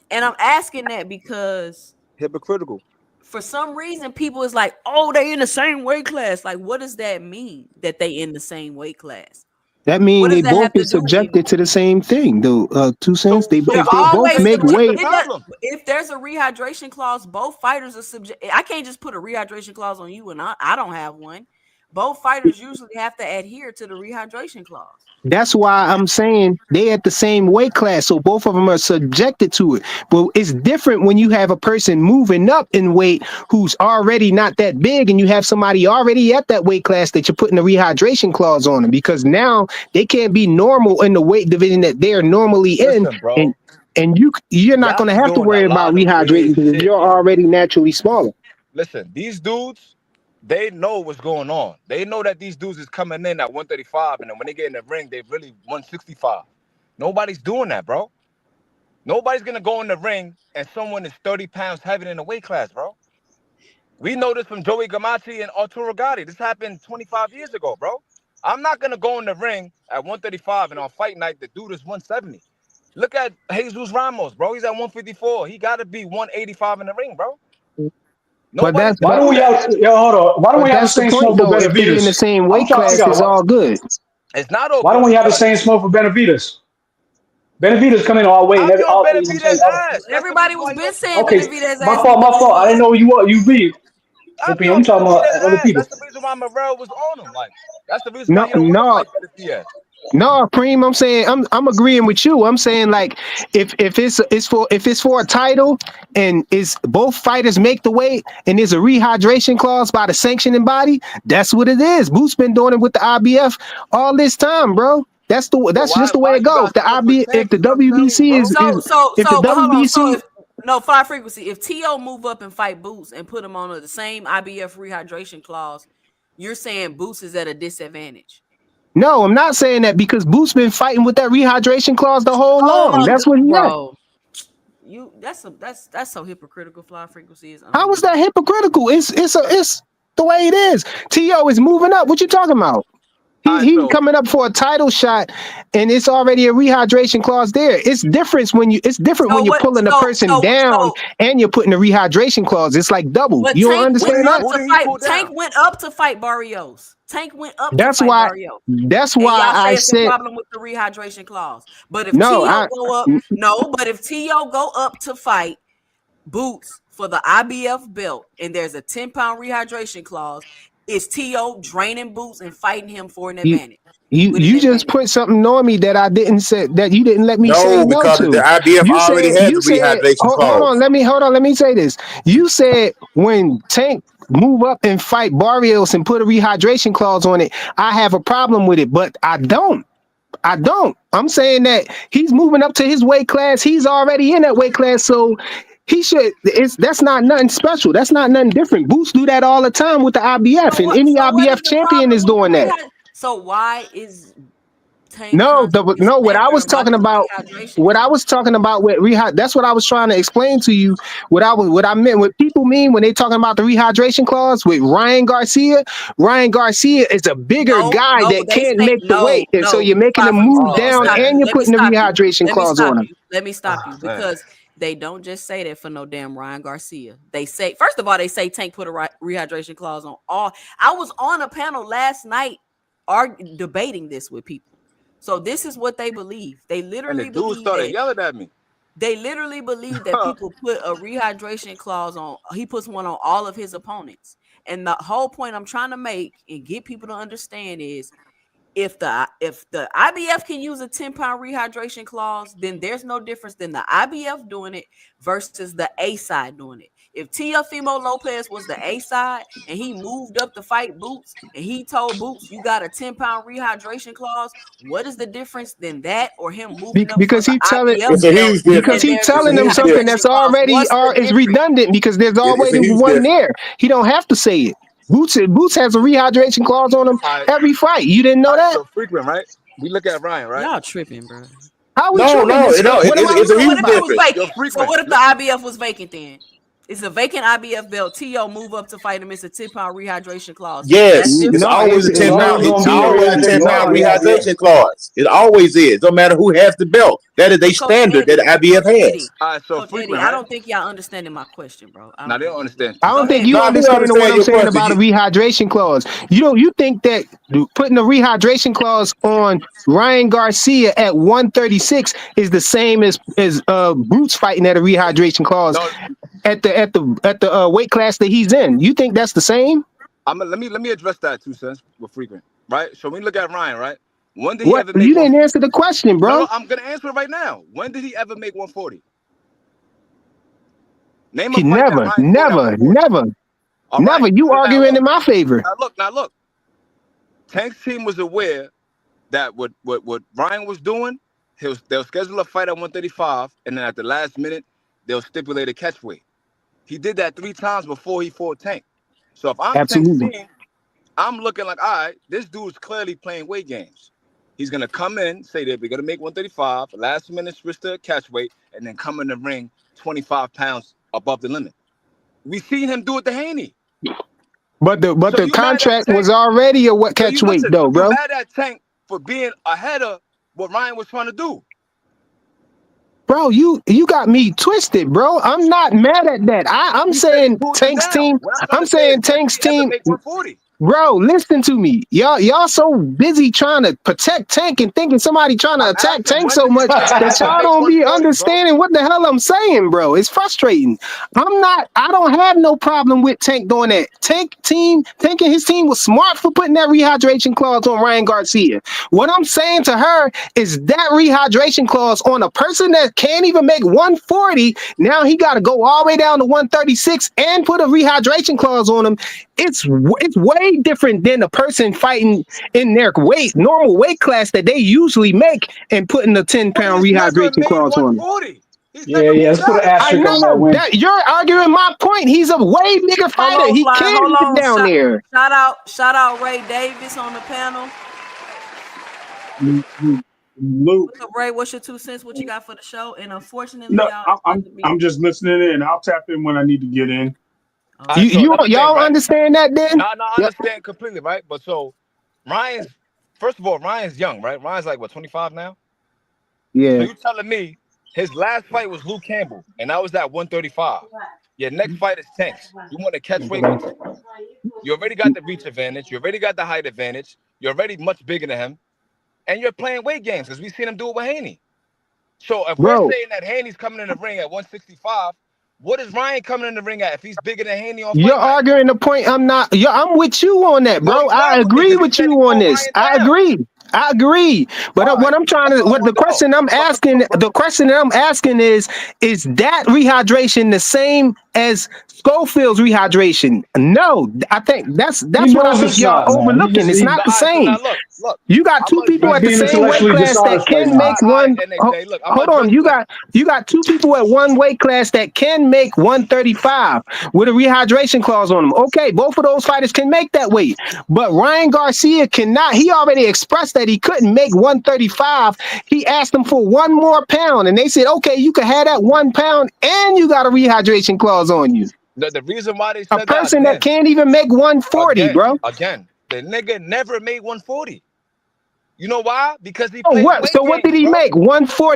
Speaker 1: And I'm asking that because
Speaker 10: Hypocritical.
Speaker 1: for some reason people is like, oh, they in the same weight class. Like, what does that mean that they in the same weight class?
Speaker 12: That
Speaker 1: What
Speaker 12: mean
Speaker 1: does
Speaker 12: they
Speaker 1: that
Speaker 12: both
Speaker 1: have to
Speaker 12: get
Speaker 1: do with
Speaker 12: subjected to
Speaker 1: anything?
Speaker 12: the same thing. Though 2 cents.
Speaker 10: So
Speaker 1: They're
Speaker 12: If they
Speaker 10: how
Speaker 12: both
Speaker 1: always
Speaker 10: is
Speaker 12: make
Speaker 10: what's
Speaker 12: weight.
Speaker 10: the problem?
Speaker 1: if there's a rehydration clause, both fighters are subject. I can't just put a rehydration clause on you and I don't have one. both fighters usually have to adhere to the rehydration clause.
Speaker 12: That's why I'm saying they at the same weight class, so both of them are subjected to it. But it's different when you have a person moving up in weight who's already not that big, and you have somebody already at that weight class that you're putting a rehydration clause on them, because now they can't be normal in the weight division that they're normally in,
Speaker 10: Listen, bro.
Speaker 12: and you're not
Speaker 10: Y'all
Speaker 12: going to
Speaker 10: be
Speaker 12: have to
Speaker 10: doing a
Speaker 12: worry about
Speaker 10: lot of
Speaker 12: rehydrating
Speaker 10: weird
Speaker 12: because
Speaker 10: shit,
Speaker 12: you're
Speaker 10: yo.
Speaker 12: already naturally smaller.
Speaker 10: Listen, these dudes, they know what's going on. They know that these dudes is coming in at 135, and then when they get in the ring, they really 165. Nobody's doing that, bro. Nobody's gonna go in the ring and someone is 30 pounds heavier in the weight class, bro. We know this from Joey Gamache and Arturo Gatti. This happened 25 years ago, bro. I'm not gonna go in the ring at 135 and on fight night the dude is 170. Look at Jesus Ramos, bro. He's at 154. He gotta be 185 in the ring, bro.
Speaker 12: But
Speaker 10: Nobody's
Speaker 12: that's
Speaker 10: gonna
Speaker 9: Why
Speaker 12: but
Speaker 9: don't
Speaker 10: do
Speaker 9: we
Speaker 10: that.
Speaker 9: have yo hold on? Why don't we
Speaker 12: but
Speaker 9: have the
Speaker 12: that's the
Speaker 9: same
Speaker 12: point
Speaker 9: smoke for
Speaker 12: though. If they in the
Speaker 9: Benavides?
Speaker 12: same
Speaker 9: I'm
Speaker 12: weight
Speaker 9: trying to
Speaker 12: class,
Speaker 9: figure
Speaker 12: it's
Speaker 9: out
Speaker 12: all good.
Speaker 10: It's not all
Speaker 9: why don't
Speaker 10: good
Speaker 9: we have the
Speaker 10: because
Speaker 9: same smoke for Benavides? Benavides come in all weight and
Speaker 10: I'm on
Speaker 9: you know what I'm saying?
Speaker 10: Benavidez' ass. That's the
Speaker 1: Everybody
Speaker 10: reason
Speaker 1: was
Speaker 10: why he
Speaker 1: been
Speaker 10: don't.
Speaker 1: saying
Speaker 9: Okay,
Speaker 1: Benavidez
Speaker 9: my
Speaker 1: ass
Speaker 9: fault,
Speaker 1: need to
Speaker 9: my fault.
Speaker 1: move
Speaker 9: I didn't
Speaker 1: up.
Speaker 9: know you be.
Speaker 10: I be
Speaker 9: OP, I'm
Speaker 10: on
Speaker 9: talking about
Speaker 10: Benavidez'
Speaker 9: other
Speaker 10: ass.
Speaker 9: people.
Speaker 10: That's the reason why Morrell was on him. Like that's the reason why
Speaker 12: No,
Speaker 10: he don't want to
Speaker 12: no,
Speaker 10: fight Benavidez.
Speaker 12: no, Preem. I'm saying I'm agreeing with you. I'm saying like if it's for a title and is both fighters make the weight and there's a rehydration clause by the sanctioning body, that's what it is. Boot's been doing it with the IBF all this time, bro.
Speaker 10: So
Speaker 12: That's just the way
Speaker 10: why
Speaker 12: it
Speaker 10: you
Speaker 12: goes.
Speaker 10: got smoke for
Speaker 12: If
Speaker 10: Tank?
Speaker 12: the
Speaker 10: Is what I'm telling you,
Speaker 12: WBC
Speaker 10: bro.
Speaker 12: if the
Speaker 1: But hold on. So
Speaker 12: WBC
Speaker 1: if no fly frequency, if T.O. move up and fight Boots and put him on the same IBF rehydration clause, you're saying Boots is at a disadvantage.
Speaker 12: no, I'm not saying that because Boot's been fighting with that rehydration clause the whole
Speaker 1: Oh
Speaker 12: long.
Speaker 1: my
Speaker 12: That's what he at.
Speaker 1: bro. That's so hypocritical. Fly frequency is
Speaker 12: How is that
Speaker 1: unbelievable.
Speaker 12: hypocritical? It's the way it is. T.O. is moving up. What you talking about?
Speaker 10: All right,
Speaker 12: He
Speaker 10: so
Speaker 12: coming up for a title shot, and it's already a rehydration clause there. It's different when
Speaker 1: So
Speaker 12: you're
Speaker 1: what?
Speaker 12: pulling a person down and you're putting a rehydration clause. It's like double.
Speaker 1: But
Speaker 12: You don't understand that?
Speaker 10: who did he pull
Speaker 1: Tank
Speaker 10: down?
Speaker 1: went up to fight Barrios. Tank went up to
Speaker 12: That's
Speaker 1: fight
Speaker 12: why.
Speaker 1: Barrios.
Speaker 12: That's
Speaker 1: And
Speaker 12: why
Speaker 1: y'all
Speaker 12: I
Speaker 1: say it's a
Speaker 12: said
Speaker 1: problem with the rehydration clause. But if
Speaker 12: no.
Speaker 1: T.O. go up, no, but if T.O. go up to fight Boots for the IBF belt and there's a 10-pound rehydration clause, is T.O. draining Boots and fighting him for an
Speaker 12: You
Speaker 1: advantage? With an
Speaker 12: you just
Speaker 1: advantage.
Speaker 12: put something on me that I didn't say that you didn't let me say
Speaker 6: No,
Speaker 12: no
Speaker 6: because the
Speaker 12: to.
Speaker 6: IBF already has
Speaker 12: You
Speaker 6: the
Speaker 12: said
Speaker 6: rehydration
Speaker 12: hold on,
Speaker 6: clause.
Speaker 12: let me say this. You said when Tank move up and fight Barrios and put a rehydration clause on it, I have a problem with it, but I don't. I don't. I'm saying that he's moving up to his weight class. He's already in that weight class, so he should. That's not nothing special. That's not nothing different. Boots do that all the time with the IBF, and any
Speaker 1: So what is
Speaker 12: IBF
Speaker 1: the
Speaker 12: champion
Speaker 1: problem
Speaker 12: is
Speaker 1: with the
Speaker 12: doing that.
Speaker 1: rehydration? So why is Tank
Speaker 12: No,
Speaker 1: constantly
Speaker 12: no. What I was
Speaker 1: slandering about
Speaker 12: talking
Speaker 1: this
Speaker 12: about,
Speaker 1: rehydration
Speaker 12: what I
Speaker 1: clause?
Speaker 12: was talking about with rehyd. That's what I was trying to explain to you. What I meant, what people mean when they talking about the rehydration clause with Ryan Garcia. Ryan Garcia is a bigger guy
Speaker 1: No,
Speaker 12: that
Speaker 1: they
Speaker 12: can't
Speaker 1: say
Speaker 12: make the weight, and so
Speaker 1: no.
Speaker 12: you're making
Speaker 1: Fly
Speaker 12: him
Speaker 1: frequency.
Speaker 12: move
Speaker 1: Let me
Speaker 10: Oh
Speaker 12: down,
Speaker 1: stop
Speaker 12: and
Speaker 1: you.
Speaker 10: man.
Speaker 12: you're
Speaker 1: Let me
Speaker 12: putting the
Speaker 1: stop you.
Speaker 12: rehydration
Speaker 1: Let me
Speaker 12: clause
Speaker 1: stop
Speaker 12: on him.
Speaker 1: you. Let me stop
Speaker 10: Oh
Speaker 1: you
Speaker 10: man.
Speaker 1: because they don't just say that for no damn Ryan Garcia. They say first of all they say Tank put a rehydration clause on all. I was on a panel last night debating this with people. So this is what they believe.
Speaker 10: And the dude started yelling at me.
Speaker 1: They literally believe that people put a rehydration clause on. He puts one on all of his opponents. And the whole point I'm trying to make and get people to understand is if the IBF can use a 10-pound rehydration clause, then there's no difference than the IBF doing it versus the A side doing it. If Teofimo Lopez was the A side and he moved up to fight Boots and he told Boots you got a 10-pound rehydration clause, what is the difference than that or him moving up for
Speaker 12: Because
Speaker 1: the
Speaker 12: he telling
Speaker 1: IBF
Speaker 6: It's a
Speaker 1: belt
Speaker 6: huge
Speaker 12: because
Speaker 1: and
Speaker 6: difference.
Speaker 12: he
Speaker 1: there's a
Speaker 6: It's a
Speaker 12: telling them
Speaker 6: huge
Speaker 12: something
Speaker 1: rehydration
Speaker 12: that's
Speaker 6: difference.
Speaker 1: clause?
Speaker 12: already
Speaker 1: What's the
Speaker 12: is
Speaker 1: difference?
Speaker 12: redundant because there's
Speaker 6: It's a
Speaker 12: already
Speaker 6: huge
Speaker 12: one
Speaker 6: difference.
Speaker 12: there. He don't have to say it. Boots has a rehydration clause on him
Speaker 10: All right,
Speaker 12: every fight. You didn't know
Speaker 10: all right.
Speaker 12: that?
Speaker 10: So frequent, right? We look at Ryan, right?
Speaker 1: Y'all tripping, bro.
Speaker 12: How we
Speaker 6: No,
Speaker 12: tripping?
Speaker 6: no,
Speaker 12: This
Speaker 6: no.
Speaker 1: What if
Speaker 6: It's a
Speaker 1: so? What
Speaker 6: huge
Speaker 1: if it
Speaker 10: Right.
Speaker 1: was
Speaker 6: difference.
Speaker 10: Yo,
Speaker 1: vacant? So
Speaker 10: frequent.
Speaker 1: what if the IBF was vacant then? It's a vacant IBF belt. To move up to fight him. It's a 10-pound rehydration clause. That's
Speaker 6: Yes, it's
Speaker 1: different.
Speaker 12: no,
Speaker 6: always a
Speaker 9: It's
Speaker 6: 10
Speaker 9: always
Speaker 6: pound.
Speaker 9: gonna
Speaker 6: It's
Speaker 9: be a
Speaker 6: always a 10
Speaker 9: rehydration clause
Speaker 6: pound
Speaker 9: for the IBF.
Speaker 6: rehydration clause. It always is. No matter who has the belt. That is a
Speaker 1: Coach
Speaker 6: standard that the
Speaker 1: Eddie,
Speaker 6: IBF
Speaker 1: Coach
Speaker 6: has.
Speaker 1: Eddie,
Speaker 10: All right, so
Speaker 1: Coach Eddie.
Speaker 10: frequent,
Speaker 1: I
Speaker 10: right?
Speaker 1: don't think y'all understanding my question, bro. I
Speaker 10: Now
Speaker 1: don't
Speaker 10: they
Speaker 1: think
Speaker 10: don't
Speaker 1: y'all do.
Speaker 10: understand
Speaker 12: I
Speaker 10: too.
Speaker 1: Go
Speaker 12: don't think
Speaker 1: ahead,
Speaker 12: you
Speaker 6: No,
Speaker 1: go
Speaker 6: I
Speaker 1: ahead.
Speaker 6: do
Speaker 12: understanding what
Speaker 6: understand
Speaker 12: I'm
Speaker 6: your
Speaker 12: saying
Speaker 6: question.
Speaker 12: about a rehydration clause. You think that putting a rehydration clause on Ryan Garcia at 136 is the same as Boots fighting at a rehydration clause
Speaker 10: No,
Speaker 12: at the weight class that he's in. You think that's the same?
Speaker 10: Let me address that 2 cents with frequent, right? So when we look at Ryan, right? When did he
Speaker 12: What?
Speaker 10: ever make
Speaker 12: You
Speaker 10: one?
Speaker 12: didn't answer the question, bro.
Speaker 10: No, I'm gonna answer it right now. When did he ever make 140? Name a
Speaker 12: He
Speaker 10: fight that
Speaker 12: never,
Speaker 10: Ryan fought at
Speaker 12: never,
Speaker 10: 140.
Speaker 12: never,
Speaker 10: All
Speaker 12: never.
Speaker 10: right.
Speaker 12: You
Speaker 10: So now
Speaker 12: arguing
Speaker 10: look,
Speaker 12: in my favor.
Speaker 10: now look. Tank's team was aware that what Ryan was doing, they'll schedule a fight at 135, and then at the last minute, they'll stipulate a catch weight. He did that 3 times before he fought Tank. So if I'm Tank's
Speaker 12: Absolutely.
Speaker 10: team, I'm looking like, all right, this dude's clearly playing weight games. He's gonna come in, say that we're gonna make 135, last minute switch to a catch weight, and then come in the ring 25 pounds above the limit. We seen him do it to Haney.
Speaker 12: But the
Speaker 10: So you mad at
Speaker 12: contract
Speaker 10: Tank?
Speaker 12: was already a what
Speaker 10: So
Speaker 12: catch
Speaker 10: you
Speaker 12: weight
Speaker 10: listen.
Speaker 12: though,
Speaker 10: You
Speaker 12: bro.
Speaker 10: mad at Tank for being ahead of what Ryan was trying to do?
Speaker 12: Bro, you got me twisted, bro. I'm not mad at that. I'm
Speaker 10: You said he
Speaker 12: saying
Speaker 10: pulled you
Speaker 12: Tank's
Speaker 10: down.
Speaker 12: team.
Speaker 10: What I'm trying
Speaker 12: I'm
Speaker 10: to say is,
Speaker 12: saying
Speaker 10: when did
Speaker 12: Tank's
Speaker 10: he ever
Speaker 12: team.
Speaker 10: make 140?
Speaker 12: Bro, listen to me. Y'all so busy trying to protect Tank and thinking somebody trying to
Speaker 10: I'm
Speaker 12: attack
Speaker 10: asking,
Speaker 12: Tank
Speaker 10: when
Speaker 12: so
Speaker 10: did
Speaker 12: much
Speaker 10: Tank
Speaker 12: that
Speaker 10: ever
Speaker 12: y'all
Speaker 10: make
Speaker 12: don't be
Speaker 10: 140, bro?
Speaker 12: understanding what the hell I'm saying, bro. It's frustrating. I don't have no problem with Tank doing that. Tank thinking his team was smart for putting that rehydration clause on Ryan Garcia. What I'm saying to her is that rehydration clause on a person that can't even make 140, now he got to go all the way down to 136 and put a rehydration clause on him. It's way different than a person fighting in their normal weight class that they usually make and putting a 10-pound
Speaker 10: He's never
Speaker 12: rehydration
Speaker 10: made
Speaker 12: clause on him.
Speaker 10: 140. He's
Speaker 9: Yeah,
Speaker 10: never
Speaker 9: yeah.
Speaker 10: moved
Speaker 9: Let's put
Speaker 10: up.
Speaker 9: an
Speaker 12: I
Speaker 9: asterisk on that
Speaker 12: know
Speaker 9: win.
Speaker 12: that you're arguing my point. He's a way bigger
Speaker 1: Hold
Speaker 12: fighter.
Speaker 1: on,
Speaker 12: He
Speaker 1: Fly.
Speaker 12: can't
Speaker 1: Hold
Speaker 12: get
Speaker 1: on.
Speaker 12: down there.
Speaker 1: Shout out Ray Davis on the panel.
Speaker 15: Luke.
Speaker 1: What's up, Ray? What's your 2 cents? What you got for the show? And unfortunately,
Speaker 15: No,
Speaker 1: y'all, it's about to be.
Speaker 15: I'm just listening in. I'll tap in when I need to get in.
Speaker 10: All right, so
Speaker 12: You
Speaker 10: another thing,
Speaker 12: y'all
Speaker 10: right?
Speaker 12: understand that then?
Speaker 10: No, I
Speaker 12: Yep.
Speaker 10: understand completely, right? But so first of all, Ryan's young, right? Ryan's like what, 25 now? So
Speaker 12: Yeah.
Speaker 10: you telling me his last fight was Luke Campbell, and that was at 135. Your next fight is Tanks. You want to catch weight with Tank. You already got the reach advantage. You already got the height advantage. You're already much bigger than him. And you're playing weight games because we've seen him do it with Haney. So if we're
Speaker 12: Bro,
Speaker 10: saying that Haney's coming in the ring at 165, what is Ryan coming in the ring at if he's bigger than Haney on
Speaker 12: you're
Speaker 10: Fight Night?
Speaker 12: arguing the point. I'm with you on that,
Speaker 10: No,
Speaker 12: bro.
Speaker 10: he's
Speaker 12: I
Speaker 10: not with me
Speaker 12: agree
Speaker 10: because he
Speaker 12: with
Speaker 10: said
Speaker 12: you
Speaker 10: he
Speaker 12: on
Speaker 10: pulled
Speaker 12: this.
Speaker 10: Ryan
Speaker 12: I
Speaker 10: down.
Speaker 12: agree. But
Speaker 10: All right, that's all I
Speaker 12: what the
Speaker 10: want to know.
Speaker 12: question I'm asking, the question that I'm asking is that rehydration the same as Schofield's rehydration? No, I think that's
Speaker 9: He
Speaker 12: what I
Speaker 9: knows
Speaker 12: think
Speaker 9: it's
Speaker 12: y'all
Speaker 9: not, man.
Speaker 12: overlooking. It's not
Speaker 10: No,
Speaker 12: the
Speaker 10: all right, so
Speaker 12: same.
Speaker 10: now look.
Speaker 12: You got
Speaker 10: I'm
Speaker 12: two
Speaker 10: gonna
Speaker 12: people
Speaker 9: He's
Speaker 12: at the
Speaker 9: being
Speaker 12: same weight
Speaker 9: intellectually
Speaker 12: class that
Speaker 9: dishonest right
Speaker 12: can
Speaker 9: now.
Speaker 12: make
Speaker 10: all right,
Speaker 12: one.
Speaker 10: NXA. Look, I'm
Speaker 12: Hold
Speaker 10: gonna
Speaker 12: on,
Speaker 10: address this.
Speaker 12: you got two people at one weight class that can make 135 with a rehydration clause on them. Okay, both of those fighters can make that weight, but Ryan Garcia cannot. He already expressed that he couldn't make 135. He asked them for 1 more pound, and they said, okay, you can have that 1 pound, and you got a rehydration clause on you.
Speaker 10: The reason why they
Speaker 12: A
Speaker 10: said that
Speaker 12: person that can't even make 140, bro.
Speaker 10: again, the nigga never made 140. You know why? Because he
Speaker 12: Oh,
Speaker 10: plays
Speaker 12: what?
Speaker 10: weight
Speaker 12: So what did
Speaker 10: games,
Speaker 12: he
Speaker 10: bro.
Speaker 12: make?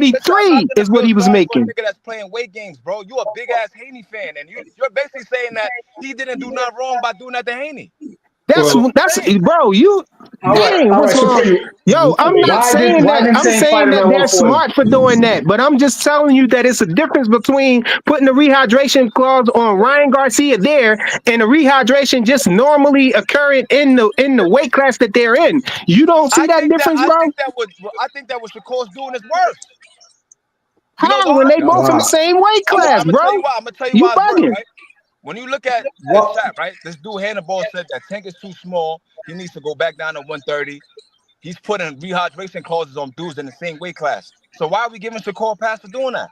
Speaker 10: Because y'all not
Speaker 12: 143
Speaker 10: gonna
Speaker 12: is what
Speaker 10: feel
Speaker 12: he was
Speaker 10: sorry for a
Speaker 12: making.
Speaker 10: nigga that's playing weight games, bro. You a big ass Haney fan, and you're basically saying that he didn't do nothing wrong by doing that to Haney.
Speaker 12: That's
Speaker 9: Well,
Speaker 12: bro. You dang,
Speaker 9: all
Speaker 12: what's
Speaker 9: right.
Speaker 12: wrong?
Speaker 9: Supreme.
Speaker 12: Yo, I'm not saying
Speaker 9: Why
Speaker 12: that.
Speaker 9: didn't
Speaker 12: I'm
Speaker 9: Tank fight
Speaker 12: saying
Speaker 9: him at
Speaker 12: that they're
Speaker 9: 140?
Speaker 12: smart for doing that, but I'm just telling you that it's a difference between putting the rehydration clause on Ryan Garcia there and the rehydration just normally occurring in the weight class that they're in. You don't see that difference,
Speaker 10: I
Speaker 12: bro?
Speaker 10: think that what Shakur's doing is worse. You know
Speaker 12: How
Speaker 10: why?
Speaker 12: when they both in the
Speaker 9: Wow.
Speaker 12: same weight
Speaker 10: I'm
Speaker 12: class,
Speaker 10: gonna
Speaker 12: bro?
Speaker 10: tell you why. I'm gonna tell you
Speaker 12: You
Speaker 10: why it's worse,
Speaker 12: bugging.
Speaker 10: right? When you look at the
Speaker 9: What?
Speaker 10: chat, right? This dude Hannibal said that Tank is too small. He needs to go back down to 130. He's putting rehydration clauses on dudes in the same weight class. So why are we giving Shakur a pass for doing that?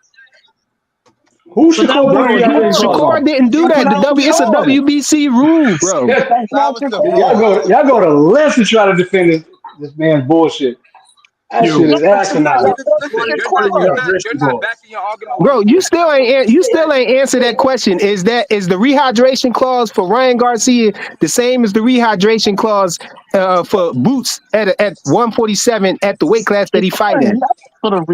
Speaker 9: Who
Speaker 8: So that
Speaker 9: Shakur put a
Speaker 8: was
Speaker 12: Bro,
Speaker 9: rehydration clause
Speaker 12: Shakur
Speaker 9: on?
Speaker 12: didn't do
Speaker 10: You
Speaker 8: so
Speaker 12: that.
Speaker 10: put
Speaker 8: that
Speaker 10: it on
Speaker 8: was
Speaker 12: It's a
Speaker 10: Shakur.
Speaker 8: Shakur.
Speaker 12: WBC rule, bro.
Speaker 8: That's
Speaker 10: Nah,
Speaker 8: not
Speaker 10: what's good,
Speaker 8: Shakur.
Speaker 10: bro?
Speaker 9: Y'all go to lengths to try to defend this man's bullshit. That shit
Speaker 15: Yo,
Speaker 9: is asinine.
Speaker 10: Listen,
Speaker 9: Who
Speaker 10: you're
Speaker 9: put a
Speaker 10: you're
Speaker 9: rehydration
Speaker 10: not
Speaker 9: clause?
Speaker 10: backing your argument with
Speaker 12: Bro,
Speaker 10: anything.
Speaker 12: you still ain't answered that question. Is the rehydration clause for Ryan Garcia the same as the rehydration clause for Boots at 147 at the weight class that
Speaker 8: It's
Speaker 12: he fight
Speaker 8: fine.
Speaker 12: in?
Speaker 8: That's put a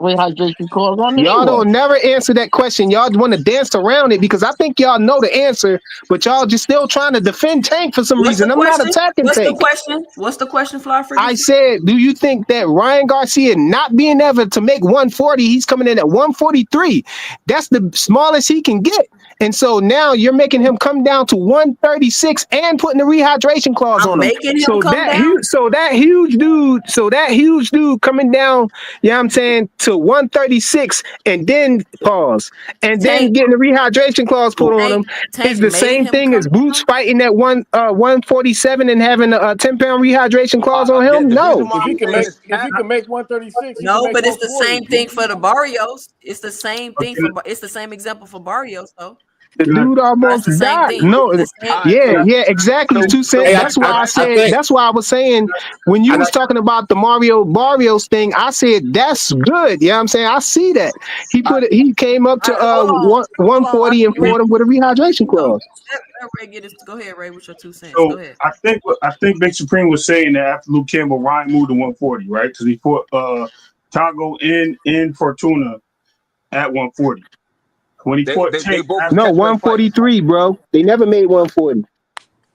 Speaker 8: rehydration call on
Speaker 12: Y'all
Speaker 8: anyway.
Speaker 12: don't never answer that question. Y'all want to dance around it because I think y'all know the answer, but y'all just still trying to defend Tank for some
Speaker 1: What's the
Speaker 12: reason. I'm not
Speaker 1: question?
Speaker 12: attacking
Speaker 1: What's the
Speaker 12: Tank.
Speaker 1: question? What's the question, Fly
Speaker 12: I
Speaker 1: Frequency?
Speaker 12: said, do you think that Ryan Garcia not being able to make 140, he's coming in at 143? That's the smallest he can get. And so now you're making him come down to 136 and putting the rehydration clause
Speaker 1: I'm
Speaker 12: on him.
Speaker 1: making him
Speaker 12: So
Speaker 1: come
Speaker 12: that
Speaker 1: down.
Speaker 12: that huge dude coming down, you know what I'm saying, to 136 and then pause and then
Speaker 1: Tank,
Speaker 12: getting the rehydration clause put on him
Speaker 1: Tank
Speaker 12: is the
Speaker 1: made
Speaker 12: same
Speaker 1: him
Speaker 12: thing
Speaker 1: come
Speaker 12: as Boots
Speaker 1: down.
Speaker 12: fighting at 147 and having a 10-pound rehydration clause on him.
Speaker 10: The reason
Speaker 12: No.
Speaker 10: why
Speaker 5: If he
Speaker 10: I'm
Speaker 5: can
Speaker 10: saying
Speaker 5: make
Speaker 10: this,
Speaker 5: if
Speaker 10: Cap,
Speaker 5: he can make 136, he can
Speaker 1: No,
Speaker 5: make
Speaker 1: but it's the
Speaker 5: 140.
Speaker 1: same thing for the Barrios. It's the same thing
Speaker 15: Okay.
Speaker 1: for. It's the same example for Barrios, though.
Speaker 12: The
Speaker 15: Can I,
Speaker 12: dude
Speaker 1: That's
Speaker 12: almost
Speaker 1: the same
Speaker 12: died.
Speaker 1: thing.
Speaker 12: No,
Speaker 1: The same.
Speaker 10: all right,
Speaker 12: yeah,
Speaker 10: so
Speaker 12: yeah, exactly.
Speaker 15: so
Speaker 12: 2 cents.
Speaker 6: Hey,
Speaker 12: That's why I
Speaker 6: I
Speaker 12: said.
Speaker 6: think
Speaker 12: That's why I was saying when you
Speaker 6: and
Speaker 12: was talking about the Mario Barrios thing. I said that's good. Yeah, I'm saying I see that he put it. He came up
Speaker 1: All
Speaker 12: to
Speaker 1: right, hold on. Hold on.
Speaker 12: 140 and fought him with a rehydration
Speaker 1: No,
Speaker 12: clause.
Speaker 1: let Ray get his. Go ahead, Ray, with your 2 cents. Go
Speaker 15: so
Speaker 1: ahead.
Speaker 15: I think Big Supreme was saying that after Luke Campbell, Ryan moved to 140, right? Because he fought Tago in Fortuna at 140. When he fought
Speaker 10: they
Speaker 15: Tank,
Speaker 10: both was
Speaker 12: No,
Speaker 10: catchweight fights.
Speaker 12: 143, bro. They never made 140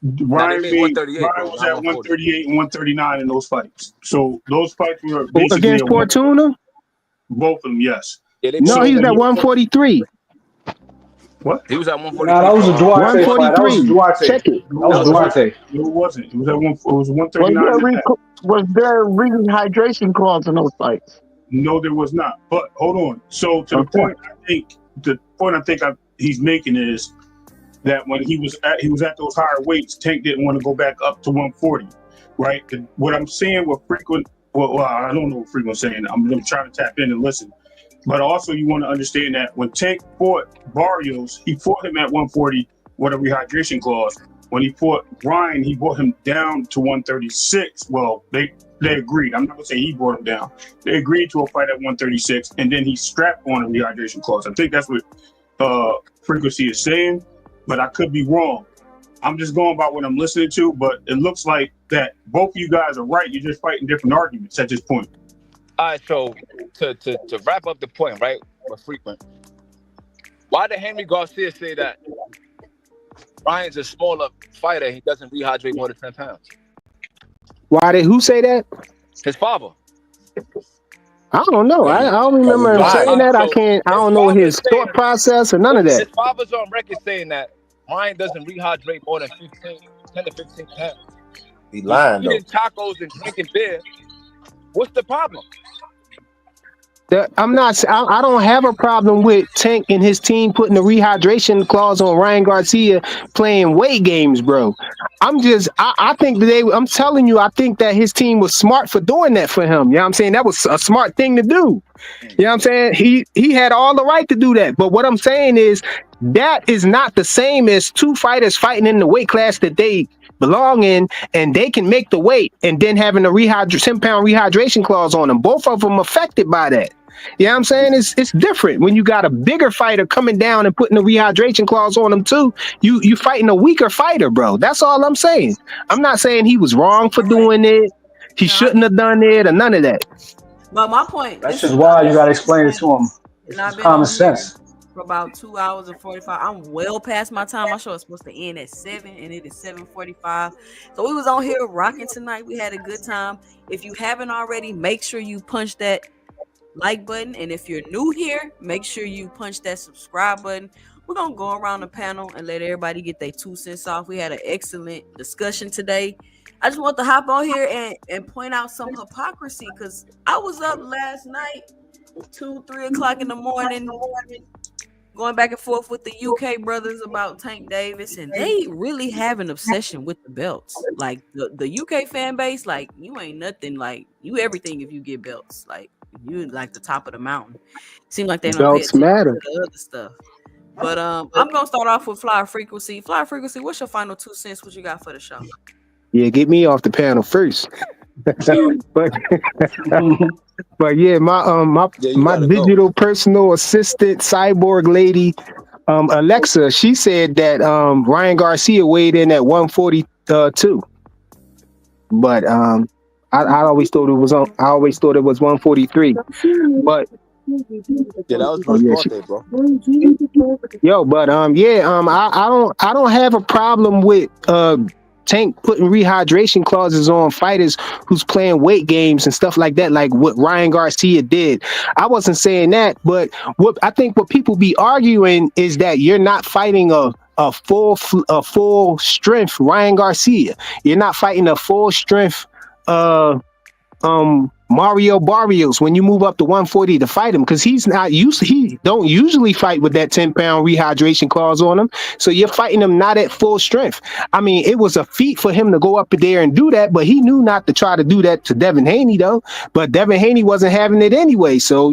Speaker 10: Now they made 138,
Speaker 15: Ryan
Speaker 10: bro,
Speaker 15: was
Speaker 10: not
Speaker 15: at
Speaker 10: 140.
Speaker 15: 138 and 139 in those fights. So those fights were basically
Speaker 12: against Fortuna.
Speaker 15: both of them, yes.
Speaker 10: Yeah, they
Speaker 12: No,
Speaker 10: both.
Speaker 15: So
Speaker 12: he was
Speaker 15: when
Speaker 12: at
Speaker 15: he
Speaker 12: 143.
Speaker 15: what?
Speaker 10: He was at
Speaker 9: Nah,
Speaker 10: 143
Speaker 9: that was a
Speaker 10: for
Speaker 9: Duarte fight. That was
Speaker 12: 143.
Speaker 9: Duarte.
Speaker 12: Check it.
Speaker 15: No,
Speaker 9: That
Speaker 15: it
Speaker 9: was
Speaker 15: wasn't.
Speaker 9: Duarte.
Speaker 15: No, it wasn't. It was at one. It was
Speaker 8: Was
Speaker 15: 139
Speaker 8: there
Speaker 15: and a half.
Speaker 8: was there a rehydration clause in those fights?
Speaker 15: No, there was not. But hold on. So to the
Speaker 8: Okay.
Speaker 15: point, I think he's making is that when he was at those higher weights, Tank didn't want to go back up to 140, right? What I'm saying with frequent, well, I don't know what frequent saying. I'm trying to tap in and listen. But also, you want to understand that when Tank fought Barrios, he fought him at 140 with a rehydration clause. When he fought Ryan, he brought him down to 136. Well, they agreed. I'm not gonna say he brought him down. They agreed to a fight at 136, and then he strapped on a rehydration clause. I think that's what Frequency is saying, but I could be wrong. I'm just going by what I'm listening to, but it looks like that both of you guys are right. You're just fighting different arguments at this point.
Speaker 10: All right, so to wrap up the point, right, with frequent, why did Henry Garcia say that Ryan's a smaller fighter, he doesn't rehydrate more than 10 pounds?
Speaker 12: Why did who say that?
Speaker 10: His father.
Speaker 12: I don't know. I don't remember him
Speaker 6: Ryan.
Speaker 12: saying that. I
Speaker 10: So
Speaker 12: can't. I
Speaker 10: his
Speaker 12: don't know
Speaker 10: father's
Speaker 12: his
Speaker 10: saying,
Speaker 12: thought process or none of that.
Speaker 10: his father's on record saying that Ryan doesn't rehydrate more than 10 to 15 pounds.
Speaker 6: He lying though.
Speaker 10: Eating tacos and drinking beer. What's the problem?
Speaker 12: I'm not. I don't have a problem with Tank and his team putting the rehydration clause on Ryan Garcia playing weight games, bro. I think that I'm telling you, I think that his team was smart for doing that for him. You know what I'm saying? That was a smart thing to do. You know what I'm saying? He had all the right to do that. But what I'm saying is that is not the same as two fighters fighting in the weight class that they belong in, and they can make the weight and then having a 10-pound rehydration clause on them. Both of them affected by that. You know what I'm saying? It's different when you got a bigger fighter coming down and putting a rehydration clause on them too. You fighting a weaker fighter, bro. That's all I'm saying. I'm not saying he was wrong for doing it. He shouldn't have done it or none of that.
Speaker 1: But my point.
Speaker 9: That's just why you gotta explain it to him. It's
Speaker 1: And I've
Speaker 9: just
Speaker 1: been
Speaker 9: common
Speaker 1: on here
Speaker 9: sense.
Speaker 1: for about 2 hours and 45. I'm well past my time. My show is supposed to end at 7 and it is 7:45. So we was on here rocking tonight. We had a good time. If you haven't already, make sure you punch that like button. And if you're new here, make sure you punch that subscribe button. We're gonna go around the panel and let everybody get their 2 cents off. We had an excellent discussion today. I just want to hop on here and point out some hypocrisy because I was up last night 2-3 o'clock in the morning going back and forth with the UK brothers about Tank Davis, and they really have an obsession with the belts. Like the UK fan base, like you ain't nothing, like you everything if you get belts. Like you like the top of the mountain. Seems like they don't pay
Speaker 12: Belts
Speaker 1: attention
Speaker 12: matter.
Speaker 1: to the other stuff. But I'm gonna start off with Flyer Frequency. Flyer Frequency, what's your final 2 cents? What you got for the show?
Speaker 12: Yeah, get me off the panel first. but yeah, my digital personal assistant cyborg lady, Alexa, she said that Ryan Garcia weighed in at 142. But I always thought it was 143. But
Speaker 10: yeah, that was birthday, bro.
Speaker 12: Yo, but I don't have a problem with Tank putting rehydration clauses on fighters who's playing weight games and stuff like that, like what Ryan Garcia did. I wasn't saying that, but what I think what people be arguing is that you're not fighting a full strength Ryan Garcia. You're not fighting a full strength Mario Barrios when you move up to 140 to fight him, because he don't usually fight with that 10-pound rehydration clause on him. So you're fighting him not at full strength. I mean, it was a feat for him to go up there and do that, but he knew not to try to do that to Devin Haney though. But Devin Haney wasn't having it anyway, so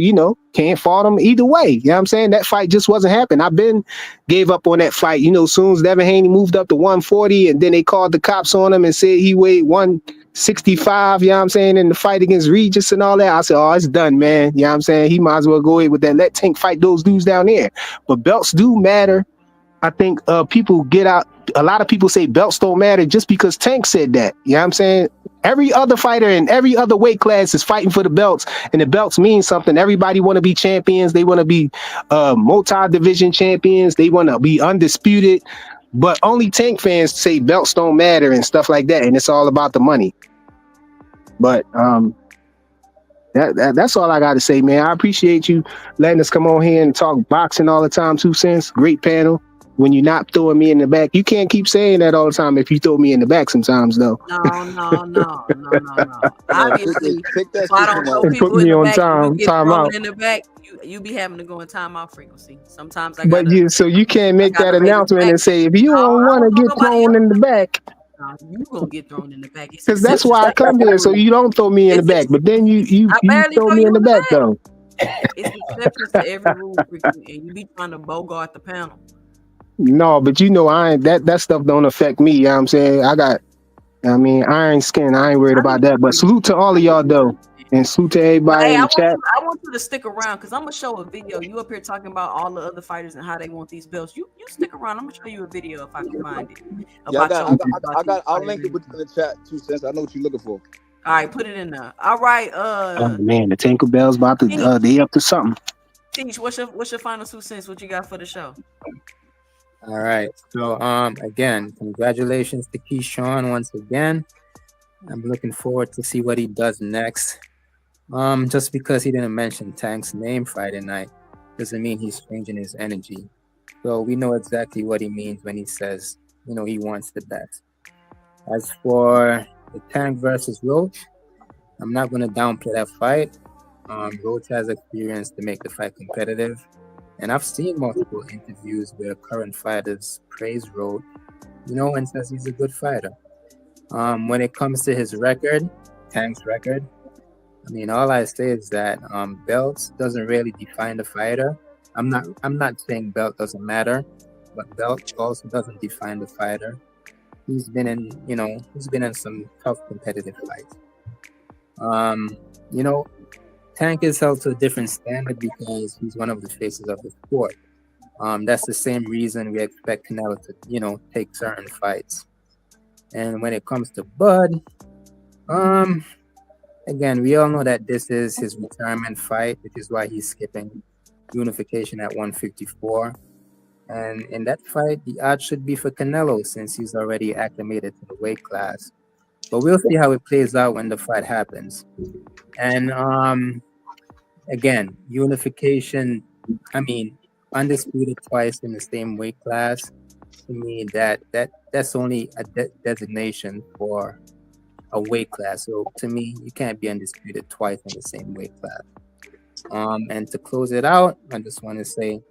Speaker 12: can't fault him either way. You know what I'm saying? That fight just wasn't happening. I've been gave up on that fight. As soon as Devin Haney moved up to 140 and then they called the cops on him and said he weighed 165, you know what I'm saying, in the fight against Regis and all that, I said, oh, it's done, man. You know what I'm saying? He might as well go ahead with that. Let Tank fight those dudes down there. But belts do matter. I think people get out. A lot of people say belts don't matter just because Tank said that. You know what I'm saying? Every other fighter in every other weight class is fighting for the belts, and the belts mean something. Everybody want to be champions. They want to be multi-division champions. They want to be undisputed. But only Tank fans say belts don't matter and stuff like that, and it's all about the money. But that's all I got to say, man. I appreciate you letting us come on here and talk boxing all the time. 2 cents, great panel. When you're not throwing me in the back, you can't keep saying that all the time. If you throw me in the back, sometimes though.
Speaker 1: No. Obviously,
Speaker 10: Take that
Speaker 1: if I don't throw
Speaker 12: And
Speaker 1: people
Speaker 12: put
Speaker 1: in
Speaker 12: me
Speaker 1: the
Speaker 12: on
Speaker 1: back, and you get
Speaker 12: time
Speaker 1: thrown
Speaker 12: out.
Speaker 1: in the back. You be having to go in timeout frequency. Sometimes I
Speaker 12: But
Speaker 1: gotta.
Speaker 12: so you can't make that
Speaker 1: gotta lay this
Speaker 12: announcement
Speaker 1: back.
Speaker 12: and say if you
Speaker 1: No,
Speaker 12: don't
Speaker 1: I
Speaker 12: want to
Speaker 1: don't throw
Speaker 12: get
Speaker 1: nobody
Speaker 12: thrown
Speaker 1: else
Speaker 12: in the
Speaker 1: in the back.
Speaker 12: back,
Speaker 1: No, you gonna get thrown in the back. It's
Speaker 12: because that's
Speaker 1: exceptions
Speaker 12: why I
Speaker 1: to
Speaker 12: come
Speaker 1: every
Speaker 12: here, so
Speaker 1: rule.
Speaker 12: you don't throw me in the back. But then you
Speaker 1: I barely
Speaker 12: throw
Speaker 1: throw
Speaker 12: me
Speaker 1: you
Speaker 12: in the
Speaker 1: in the
Speaker 12: back
Speaker 1: back.
Speaker 12: though.
Speaker 1: It's exceptions to every rule, frequency, and you be trying to bogart the panel.
Speaker 12: No, but I ain't that stuff don't affect me. You know what I'm saying? Iron skin. I ain't worried
Speaker 1: I know
Speaker 12: about that. But
Speaker 1: you
Speaker 12: salute to all of y'all though. And salute to everybody
Speaker 1: Hey,
Speaker 12: in the chat.
Speaker 1: I want you to stick around because I'm gonna show a video. You up here talking about all the other fighters and how they want these belts. You stick around. I'm gonna show you a video if I can find it.
Speaker 10: Yeah,
Speaker 1: About
Speaker 10: I'll link it in the chat. 2 cents. I know what you're looking for.
Speaker 1: All right, put it in there. All right,
Speaker 12: Oh man, the Tinkerbell's about to they up to something.
Speaker 1: Teach, what's your final 2 cents? What you got for the show?
Speaker 7: All right. So again, congratulations to Keyshawn once again. I'm looking forward to see what he does next. Just because he didn't mention Tank's name Friday night doesn't mean he's changing his energy. So we know exactly what he means when he says, he wants the best. As for the Tank versus Roach, I'm not going to downplay that fight. Roach has experience to make the fight competitive. And I've seen multiple interviews where current fighters praise Roach, and says he's a good fighter. When it comes to his record, Tank's record, all I say is that belts doesn't really define the fighter. I'm not saying belt doesn't matter, but belt also doesn't define the fighter. He's been in some tough competitive fights. Tank is held to a different standard because he's one of the faces of the sport. That's the same reason we expect Canelo to, take certain fights. And when it comes to Bud, again, we all know that this is his retirement fight, which is why he's skipping unification at 154. And in that fight, the odds should be for Canelo since he's already acclimated to the weight class. But we'll see how it plays out when the fight happens. And again, unification, undisputed twice in the same weight class, to me, that's only a designation for a weight class. So to me, you can't be undisputed twice in the same weight class. And to close it out, I just want to say,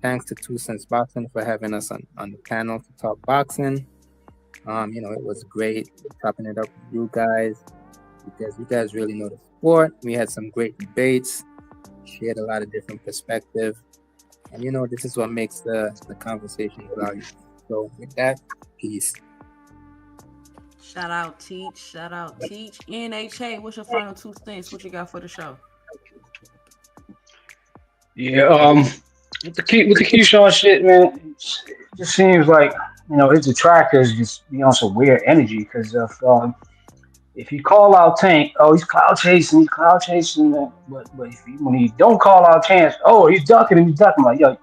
Speaker 7: thanks to 2 Cents Boxing for having us on the panel to talk boxing. It was great chopping it up with you guys because you guys really know the sport. We had some great debates, shared a lot of different perspectives. And this is what makes the conversation valuable. So with that, peace.
Speaker 1: Shout out Teach. NHA, what's your final 2 cents? What you got for the show?
Speaker 9: Yeah, with the Keyshawn shit, man, it just seems like his detractors just some weird energy because if you call out Tank, oh, he's cloud chasing, man. But when he don't call out Chance, oh, he's ducking. Like, yo,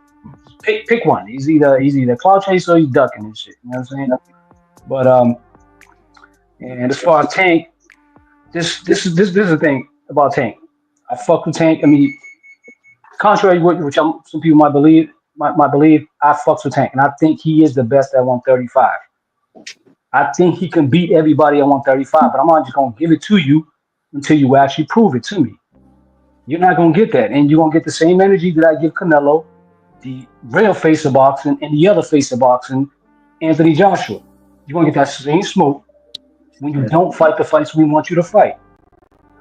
Speaker 9: pick one. He's either cloud chasing or he's ducking and shit. You know what I'm saying? But And as far as Tank, this is the thing about Tank. I fuck with Tank. I mean, contrary to which some people might believe, I fucks with Tank, and I think he is the best at 135. I think he can beat everybody at 135, but I'm not just gonna give it to you until you actually prove it to me. You're not gonna get that, and you're gonna get the same energy that I give Canelo, the real face of boxing, and the other face of boxing, Anthony Joshua. You're gonna get that same smoke when you don't fight the fights we want you to fight.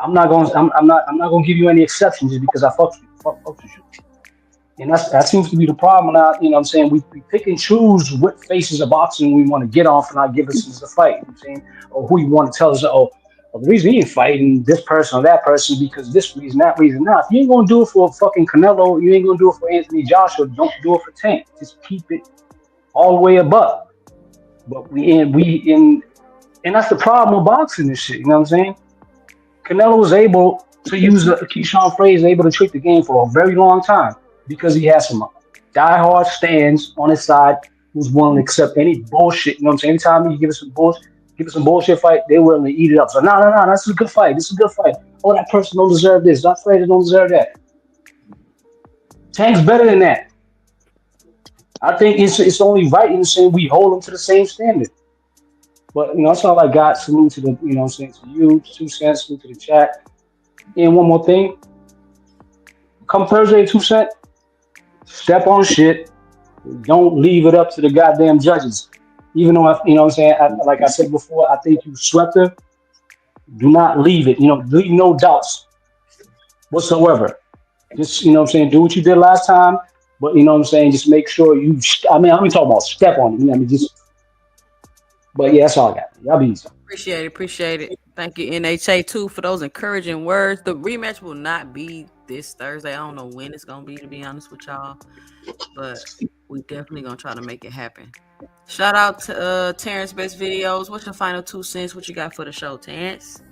Speaker 9: I'm not gonna give you any exceptions just because I fucks with you. And that seems to be the problem now. You know what I'm saying? We pick and choose what faces of boxing we want to get off and not give us the fight. You know what I'm saying? Or who you want to tell us, well, the reason you ain't fighting this person or that person because this reason, that reason. Now, if you ain't gonna do it for fucking Canelo, you ain't gonna do it for Anthony Joshua, don't do it for Tank. Just keep it all the way above. But and that's the problem with boxing and shit, you know what I'm saying? Canelo was able to use the Keyshawn phrase, able to trick the game for a very long time because he has some diehard stands on his side who's willing to accept any bullshit. You know what I'm saying? Anytime you give us some bullshit fight, they're willing to eat it up. So no, that's a good fight. This is a good fight. Oh, that person don't deserve this. That fighter don't deserve that. Tank's better than that. I think it's only right in saying we hold him to the same standard. But that's all I got. Salute to the what I'm saying, to you, 2 cents, salute to the chat. And one more thing. Come Thursday, 2 cent, step on shit. Don't leave it up to the goddamn judges. Even though what I'm saying, like I said before, I think you swept her. Do not leave it. Leave no doubts whatsoever. Just what I'm saying, do what you did last time. But what I'm saying, just make sure you. I'm talking about step on it. Just. But yeah, that's all I got. Y'all be easy.
Speaker 1: Appreciate it. Thank you, NHA, too, for those encouraging words. The rematch will not be this Thursday. I don't know when it's going to be, to be honest with y'all. But we definitely going to try to make it happen. Shout out to Terrence Best Videos. What's your final 2 cents? What you got for the show, Terrence?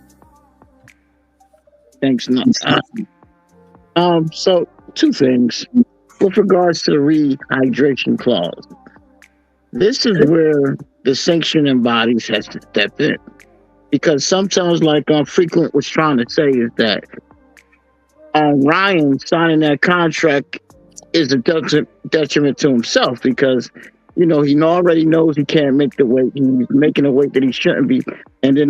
Speaker 8: Thanks. So 2 things. With regards to the rehydration clause, this is where the sanctioning bodies has to step in. Because sometimes, like Frequent was trying to say, is that Ryan signing that contract is a detriment to himself because, he already knows he can't make the weight. He's making a weight that he shouldn't be. And he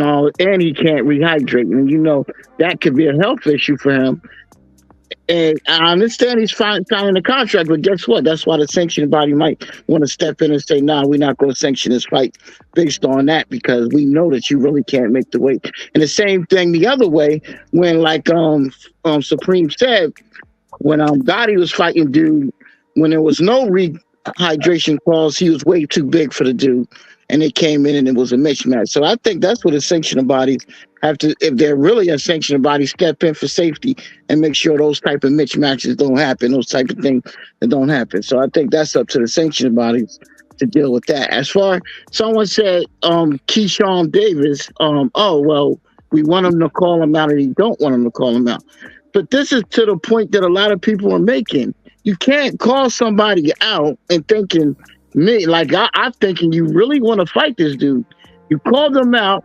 Speaker 8: can't rehydrate. And, that could be a health issue for him. And I understand he's signing the contract, but guess what? That's why the sanctioning body might want to step in and say, "Nah, we're not going to sanction this fight based on that because we know that you really can't make the weight." And the same thing the other way when, like Supreme said, when Gotti was fighting dude, when there was no rehydration clause, he was way too big for the dude, and it came in and it was a mismatch. So I think that's what the sanctioning bodies have to, if they're really a sanctioning body, step in for safety and make sure those type of mismatches don't happen, those type of things that don't happen. So I think that's up to the sanctioning bodies to deal with that. As far someone said, Keyshawn Davis, we want him to call him out, or you don't want him to call him out. But this is to the point that a lot of people are making. You can't call somebody out and thinking I'm thinking you really want to fight this dude. You called him out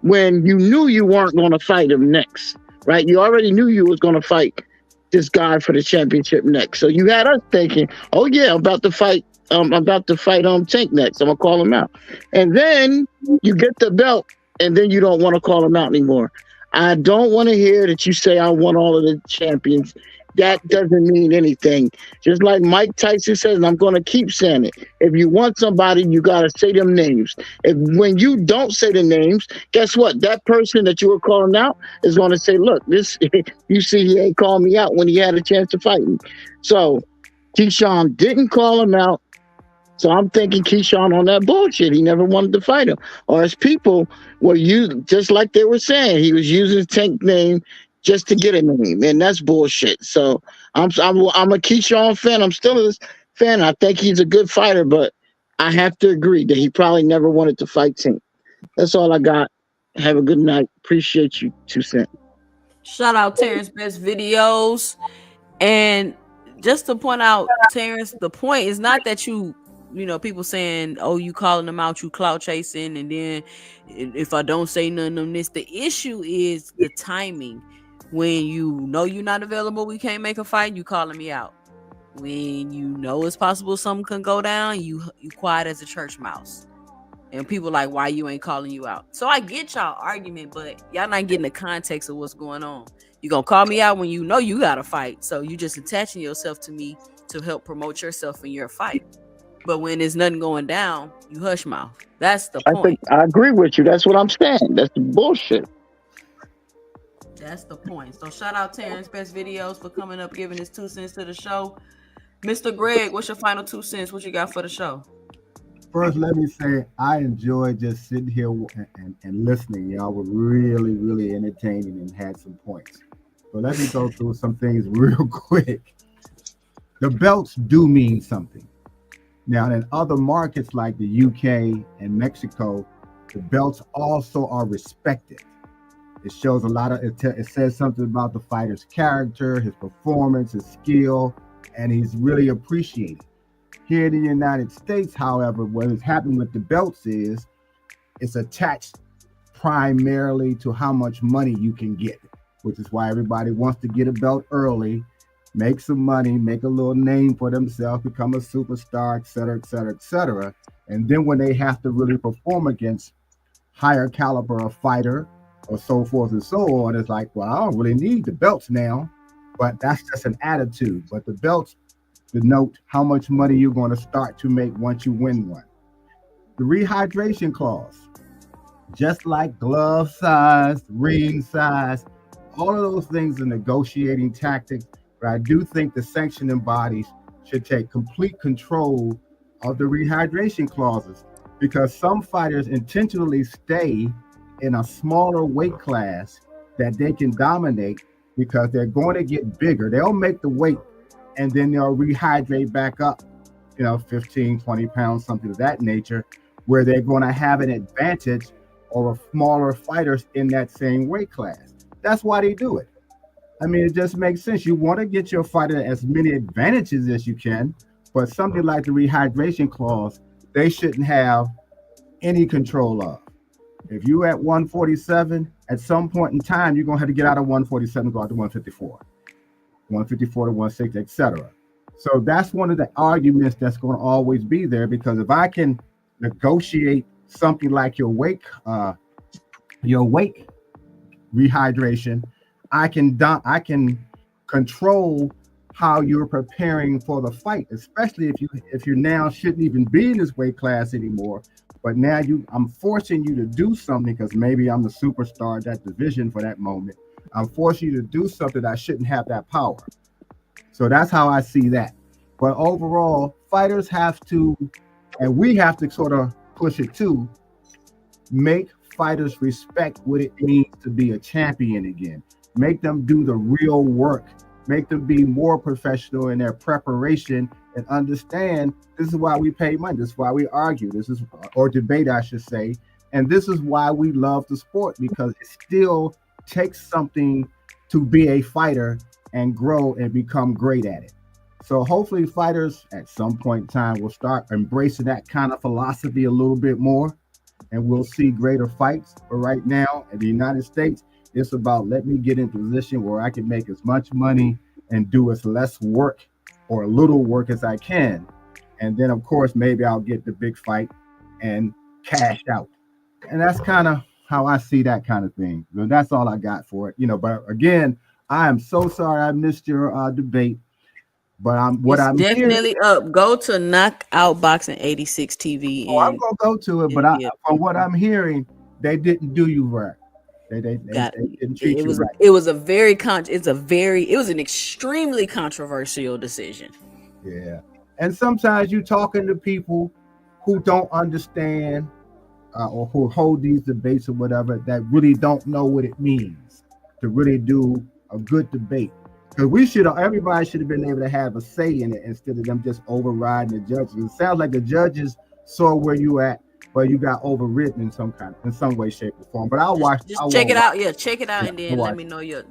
Speaker 8: when you knew you weren't going to fight him next, right? You already knew you was going to fight this guy for the championship next. So you had us thinking, oh yeah, I'm about to fight Tank next. I'm gonna call him out. And then you get the belt and then you don't want to call him out anymore. I don't want to hear that you say I won all of the champions. That doesn't mean anything. Just like Mike Tyson says, and I'm going to keep saying it. If you want somebody, you got to say them names. When you don't say the names, guess what? That person that you were calling out is going to say, look, you see, he ain't called me out when he had a chance to fight me. So Keyshawn didn't call him out. So I'm thinking Keyshawn on that bullshit. He never wanted to fight him. Or his people were using, just like they were saying, he was using Tank name just to get a name, and that's bullshit. So I'm a Keyshawn fan. I'm still a fan. I think he's a good fighter, but I have to agree that he probably never wanted to fight Tank. That's all I got. Have a good night. Appreciate you, 2 cents.
Speaker 1: Shout out Terrence Best Videos. And just to point out, Terrence, the point is not that you people saying, "Oh, you calling them out, you clout chasing," and then if I don't say nothing on this, the issue is the timing. When you know you're not available, we can't make a fight. You calling me out. When you know it's possible something can go down, you quiet as a church mouse. And people like, why you ain't calling you out? So I get y'all argument, but y'all not getting the context of what's going on. You gonna call me out when you know you gotta fight. So you just attaching yourself to me to help promote yourself in your fight. But when there's nothing going down, you hush mouth. That's the
Speaker 8: I think
Speaker 1: point.
Speaker 8: I agree with you. That's what I'm saying. That's bullshit.
Speaker 1: That's the point. So shout out Terrence Best Videos for coming up, giving his 2 cents to the show. Mr. Greg, what's your final 2 cents? What you got for the show?
Speaker 3: First, let me say I enjoyed just sitting here and listening. Y'all were really, really entertaining and had some points. So let me go through some things real quick. The belts do mean something. Now, in other markets like the UK and Mexico, the belts also are respected. It shows a lot of, it says something about the fighter's character, his performance, his skill, and he's really appreciated. Here in the United States, however, what has happened with the belts is it's attached primarily to how much money you can get, which is why everybody wants to get a belt early, make some money, make a little name for themselves, become a superstar, et cetera, et cetera, et cetera. And then when they have to really perform against higher caliber of fighter or so forth and so on, it's like, well, I don't really need the belts now. But that's just an attitude. But the belts denote how much money you're going to start to make once you win one. The rehydration clause, just like glove size, ring size, all of those things are negotiating tactics. But I do think the sanctioning bodies should take complete control of the rehydration clauses, because some fighters intentionally stay in a smaller weight class that they can dominate because they're going to get bigger. They'll make the weight and then they'll rehydrate back up, 15, 20 pounds, something of that nature, where they're going to have an advantage over smaller fighters in that same weight class. That's why they do it. I mean, it just makes sense. You want to get your fighter as many advantages as you can, but something like the rehydration clause, they shouldn't have any control of. If you at 147, at some point in time, you're going to have to get out of 147, go out to 154. 154 to 160, etc. So that's one of the arguments that's going to always be there, because if I can negotiate something like your weight rehydration, I can control how you're preparing for the fight, especially if you now shouldn't even be in this weight class anymore. But now I'm forcing you to do something because maybe I'm the superstar at that division for that moment. I'm forcing you to do something that shouldn't have that power. So that's how I see that. But overall, fighters have to, and we have to sort of push it too, make fighters respect what it means to be a champion again. Make them do the real work. Make them be more professional in their preparation and understand this is why we pay money. This is why we argue. Or debate, I should say. And this is why we love the sport, because it still takes something to be a fighter and grow and become great at it. So hopefully fighters at some point in time will start embracing that kind of philosophy a little bit more, and we'll see greater fights. But right now in the United States, it's about let me get in position where I can make as much money and do as less work or little work as I can. And then of course, maybe I'll get the big fight and cash out. And that's kind of how I see that kind of thing. So that's all I got for it. But again, I am so sorry I missed your debate. But I'm hearing.
Speaker 1: Definitely up. Go to Knockout Boxing 86 TV.
Speaker 3: Oh, I'm gonna go to it, but from what I'm hearing, they didn't do you right. They didn't treat you right.
Speaker 1: It was an extremely controversial decision.
Speaker 3: Yeah, and sometimes you talking to people who don't understand or who hold these debates or whatever, that really don't know what it means to really do a good debate. Because everybody should have been able to have a say in it instead of them just overriding the judges. It sounds like the judges saw where you at but you got overwritten in some way, shape, or form. But I'll watch.
Speaker 1: Just check it out. Yeah, check it out, and then
Speaker 3: I'll
Speaker 1: let
Speaker 3: watch.
Speaker 1: me know your.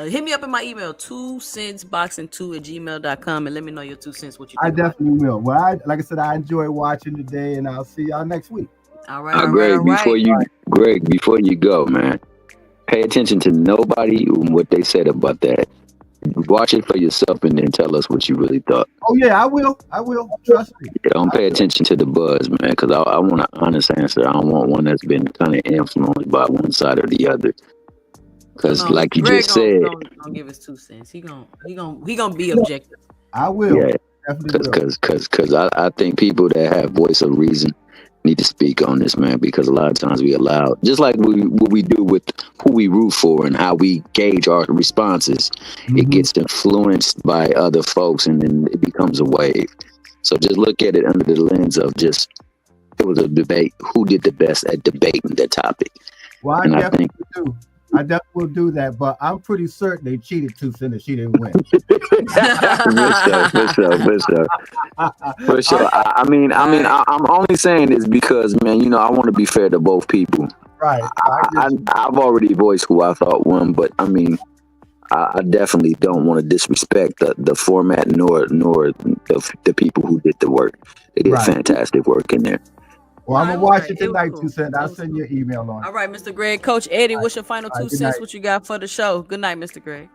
Speaker 1: Hit me up in my email 2centsboxing2@gmail.com and let me know your 2 cents. What you
Speaker 3: I
Speaker 1: think? About it.
Speaker 3: definitely will. Well, like I said, I enjoy watching today, and I'll see y'all next week.
Speaker 1: All right, all right,
Speaker 16: Greg,
Speaker 1: all right.
Speaker 16: Greg, before you go, man, pay attention to nobody and what they said about that. Watch it for yourself and then tell us what you really thought.
Speaker 3: Oh yeah, I will. Trust me.
Speaker 16: Yeah, don't pay attention to the buzz, man, because I want an honest answer. I don't want one that's been kind of influenced by one side or the other. Because, like you
Speaker 1: Greg
Speaker 16: just said,
Speaker 1: gonna give his 2 cents. He gonna be objective.
Speaker 3: I will.
Speaker 16: yeah, because I think people that have voice of reason need to speak on this, man, because a lot of times we allow, just like what we do with who we root for and how we gauge our responses, it gets influenced by other folks and then it becomes a wave. So just look at it under the lens of just, it was a debate, who did the best at debating that topic.
Speaker 3: Well, I definitely will do that, but I'm pretty certain they cheated 2 cents and she didn't win.
Speaker 16: For sure. I mean, I'm only saying this because, man, I want to be fair to both people.
Speaker 3: Right.
Speaker 16: I've already voiced who I thought won, but I mean, I definitely don't want to disrespect the format nor the people who did the work. They did fantastic work in there.
Speaker 3: Well, I'm gonna watch it tonight, 2 cents. I'll send you an email on.
Speaker 1: All right, Mr. Greg. Coach Eddie, what's your final 2 cents? What you got for the show? Good night, Mr. Greg.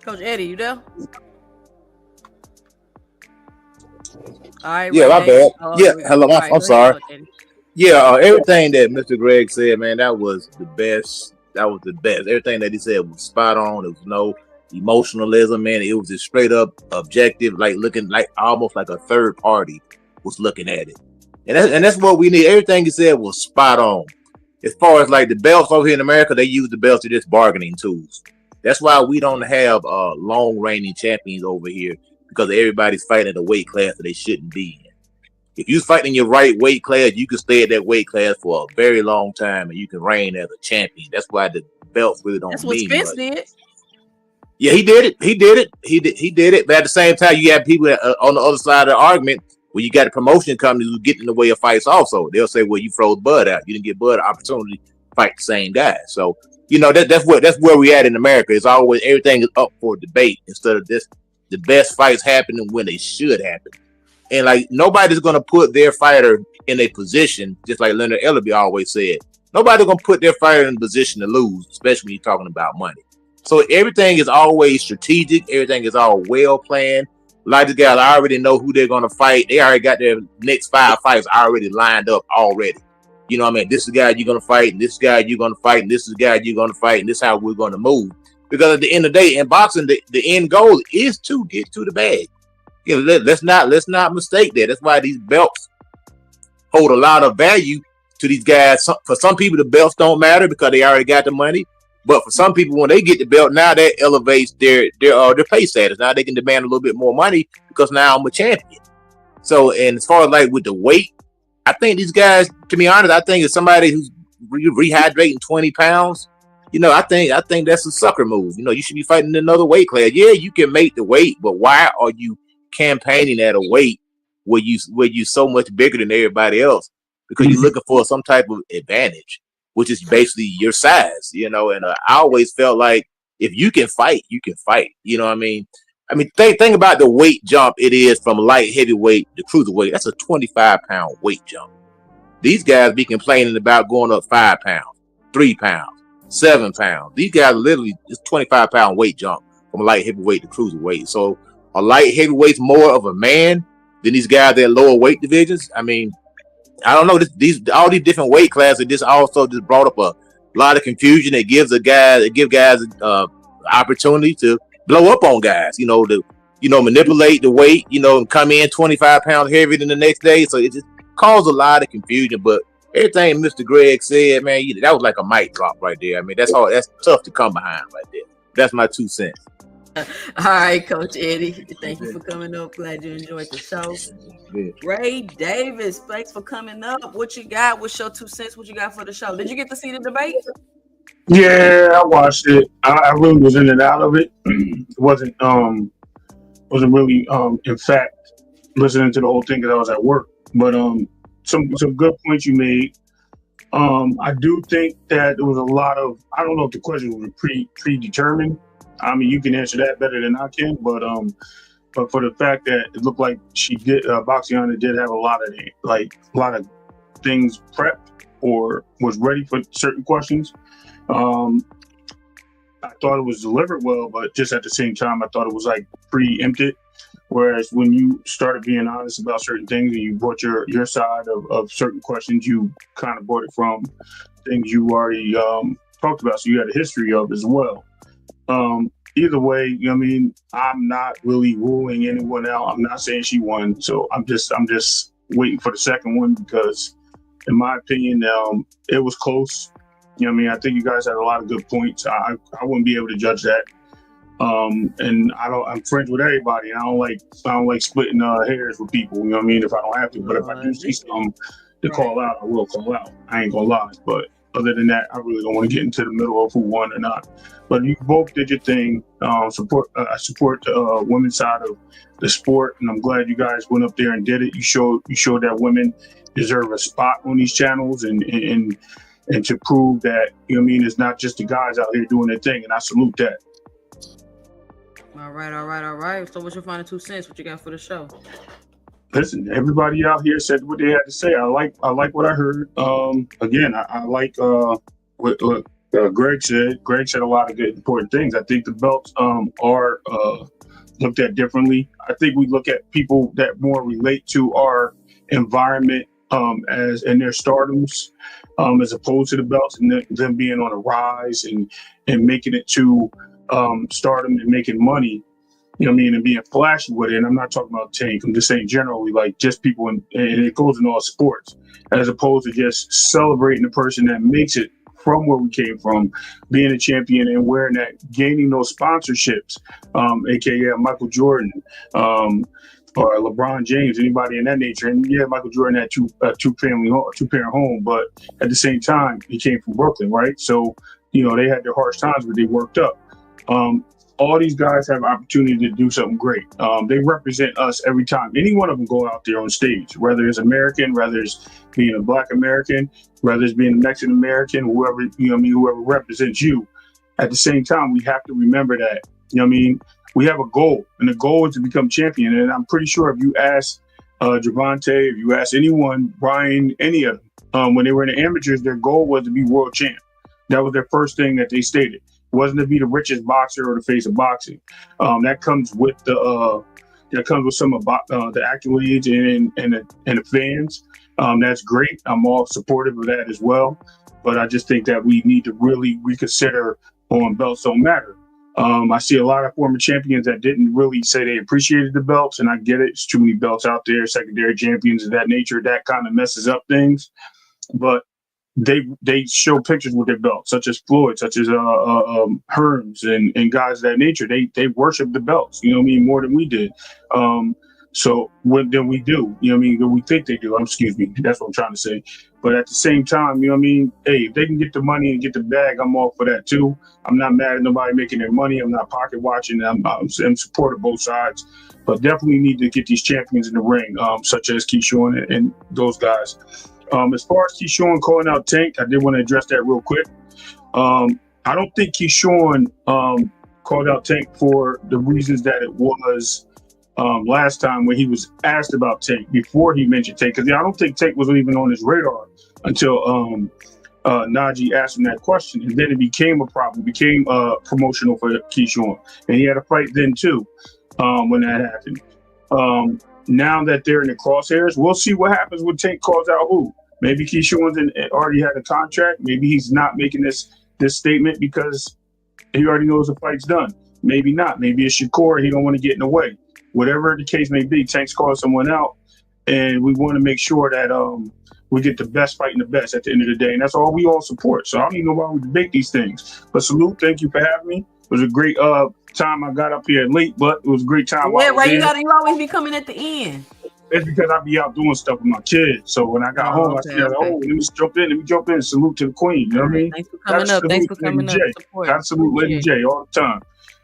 Speaker 1: Coach Eddie, you there? All right.
Speaker 6: Yeah, my bad. Hello. I'm sorry. Everything that Mr. Greg said, man, that was the best. That was the best. Everything that he said was spot on. There was no emotionalism, man. It was just straight up objective, like looking like almost like a third party was looking at it. And that's what we need. Everything he said was spot on. As far as like the belts over here in America, they use the belts as just bargaining tools. That's why we don't have long reigning champions over here, because everybody's fighting at a weight class that they shouldn't be in. If you're fighting your right weight class, you can stay at that weight class for a very long time and you can reign as a champion. That's why the belts really don't mean much. That's what Spence did. Yeah, he did it. But at the same time, you have people that, on the other side of the argument where you got a promotion company who get in the way of fights also. They'll say, well, you froze Bud out. You didn't give Bud an opportunity to fight the same guy. So, that's where we at in America. It's always everything is up for debate instead of this. The best fights happening when they should happen. And like nobody's gonna put their fighter in a position, just like Leonard Ellerby always said. Nobody's gonna put their fighter in a position to lose, especially when you're talking about money. So everything is always strategic. Everything is all well planned. Like the guys, I already know who they're gonna fight. They already got their next 5 fights already lined up already. You know what I mean? This is the guy you're gonna fight, and this is the guy you're gonna fight, and this is the guy you're gonna fight, and this is how we're gonna move. Because at the end of the day, in boxing, the end goal is to get to the bag. Let's not mistake that. That's why these belts hold a lot of value to these guys. For some people, the belts don't matter because they already got the money. But for some people, when they get the belt, now that elevates their pay status. Now they can demand a little bit more money because now I'm a champion. So, and as far as like with the weight, I think these guys, to be honest, I think it's somebody who's rehydrating 20 pounds. I think that's a sucker move. You should be fighting another weight class. Yeah, you can make the weight, but why are you campaigning at a weight where you so much bigger than everybody else? Because you're looking for some type of advantage, which is basically your size. And I always felt like if you can fight, you can fight. You know what I mean? Think about the weight jump it is from light heavyweight to cruiserweight. That's a 25-pound weight jump. These guys be complaining about going up 5 pounds, 3 pounds, 7 pounds. These guys literally it's 25-pound weight jump from light heavyweight to cruiserweight. So a light heavyweight's more of a man than these guys that lower weight divisions. I don't know. All these different weight classes just also just brought up a lot of confusion. It give guys opportunity to blow up on guys. To manipulate the weight. And come in 25 pounds heavier than the next day. So it just caused a lot of confusion. But everything Mr. Greg said, man, that was like a mic drop right there. That's hard. That's tough to come behind right there. That's my 2 cents.
Speaker 1: All right, Coach Eddie. Thank you for coming up. Glad you enjoyed the show. Ray Davis, thanks for coming up. What you got? What's your 2 cents? What you got for the show? Did you get to see the debate?
Speaker 15: Yeah, I watched it. I really was in and out of it. It wasn't really in fact listening to the whole thing because I was at work. But some good points you made. I do think that there was a lot of, I don't know if the question was predetermined. I mean, you can answer that better than I can, but for the fact that it looked like she did, Boxiana did have a lot of things prepped or was ready for certain questions. I thought it was delivered well, but just at the same time, I thought it was like preempted. Whereas when you started being honest about certain things and you brought your side of certain questions, you kind of brought it from things you already talked about, so you had a history of as well. Either way, you know what I mean, I'm not really ruling anyone out. I'm not saying she won, so I'm just waiting for the second one because, in my opinion, it was close. You know what I mean? I think you guys had a lot of good points. I wouldn't be able to judge that. And I'm friends with everybody. I don't like splitting hairs with people. You know what I mean? If I don't have to, but if I do see something to call out, I will call out. I ain't gonna lie. But other than that, I really don't want to get into the middle of who won or not. But you both did your thing. I support the women's side of the sport, and I'm glad you guys went up there and did it. You showed that women deserve a spot on these channels, and to prove that, you know what I mean, it's not just the guys out here doing their thing, and I salute that.
Speaker 1: All right. So what's your final 2 cents? What you got for the show?
Speaker 15: Listen, everybody out here said what they had to say. I like what I heard. Again, I like what Greg said. Greg said a lot of good, important things. I think the belts are looked at differently. I think we look at people that more relate to our environment as in their stardoms, as opposed to the belts and them being on a rise and making it to stardom and making money. You know what I mean, and being flashy with it. And I'm not talking about Tank. I'm just saying generally, like just people, and it goes in all sports, as opposed to just celebrating the person that makes it from where we came from, being a champion and wearing that, gaining those sponsorships, aka Michael Jordan, or LeBron James, anybody in that nature. And yeah, Michael Jordan had two parent home, but at the same time, he came from Brooklyn, right? So, you know, they had their harsh times, but they worked up. All these guys have opportunity to do something great. They represent us every time. Any one of them go out there on stage, whether it's American, whether it's being a Black American, whether it's being a Mexican American, whoever, you know what I mean, whoever represents you. At the same time, we have to remember that, you know what I mean, we have a goal, and the goal is to become champion. And I'm pretty sure if you ask Javante, if you ask anyone, Brian, any of them, when they were in the amateurs, their goal was to be world champ. That was their first thing that they stated. It wasn't to be the richest boxer or the face of boxing. That comes with some of the accolades and the fans. That's great. I'm all supportive of that as well. But I just think that we need to really reconsider on belts don't matter. I see a lot of former champions that didn't really say they appreciated the belts, and I get it. It's too many belts out there, secondary champions of that nature. That kind of messes up things. But they show pictures with their belts, such as Floyd, such as Hearns and guys of that nature. They worship the belts, you know what I mean, more than we did. So what then we do, you know what I mean, than we think they do. Excuse me, that's what I'm trying to say. But at the same time, you know what I mean, hey, if they can get the money and get the bag, I'm all for that too. I'm not mad at nobody making their money. I'm not pocket watching. I'm supportive both sides. But definitely need to get these champions in the ring, such as Keyshawn and those guys. As far as Keyshawn calling out Tank, I did want to address that real quick. I don't think Keyshawn called out Tank for the reasons that it was last time when he was asked about Tank, before he mentioned Tank, because I don't think Tank was even on his radar until Najee asked him that question, and then it became a problem, became promotional for Keyshawn, and he had a fight then too when that happened. Now that they're in the crosshairs, we'll see what happens when Tank calls out who. Maybe Keyshawn's already had a contract. Maybe he's not making this statement because he already knows the fight's done. Maybe not. Maybe it's Shakur. He don't want to get in the way. Whatever the case may be, Tank's calling someone out, and we want to make sure that we get the best fighting the best at the end of the day, and that's all we all support. So I don't even know why we debate these things. But salute, thank you for having me. It was a great time. I got up here late, but it was a great time.
Speaker 1: Yeah, right. You always be coming at the end.
Speaker 15: It's because I be out doing stuff with my kids. So when I got home, I said, let me jump in. Salute to the queen. You know what I mean?
Speaker 1: Thanks for coming up.
Speaker 15: Gotta salute Lady J all the time.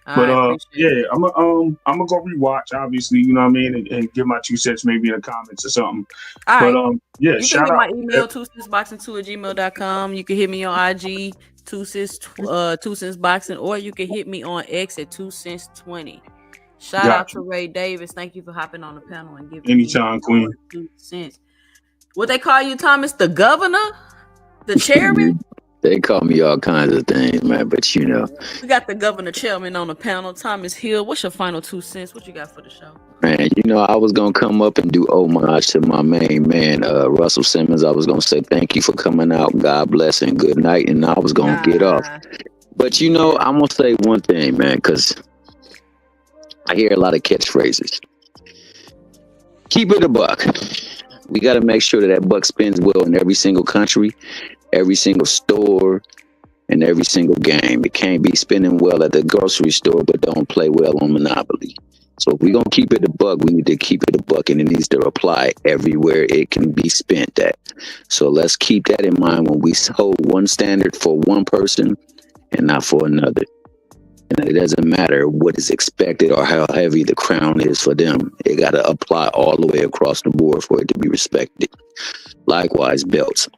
Speaker 15: But
Speaker 1: appreciate
Speaker 15: yeah,
Speaker 1: that.
Speaker 15: I'm gonna go rewatch, obviously, you know what I mean, and give my 2 cents maybe in the comments or something.
Speaker 1: All
Speaker 15: But
Speaker 1: right.
Speaker 15: yeah,
Speaker 1: You can
Speaker 15: shout
Speaker 1: hit my
Speaker 15: out.
Speaker 1: email, 2centsboxing2@gmail.com. You can hit me on IG, 2centsboxing, or you can hit me on X at 2cents20. Shout out
Speaker 15: Got
Speaker 1: to
Speaker 15: you.
Speaker 1: Ray Davis. Thank you for hopping on the panel and giving me
Speaker 15: Anytime,
Speaker 1: your
Speaker 15: Queen.
Speaker 1: 2 cents. What they call you, Thomas? The governor? The chairman?
Speaker 16: They call me all kinds of things, man, but you know,
Speaker 1: We got the governor chairman on the panel, Thomas Hill. What's your final 2 cents? What you got for the show?
Speaker 16: man, I was gonna come up and do homage to my main man, Russell Simmons. I was gonna say thank you for coming out. God bless and good night, and I was gonna get off. But
Speaker 1: Yeah.
Speaker 16: I'm gonna say one thing, man, because I hear a lot of catchphrases. Keep it a buck. We got to make sure that buck spins well in every single country, every single store, and every single game. It can't be spinning well at the grocery store, but don't play well on Monopoly. So if we're going to keep it a buck, we need to keep it a buck, and it needs to apply everywhere it can be spent at. So let's keep that in mind when we hold one standard for one person and not for another. And it doesn't matter what is expected or how heavy the crown is for them. It got to apply all the way across the board for it to be respected. Likewise, belts.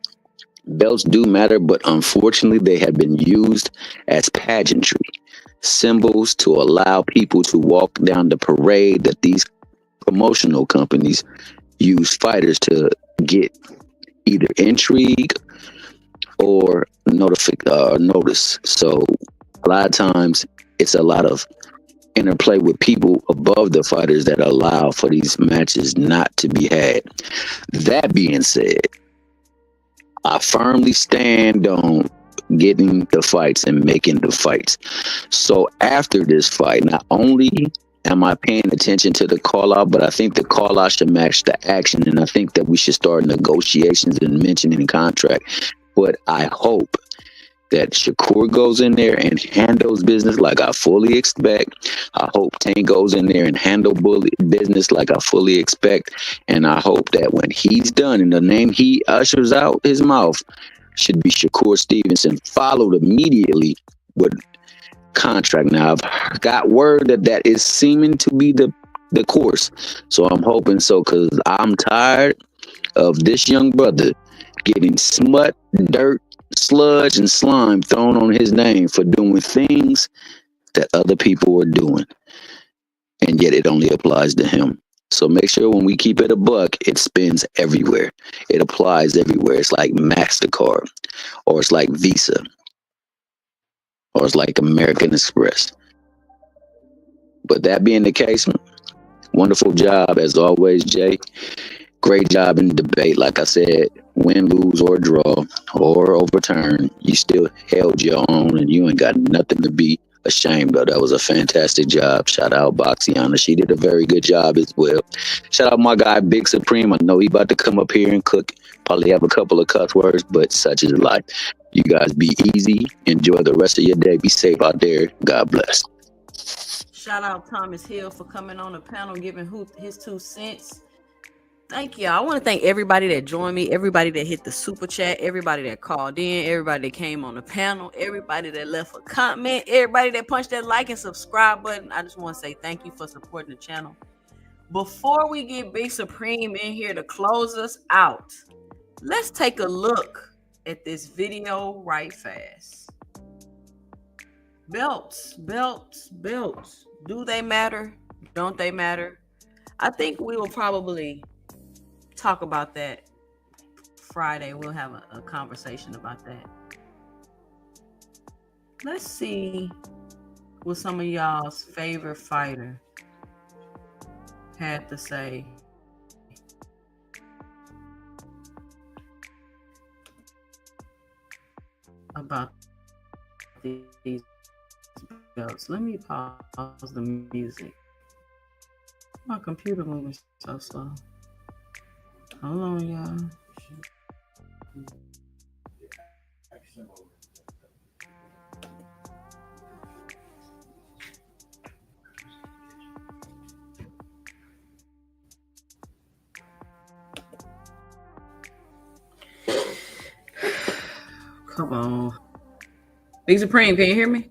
Speaker 16: Belts do matter, but unfortunately, they have been used as pageantry, symbols to allow people to walk down the parade that these promotional companies use fighters to get either intrigue or notice. So a lot of times, it's a lot of interplay with people above the fighters that allow for these matches not to be had. That being said, I firmly stand on getting the fights and making the fights. So after this fight, not only am I paying attention to the call out, but I think the call out should match the action. And I think that we should start negotiations and mentioning contract. But I hope that Shakur goes in there and handles business like I fully expect. I hope Tank goes in there and handle business like I fully expect. And I hope that when he's done and the name he ushers out his mouth should be Shakur Stevenson, followed immediately with contract. Now, I've got word that is seeming to be the course. So I'm hoping so, because I'm tired of this young brother getting smut, dirt, sludge, and slime thrown on his name for doing things that other people are doing. And yet it only applies to him. So make sure when we keep it a buck, it spins everywhere. It applies everywhere. It's like MasterCard, or it's like Visa, or it's like American Express. But that being the case, wonderful job as always, Jay. Great job in debate. Like I said, win, lose, or draw, or overturn, you still held your own, and you ain't got nothing to be ashamed of. That was a fantastic job. Shout out Boxiana. She did a very good job as well. Shout out my guy, Big Supreme. I know he about to come up here and cook. Probably have a couple of cuss words, but such is life. You guys be easy. Enjoy the rest of your day. Be safe out there. God bless.
Speaker 1: Shout out Thomas Hill for coming on the panel, giving his 2 cents. Thank you. I want to thank everybody that joined me, everybody that hit the super chat, everybody that called in, everybody that came on the panel, everybody that left a comment, everybody that punched that like and subscribe button. I just want to say thank you for supporting the channel. Before we get Big Supreme in here to close us out, let's take a look at this video right fast. Belts. Do they matter? Don't they matter? I think we will probably talk about that Friday. We'll have a conversation about that. Let's see what some of y'all's favorite fighter had to say about these belts. Let me pause the music. My computer moving so slow. Hold on, y'all. Come on. Big Supreme, can you hear me?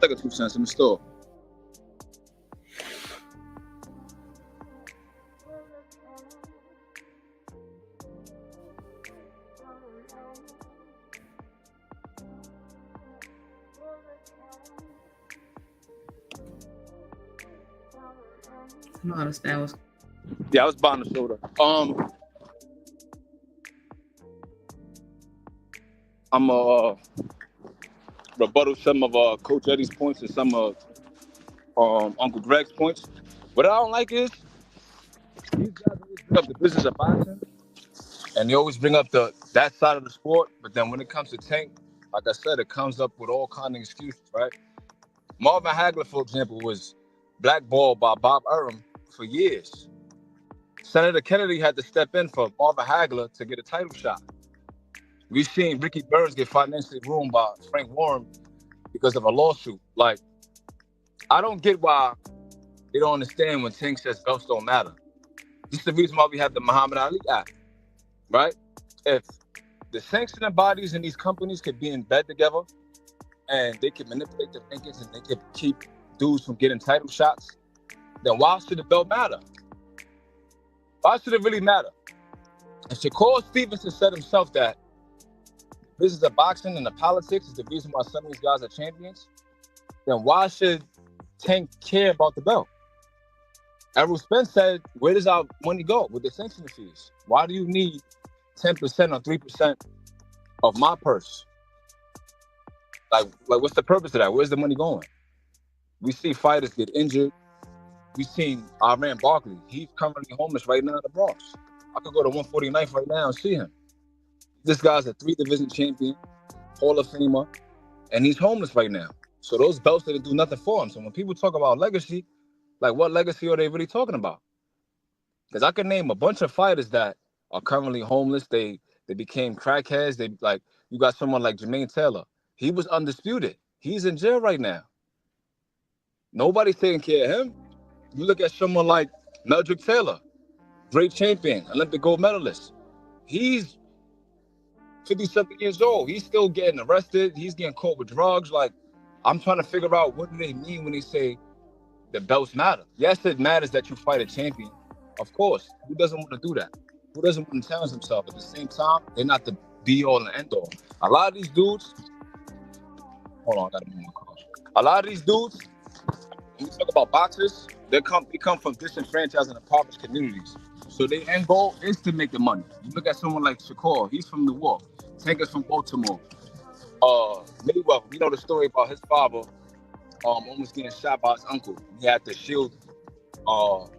Speaker 10: take a 2 cents in the store.
Speaker 1: I don't understand what's.
Speaker 10: Yeah, I was buying the soda. I'm rebuttal some of Coach Eddie's points and some of Uncle Greg's points. What I don't like is these guys always bring up the business of boxing, and they always bring up that side of the sport. But then when it comes to Tank, like I said, it comes up with all kind of excuses, right? Marvin Hagler, for example, was blackballed by Bob Arum for years. Senator Kennedy had to step in for Marvin Hagler to get a title shot. We've seen Ricky Burns get financially ruined by Frank Warren because of a lawsuit. Like, I don't get why they don't understand when Tank says belts don't matter. This is the reason why we have the Muhammad Ali Act, right? If the sanctioning bodies in these companies could be in bed together and they could manipulate the rankings and they could keep dudes from getting title shots, then why should the belt matter? Why should it really matter? If Shakur Stevenson said himself that this is the boxing and the politics is the reason why some of these guys are champions, then why should Tank care about the belt? Errol Spence said, where does our money go with the sanctioning fees? Why do you need 10% or 3% of my purse? Like what's the purpose of that? Where's the money going? We see fighters get injured. We've seen Iran Barkley. He's currently homeless right now in the Bronx. I could go to 149th right now and see him. This guy's a 3-division champion, Hall of Famer, and he's homeless right now. So those belts didn't do nothing for him. So when people talk about legacy, like what legacy are they really talking about? Because I can name a bunch of fighters that are currently homeless. They became crackheads. You got someone like Jermaine Taylor. He was undisputed. He's in jail right now. Nobody's taking care of him. You look at someone like Meldrick Taylor, great champion, Olympic gold medalist. He's 50-something years old. He's still getting arrested. He's getting caught with drugs. Like, I'm trying to figure out what do they mean when they say the belts matter. Yes, it matters that you fight a champion. Of course. Who doesn't want to do that? Who doesn't want to challenge himself? At the same time, they're not the be-all and end-all. A lot of these dudes, hold on, I gotta move my car. A lot of these dudes, when we talk about boxers, they come from disenfranchised and impoverished communities. So their end goal is to make the money. You look at someone like Shakur, he's from Newark. Tank is from Baltimore. Mayweather, we know the story about his father almost getting shot by his uncle. He had to shield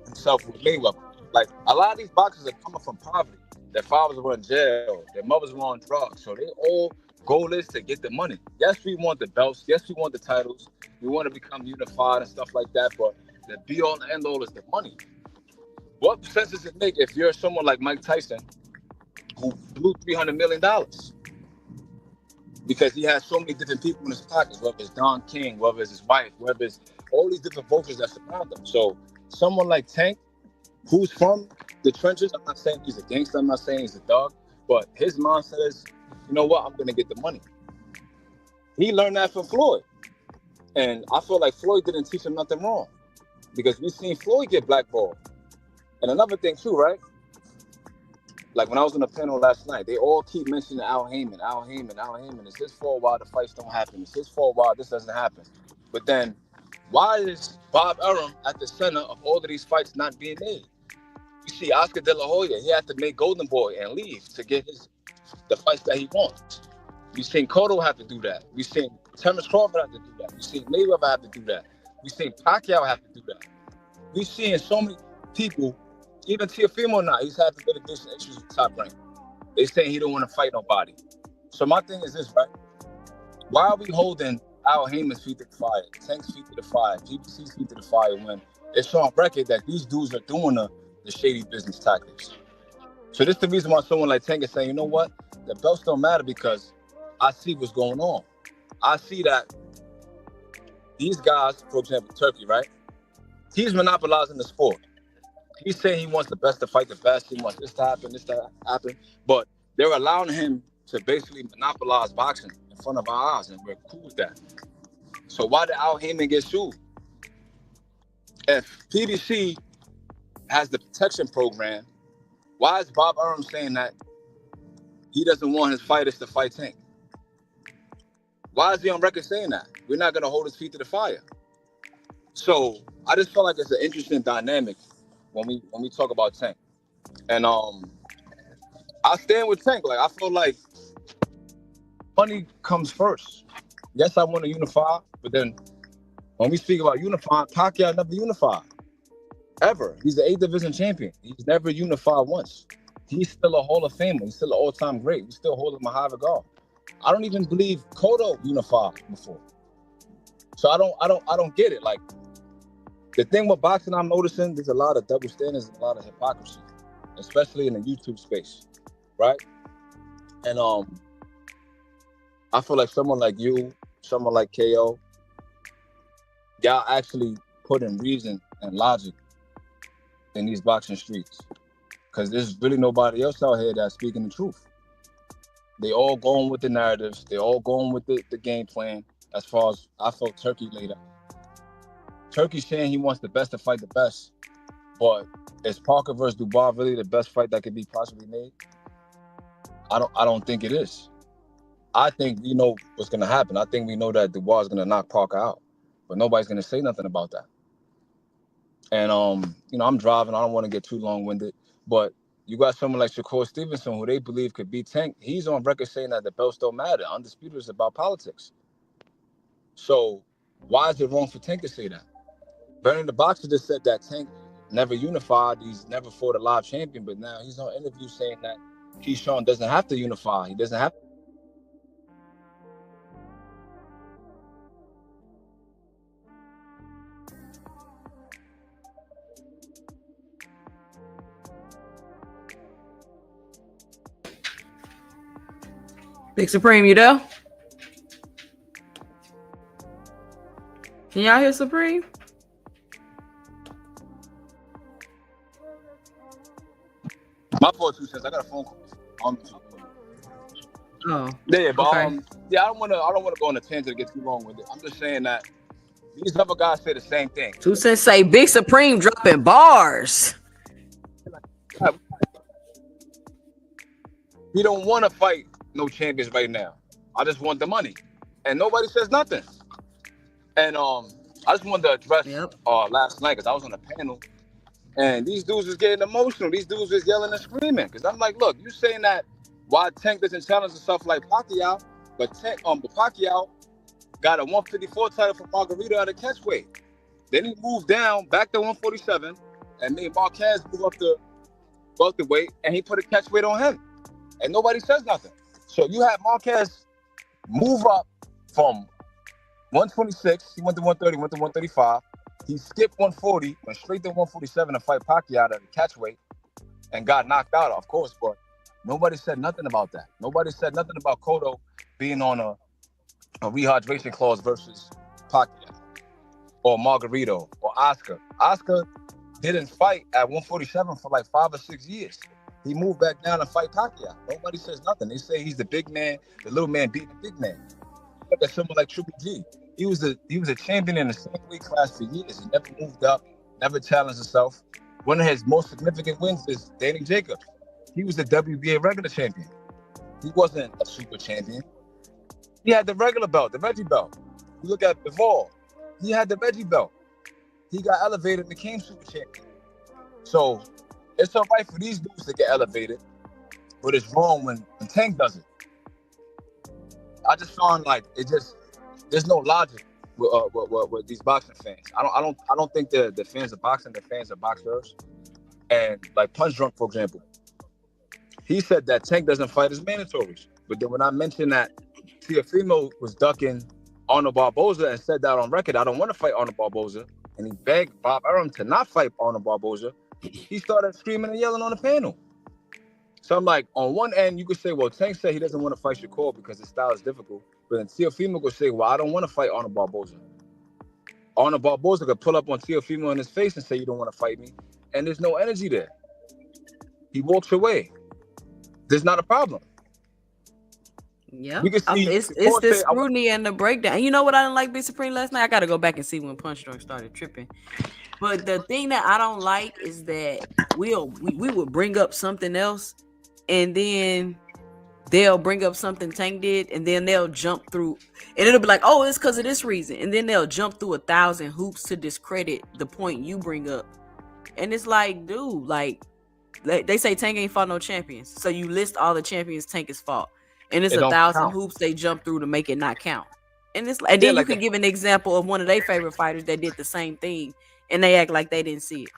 Speaker 10: himself with Mayweather. Like, a lot of these boxers are coming from poverty. Their fathers were in jail. Their mothers were on drugs. So they all goal is to get the money. Yes, we want the belts. Yes, we want the titles. We want to become unified and stuff like that. But the be-all and end-all is the money. What sense does it make if you're someone like Mike Tyson who blew $300 million? Because he has so many different people in his pockets, whether it's Don King, whether it's his wife, whether it's all these different vultures that surround him. So someone like Tank, who's from the trenches, I'm not saying he's a gangster, I'm not saying he's a thug, but his mindset is, you know what, I'm going to get the money. He learned that from Floyd. And I feel like Floyd didn't teach him nothing wrong because we've seen Floyd get blackballed. And another thing too, right? Like when I was on the panel last night, they all keep mentioning Al Heyman. It's his fault why the fights don't happen. It's his fault why this doesn't happen. But then, why is Bob Arum at the center of all of these fights not being made? You see Oscar De La Hoya, he had to make Golden Boy and leave to get the fights that he wants. We've seen Cotto have to do that. We've seen Terrence Crawford have to do that. We've seen Mayweather have to do that. We've seen Pacquiao have to do that. We've seen so many people, even Teofimo now, he's having litigation issues with Top Rank. They saying he don't want to fight nobody. So my thing is this, right? Why are we holding Al Heyman's feet to the fire, Tank's feet to the fire, GBC's feet to the fire when it's on record that these dudes are doing the shady business tactics? So this is the reason why someone like Tank is saying, you know what? The belts don't matter because I see what's going on. I see that these guys, for example, Turkey, right? He's monopolizing the sport. He's saying he wants the best to fight the best. He wants this to happen, this to happen. But they're allowing him to basically monopolize boxing in front of our eyes, and we're cool with that. So why did Al Heyman get sued? If PBC has the protection program, why is Bob Arum saying that he doesn't want his fighters to fight Tank? Why is he on record saying that? We're not going to hold his feet to the fire. So I just feel like it's an interesting dynamic when we talk about Tank. And I stand with Tank. Like, I feel like money comes first. Yes, I want to unify, but then when we speak about unifying, Pacquiao never unified. Ever. He's the 8th division champion. He's never unified once. He's still a Hall of Famer. He's still an all-time great. We still hold him a high regard. I don't even believe Cotto unified before. So I don't get it. Like, the thing with boxing I'm noticing, there's a lot of double standards and a lot of hypocrisy, especially in the YouTube space, right? And I feel like someone like you, someone like KO, y'all actually put in reason and logic in these boxing streets. Because there's really nobody else out here that's speaking the truth. They all going with the narratives. They all going with the game plan. As far as I felt Turkey laid out. Turkey's saying he wants the best to fight the best. But is Parker versus Dubois really the best fight that could be possibly made? I don't think it is. I think we know what's gonna happen. I think we know that Dubois is gonna knock Parker out. But nobody's gonna say nothing about that. And I'm driving, I don't want to get too long-winded, but you got someone like Shakur Stevenson, who they believe could beat Tank. He's on record saying that the belts don't matter. Undisputed is about politics. So why is it wrong for Tank to say that? Bernie the Boxer just said that Tank never unified. He's never fought a live champion, but now he's on interview saying that Keyshawn doesn't have to unify. He doesn't have to.
Speaker 1: Big Supreme, you there? Can y'all hear Supreme?
Speaker 10: My fault, 2 cents. I got a phone call.
Speaker 1: Oh.
Speaker 10: Yeah, but
Speaker 1: Okay.
Speaker 10: I don't want to go on a tangent to get too long with it. I'm just saying that these other guys say the same thing.
Speaker 1: 2 cents say Big Supreme dropping bars.
Speaker 10: We don't want to fight no champions right now. I just want the money, and nobody says nothing. And I just wanted to address last night because I was on a panel, and these dudes was getting emotional. These dudes was yelling and screaming because I'm like, look, you saying that why Tank doesn't challenge himself like Pacquiao, but Pacquiao got a 154 title for Margarito at a catchweight. Then he moved down back to 147 and made Marquez move up to welterweight, and he put a catchweight on him. And nobody says nothing. So you have Marquez move up from 126, he went to 130, went to 135. He skipped 140, went straight to 147 to fight Pacquiao at a catchweight and got knocked out, of course. But nobody said nothing about that. Nobody said nothing about Cotto being on a rehydration clause versus Pacquiao or Margarito or Oscar. Oscar didn't fight at 147 for like 5 or 6 years. He moved back down to fight Pacquiao. Nobody says nothing. They say he's the big man, the little man beating the big man. Look at someone like Triple G. He was a champion in the same weight class for years. He never moved up, never challenged himself. One of his most significant wins is Danny Jacobs. He was the WBA regular champion. He wasn't a super champion. He had the regular belt, the Reggie belt. You look at Bivol. He had the Reggie belt. He got elevated and became super champion. So it's all right for these dudes to get elevated, but it's wrong when Tank does it. I just found like there's no logic with these boxing fans. I don't think the fans of boxing, the fans of boxers. And like Punch Drunk, for example, he said that Tank doesn't fight his mandatories. But then when I mentioned that Teofimo was ducking Arnold Barboza and said that on record, I don't want to fight Arnold Barboza, and he begged Bob Arum to not fight Arnold Barboza, he started screaming and yelling on the panel. So I'm like, on one end, you could say, well, Tank said he doesn't want to fight Shakur because his style is difficult. But then Teofimo could say, well, I don't want to fight Arnold Barboza. Arnold Barboza could pull up on Teofimo in his face and say, you don't want to fight me. And there's no energy there. He walks away. There's not a problem.
Speaker 1: Yeah,
Speaker 10: We can see
Speaker 1: it's the scrutiny and the breakdown. And you know what I didn't like Big Supreme last night? I got to go back and see when Punch Drunk started tripping. But the thing that I don't like is that we would bring up something else, and then they'll bring up something Tank did, and then they'll jump through, and it'll be like, oh, it's because of this reason, and then they'll jump through 1,000 hoops to discredit the point you bring up, and it's like, dude, like they say Tank ain't fought no champions, so you list all the champions Tank has fought, and it's
Speaker 10: it don't
Speaker 1: 1,000
Speaker 10: count.
Speaker 1: hoops they jump through to make it not count, and it's and
Speaker 10: Yeah,
Speaker 1: then you
Speaker 10: like
Speaker 1: can give an example of one of their favorite fighters that did the same thing, and they act like they didn't see it.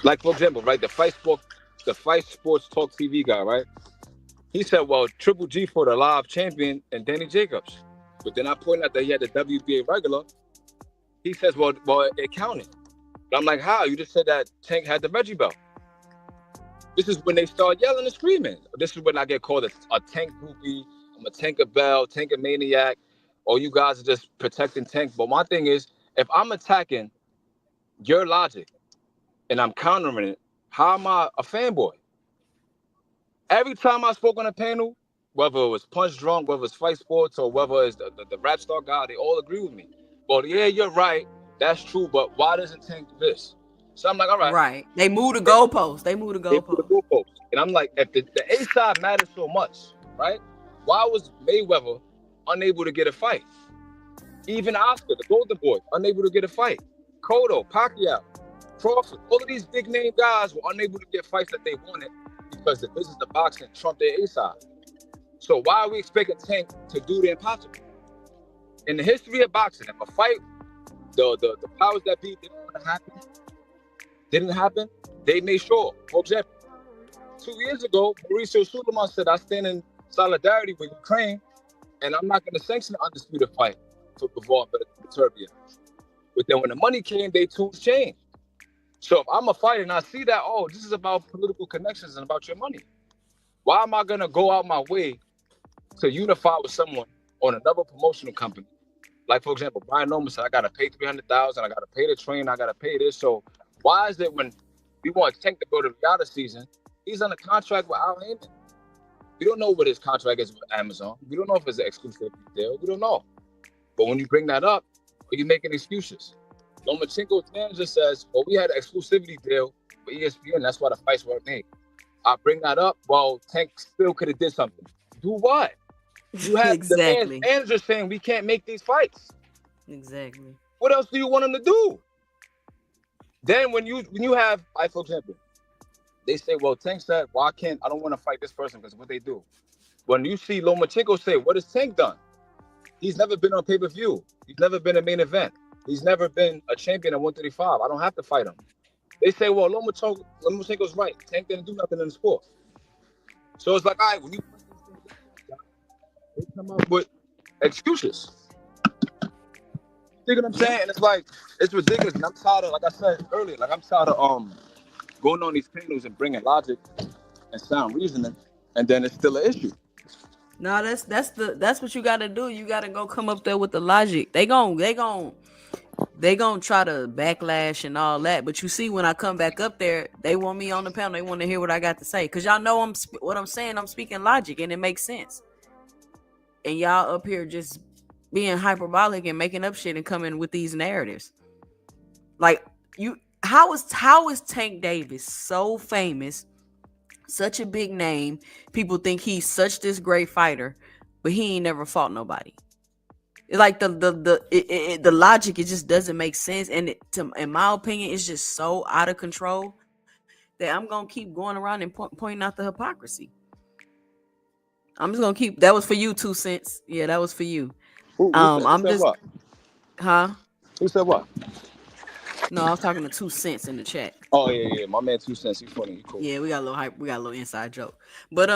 Speaker 10: like for example, right, the Fight Sports Talk TV guy, right? He said, well, Triple G for the live champion and Danny Jacobs. But then I pointed out that he had the WBA regular. He says, well, it counted. But I'm like, how? You just said that Tank had the Reggie belt. This is when they start yelling and screaming. This is when I get called a Tank groupie. I'm a Tanker Bell, Tanker maniac. Or you guys are just protecting Tank. But my thing is, if I'm attacking your logic and I'm countering it, how am I a fanboy? Every time I spoke on a panel, whether it was Punch Drunk, whether it's Fight Sports, or whether it's the rap star guy, they all agree with me. Well, yeah, you're right. That's true. But why doesn't Tank do this? So I'm like, all right.
Speaker 1: Right. They move the goalposts. They move the goalposts.
Speaker 10: And I'm like, if the A side matters so much, right? Why was Mayweather unable to get a fight? Even Oscar, the Golden Boy, unable to get a fight. Cotto, Pacquiao, Crawford, all of these big name guys were unable to get fights that they wanted because the business of boxing trumped their A side. So why are we expecting Tank to do the impossible? In the history of boxing, if a fight, the powers that be didn't happen, they made sure. For example, 2 years ago, Mauricio Suleiman said, I stand in solidarity with Ukraine, and I'm not going to sanction an undisputed fight for Bivol and Serbia. But then when the money came, they tunes changed. So if I'm a fighter and I see that, oh, this is about political connections and about your money, why am I going to go out my way to unify with someone on another promotional company? Like, for example, Brian Norman said, I got to pay $300,000, I got to pay the train, I got to pay this. So why is it when we want Tank to go to the Riata season, he's on a contract with Al Heyman? We don't know what his contract is with Amazon. We don't know if it's an exclusive deal. We don't know. But when you bring that up, are you making excuses? Lomachenko's manager says, well, we had an exclusivity deal with ESPN. That's why the fights weren't made. I bring that up. Well, Tank still could have did something. Do what? You have
Speaker 1: exactly.
Speaker 10: the manager saying we can't make these fights.
Speaker 1: Exactly.
Speaker 10: What else do you want him to do? Then when you have, for example, they say, well, Tank said, well, I don't want to fight this person because what they do. When you see Lomachenko say, what has Tank done? He's never been on pay-per-view. He's never been a main event. He's never been a champion at 135. I don't have to fight him. They say, well, Lomachenko's right. Tank didn't do nothing in the sport. So it's like, all right, when you they come up with excuses. You know what I'm saying? And it's like, it's ridiculous. And I'm tired of, like I said earlier, I'm tired of going on these panels and bringing logic and sound reasoning, and then it's still an issue.
Speaker 1: No, that's what you got to do. You got to go come up there with the logic. They gon' try to backlash and all that. But you see, when I come back up there, they want me on the panel. They want to hear what I got to say, cause y'all know what I'm saying. I'm speaking logic, and it makes sense. And y'all up here just being hyperbolic and making up shit and coming with these narratives. Like how is Tank Davis so famous? Such a big name. People think he's such this great fighter, but he ain't never fought nobody. It's like the logic, it just doesn't make sense. And in my opinion, it's just so out of control that I'm gonna keep going around and pointing out the hypocrisy. I'm just gonna keep. That was for you, 2 cents. Yeah, that was for you.
Speaker 10: Who said what?
Speaker 1: Huh?
Speaker 10: Who said what?
Speaker 1: No, I was talking to 2 cents in the chat.
Speaker 10: Oh yeah, my man 2 cents. He's funny. He's cool.
Speaker 1: Yeah, we got a little hype. We got a little inside joke. But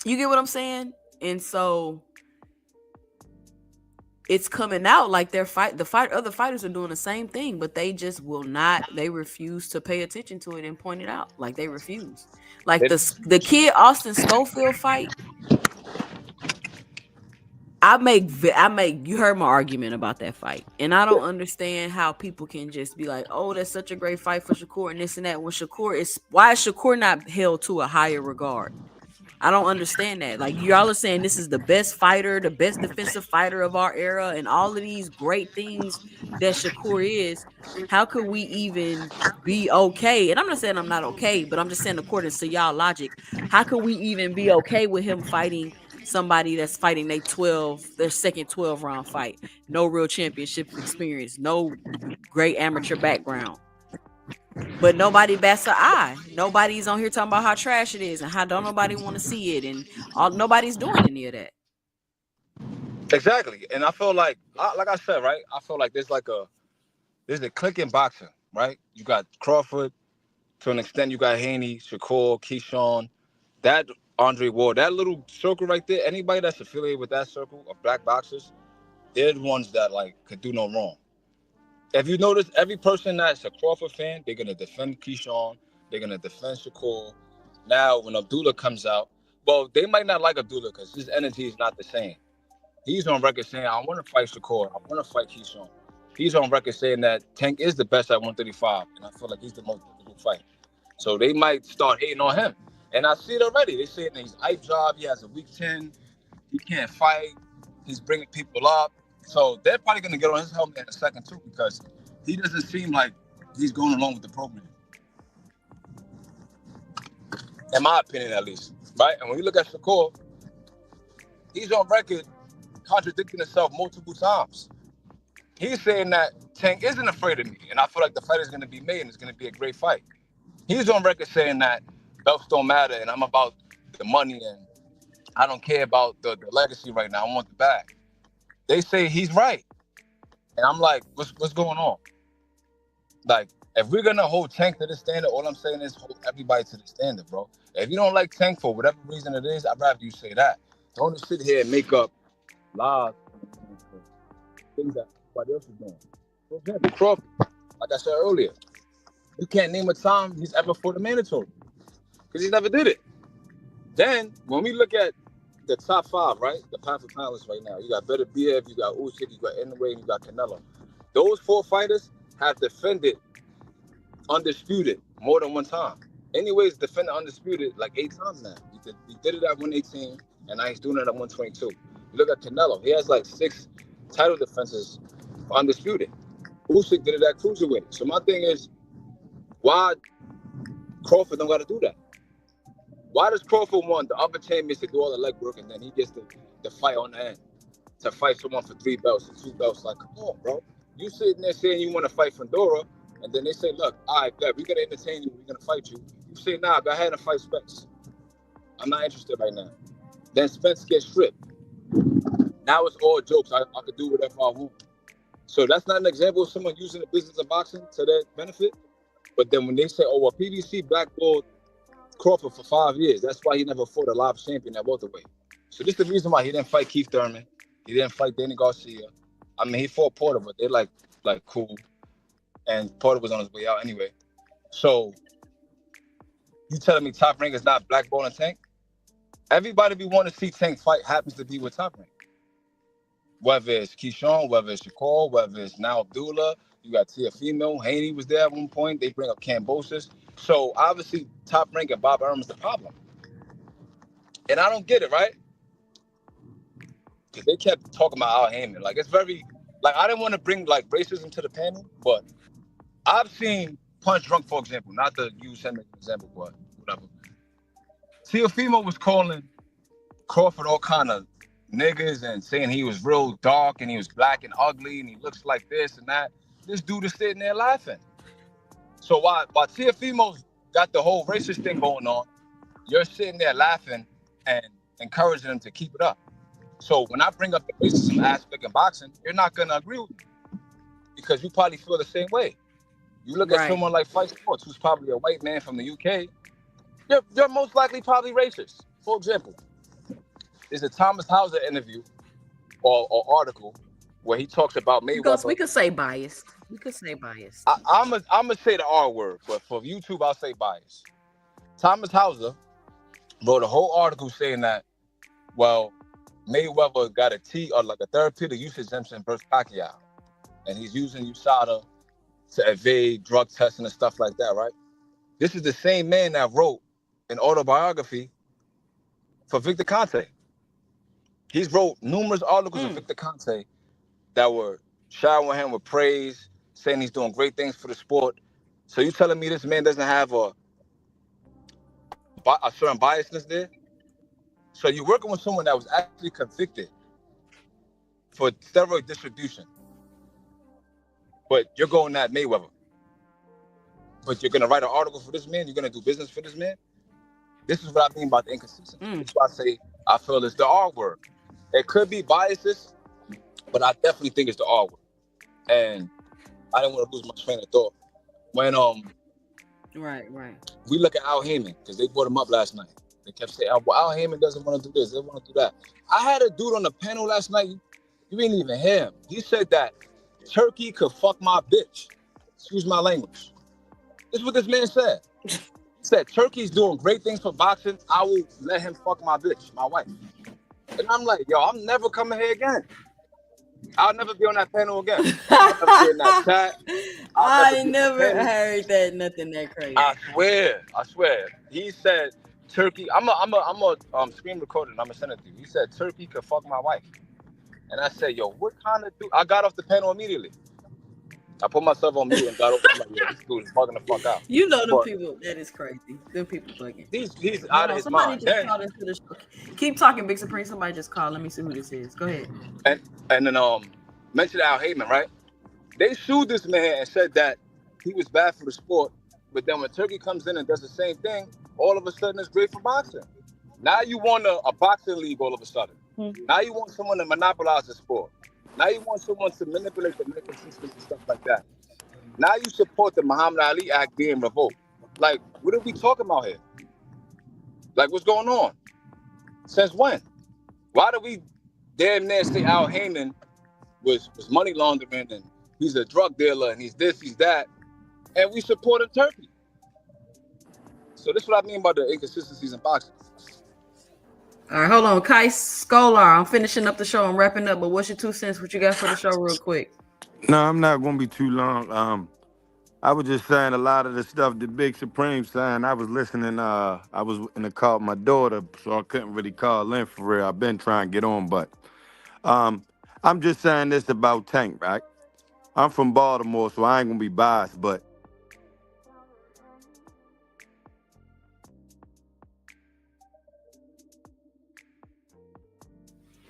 Speaker 1: you get what I'm saying? And so it's coming out like other fighters are doing the same thing, but they just will not. They refuse to pay attention to it and point it out. Like they refuse. Like the kid Austin Schofield fight. I make you heard my argument about that fight, and I don't understand how people can just be like, oh, that's such a great fight for Shakur and this and that, when why is Shakur not held to a higher regard? I don't understand that. Like y'all are saying this is the best fighter, the best defensive fighter of our era, and all of these great things that Shakur is. How could we even be okay? And I'm not saying I'm not okay, but I'm just saying according to y'all logic, how could we even be okay with him fighting somebody that's fighting their second 12 round fight? No real championship experience, no great amateur background. But nobody bats an eye. Nobody's on here talking about how trash it is and how don't nobody want to see it, and all nobody's doing any of that.
Speaker 10: Exactly. And I feel like I said, right? I feel like there's a click in boxing, right? You got Crawford, to an extent, you got Haney, Shakur, Keyshawn, that Andre Ward, that little circle right there. Anybody that's affiliated with that circle of black boxers, they're the ones that like could do no wrong. If you notice, every person that's a Crawford fan, they're gonna defend Keyshawn, they're gonna defend Shakur. Now, when Abdullah comes out, well, they might not like Abdullah because his energy is not the same. He's on record saying, I want to fight Shakur. I want to fight Keyshawn. He's on record saying that Tank is the best at 135, and I feel like he's the most difficult fight. So they might start hating on him. And I see it already. They saying that he's Hypejob. He has a weak chin. He can't fight. He's bringing people up. So they're probably going to get on his helmet in a second, too, because he doesn't seem like he's going along with the program. In my opinion, at least. Right? And when you look at Shakur, he's on record contradicting himself multiple times. He's saying that Tank isn't afraid of me, and I feel like the fight is going to be made and it's going to be a great fight. He's on record saying that belts don't matter and I'm about the money and I don't care about the legacy right now. I want the bag. They say he's right. And I'm like, what's going on? Like, if we're going to hold Tank to the standard, all I'm saying is hold everybody to the standard, bro. If you don't like Tank for whatever reason it is, I'd rather you say that. Don't sit here and make up lies, things that everybody else is doing. For example, Crawford, like I said earlier, you can't name a time he's ever fought a mandatory because he never did it. Then, when we look at the top five, right, the path of finalists right now, you got Better BF, you got Usyk, you got Inoue, and you got Canelo. Those four fighters have defended undisputed more than one time. Anyways, defended undisputed like 8 times now. He did it at 118, and now he's doing it at 122. You look at Canelo, he has like 6 title defenses for undisputed. Usyk did it at cruiserweight. So my thing is, why Crawford don't got to do that? Why does Crawford want the upper champions to do all the legwork and then he gets the fight on the end to fight someone for 3 belts and 2 belts? Like, come on, bro. You sitting there saying you want to fight Fedora, and then they say, look, all right, we're going to entertain you. We're going to fight you. You say, nah, go ahead and fight Spence. I'm not interested right now. Then Spence gets stripped. Now it's all jokes. I could do whatever I want. So that's not an example of someone using the business of boxing to their benefit. But then when they say, oh, well, PBC blackballed Crawford for 5 years. That's why he never fought a live champion at welterweight. So this is the reason why he didn't fight Keith Thurman. He didn't fight Danny Garcia. I mean, he fought Porter, but they're like cool. And Porter was on his way out anyway. So you telling me Top Rank is not blackballing Tank? Everybody we want to see Tank fight happens to be with Top Rank. Whether it's Keyshawn, whether it's Shakur, whether it's now Abdullah, you got Teofimo, Haney was there at one point. They bring up Cambosis. So obviously Top Rank and Bob Arum is the problem. And I don't get it, right? Because they kept talking about Al Heyman. Like, it's very, like, I didn't want to bring, like, racism to the panel, but I've seen Punch Drunk, for example, not to use him as an example, but whatever. Teofimo was calling Crawford all kind of niggas and saying he was real dark and he was black and ugly and he looks like this and that. This dude is sitting there laughing. So while Teofimo's got the whole racist thing going on, you're sitting there laughing and encouraging him to keep it up. So when I bring up the racism aspect in boxing, you're not going to agree with me because you probably feel the same way. You look at someone like Fight Sports, who's probably a white man from the UK, you're most likely probably racist. For example, there's a Thomas Hauser interview or article where he talks about Mayweather.
Speaker 1: We could say biased. We could say biased.
Speaker 10: I'm gonna say the R word, but for YouTube, I'll say biased. Thomas Hauser wrote a whole article saying that, well, Mayweather got a T or like a therapeutic use exemption versus Pacquiao, and he's using USADA to evade drug testing and stuff like that, right? This is the same man that wrote an autobiography for Victor Conte. He's wrote numerous articles of Victor Conte that were showering him with praise, saying he's doing great things for the sport. So you telling me this man doesn't have a certain biasness there? So you're working with someone that was actually convicted for steroid distribution, but you're going at Mayweather. But you're gonna write an article for this man. You're gonna do business for this man. This is what I mean about the inconsistency. That's why I say I feel it's the R word. It could be biases, but I definitely think it's the R word. And I didn't want to lose my train of thought. When
Speaker 1: Right.
Speaker 10: we look at Al Heyman, because they brought him up last night. They kept saying, well, Al Heyman doesn't want to do this, they want to do that. I had a dude on the panel last night, you didn't even hear him. He said that Turkey could fuck my bitch. Excuse my language. This is what this man said. He said, Turkey's doing great things for boxing. I will let him fuck my bitch, my wife. And I'm like, yo, I'm never coming here again. I'll never be on that panel again. I'll never be in that chat.
Speaker 1: I ain't never heard that nothing that crazy.
Speaker 10: I swear. He said Turkey. I'm a screen recording. I'm gonna send it to you. He said Turkey could fuck my wife, and I said, yo, what kind of dude? I got off the panel immediately. I put myself on mute and got over. I'm like, yo, this dude is bugging the fuck out.
Speaker 1: You know them people. That is crazy. Them people bugging.
Speaker 10: He's out of his mind.
Speaker 1: Somebody just called into the show. Keep talking, Big Supreme. Somebody just called. Let me see who this is. Go ahead.
Speaker 10: And then mentioned Al Heyman, right? They sued this man and said that he was bad for the sport, but then when Turkey comes in and does the same thing, all of a sudden it's great for boxing. Now you want a boxing league all of a sudden. Now you want someone to monopolize the sport. Now you want someone to manipulate the medical system and stuff like that. Now you support the Muhammad Ali Act being revoked. Like, what are we talking about here? Like, what's going on? Since when? Why do we damn near say Al Heyman was money laundering and he's a drug dealer and he's this, he's that, and we supported Turkey? So this is what I mean by the inconsistencies in boxing.
Speaker 1: All right, hold on. Kai Scholar, I'm finishing up the show. I'm wrapping up, but what's your 2 cents? What you got for the show real quick?
Speaker 17: No, I'm not going to be too long. I was just saying a lot of the stuff that Big Supreme saying. I was listening. I was in the car with my daughter, so I couldn't really call in for real. I've been trying to get on, but I'm just saying this about Tank, right? I'm from Baltimore, so I ain't going to be biased, but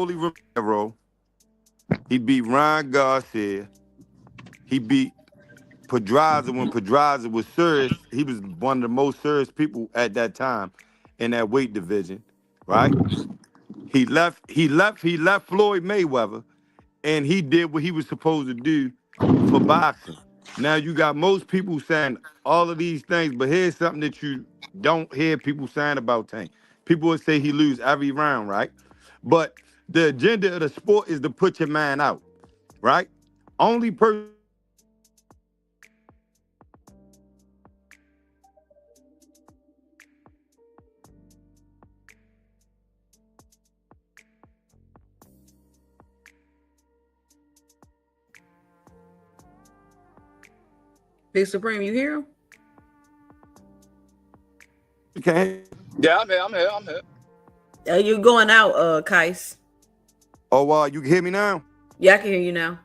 Speaker 17: Romero, he beat Ryan Garcia. He beat Pedraza when Pedraza was serious. He was one of the most serious people at that time in that weight division, right? He left Floyd Mayweather, and he did what he was supposed to do for boxing. Now you got most people saying all of these things, but here's something that you don't hear people saying about Tank. People would say he lose every round, right? But the agenda of the sport is to put your man out, right? Only person
Speaker 1: Big Supreme, you hear him?
Speaker 17: Okay.
Speaker 10: Yeah, I'm here.
Speaker 1: You going out, Kais?
Speaker 17: Oh, you can hear me now?
Speaker 1: Yeah, I can hear you now.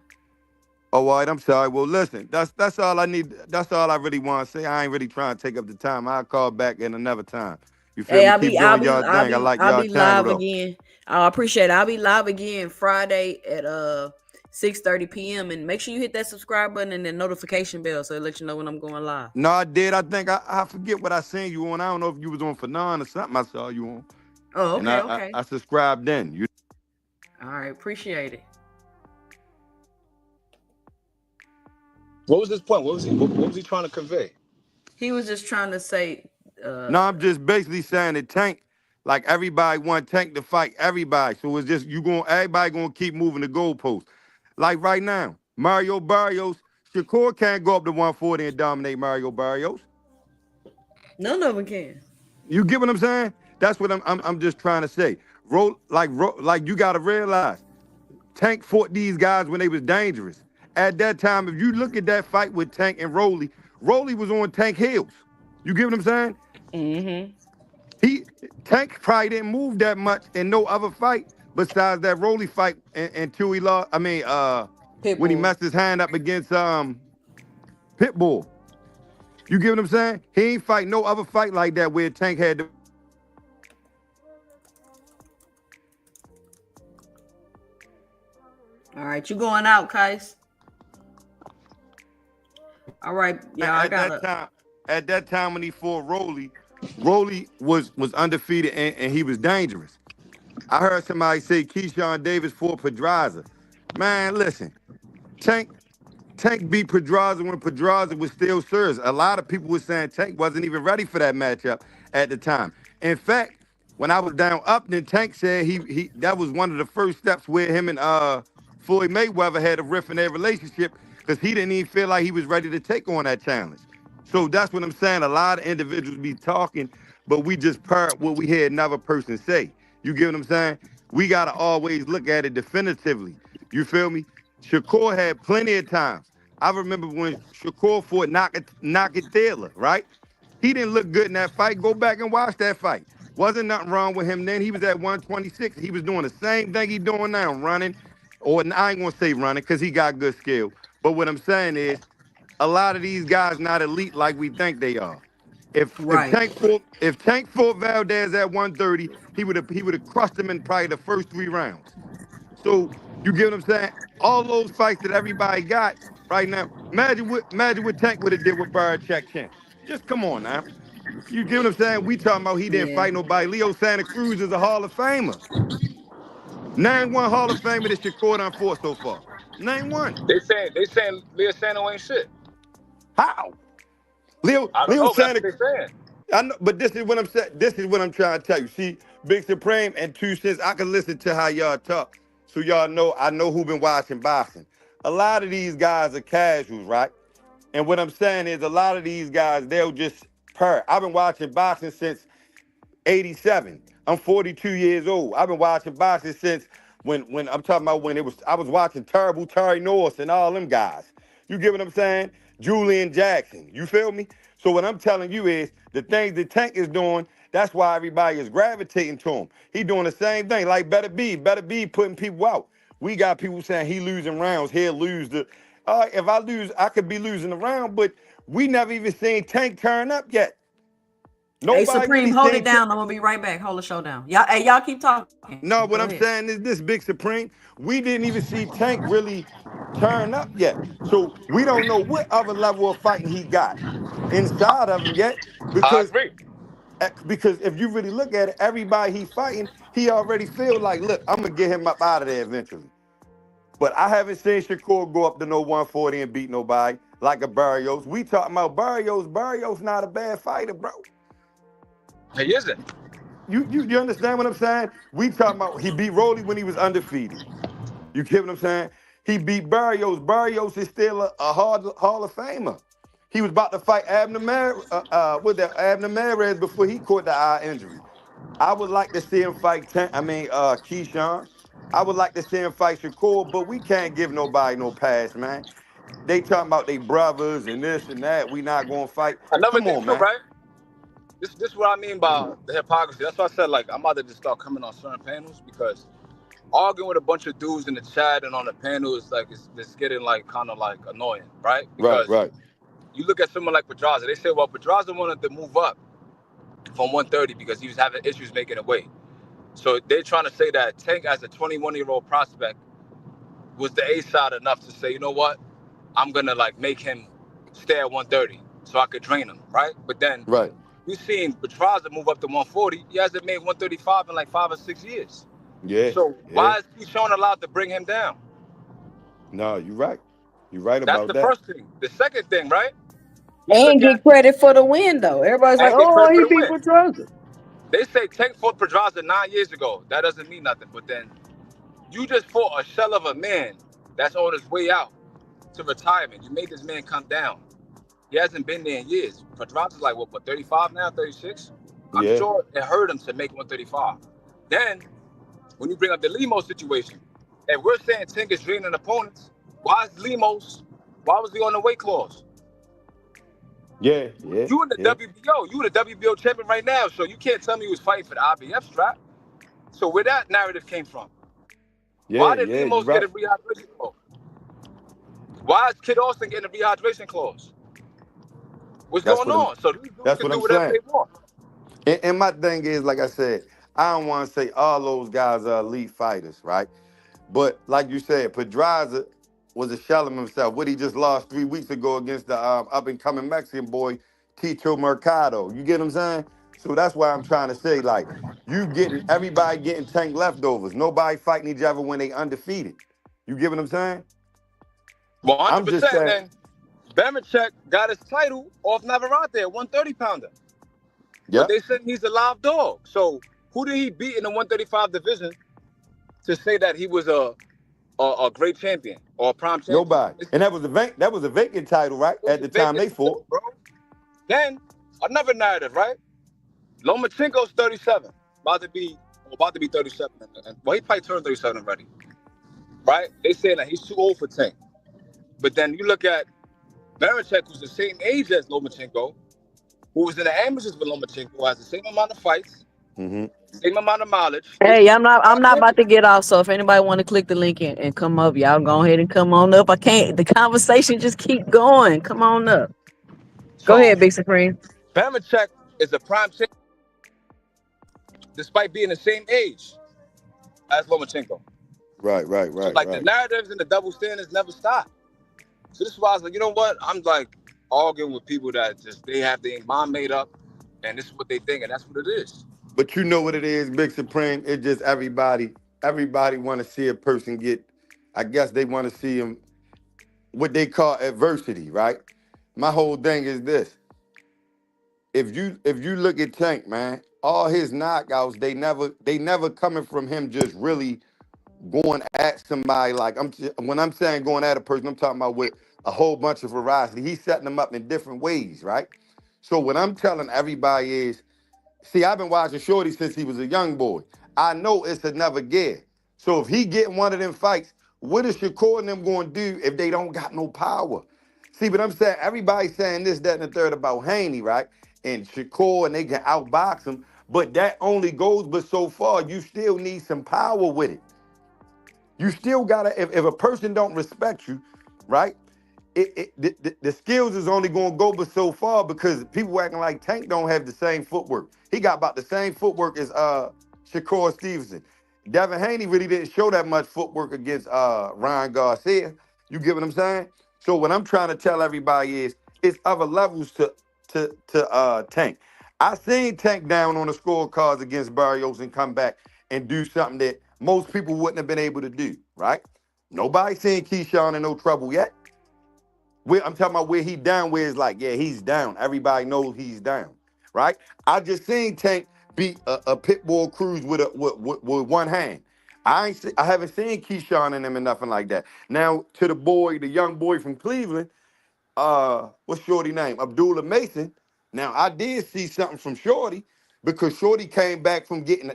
Speaker 17: Oh, all right, I'm sorry. Well, listen, that's all I need. That's all I really want to say. I ain't really trying to take up the time. I'll call back at another time. You feel me?
Speaker 1: I'll
Speaker 17: Keep
Speaker 1: be
Speaker 17: doing y'all thing. I like
Speaker 1: I'll
Speaker 17: y'all
Speaker 1: be
Speaker 17: channel
Speaker 1: live
Speaker 17: though.
Speaker 1: again. I appreciate it. I'll be live again Friday at 6:30 p.m. and make sure you hit that subscribe button and the notification bell so it lets you know when I'm going live.
Speaker 17: No, I did. I think I forget what I seen you on. I don't know if you was on Fanon or something. I saw you on.
Speaker 1: Oh, okay,
Speaker 17: and
Speaker 1: okay.
Speaker 17: I subscribed then. You.
Speaker 1: All right, appreciate it.
Speaker 10: What was his point? What was he trying to convey?
Speaker 1: He was just trying to say.
Speaker 17: No, I'm just basically saying that Tank, like everybody want Tank to fight everybody. So it's just everybody gonna keep moving the goalposts. Like right now, Mario Barrios, Shakur can't go up to 140 and dominate Mario Barrios.
Speaker 1: None of them can.
Speaker 17: You get what I'm saying? That's what I'm just trying to say. Like you gotta realize, Tank fought these guys when they was dangerous. At that time, if you look at that fight with Tank and Rolly was on Tank heels. You get what I'm saying?
Speaker 1: Mm-hmm.
Speaker 17: Tank probably didn't move that much in no other fight besides that Rolly fight until he lost. I mean, when he
Speaker 1: Pitbull.
Speaker 17: messed his hand up against Pitbull. You get what I'm saying? He ain't fight no other fight like that where Tank had to.
Speaker 1: All right, you going out, Kais. All right, y'all. I gotta.
Speaker 17: At that time when he fought Rolly was undefeated and he was dangerous. I heard somebody say Keyshawn Davis fought Pedraza. Man, listen, Tank beat Pedraza when Pedraza was still serious. A lot of people were saying Tank wasn't even ready for that matchup at the time. In fact, when I was down up, then Tank said he that was one of the first steps where him and Floyd Mayweather had a rift in their relationship because he didn't even feel like he was ready to take on that challenge. So that's what I'm saying. A lot of individuals be talking, but we just part what we hear another person say. You get what I'm saying? We gotta always look at it definitively. You feel me? Shakur had plenty of times. I remember when Shakur fought Knockett Taylor, right? He didn't look good in that fight. Go back and watch that fight. Wasn't nothing wrong with him then. He was at 126. He was doing the same thing he doing now, running. Or I ain't gonna say running because he got good skill. But what I'm saying is a lot of these guys not elite like we think they are.
Speaker 1: Right.
Speaker 17: If Tank fought Valdez at 130, he would have crushed him in probably the first 3 rounds. So you get what I'm saying? All those fights that everybody got right now. Imagine what Tank would have did with Barichek Chin. Just come on now. You get what I'm saying? We talking about he didn't
Speaker 1: Yeah.
Speaker 17: fight nobody. Leo Santa Cruz is a Hall of Famer. Name one Hall of Famer that Shakur done fought so far. Name one.
Speaker 10: They saying Leo Sano ain't shit.
Speaker 17: How? Leo
Speaker 10: I don't
Speaker 17: Leo
Speaker 10: know, but that's what
Speaker 17: Santa.
Speaker 10: they saying.
Speaker 17: I know, but this is what I'm saying. This is what I'm trying to tell you. See, Big Supreme and 2 Cents, I can listen to how y'all talk. So y'all know I know who been watching boxing. A lot of these guys are casuals, right? And what I'm saying is a lot of these guys, they'll just purr. I've been watching boxing since 87. I'm 42 years old. I've been watching boxing since when I'm talking about when I was watching Terrible Terry Norris and all them guys. You get what I'm saying? Julian Jackson. You feel me? So what I'm telling you is the things that Tank is doing, that's why everybody is gravitating to him. He doing the same thing like Better B putting people out. We got people saying he losing rounds, he'll lose the if I lose, I could be losing the round, but we never even seen Tank turn up yet.
Speaker 1: Hey,
Speaker 17: Nobody
Speaker 1: Supreme,
Speaker 17: really
Speaker 1: hold
Speaker 17: seen
Speaker 1: it down. I'm gonna be right back. Hold the show down. Y'all, hey, y'all keep talking.
Speaker 17: No,
Speaker 1: Go
Speaker 17: what I'm
Speaker 1: ahead.
Speaker 17: saying is this, Big Supreme. We didn't even see Tank really turn up yet. So we don't know what other level of fighting he got inside of him yet.
Speaker 10: I
Speaker 17: Because
Speaker 10: agree.
Speaker 17: because if you really look at it, everybody he fighting, he already feel like, look, I'm gonna get him up out of there eventually. But I haven't seen Shakur go up to no 140 and beat nobody like a Barrios. We talking about Barrios. Barrios not a bad fighter, bro.
Speaker 10: He isn't.
Speaker 17: You understand what I'm saying? We talking about he beat Rolly when he was undefeated. You get what I'm saying? He beat Barrios. Barrios is still a Hall of Famer. He was about to fight Abner Mares before he caught the eye injury. I would like to see him fight Keyshawn. I would like to see him fight Shakur, but we can't give nobody no pass, man. They talking about they brothers and this and that. We not gonna fight.
Speaker 10: Another
Speaker 17: Come
Speaker 10: thing
Speaker 17: on,
Speaker 10: too,
Speaker 17: man.
Speaker 10: right? This is what I mean by the hypocrisy. That's why I said like I'm about to just start coming on certain panels because arguing with a bunch of dudes in the chat and on the panel is like it's getting like kind of like annoying, right?
Speaker 17: Right,
Speaker 10: Because
Speaker 17: right.
Speaker 10: you look at someone like Pedraza, they say, well, Pedraza wanted to move up from 130 because he was having issues making a weight. So they're trying to say that Tank, as a 21-year-old prospect, was the A side enough to say, you know what, I'm gonna like make him stay at 130 so I could drain him, right? But then
Speaker 17: Right.
Speaker 10: we've seen Pedraza move up to 140. He hasn't made 135 in like 5 or 6 years.
Speaker 17: Yeah,
Speaker 10: So
Speaker 17: yeah.
Speaker 10: why is Keyshawn allowed to bring him down?
Speaker 17: No, you're right. You're right
Speaker 10: That's
Speaker 17: about
Speaker 10: the
Speaker 17: that.
Speaker 10: first thing. The second thing, right? We
Speaker 1: And
Speaker 10: look
Speaker 1: get
Speaker 10: at
Speaker 1: credit for the win, though. Everybody's like,
Speaker 10: and get
Speaker 1: "Oh,
Speaker 10: credit for
Speaker 1: he
Speaker 10: the
Speaker 1: beat
Speaker 10: win.
Speaker 1: Pedraza."
Speaker 10: They say Tank fought Pedraza 9 years ago. That doesn't mean nothing. But then you just fought a shell of a man that's on his way out to retirement. You made this man come down. He hasn't been there in years. Pedraza's like, what 35 now, 36? I'm
Speaker 17: Yeah.
Speaker 10: sure it hurt him to make 135. Then, when you bring up the Limo situation, if we're saying Tank is draining opponents, why was he on the weight clause?
Speaker 17: Yeah, yeah,
Speaker 10: You in the
Speaker 17: yeah,
Speaker 10: WBO. You the WBO champion right now. So you can't tell me you was fighting for the IBF strap. So where that narrative came from?
Speaker 17: yeah,
Speaker 10: Why did
Speaker 17: yeah. You
Speaker 10: Lemos get
Speaker 17: right.
Speaker 10: a rehydration clause? Why is Kid Austin getting a rehydration clause? What's
Speaker 17: That's
Speaker 10: going
Speaker 17: what I'm.
Speaker 10: on? So these dudes
Speaker 17: That's
Speaker 10: can
Speaker 17: what
Speaker 10: do
Speaker 17: I'm
Speaker 10: whatever
Speaker 17: saying.
Speaker 10: they want.
Speaker 17: And my thing is, like I said, I don't want to say all those guys are elite fighters, right? But like you said, Pedraza was a shell of himself. What he just lost 3 weeks ago against the up and coming Mexican boy Tito Mercado. You get what I'm saying? So that's why I'm trying to say, like, you getting everybody getting tank leftovers. Nobody fighting each other when they undefeated. You get what I'm saying? I'm just
Speaker 10: 100%.
Speaker 17: saying,
Speaker 10: And Bamachek got his title off Navarrete at 130 pounder. But
Speaker 17: yep.
Speaker 10: they said he's a live dog. So who did he beat in the 135 division to say that he was a great champion or a prime champion?
Speaker 17: Nobody. And that was a vacant title, right?
Speaker 10: It was
Speaker 17: At
Speaker 10: a
Speaker 17: the time
Speaker 10: vacant
Speaker 17: they fought.
Speaker 10: title, bro. Then another narrative, right? Lomachenko's 37, about to be 37. Well, he probably turned 37 already, right? They saying that he's too old for Tank. But then you look at Barichek, who's the same age as Lomachenko, who was in the amateurs with Lomachenko, has the same amount of fights,
Speaker 17: Hmm.
Speaker 10: same amount of mileage. They
Speaker 1: Hey,
Speaker 10: say
Speaker 1: I'm
Speaker 10: he's a
Speaker 1: not I'm
Speaker 10: prime
Speaker 1: not about
Speaker 10: champion.
Speaker 1: to get off. So if anybody want to click the link and come up, y'all go ahead and come on up. I can't the conversation just keep going. Come on up. Go
Speaker 10: So
Speaker 1: ahead, Big Supreme.
Speaker 10: Barichek is a prime champion despite being the same age as Lomachenko.
Speaker 17: Right, right,
Speaker 10: So
Speaker 17: right,
Speaker 10: like the
Speaker 17: right.
Speaker 10: narratives and the double standards never stop. So this is why I was like, you know what? I'm like arguing with people that just they have their mind made up, and this is what they think, and that's what it is.
Speaker 17: But you know what it is, Big Supreme? It's just everybody want to see a person get, I guess they want to see them, what they call adversity, right? My whole thing is this. If you look at Tank, man, all his knockouts, they never coming from him just really going at somebody like when I'm saying going at a person, I'm talking about with a whole bunch of variety. He's setting them up in different ways, right? So what I'm telling everybody is, see, I've been watching Shorty since he was a young boy. I know it's another gear. So if he get in one of them fights, what is Shakur and them going to do if they don't got no power? See, but I'm saying everybody's saying this, that, and the third about Haney, right? And Shakur, and they can outbox him, but that only goes but so far. You still need some power with it. You still gotta, if a person don't respect you, right? The skills is only gonna go but so far because people acting like Tank don't have the same footwork. He got about the same footwork as Shakur Stevenson. Devin Haney really didn't show that much footwork against Ryan Garcia. You get what I'm saying? So what I'm trying to tell everybody is it's other levels to Tank. I seen Tank down on the scorecards against Barrios and come back and do something that most people wouldn't have been able to do, right? Nobody seen Keyshawn in no trouble yet. I'm talking about where he down, where it's like, yeah, he's down. Everybody knows he's down, right? I just seen Tank beat a pit bull cruise with one hand. I haven't seen Keyshawn in him and nothing like that. Now to the boy, the young boy from Cleveland, what's Shorty name? Abdullah Mason. Now I did see something from Shorty because Shorty came back from getting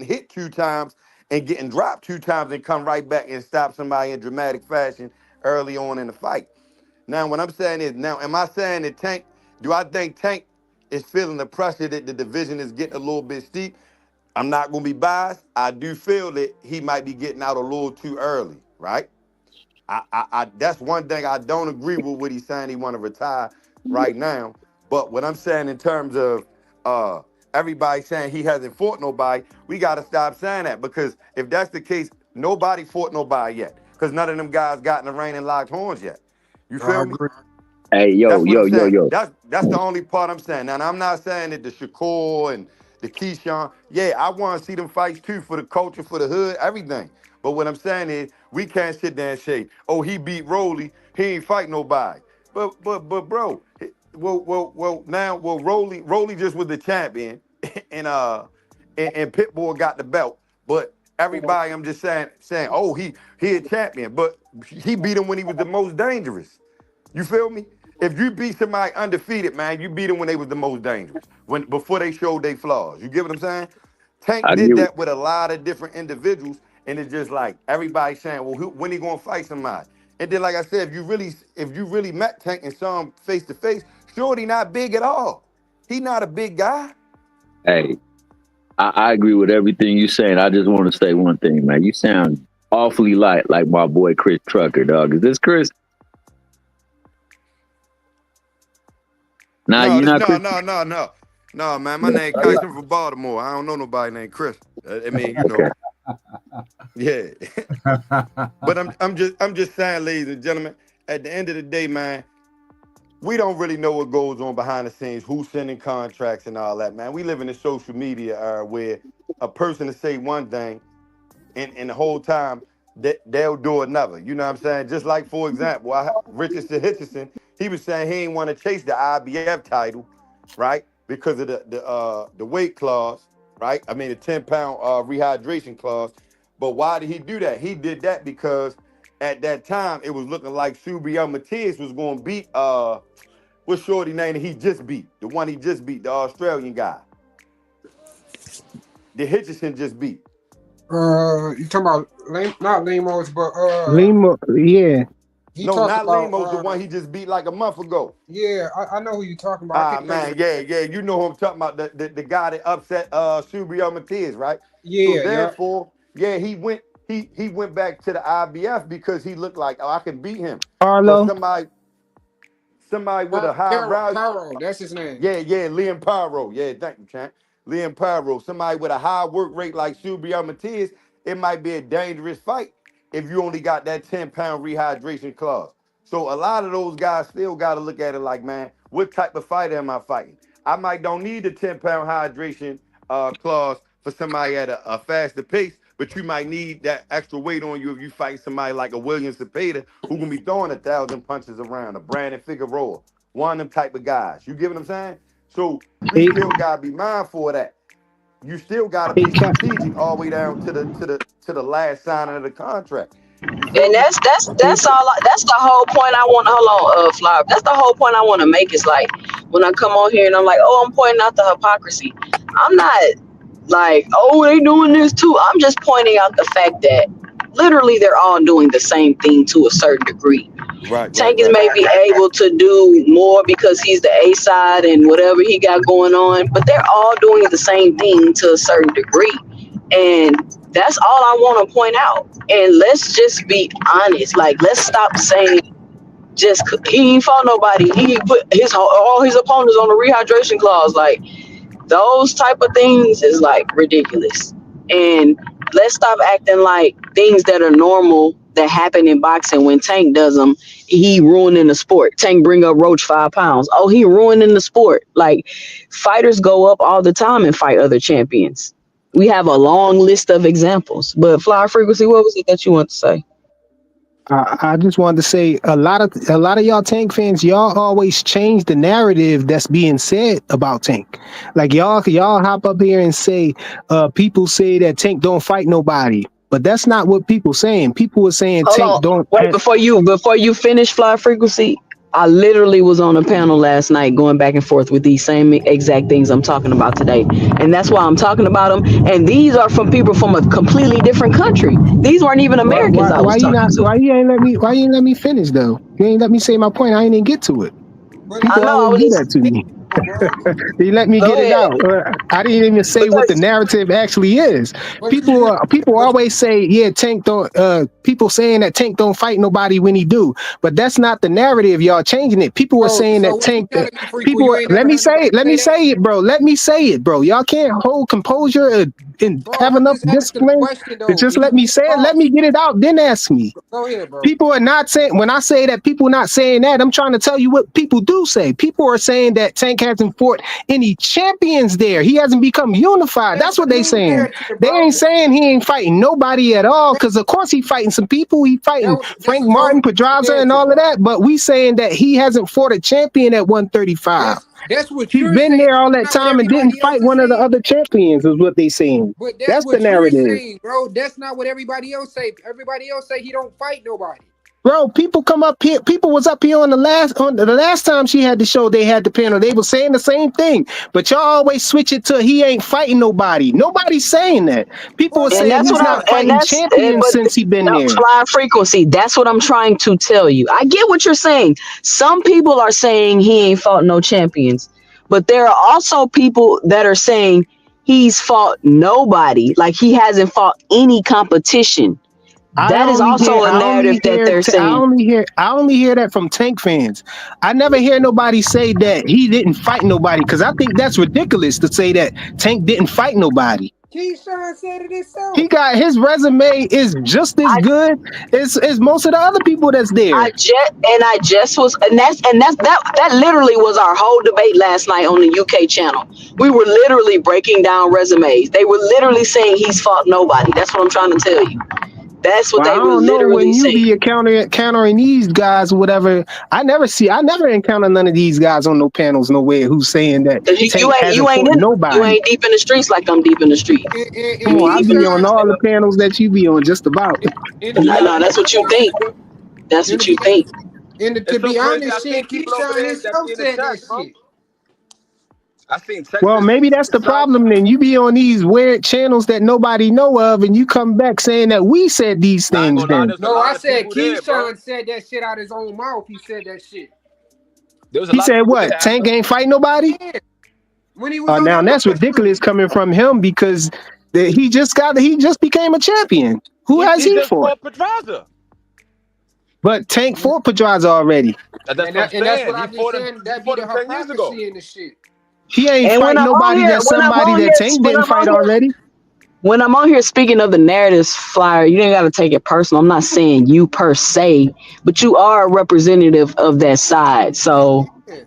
Speaker 17: hit 2 times and getting dropped 2 times and come right back and stop somebody in dramatic fashion early on in the fight. Now, what I'm saying is, now, am I saying that Tank, do I think Tank is feeling the pressure that the division is getting a little bit steep? I'm not going to be biased. I do feel that he might be getting out a little too early, right? That's one thing I don't agree with what he's saying he want to retire right now. But what I'm saying in terms of uh, everybody saying he hasn't fought nobody, we got to stop saying that because if that's the case, nobody fought nobody yet because none of them guys got in the ring and locked horns yet. You
Speaker 12: I
Speaker 17: feel me?
Speaker 12: agree.
Speaker 16: Hey,
Speaker 17: That's
Speaker 16: yo,
Speaker 17: what
Speaker 16: yo,
Speaker 17: I'm
Speaker 16: yo,
Speaker 17: saying.
Speaker 16: yo.
Speaker 17: That's the only part I'm saying. Now, I'm not saying that the Shakur and the Keyshawn, yeah, I want to see them fights too for the culture, for the hood, everything. But what I'm saying is, we can't sit there and say, "Oh, he beat Rolly, he ain't fight nobody." But, bro, Rolly just was the champion, and and Pitbull got the belt. But everybody, I'm just saying, oh, he a champion, but he beat him when he was the most dangerous. You feel me? If you beat somebody undefeated, man, you beat them when they was the most dangerous, when before they showed their flaws. You get what I'm saying? Tank
Speaker 16: I
Speaker 17: did
Speaker 16: get
Speaker 17: that with a lot of different individuals, and it's just like everybody saying, "Well, when he gonna fight somebody?" And then, like I said, if you really met Tank and saw him face to face, Shorty not big at all. He not a big guy.
Speaker 16: Hey, I agree with everything you're saying. I just want to say one thing, man. You sound awfully like my boy Chris Trucker, dog. Is this Chris? Nah,
Speaker 17: No,
Speaker 16: you're
Speaker 17: this
Speaker 16: not
Speaker 17: no,
Speaker 16: Chris.
Speaker 17: no, no, no. No, man, my name
Speaker 16: All right.
Speaker 17: Kyson from Baltimore. I don't know nobody named Chris. I mean, you
Speaker 16: Okay.
Speaker 17: know, yeah. But I'm just saying, ladies and gentlemen, at the end of the day, man, we don't really know what goes on behind the scenes, who's sending contracts and all that, man. We live in a social media era where a person to say one thing and the whole time they'll do another. You know what I'm saying? Just like, for example, Richardson Hitchison, he was saying he ain't want to chase the IBF title, right? Because of the weight clause, right? I mean the 10-pound rehydration clause. But why did he do that? He did that because at that time it was looking like Subriel Matias was going to beat what's Shorty name that he just beat? The one he just beat, the Australian guy. The Hitchison just beat.
Speaker 18: You talking about not Lemos, but
Speaker 12: Lima, yeah.
Speaker 18: he
Speaker 17: No,
Speaker 18: talked
Speaker 17: not
Speaker 18: about
Speaker 17: Lemos, the one he just beat like a month ago.
Speaker 18: yeah, I know who you talking about. I
Speaker 17: Ah
Speaker 18: can't think
Speaker 17: man,
Speaker 18: of
Speaker 17: yeah, yeah. You know who I'm talking about, the guy that upset Subriel Matias, right? So
Speaker 18: yeah.
Speaker 17: therefore, yeah, he went back to the IBF because he looked like, oh, I can beat him. But
Speaker 12: Arlo.
Speaker 17: somebody with a high value.
Speaker 18: Pyro, that's his name.
Speaker 17: Yeah, Liam Pyro. Yeah, thank you, champ. Liam Pyro. Somebody with a high work rate like Subriel Matias, it might be a dangerous fight if you only got that 10-pound rehydration clause. So a lot of those guys still got to look at it like, man, what type of fight am I fighting? I might don't need the 10-pound hydration clause for somebody at a faster pace, but you might need that extra weight on you if you fight somebody like a William Cepeda who gonna be throwing 1,000 punches around, a Brandon Figueroa, one of them type of guys. You get what I'm saying? So we
Speaker 12: Hey,
Speaker 17: still gotta be mindful of that. You still gotta
Speaker 12: hey,
Speaker 17: be strategic all the way down to the last signing of the contract. You feel
Speaker 1: And
Speaker 17: me?
Speaker 12: hey,
Speaker 1: that's all. That's the whole point I want. Hold on, Fly. That's the whole point I want to make. Is like when I come on here and I'm like, oh, I'm pointing out the hypocrisy. I'm not like, oh, they doing this too. I'm just pointing out the fact that literally they're all doing the same thing to a certain degree.
Speaker 17: Right, right,
Speaker 1: Tank is
Speaker 17: right.
Speaker 1: maybe able to do more because he's the A side and whatever he got going on, but they're all doing the same thing to a certain degree. And that's all I want to point out. And let's just be honest. Like, let's stop saying just he ain't fought nobody. He put all his opponents on the rehydration clause. Like, those type of things is like ridiculous. And let's stop acting like things that are normal that happen in boxing when Tank does them, he ruining the sport. Tank bring up Roach 5 pounds. Oh, he ruining the sport. Like, fighters go up all the time and fight other champions. We have a long list of examples. But Fly Frequency, what was it that you want to say?
Speaker 12: I just wanted to say a lot of y'all Tank fans, y'all always change the narrative that's being said about Tank. Like y'all hop up here and say, people say that Tank don't fight nobody, but that's not what people saying. People are saying
Speaker 1: Hold
Speaker 12: Tank
Speaker 1: on.
Speaker 12: don't.
Speaker 1: Wait, before you finish Fly Frequency, I literally was on a panel last night going back and forth with these same exact things I'm talking about today. And that's why I'm talking about them. And these are from people from a completely different country. These weren't even Americans I was talking to.
Speaker 12: Why you ain't let me finish though? You ain't let me say my point. I ain't even get to it.
Speaker 18: But
Speaker 1: I
Speaker 12: People
Speaker 1: know, I
Speaker 12: always
Speaker 1: was
Speaker 12: do
Speaker 1: just,
Speaker 12: that to me.
Speaker 18: bro,
Speaker 12: You let me
Speaker 1: go
Speaker 12: get it
Speaker 1: ahead.
Speaker 12: out. I didn't even say what the
Speaker 1: Because,
Speaker 12: narrative actually is.
Speaker 18: but you
Speaker 12: People
Speaker 18: but
Speaker 12: always say, yeah, Tank don't. People saying that Tank don't fight nobody when he do, but that's not the narrative. Y'all changing it. People are saying
Speaker 18: so
Speaker 12: that
Speaker 18: what you
Speaker 12: Tank.
Speaker 18: telling me, Freako?
Speaker 12: People.
Speaker 18: You ain't
Speaker 12: Let
Speaker 18: never
Speaker 12: me
Speaker 18: heard
Speaker 12: say
Speaker 18: nobody
Speaker 12: it. Let
Speaker 18: say
Speaker 12: me
Speaker 18: that,
Speaker 12: say it, bro. Let me say it, bro. Y'all can't hold composure and
Speaker 18: bro.
Speaker 12: have
Speaker 18: I'm
Speaker 12: enough
Speaker 18: just asking a
Speaker 12: discipline
Speaker 18: question
Speaker 12: to
Speaker 18: though,
Speaker 12: just
Speaker 18: and you
Speaker 12: let me
Speaker 18: keep
Speaker 12: say it. Let me
Speaker 18: lost.
Speaker 12: get it out. Then ask me.
Speaker 18: Go ahead, bro.
Speaker 12: People are not saying, when I say that people not saying that, I'm trying to tell you what people do say. People are saying that Tank hasn't fought any champions there. He hasn't become unified.
Speaker 18: That's
Speaker 12: That's
Speaker 18: a
Speaker 12: what they
Speaker 18: new
Speaker 12: saying.
Speaker 18: narrative,
Speaker 12: They
Speaker 18: bro.
Speaker 12: ain't saying he ain't fighting nobody at all, because of course he fighting some people. He fighting
Speaker 18: That's
Speaker 12: Frank
Speaker 18: a
Speaker 12: Martin,
Speaker 18: totally different
Speaker 12: Pedraza, and
Speaker 18: narrative,
Speaker 12: all of
Speaker 18: bro.
Speaker 12: that. But we saying that he hasn't fought a champion at 135.
Speaker 18: That's what
Speaker 12: He's
Speaker 18: you're
Speaker 12: been
Speaker 18: saying.
Speaker 12: there all
Speaker 18: That's
Speaker 12: that
Speaker 18: not what
Speaker 12: time and didn't
Speaker 18: everybody else
Speaker 12: fight
Speaker 18: is
Speaker 12: one of the
Speaker 18: saying.
Speaker 12: other champions, is what they saying.
Speaker 18: But that's
Speaker 12: That's the
Speaker 18: what you're
Speaker 12: narrative.
Speaker 18: saying, bro. That's not what everybody else say. Everybody else say he don't fight nobody.
Speaker 12: Bro, people come up here. People was up here on the last time she had the show. They had the panel. They were saying the same thing, but y'all always switch it to he ain't fighting nobody. Nobody's saying that. People are
Speaker 1: And
Speaker 12: saying
Speaker 1: that's
Speaker 12: he's
Speaker 1: what
Speaker 12: not
Speaker 1: I'm, and
Speaker 12: fighting
Speaker 1: that's,
Speaker 12: champions since he been there.
Speaker 1: fly frequency. That's what I'm trying to tell you. I get what you're saying. Some people are saying he ain't fought no champions, but there are also people that are saying he's fought nobody. Like he hasn't fought any competition.
Speaker 12: I
Speaker 1: That is
Speaker 12: only
Speaker 1: also
Speaker 12: hear,
Speaker 1: a
Speaker 12: I
Speaker 1: narrative
Speaker 12: only
Speaker 1: that
Speaker 12: hear,
Speaker 1: they're
Speaker 12: I
Speaker 1: saying.
Speaker 12: only hear, I only hear that from Tank fans. I never hear nobody say that he didn't fight nobody because I think that's ridiculous to say that Tank didn't fight nobody.
Speaker 18: Keyshawn said it
Speaker 12: He
Speaker 18: himself.
Speaker 12: got his resume is just as good as most of the other people that's there.
Speaker 1: I just was, that literally was our whole debate last night on the UK channel. We were literally breaking down resumes. They were literally saying he's fought nobody. That's what I'm trying to tell you. That's what
Speaker 12: Well, I
Speaker 1: they were
Speaker 12: don't know
Speaker 1: literally
Speaker 12: when you
Speaker 1: saying.
Speaker 12: be countering these guys or whatever. I never encounter none of these guys on no panels nowhere who's saying that
Speaker 1: 'Cause
Speaker 12: Tank hasn't fought
Speaker 1: you
Speaker 12: nobody.
Speaker 1: ain't deep in the streets like I'm deep in the streets.
Speaker 12: Come
Speaker 18: And
Speaker 12: on, I be on
Speaker 18: Keyshawn,
Speaker 12: all the panels that you be on, just about.
Speaker 18: and to
Speaker 5: You
Speaker 18: be
Speaker 5: know what's
Speaker 1: No,
Speaker 5: so
Speaker 1: that's
Speaker 18: honest,
Speaker 1: what you
Speaker 5: crazy,
Speaker 1: think.
Speaker 5: nigga?
Speaker 1: That's
Speaker 18: and
Speaker 1: what
Speaker 18: to
Speaker 1: you
Speaker 18: be
Speaker 1: think.
Speaker 18: to
Speaker 5: It's so
Speaker 18: be
Speaker 5: crazy. I
Speaker 18: honest,
Speaker 5: seen
Speaker 18: shit,
Speaker 5: people over
Speaker 18: Keyshawn
Speaker 5: there that
Speaker 18: himself
Speaker 5: be in the
Speaker 18: said that
Speaker 5: chat, bro.
Speaker 18: shit.
Speaker 5: I seen
Speaker 12: Well,
Speaker 5: Texas,
Speaker 12: maybe that's
Speaker 5: the
Speaker 12: the
Speaker 5: South.
Speaker 12: problem. Then you be on these weird channels that nobody know of, and you come back saying that we said these
Speaker 5: Nah, I ain't
Speaker 12: things.
Speaker 5: gonna lie.
Speaker 12: Then
Speaker 5: There's a
Speaker 18: No, I
Speaker 5: lot of
Speaker 18: said
Speaker 5: people there, bro.
Speaker 18: Keyshawn said that shit out his own mouth. He said that shit.
Speaker 5: There was a
Speaker 12: he
Speaker 5: lot of
Speaker 12: said,
Speaker 5: people there
Speaker 12: "What? Tank
Speaker 5: after.
Speaker 12: ain't fight nobody."
Speaker 18: Yeah, when he was on
Speaker 12: Now
Speaker 18: that
Speaker 12: that's
Speaker 18: Rush
Speaker 12: ridiculous
Speaker 18: room.
Speaker 12: coming from him because he just became a champion. Who has
Speaker 5: He
Speaker 12: he
Speaker 5: just
Speaker 12: fought?
Speaker 5: fought Pedraza.
Speaker 12: But Tank fought Pedraza already.
Speaker 5: And that's what I'm
Speaker 18: And that's
Speaker 5: saying.
Speaker 18: what
Speaker 5: He
Speaker 18: I've been
Speaker 5: fought him.
Speaker 18: saying.
Speaker 5: He
Speaker 18: That be
Speaker 5: fought
Speaker 18: the
Speaker 5: him 10 years ago.
Speaker 18: hypocrisy in the shit.
Speaker 12: He ain't
Speaker 1: And
Speaker 12: fight nobody that somebody that Tank didn't fight already.
Speaker 1: when I'm on here speaking of the narratives flyer, you ain't got to take it personal. I'm not saying you per se, but you are a representative of that side. So
Speaker 18: Yeah.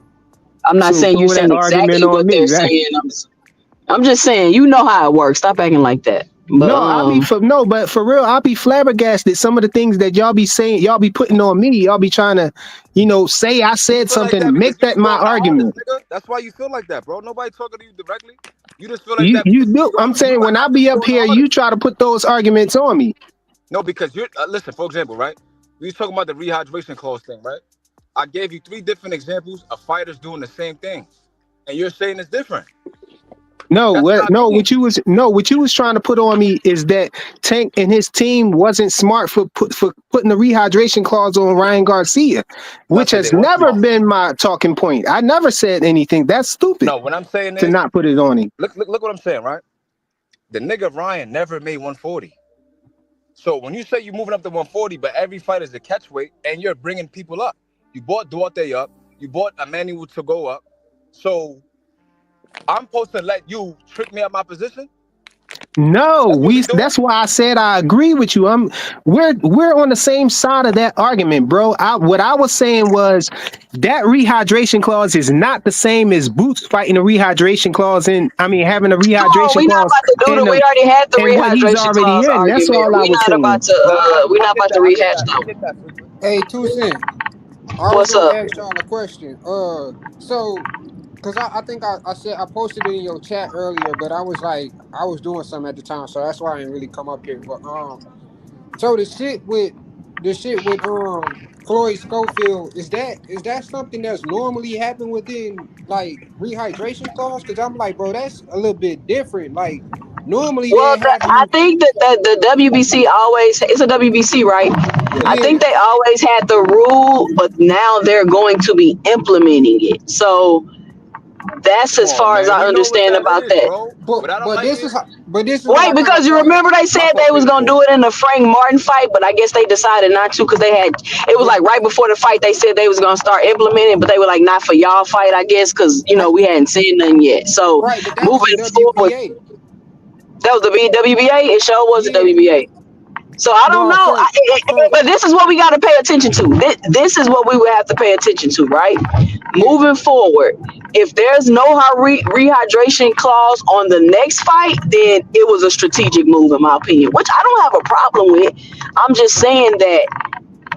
Speaker 1: I'm not
Speaker 12: So
Speaker 1: saying you're
Speaker 12: throw that
Speaker 1: saying
Speaker 12: argument
Speaker 1: exactly
Speaker 12: on
Speaker 1: what
Speaker 12: me,
Speaker 1: they're
Speaker 12: right?
Speaker 1: saying. I'm just saying, you know how it works. Stop acting like that. But
Speaker 12: No, but for real, I'll be flabbergasted. Some of the things that y'all be saying, y'all be putting on me. Y'all be trying to, say I
Speaker 5: You
Speaker 12: said
Speaker 5: feel like that
Speaker 12: something,
Speaker 5: because
Speaker 12: make
Speaker 5: you
Speaker 12: that
Speaker 5: be
Speaker 12: my
Speaker 5: going the hardest,
Speaker 12: argument.
Speaker 5: nigga. That's why you feel like that, bro. Nobody talking to you directly. You just feel like
Speaker 12: You
Speaker 5: that
Speaker 12: you
Speaker 5: because
Speaker 12: do. I'm
Speaker 5: you
Speaker 12: saying
Speaker 5: like
Speaker 12: when I
Speaker 5: I'm just
Speaker 12: be up
Speaker 5: going the
Speaker 12: here, you
Speaker 5: hardest.
Speaker 12: try to put those arguments on me.
Speaker 5: No, because you're listen. For example, right? We was talking about the rehydration clause thing, right? I gave you 3 different examples of fighters doing the same thing, and you're saying it's different.
Speaker 12: No,
Speaker 5: That's what I mean.
Speaker 12: what you was trying to put on me is that Tank and his team wasn't smart for putting the rehydration clause on Ryan Garcia,
Speaker 5: No, I
Speaker 12: which
Speaker 5: said they
Speaker 12: has
Speaker 5: were
Speaker 12: never
Speaker 5: smart.
Speaker 12: been my talking point. I never said anything. That's stupid
Speaker 5: No, what I'm saying
Speaker 12: to
Speaker 5: is,
Speaker 12: not put it on him.
Speaker 5: look what I'm saying, right? The nigga Ryan never made 140. So when you say you're moving up to 140, but every fight is a catch weight, and you're bringing people up, you brought Duarte up, you brought Emmanuel to go up. So I'm supposed to let you trick me out my position?
Speaker 12: No,
Speaker 5: That's what we doing?
Speaker 12: that's why I said I agree with you. We're on the same side of that argument, bro. What I was saying was that rehydration clause is not the same as Boots fighting a rehydration clause having a
Speaker 1: come on,
Speaker 12: rehydration
Speaker 1: we not
Speaker 12: clause
Speaker 1: about to do
Speaker 12: in
Speaker 1: the. We
Speaker 12: the
Speaker 1: already had the
Speaker 12: and what he's
Speaker 1: rehydration
Speaker 12: already
Speaker 1: clause
Speaker 12: in. That's
Speaker 1: argument.
Speaker 12: all I
Speaker 1: We
Speaker 12: was
Speaker 1: not about
Speaker 12: saying.
Speaker 1: to.
Speaker 5: No,
Speaker 1: We
Speaker 5: I
Speaker 1: not
Speaker 5: get
Speaker 1: about
Speaker 5: that.
Speaker 1: to
Speaker 5: I get
Speaker 1: rehash
Speaker 5: that. I
Speaker 1: though.
Speaker 5: get that frequent.
Speaker 18: Hey, 2 Cent. I was
Speaker 1: What's
Speaker 18: gonna
Speaker 1: up?
Speaker 18: ask y'all a question. So, cause I think I said I posted it in your chat earlier, but I was like I was doing something at the time, so that's why I didn't really come up here. But so the shit with Floyd Schofield is that something that's normally happen within like rehydration clause? Cause I'm like, bro, that's a little bit different. Like normally
Speaker 1: Well,
Speaker 18: they have
Speaker 1: I
Speaker 18: you.
Speaker 1: think that the WBC always, it's a WBC, right? I
Speaker 18: Yeah.
Speaker 1: think they always had the rule, but now they're going to be implementing it. So that's
Speaker 5: Come
Speaker 1: as
Speaker 5: on,
Speaker 1: far as
Speaker 5: man.
Speaker 1: I
Speaker 5: We know what
Speaker 1: understand
Speaker 5: that
Speaker 1: about
Speaker 5: is,
Speaker 1: that.
Speaker 5: bro.
Speaker 18: But
Speaker 5: But I don't
Speaker 18: but
Speaker 5: like
Speaker 18: this
Speaker 5: it.
Speaker 18: is but this is what
Speaker 1: Right,
Speaker 18: I kind
Speaker 1: because
Speaker 18: of
Speaker 1: you
Speaker 18: find.
Speaker 1: remember they
Speaker 5: My
Speaker 1: said
Speaker 5: fault,
Speaker 1: they was gonna
Speaker 5: faithful.
Speaker 1: do it in the Frank Martin fight, but I guess they decided not to because it was
Speaker 18: But
Speaker 1: like right before the fight they said they was gonna start implementing, but they were like not for y'all fight, I guess, because
Speaker 18: right,
Speaker 1: we hadn't seen nothing yet. So
Speaker 18: right, but that was the
Speaker 1: moving forward,
Speaker 18: WBA.
Speaker 1: that was the WBA. It sure was the
Speaker 18: Yeah.
Speaker 1: WBA. So I don't
Speaker 18: No,
Speaker 1: know,
Speaker 18: so
Speaker 1: but this is what we got to pay attention to. This is what we would have to pay attention to, right?
Speaker 18: yeah.
Speaker 1: Moving forward, if there's no rehydration clause on the next fight, then it was a strategic move, in my opinion, which I don't have a problem with. I'm just saying that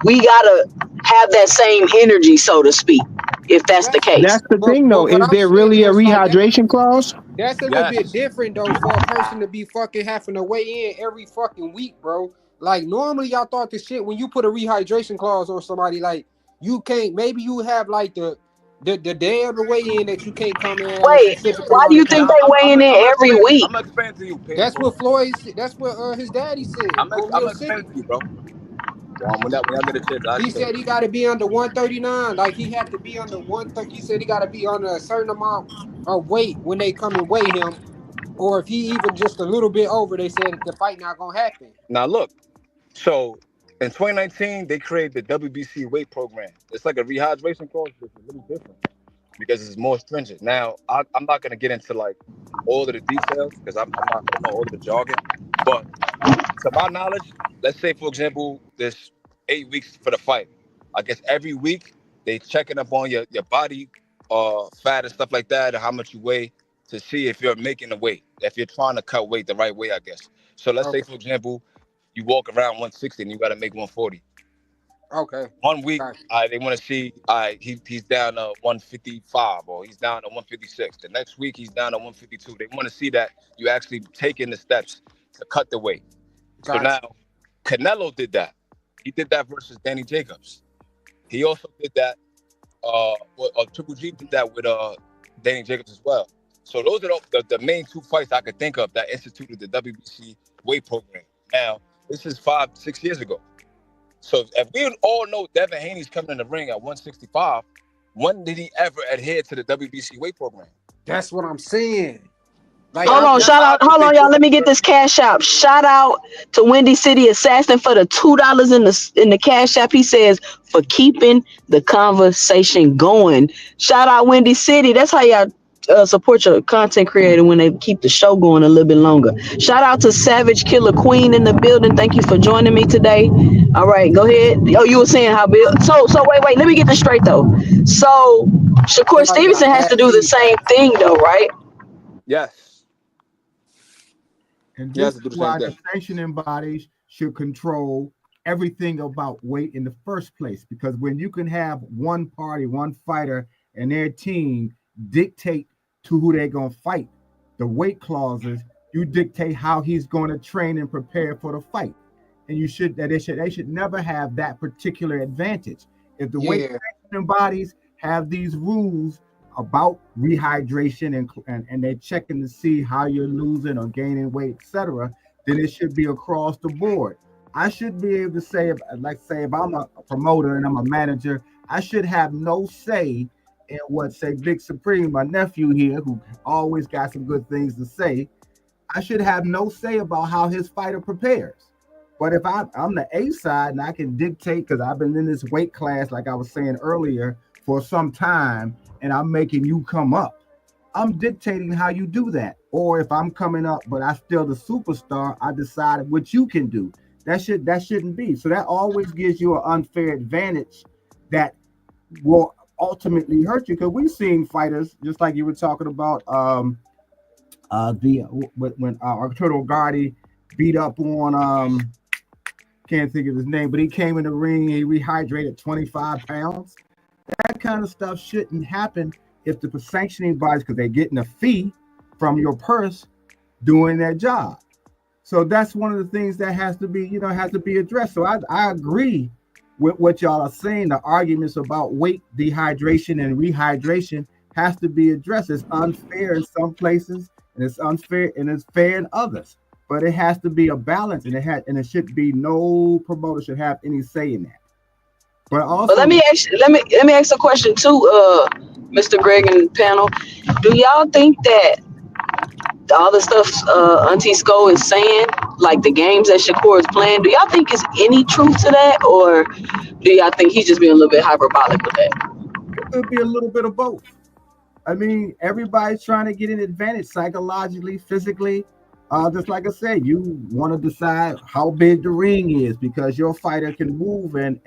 Speaker 1: we gotta have that same energy, so to speak, if that's the
Speaker 18: That's
Speaker 1: case.
Speaker 12: That's the thing, though.
Speaker 18: but what
Speaker 12: Is
Speaker 18: I'm
Speaker 12: there
Speaker 18: saying
Speaker 12: really a
Speaker 18: is like that.
Speaker 12: rehydration clause?
Speaker 18: That's a little bit
Speaker 5: Yes.
Speaker 18: different though for a person to be fucking having to weigh in every fucking week, bro. Like normally y'all thought this shit when you put a rehydration clause on somebody, like you can't. Maybe you have like the day of the weigh in that you can't come in at a
Speaker 19: Wait,
Speaker 18: specific
Speaker 19: why do
Speaker 18: amount
Speaker 19: you
Speaker 18: of
Speaker 19: think
Speaker 18: time.
Speaker 19: they weighing in every week?
Speaker 10: I'm explaining to you,
Speaker 18: That's
Speaker 10: painful.
Speaker 18: what Floyd. That's what his daddy said on
Speaker 10: I'm
Speaker 18: Mill
Speaker 10: explaining
Speaker 18: City.
Speaker 10: to you, bro. When y'all get a chance, I
Speaker 18: He
Speaker 10: explain.
Speaker 18: said he got to be under 139. Like he had to be under 130. He said he got to be under a certain amount of weight when they come and weigh him, or if he even just a little bit over, they said that the fight not gonna happen.
Speaker 10: Now look, so in 2019 they created the WBC weight program. It's like a rehydration course, but it's a little different because it's more stringent. Now I'm not gonna get into like all of the details because I don't know all of the jargon, but to my knowledge, let's say for example, there's 8 weeks for the fight. I guess every week they checking up on your body, fat and stuff like that, and how much you weigh to see if you're making the weight, if you're trying to cut weight the right way, I guess. So let's say
Speaker 18: Okay.
Speaker 10: for example, you walk around 160 and you got to make 140.
Speaker 18: Okay.
Speaker 10: 1 week,
Speaker 18: Gotcha.
Speaker 10: they want to see, he's down to 155 or he's down to 156. The next week he's down to 152. They want to see that you actually taking the steps to cut the weight. So
Speaker 18: Gotcha.
Speaker 10: now, Canelo did that. He did that versus Danny Jacobs. He also did that. Triple G did that with Danny Jacobs as well. So those are the main two fights I could think of that instituted the WBC weight program. Now, this is 5-6 years ago. So if we all know Devin Haney's coming in the ring at 165, when did he ever adhere to the WBC weight program?
Speaker 18: That's what I'm saying. Like
Speaker 19: Hold
Speaker 10: So
Speaker 19: on,
Speaker 10: it's
Speaker 19: shout out.
Speaker 10: obvious
Speaker 19: Hold
Speaker 10: they
Speaker 19: on, y'all.
Speaker 10: put
Speaker 19: Let
Speaker 10: him
Speaker 19: me get
Speaker 10: first.
Speaker 19: this cash app. Shout out to Windy City Assassin for the $2 in the cash app. He says for keeping the conversation going. Shout out Windy City. That's how y'all support your content creator when they keep the show going a little bit longer. Shout out to Savage Killer Queen in the building. Thank you for joining me today. All right, go ahead. Oh, you were saying how Bill. So wait. Let me get this straight though. So Shakur
Speaker 18: somebody
Speaker 19: Stevenson
Speaker 18: got
Speaker 19: has to
Speaker 18: bad
Speaker 19: do the
Speaker 18: feedback.
Speaker 19: same thing though, right?
Speaker 10: Yes,
Speaker 3: And
Speaker 10: he has
Speaker 3: this
Speaker 10: to
Speaker 3: is
Speaker 10: do the same
Speaker 3: why the
Speaker 10: thing.
Speaker 3: sanctioning bodies should control everything about weight in the first place. Because when you can have one party, one fighter, and their team dictate to who they're going to fight, the weight clauses, you dictate how he's going to train and prepare for the fight. And they should never have that particular advantage. If the weight
Speaker 18: Yeah.
Speaker 3: sanctioning bodies have these rules about rehydration and they're checking to see how you're losing or gaining weight, etc., then it should be across the board. I should be able to say, if I'm a promoter and I'm a manager, I should have no say in what, say, Big Supreme, my nephew here, who always got some good things to say. I should have no say about how his fighter prepares. But if I'm the A side and I can dictate, because I've been in this weight class, like I was saying earlier, for some time, and I'm making you come up, I'm dictating how you do that. Or if I'm coming up, but I still the superstar, I decide what you can do. That shouldn't be. So that always gives you an unfair advantage that will ultimately hurt you. Because we've seen fighters, just like you were talking about, the when Arturo Gardi beat up on can't think of his name, but he came in the ring, he rehydrated 25 pounds. That kind of stuff shouldn't happen if the sanctioning bodies, because they're getting a fee from your purse doing their job. So that's one of the things that has to be addressed. So I agree with what y'all are saying. The arguments about weight dehydration and rehydration has to be addressed. It's unfair in some places, and it's unfair and it's fair in others. But it has to be a balance, and it should be no promoter should have any say in that. But
Speaker 19: But
Speaker 3: also,
Speaker 19: let me ask a question too, Mr. Greg and panel. Do y'all think that all the stuff Auntie Sko is saying, like the games that Shakur is playing, do y'all think is any truth to that, or do y'all think he's just being a little bit hyperbolic with that?
Speaker 3: it could be a little bit of both. I mean, everybody's trying to get an advantage psychologically, physically. Just like I said, you want to decide how big the ring is because your fighter can move and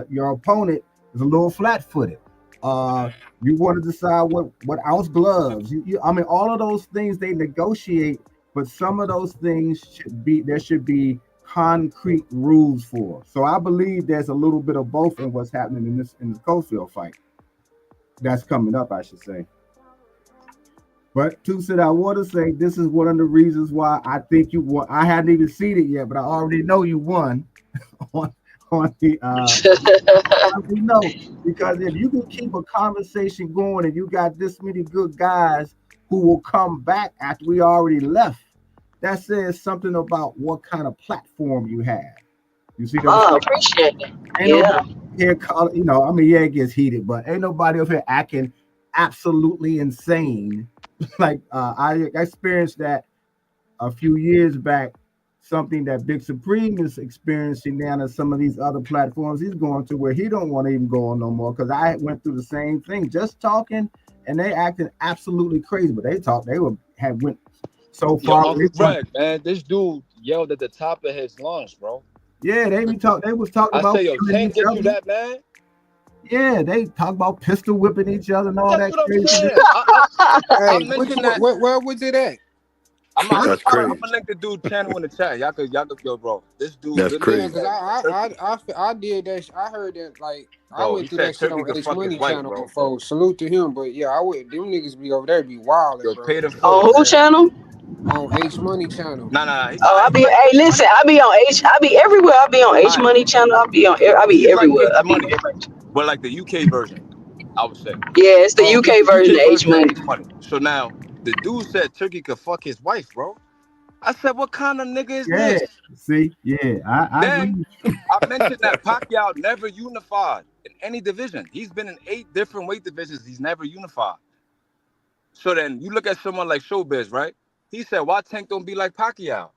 Speaker 3: your opponent is a little flat-footed. You want to decide what ounce gloves. I mean, all of those things they negotiate, but some of those things there should be concrete rules for. So I believe there's a little bit of both in what's happening in this Cofield fight that's coming up, I should say. But two said, I want to say this is one of the reasons why I think you won. I hadn't even seen it yet, but I already know you won on the we know, because if you can keep a conversation going and you got this many good guys who will come back after we already left, that says something about what kind of platform you have. You see what I'm saying?
Speaker 19: Appreciate it.
Speaker 3: Ain't
Speaker 19: Yeah.
Speaker 3: nobody here I mean, yeah, it gets heated, but ain't nobody up here acting absolutely insane. Like I experienced that a few years back, something that Big Supreme is experiencing now on some of these other platforms. He's going to where he don't want to even go on no more, because I went through the same thing, just talking, and they acting absolutely crazy. But they went so
Speaker 10: Yo,
Speaker 3: far.
Speaker 10: Uncle Greg, man, this dude yelled at the top of his lungs, bro.
Speaker 3: Yeah, they was talking
Speaker 10: I
Speaker 3: about
Speaker 10: say, yo,
Speaker 3: killing
Speaker 10: Tank
Speaker 3: each
Speaker 10: get you
Speaker 3: other.
Speaker 10: that, man.
Speaker 3: Yeah, they talk about pistol whipping each other and all
Speaker 10: That's
Speaker 3: that
Speaker 10: what I'm
Speaker 3: craziness.
Speaker 10: saying. I
Speaker 18: Hey,
Speaker 10: mentioned that.
Speaker 18: where was it at?
Speaker 17: That's
Speaker 10: I'm
Speaker 17: crazy.
Speaker 10: gonna link the dude channel in the chat. Y'all could, yo, bro. This dude
Speaker 17: That's
Speaker 10: literally
Speaker 18: Yeah,
Speaker 17: crazy.
Speaker 18: because
Speaker 10: said Turkey,
Speaker 18: I did that. I heard that, like, I
Speaker 10: bro.
Speaker 18: went
Speaker 10: He
Speaker 18: through
Speaker 10: said
Speaker 18: that shit
Speaker 10: Turkey
Speaker 18: on
Speaker 10: could
Speaker 18: H
Speaker 10: fuck his
Speaker 18: Money
Speaker 10: wife,
Speaker 18: channel
Speaker 10: bro.
Speaker 18: before. Salute to him, but yeah, them niggas be over there be wilding,
Speaker 10: Yo,
Speaker 18: bro.
Speaker 10: pay the
Speaker 19: On
Speaker 10: full,
Speaker 19: who
Speaker 10: man.
Speaker 19: channel?
Speaker 18: On H Money channel.
Speaker 10: Nah.
Speaker 19: Oh,
Speaker 10: Nah,
Speaker 19: I
Speaker 10: he's
Speaker 19: be.
Speaker 10: like
Speaker 19: Hey,
Speaker 10: Gets
Speaker 19: listen,
Speaker 10: Money.
Speaker 19: I be on H. I be everywhere. I be on H
Speaker 10: All right,
Speaker 19: Money channel. I be
Speaker 10: he's like
Speaker 19: everywhere.
Speaker 10: Gets
Speaker 19: I be.
Speaker 10: Money, but like the UK version, I would say.
Speaker 19: Yeah, it's the
Speaker 18: Oh,
Speaker 10: He's
Speaker 19: UK
Speaker 10: the
Speaker 19: version
Speaker 10: UK
Speaker 19: of H
Speaker 10: version of
Speaker 19: Money.
Speaker 10: H Money. So now the dude said Turkey could fuck his wife, bro. I said, what kind of nigga is
Speaker 3: Yeah,
Speaker 10: this?
Speaker 3: see, yeah, I
Speaker 10: Then
Speaker 3: agree.
Speaker 10: I mentioned that Pacquiao never unified in any division. He's been in 8 different weight divisions. He's never unified. So then you look at someone like Showbiz, right? He said, why Tank don't be like Pacquiao?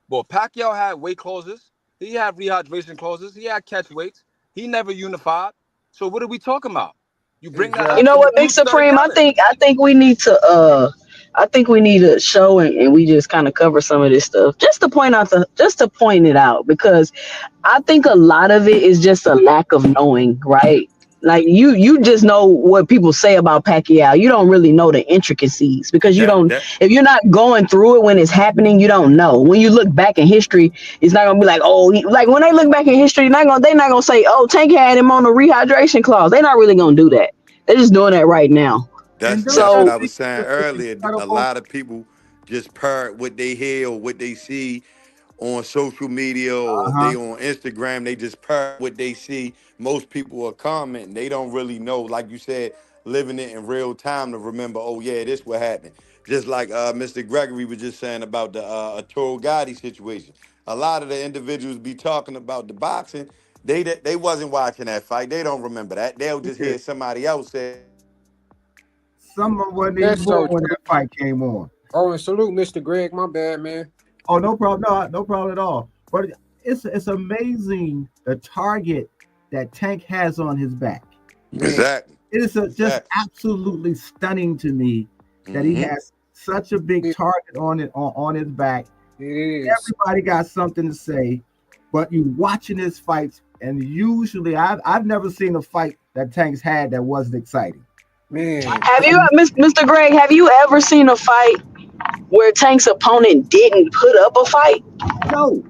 Speaker 10: Well, Pacquiao had weight clauses. He had rehydration clauses. He had catch weights. He never unified. So what are we talking about? You bring that
Speaker 19: You
Speaker 10: up
Speaker 19: know
Speaker 10: and the
Speaker 19: what, Big
Speaker 10: dude started
Speaker 19: Supreme?
Speaker 10: yelling.
Speaker 19: I think we need to I think we need a show, and we just kind of cover some of this stuff just to point it out, because I think a lot of it is just a lack of knowing, right? Like you just know what people say about Pacquiao. You don't really know the intricacies, because you
Speaker 17: That
Speaker 19: don't,
Speaker 17: that
Speaker 19: if you're not going through it when it's happening, you don't know. When you look back in history, it's not gonna be like, oh, like when they look back in history, they're not gonna say, oh, Tank had him on the rehydration clause. They're not really gonna do that. They're just doing that right now.
Speaker 3: And don't
Speaker 17: that's
Speaker 3: you
Speaker 17: what
Speaker 19: So
Speaker 17: I
Speaker 3: think
Speaker 17: was saying
Speaker 3: it's
Speaker 17: earlier. A
Speaker 3: incredible?
Speaker 17: lot of people just parrot what they hear or what they see on social media, or
Speaker 3: Uh-huh.
Speaker 17: they on Instagram. They just parrot what they see. Most people are commenting. They don't really know, like you said, living it in real time to remember, oh yeah, this what happened. Just like Mr. Gregory was just saying about the Arturo Gotti situation. A lot of the individuals be talking about the boxing. They wasn't watching that fight. They don't remember that. They'll just
Speaker 3: Yeah.
Speaker 17: hear somebody else say,
Speaker 3: Someone wasn't even
Speaker 18: that's so
Speaker 3: born when
Speaker 18: true.
Speaker 3: that fight came on.
Speaker 18: Oh, and salute Mr. Greg. My bad, man.
Speaker 3: Oh, no problem. No, no problem at all. But it's amazing the target that Tank has on his back.
Speaker 18: Man,
Speaker 17: exactly,
Speaker 3: It is just
Speaker 17: exactly.
Speaker 3: absolutely stunning to me that he
Speaker 17: Hmm.
Speaker 3: has such a big
Speaker 18: it,
Speaker 3: target on his back.
Speaker 18: it is.
Speaker 3: Everybody got something to say, but you watching his fights, and usually I've never seen a fight that Tank's had that wasn't exciting.
Speaker 18: Man,
Speaker 19: have you, Mr. Greg? Have you ever seen a fight where Tank's opponent didn't put up a fight?
Speaker 3: No,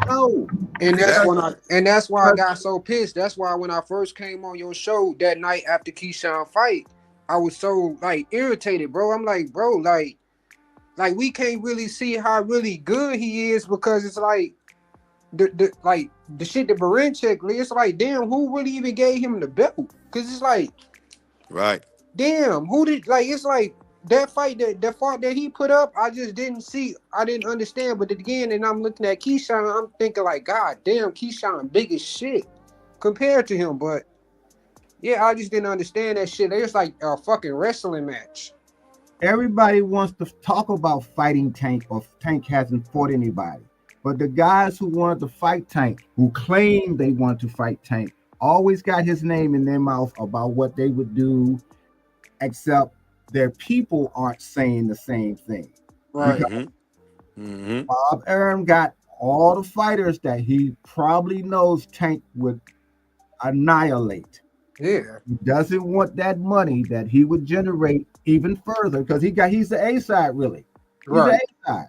Speaker 3: no,
Speaker 18: and
Speaker 17: Exactly.
Speaker 18: that's why I
Speaker 3: because
Speaker 18: got so pissed. That's why when I first came on your show that night after Keyshawn fight, I was so like irritated, bro. I'm like, bro, like we can't really see how really good he is, because it's like the shit that Barinchek, it's like, damn, who really even gave him the belt? Because it's like,
Speaker 17: Right.
Speaker 18: damn, who did, like, it's like that fight, that fight that he put up, I just didn't see, I didn't understand. But again, and I'm looking at Keyshawn, I'm thinking like, God damn, Keyshawn big as shit compared to him. But yeah, I just didn't understand that shit. It's like a fucking wrestling match.
Speaker 3: everybody wants to talk about fighting Tank, or Tank hasn't fought anybody. But the guys who wanted to fight Tank, who claimed they wanted to fight Tank, always got his name in their mouth about what they would do, except their people aren't saying the same thing.
Speaker 18: Right.
Speaker 3: Because
Speaker 17: Hmm. Hmm.
Speaker 3: Bob Arum got all the fighters that he probably knows Tank would annihilate.
Speaker 18: Yeah.
Speaker 3: He doesn't want that money that he would generate even further, because he's the A side, really. He's the
Speaker 18: Right.
Speaker 3: A side.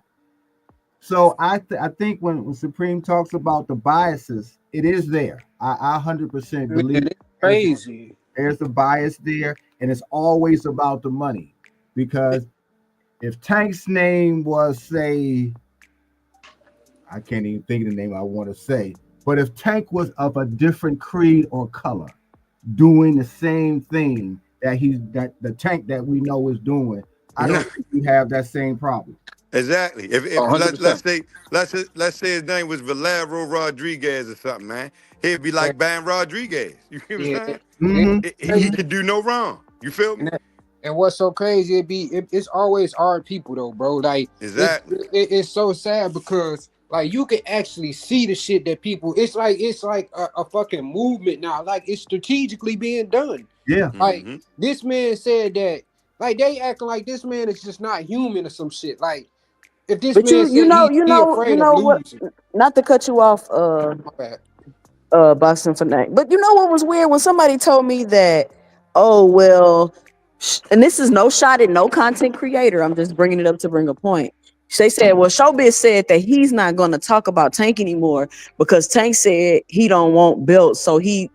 Speaker 3: So I think when Supreme talks about the biases, it is there. I 100%
Speaker 18: Man,
Speaker 3: believe
Speaker 18: it's crazy.
Speaker 3: there's the bias there, and it's always about the money, because if Tank's name was, say, I can't even think of the name I want to say, but if Tank was of a different creed or color, doing the same thing that the Tank that we know is doing, I don't think we have that same problem.
Speaker 17: Exactly. If
Speaker 5: 100%.
Speaker 17: let's say his name was Valero Rodriguez or something, man, he'd be
Speaker 18: Yeah,
Speaker 17: like Bam Rodriguez. You feel what I'm
Speaker 18: yeah.
Speaker 17: saying?
Speaker 18: It,
Speaker 3: Mm-hmm.
Speaker 17: He
Speaker 3: Mm-hmm.
Speaker 17: could do no wrong. You feel me?
Speaker 18: and, that, and what's so crazy? It's always our people though, bro. Like
Speaker 17: Exactly.
Speaker 18: it's so sad because like you can actually see the shit that people. It's like a fucking movement now. Like it's strategically being done.
Speaker 3: Yeah.
Speaker 18: Like
Speaker 17: Hmm.
Speaker 18: this man said that. Like they acting like this man is just not human or some shit. Like if this
Speaker 1: But
Speaker 18: man
Speaker 1: you
Speaker 18: said he
Speaker 1: you
Speaker 18: afraid of
Speaker 1: know what?
Speaker 18: losing.
Speaker 1: Not to cut you off,
Speaker 18: My bad.
Speaker 1: boxing fanatic. But you know what was weird when somebody told me that, oh well, and this is no shot at no content creator. I'm just bringing it up to bring a point. They said, well, Showbiz said that he's not going to talk about Tank anymore because Tank said he don't want belts, so he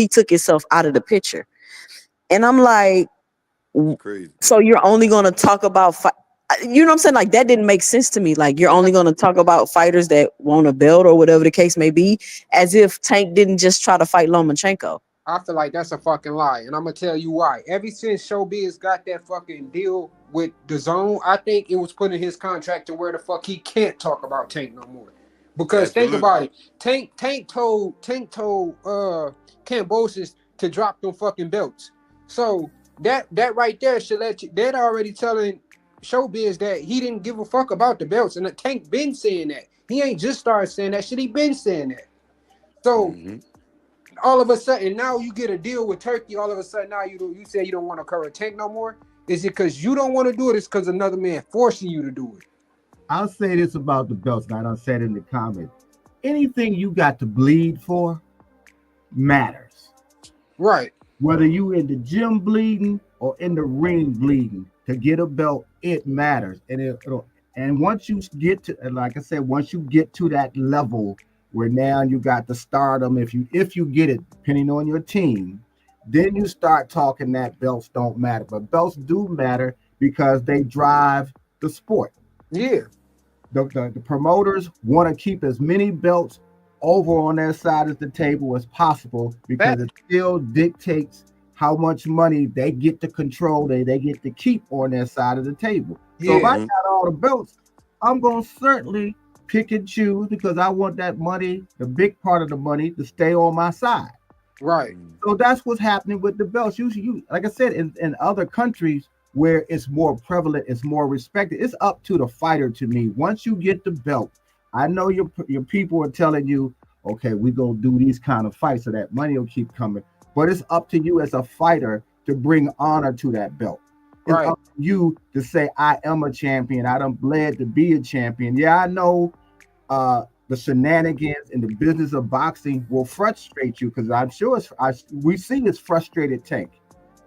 Speaker 1: took himself out of the picture. And I'm like,
Speaker 17: Crazy.
Speaker 1: so you're only going to talk about you know what I'm saying? Like that didn't make sense to me. Like you're only going to talk about fighters that want a belt or whatever the case may be, as if Tank didn't just try to fight Lomachenko.
Speaker 18: I feel like that's a fucking lie, and I'm gonna tell you why. Ever since Showbiz got that fucking deal with the Zone, I think it was put in his contract to where the fuck he can't talk about Tank no more. Because think
Speaker 17: Absolutely.
Speaker 18: about it, Tank told Cambosis to drop them fucking belts. So that right there should let you. They're already telling Showbiz that he didn't give a fuck about the belts, and the Tank been saying that. He ain't just started saying that shit. He been saying that. So
Speaker 17: Hmm.
Speaker 18: all of a sudden now you get a deal with Turkey. All of a sudden now you say you don't want to cover a Tank no more. Is it because you don't want to do it? It's because another man forcing you to do it.
Speaker 3: I'll say this about the belts, and I done said in the comments. Anything you got to bleed for matters.
Speaker 18: Right.
Speaker 3: Whether you in the gym bleeding or in the ring bleeding, to get a belt, it matters. And once you get to, like I said, once you get to that level where now you got the stardom, if you get it, depending on your team, then you start talking that belts don't matter. But belts do matter because they drive the sport.
Speaker 18: Yeah.
Speaker 3: The promoters want to keep as many belts over on their side of the table as possible because
Speaker 18: Fact.
Speaker 3: it still dictates how much money they get to control, they get to keep on their side of the table. So if I
Speaker 18: Yeah.
Speaker 17: Hmm.
Speaker 3: got all the belts, I'm going to certainly pick and choose because I want that money, the big part of the money, to stay on my side.
Speaker 18: Right.
Speaker 3: So that's what's happening with the belts. You like I said, in other countries where it's more prevalent, it's more respected. It's up to the fighter to me. Once you get the belt, I know your people are telling you, okay, we gonna do these kind of fights so that money will keep coming. But it's up to you as a fighter to bring honor to that belt. It's
Speaker 18: Right.
Speaker 3: up to you to say, I am a champion. I done bled to be a champion. Yeah, I know the shenanigans in the business of boxing will frustrate you because I'm sure we see this frustrated Tank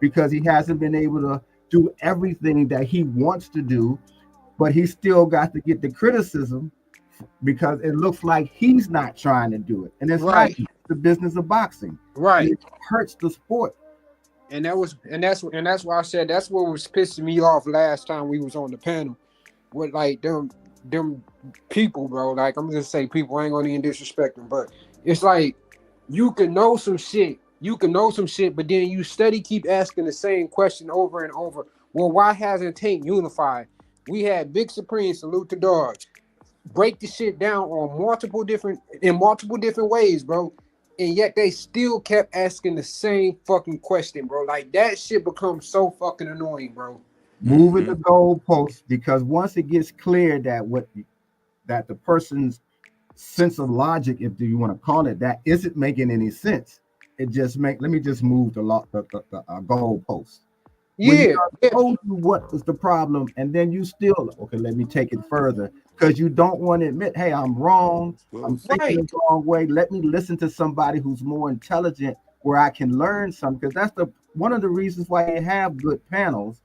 Speaker 3: because he hasn't been able to do everything that he wants to do, but he still got to get the criticism because it looks like he's not trying to do it, and it's not
Speaker 18: Right.
Speaker 3: the business of boxing.
Speaker 18: Right.
Speaker 3: It hurts the sport.
Speaker 18: And that's why I said that's what was pissing me off last time we was on the panel with like them people, bro. Like I'm just say people, I ain't gonna even disrespect them, but it's like you can know some shit. You can know some shit, but then you steady keep asking the same question over and over. Well, why hasn't Tank unified? We had Big Supreme, salute to dogs, break the shit down on multiple different ways, bro. And yet they still kept asking the same fucking question, bro. Like that shit becomes so fucking annoying, bro.
Speaker 3: Moving
Speaker 17: Hmm.
Speaker 3: the goalposts because once it gets clear that the person's sense of logic, if you want to call it that, isn't making any sense. It just let me just move the goalpost. When you
Speaker 18: Yeah, yeah,
Speaker 3: told you what was the problem, and then you still okay, let me take it further because you don't want to admit, hey, I'm wrong. I'm
Speaker 17: Close.
Speaker 3: thinking
Speaker 18: right,
Speaker 3: the wrong way. Let me listen to somebody who's more intelligent where I can learn something. Because that's the one of the reasons why you have good panels.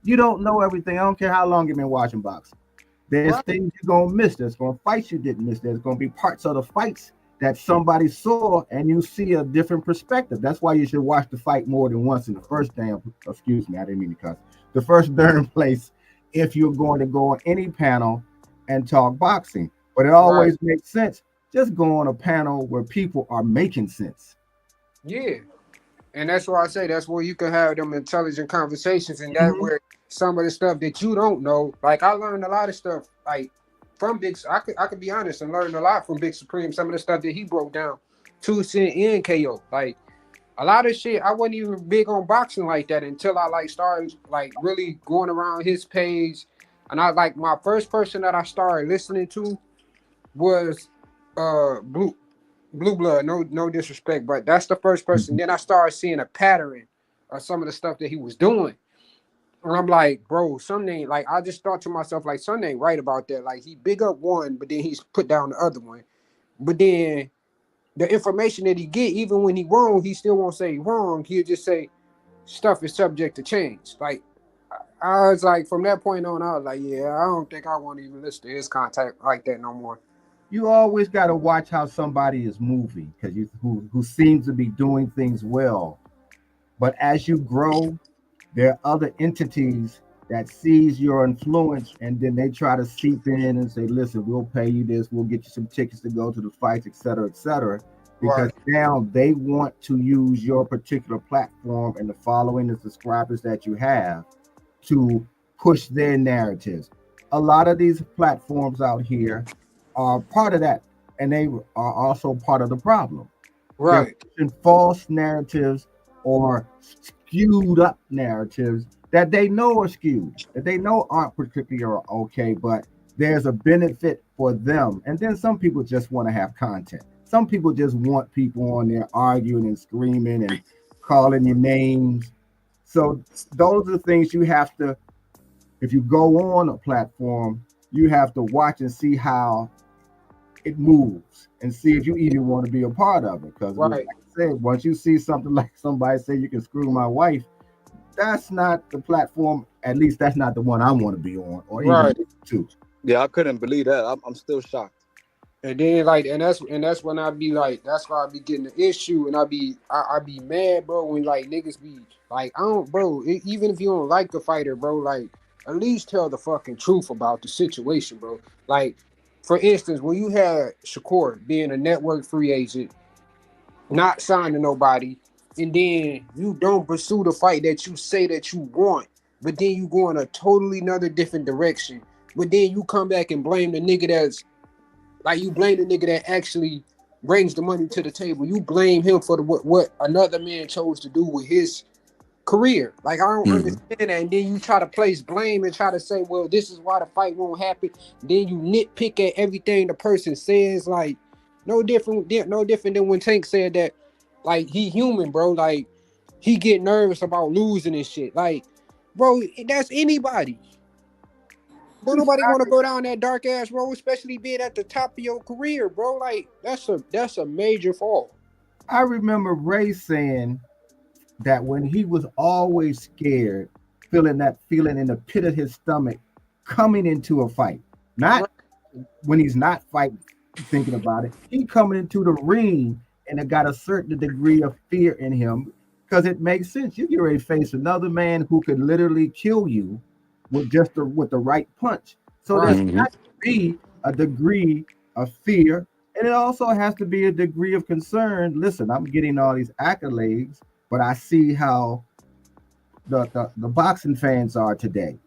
Speaker 3: You don't know everything. I don't care how long you've been watching boxing. There's
Speaker 18: right,
Speaker 3: things you're gonna miss. There's gonna fights you didn't miss. There's gonna be parts of the fights that somebody saw and you see a different perspective. That's why you should watch the fight more than once in the first damn. Excuse me, I didn't mean to cuss. The first darn place if you're going to go on any panel and talk boxing. But it
Speaker 18: Right.
Speaker 3: always makes sense. Just go on a panel where people are making sense.
Speaker 18: Yeah. And that's why I say that's where you can have them intelligent conversations, and that's
Speaker 3: Mhm.
Speaker 18: where some of the stuff that you don't know. Like I learned a lot of stuff like from Big. I could be honest and learned a lot from Big Supreme. Some of the stuff that he broke down, 2 Cent and KO. Like a lot of shit, I wasn't even big on boxing like that until I like started like really going around his page. And I like my first person that I started listening to was Blue Blood. No disrespect, but that's the first person. Then I started seeing a pattern of some of the stuff that he was doing. And I'm like, bro, something like I just thought to myself, like, something ain't right about that. Like he big up one, but then he's put down the other one. But then the information that he get, even when he wrong, he still won't say wrong. He'll just say stuff is subject to change. Like I was like, from that point on, I was like, yeah, I don't think I want to even listen to his contact like that no more.
Speaker 3: You always got to watch how somebody is moving because you who seems to be doing things well. But as you grow, there are other entities that sees your influence and then they try to seep in and say, listen, we'll pay you this, we'll get you some tickets to go to the fights, et cetera, because
Speaker 18: Right.
Speaker 3: now they want to use your particular platform and the following the subscribers that you have to push their narratives. A lot of these platforms out here are part of that, and they are also part of the problem. They're
Speaker 18: Right.
Speaker 3: pushing false narratives or skewed up narratives that they know are skewed, that they know aren't particularly okay, but there's a benefit for them. And then some people just want to have content. Some people just want people on there arguing and screaming and calling you names. So those are the things you have to, if you go on a platform, you have to watch and see how it moves and see if you even want to be a part of it. Because, like
Speaker 18: Right.
Speaker 3: I said, once you see something like somebody say you can screw my wife, that's not the platform. At least that's not the one I want to be on or even
Speaker 18: Right.
Speaker 3: listen to.
Speaker 10: Yeah, I couldn't believe that. I'm still shocked.
Speaker 18: And then like, and that's when I be like, that's why I be getting the issue, and I be mad, bro, when like niggas be like, I don't, bro, even if you don't like the fighter, bro, like at least tell the fucking truth about the situation, bro. Like, for instance, when you had Shakur being a network free agent, not signed to nobody, and then you don't pursue the fight that you say that you want, but then you go in a totally another different direction. But then you come back and blame the nigga that's like you blame the nigga that actually brings the money to the table. You blame him for the what another man chose to do with his career. Like I don't
Speaker 17: Hmm.
Speaker 18: understand that. And then you try to place blame and try to say, well, this is why the fight won't happen. Then you nitpick at everything the person says. Like no different than when Tank said that. Like he human, bro. Like he get nervous about losing and shit. Like, bro, that's anybody. Don't nobody want to go down that dark ass road, especially being at the top of your career, bro. Like that's a major fall.
Speaker 3: I remember Ray saying that when he was always scared, feeling that feeling in the pit of his stomach coming into a fight, not
Speaker 18: Right,
Speaker 3: when he's not fighting, thinking about it. He coming into the ring and it got a certain degree of fear in him because it makes sense. You get ready to face another man who could literally kill you with just with the right punch. So there's
Speaker 18: right.
Speaker 17: Hmm.
Speaker 3: got to be a degree of fear, and it also has to be a degree of concern. Listen, I'm getting all these accolades, but I see how the boxing fans are today.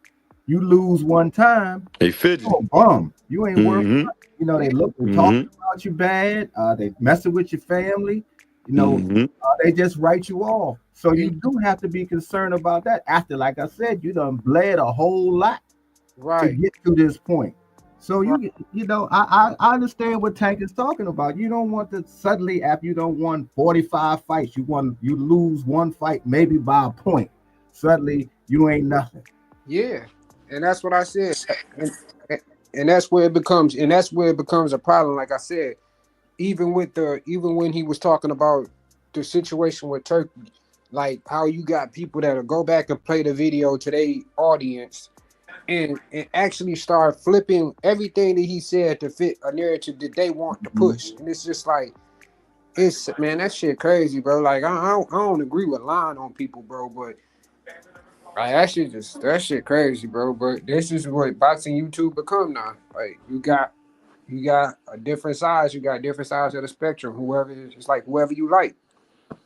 Speaker 3: You lose one time,
Speaker 17: They fidget.
Speaker 3: you're a bum. You ain't worth.
Speaker 17: Hmm.
Speaker 3: You know,
Speaker 18: Yeah,
Speaker 3: they look, they talk
Speaker 17: Hmm.
Speaker 3: about you bad. They messing with your family. You know,
Speaker 17: Hmm.
Speaker 3: they just write you off. So
Speaker 18: and-
Speaker 3: you do have to be concerned about that. After, like I said, you done bled a whole lot to
Speaker 18: right,
Speaker 3: get to this point. So
Speaker 18: right.
Speaker 3: you know, I understand what Tank is talking about. You don't want to suddenly after you don't won 45 fights, you lose one fight maybe by a point. Suddenly you ain't nothing.
Speaker 18: Yeah, and that's what I said. And, and that's where it becomes a problem. Like I said, even when he was talking about the situation with Turkey, like how you got people that'll go back and play the video to their audience and actually start flipping everything that he said to fit a narrative that they want to push. And it's just like it's man, that shit crazy, bro. Like I don't agree with lying on people, bro, but Like that shit crazy, bro. But this is what boxing YouTube become now. Like you got a different size. You got different sides of the spectrum. Whoever it's like whoever you like.
Speaker 3: And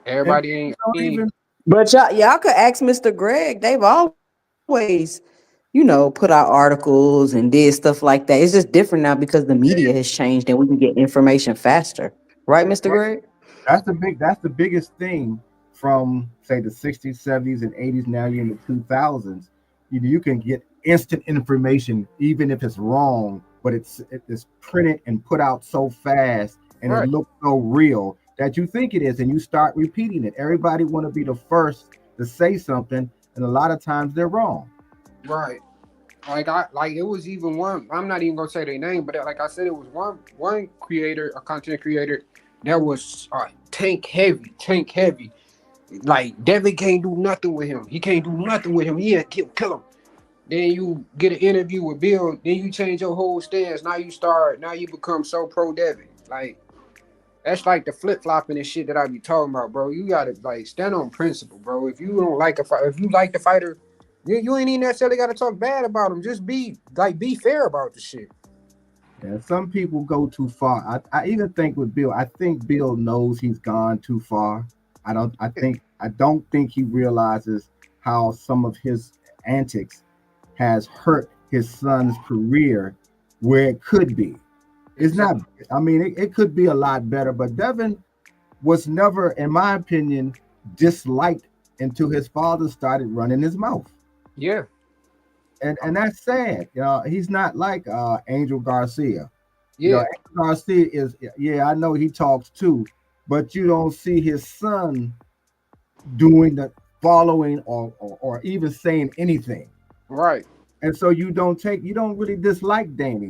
Speaker 18: Everybody ain't.
Speaker 3: don't even
Speaker 1: But y'all could ask Mr. Greg. They've always, put out articles and did stuff like that. It's just different now because the media has changed and we can get information faster. Right, Mr. Greg?
Speaker 3: that's the biggest thing from say the 60s, 70s, and 80s. Now you're in the 2000s. You can get instant information, even if it's wrong, but it's printed and put out so fast, and it
Speaker 18: Right,
Speaker 3: looks so real that you think it is, and you start repeating it. Everybody want to be the first to say something, and a lot of times they're wrong.
Speaker 18: right. Like it was even one. I'm not even gonna say their name, but like I said, it was one creator, a content creator that was tank heavy. Like Devin can't do nothing with him. He can't do nothing with him. Yeah, kill him. Then you get an interview with Bill. Then you change your whole stance. Now you become so pro Devin. Like that's like the flip flopping and shit that I be talking about, bro. You gotta like stand on principle, bro. If you don't like a fight, if you like the fighter, you ain't even necessarily gotta talk bad about him. Just be fair about the shit.
Speaker 3: And some people go too far. I even think with Bill, I think Bill knows he's gone too far. I don't think he realizes how some of his antics has hurt his son's career where it could be. It's not,
Speaker 18: Exactly.
Speaker 3: I mean, it could be a lot better, but Devin was never, in my opinion, disliked until his father started running his mouth.
Speaker 18: Yeah.
Speaker 3: And that's sad. He's not like Angel Garcia.
Speaker 18: Yeah.
Speaker 3: Angel Garcia is, yeah, I know he talks too, but you don't see his son doing the following or even saying anything.
Speaker 18: Right.
Speaker 3: And so you don't really dislike Danny.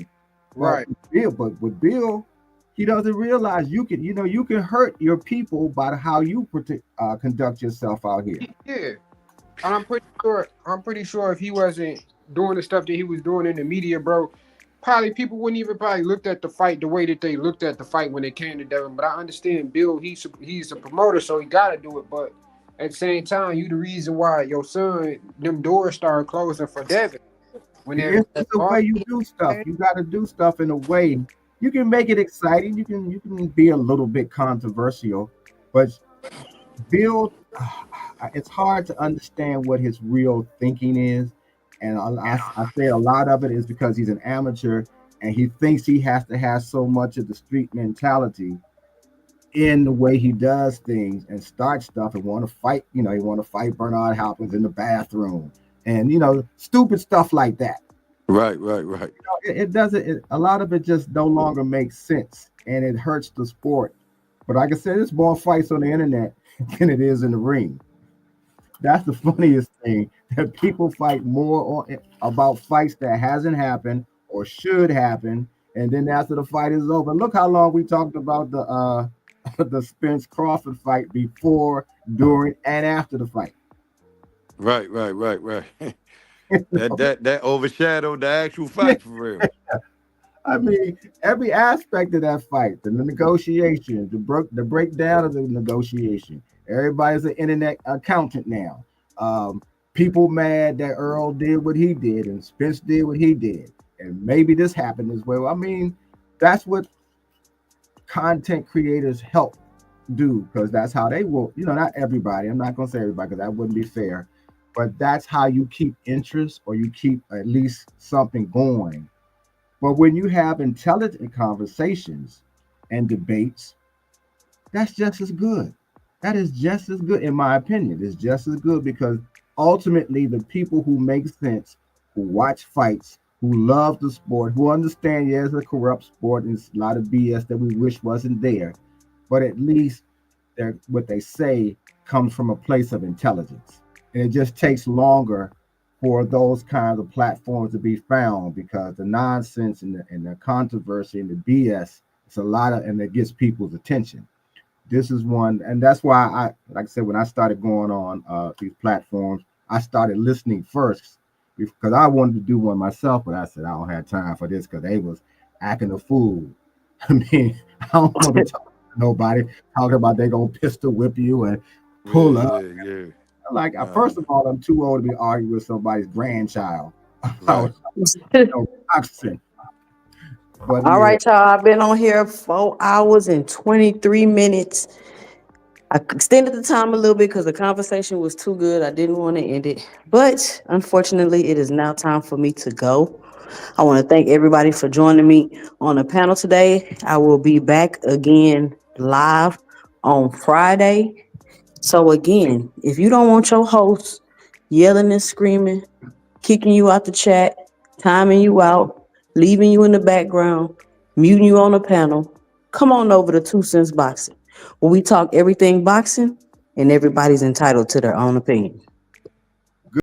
Speaker 3: But
Speaker 18: Right.
Speaker 3: with Bill, he doesn't realize you can hurt your people by how you conduct yourself out here.
Speaker 18: Yeah. And I'm pretty sure if he wasn't doing the stuff that he was doing in the media, bro, probably people wouldn't even probably looked at the fight the way that they looked at the fight when it came to Devin. But I understand Bill, he's a promoter, so he gotta do it. But at the same time, you the reason why your son them doors started closing for Devin. Whenever
Speaker 3: It's the way you do stuff. You got to do stuff in a way you can make it exciting. You can be a little bit controversial, but Bill, it's hard to understand what his real thinking is, and I say a lot of it is because he's an amateur and he thinks he has to have so much of the street mentality in the way he does things and start stuff and want to fight. He want to fight Bernard Hopkins in the bathroom and stupid stuff like that.
Speaker 17: Right.
Speaker 3: It doesn't. A lot of it just no longer makes sense, and it hurts the sport. But like I said, there's more fights on the internet than it is in the ring. That's the funniest thing, that people fight more about fights that hasn't happened or should happen, and then after the fight is over, look how long we talked about the the Spence Crawford fight before, during, and after the fight.
Speaker 17: Right. That overshadowed the actual fight for real.
Speaker 3: I mean, every aspect of that fight, the negotiation, the breakdown of the negotiation. Everybody's an internet accountant now. People mad that Earl did what he did and Spence did what he did, and maybe this happened as well. I mean, that's what content creators help do, because that's how they will. Not everybody. I'm not going to say everybody because that wouldn't be fair, but that's how you keep interest, or you keep at least something going. But when you have intelligent conversations and debates, that's just as good. That is just as good, in my opinion. It's just as good because ultimately, the people who make sense, who watch fights, who love the sport, who understand, yeah, it's a corrupt sport and it's a lot of BS that we wish wasn't there, but at least what they say comes from a place of intelligence. And it just takes longer for those kinds of platforms to be found because the nonsense and the controversy and the BS, it's a lot of, and it gets people's attention. This is one, and that's why like I said, when I started going on these platforms, I started listening first because I wanted to do one myself, but I said I don't have time for this because they was acting a fool. I mean, I don't want to talk to nobody talking about they gonna pistol whip you and pull up.
Speaker 17: Yeah.
Speaker 3: Like, first of all, I'm too old to be arguing with somebody's grandchild
Speaker 17: Right.
Speaker 3: about boxing. But
Speaker 1: All
Speaker 3: yeah,
Speaker 1: right, y'all. I've been on here 4 hours and 23 minutes. I extended the time a little bit because the conversation was too good. I didn't want to end it. But unfortunately, it is now time for me to go. I want to thank everybody for joining me on the panel today. I will be back again live on Friday. So again, if you don't want your host yelling and screaming, kicking you out the chat, timing you out, leaving you in the background, muting you on the panel, come on over to 2 Cents Boxing, where we talk everything boxing and everybody's entitled to their own opinion.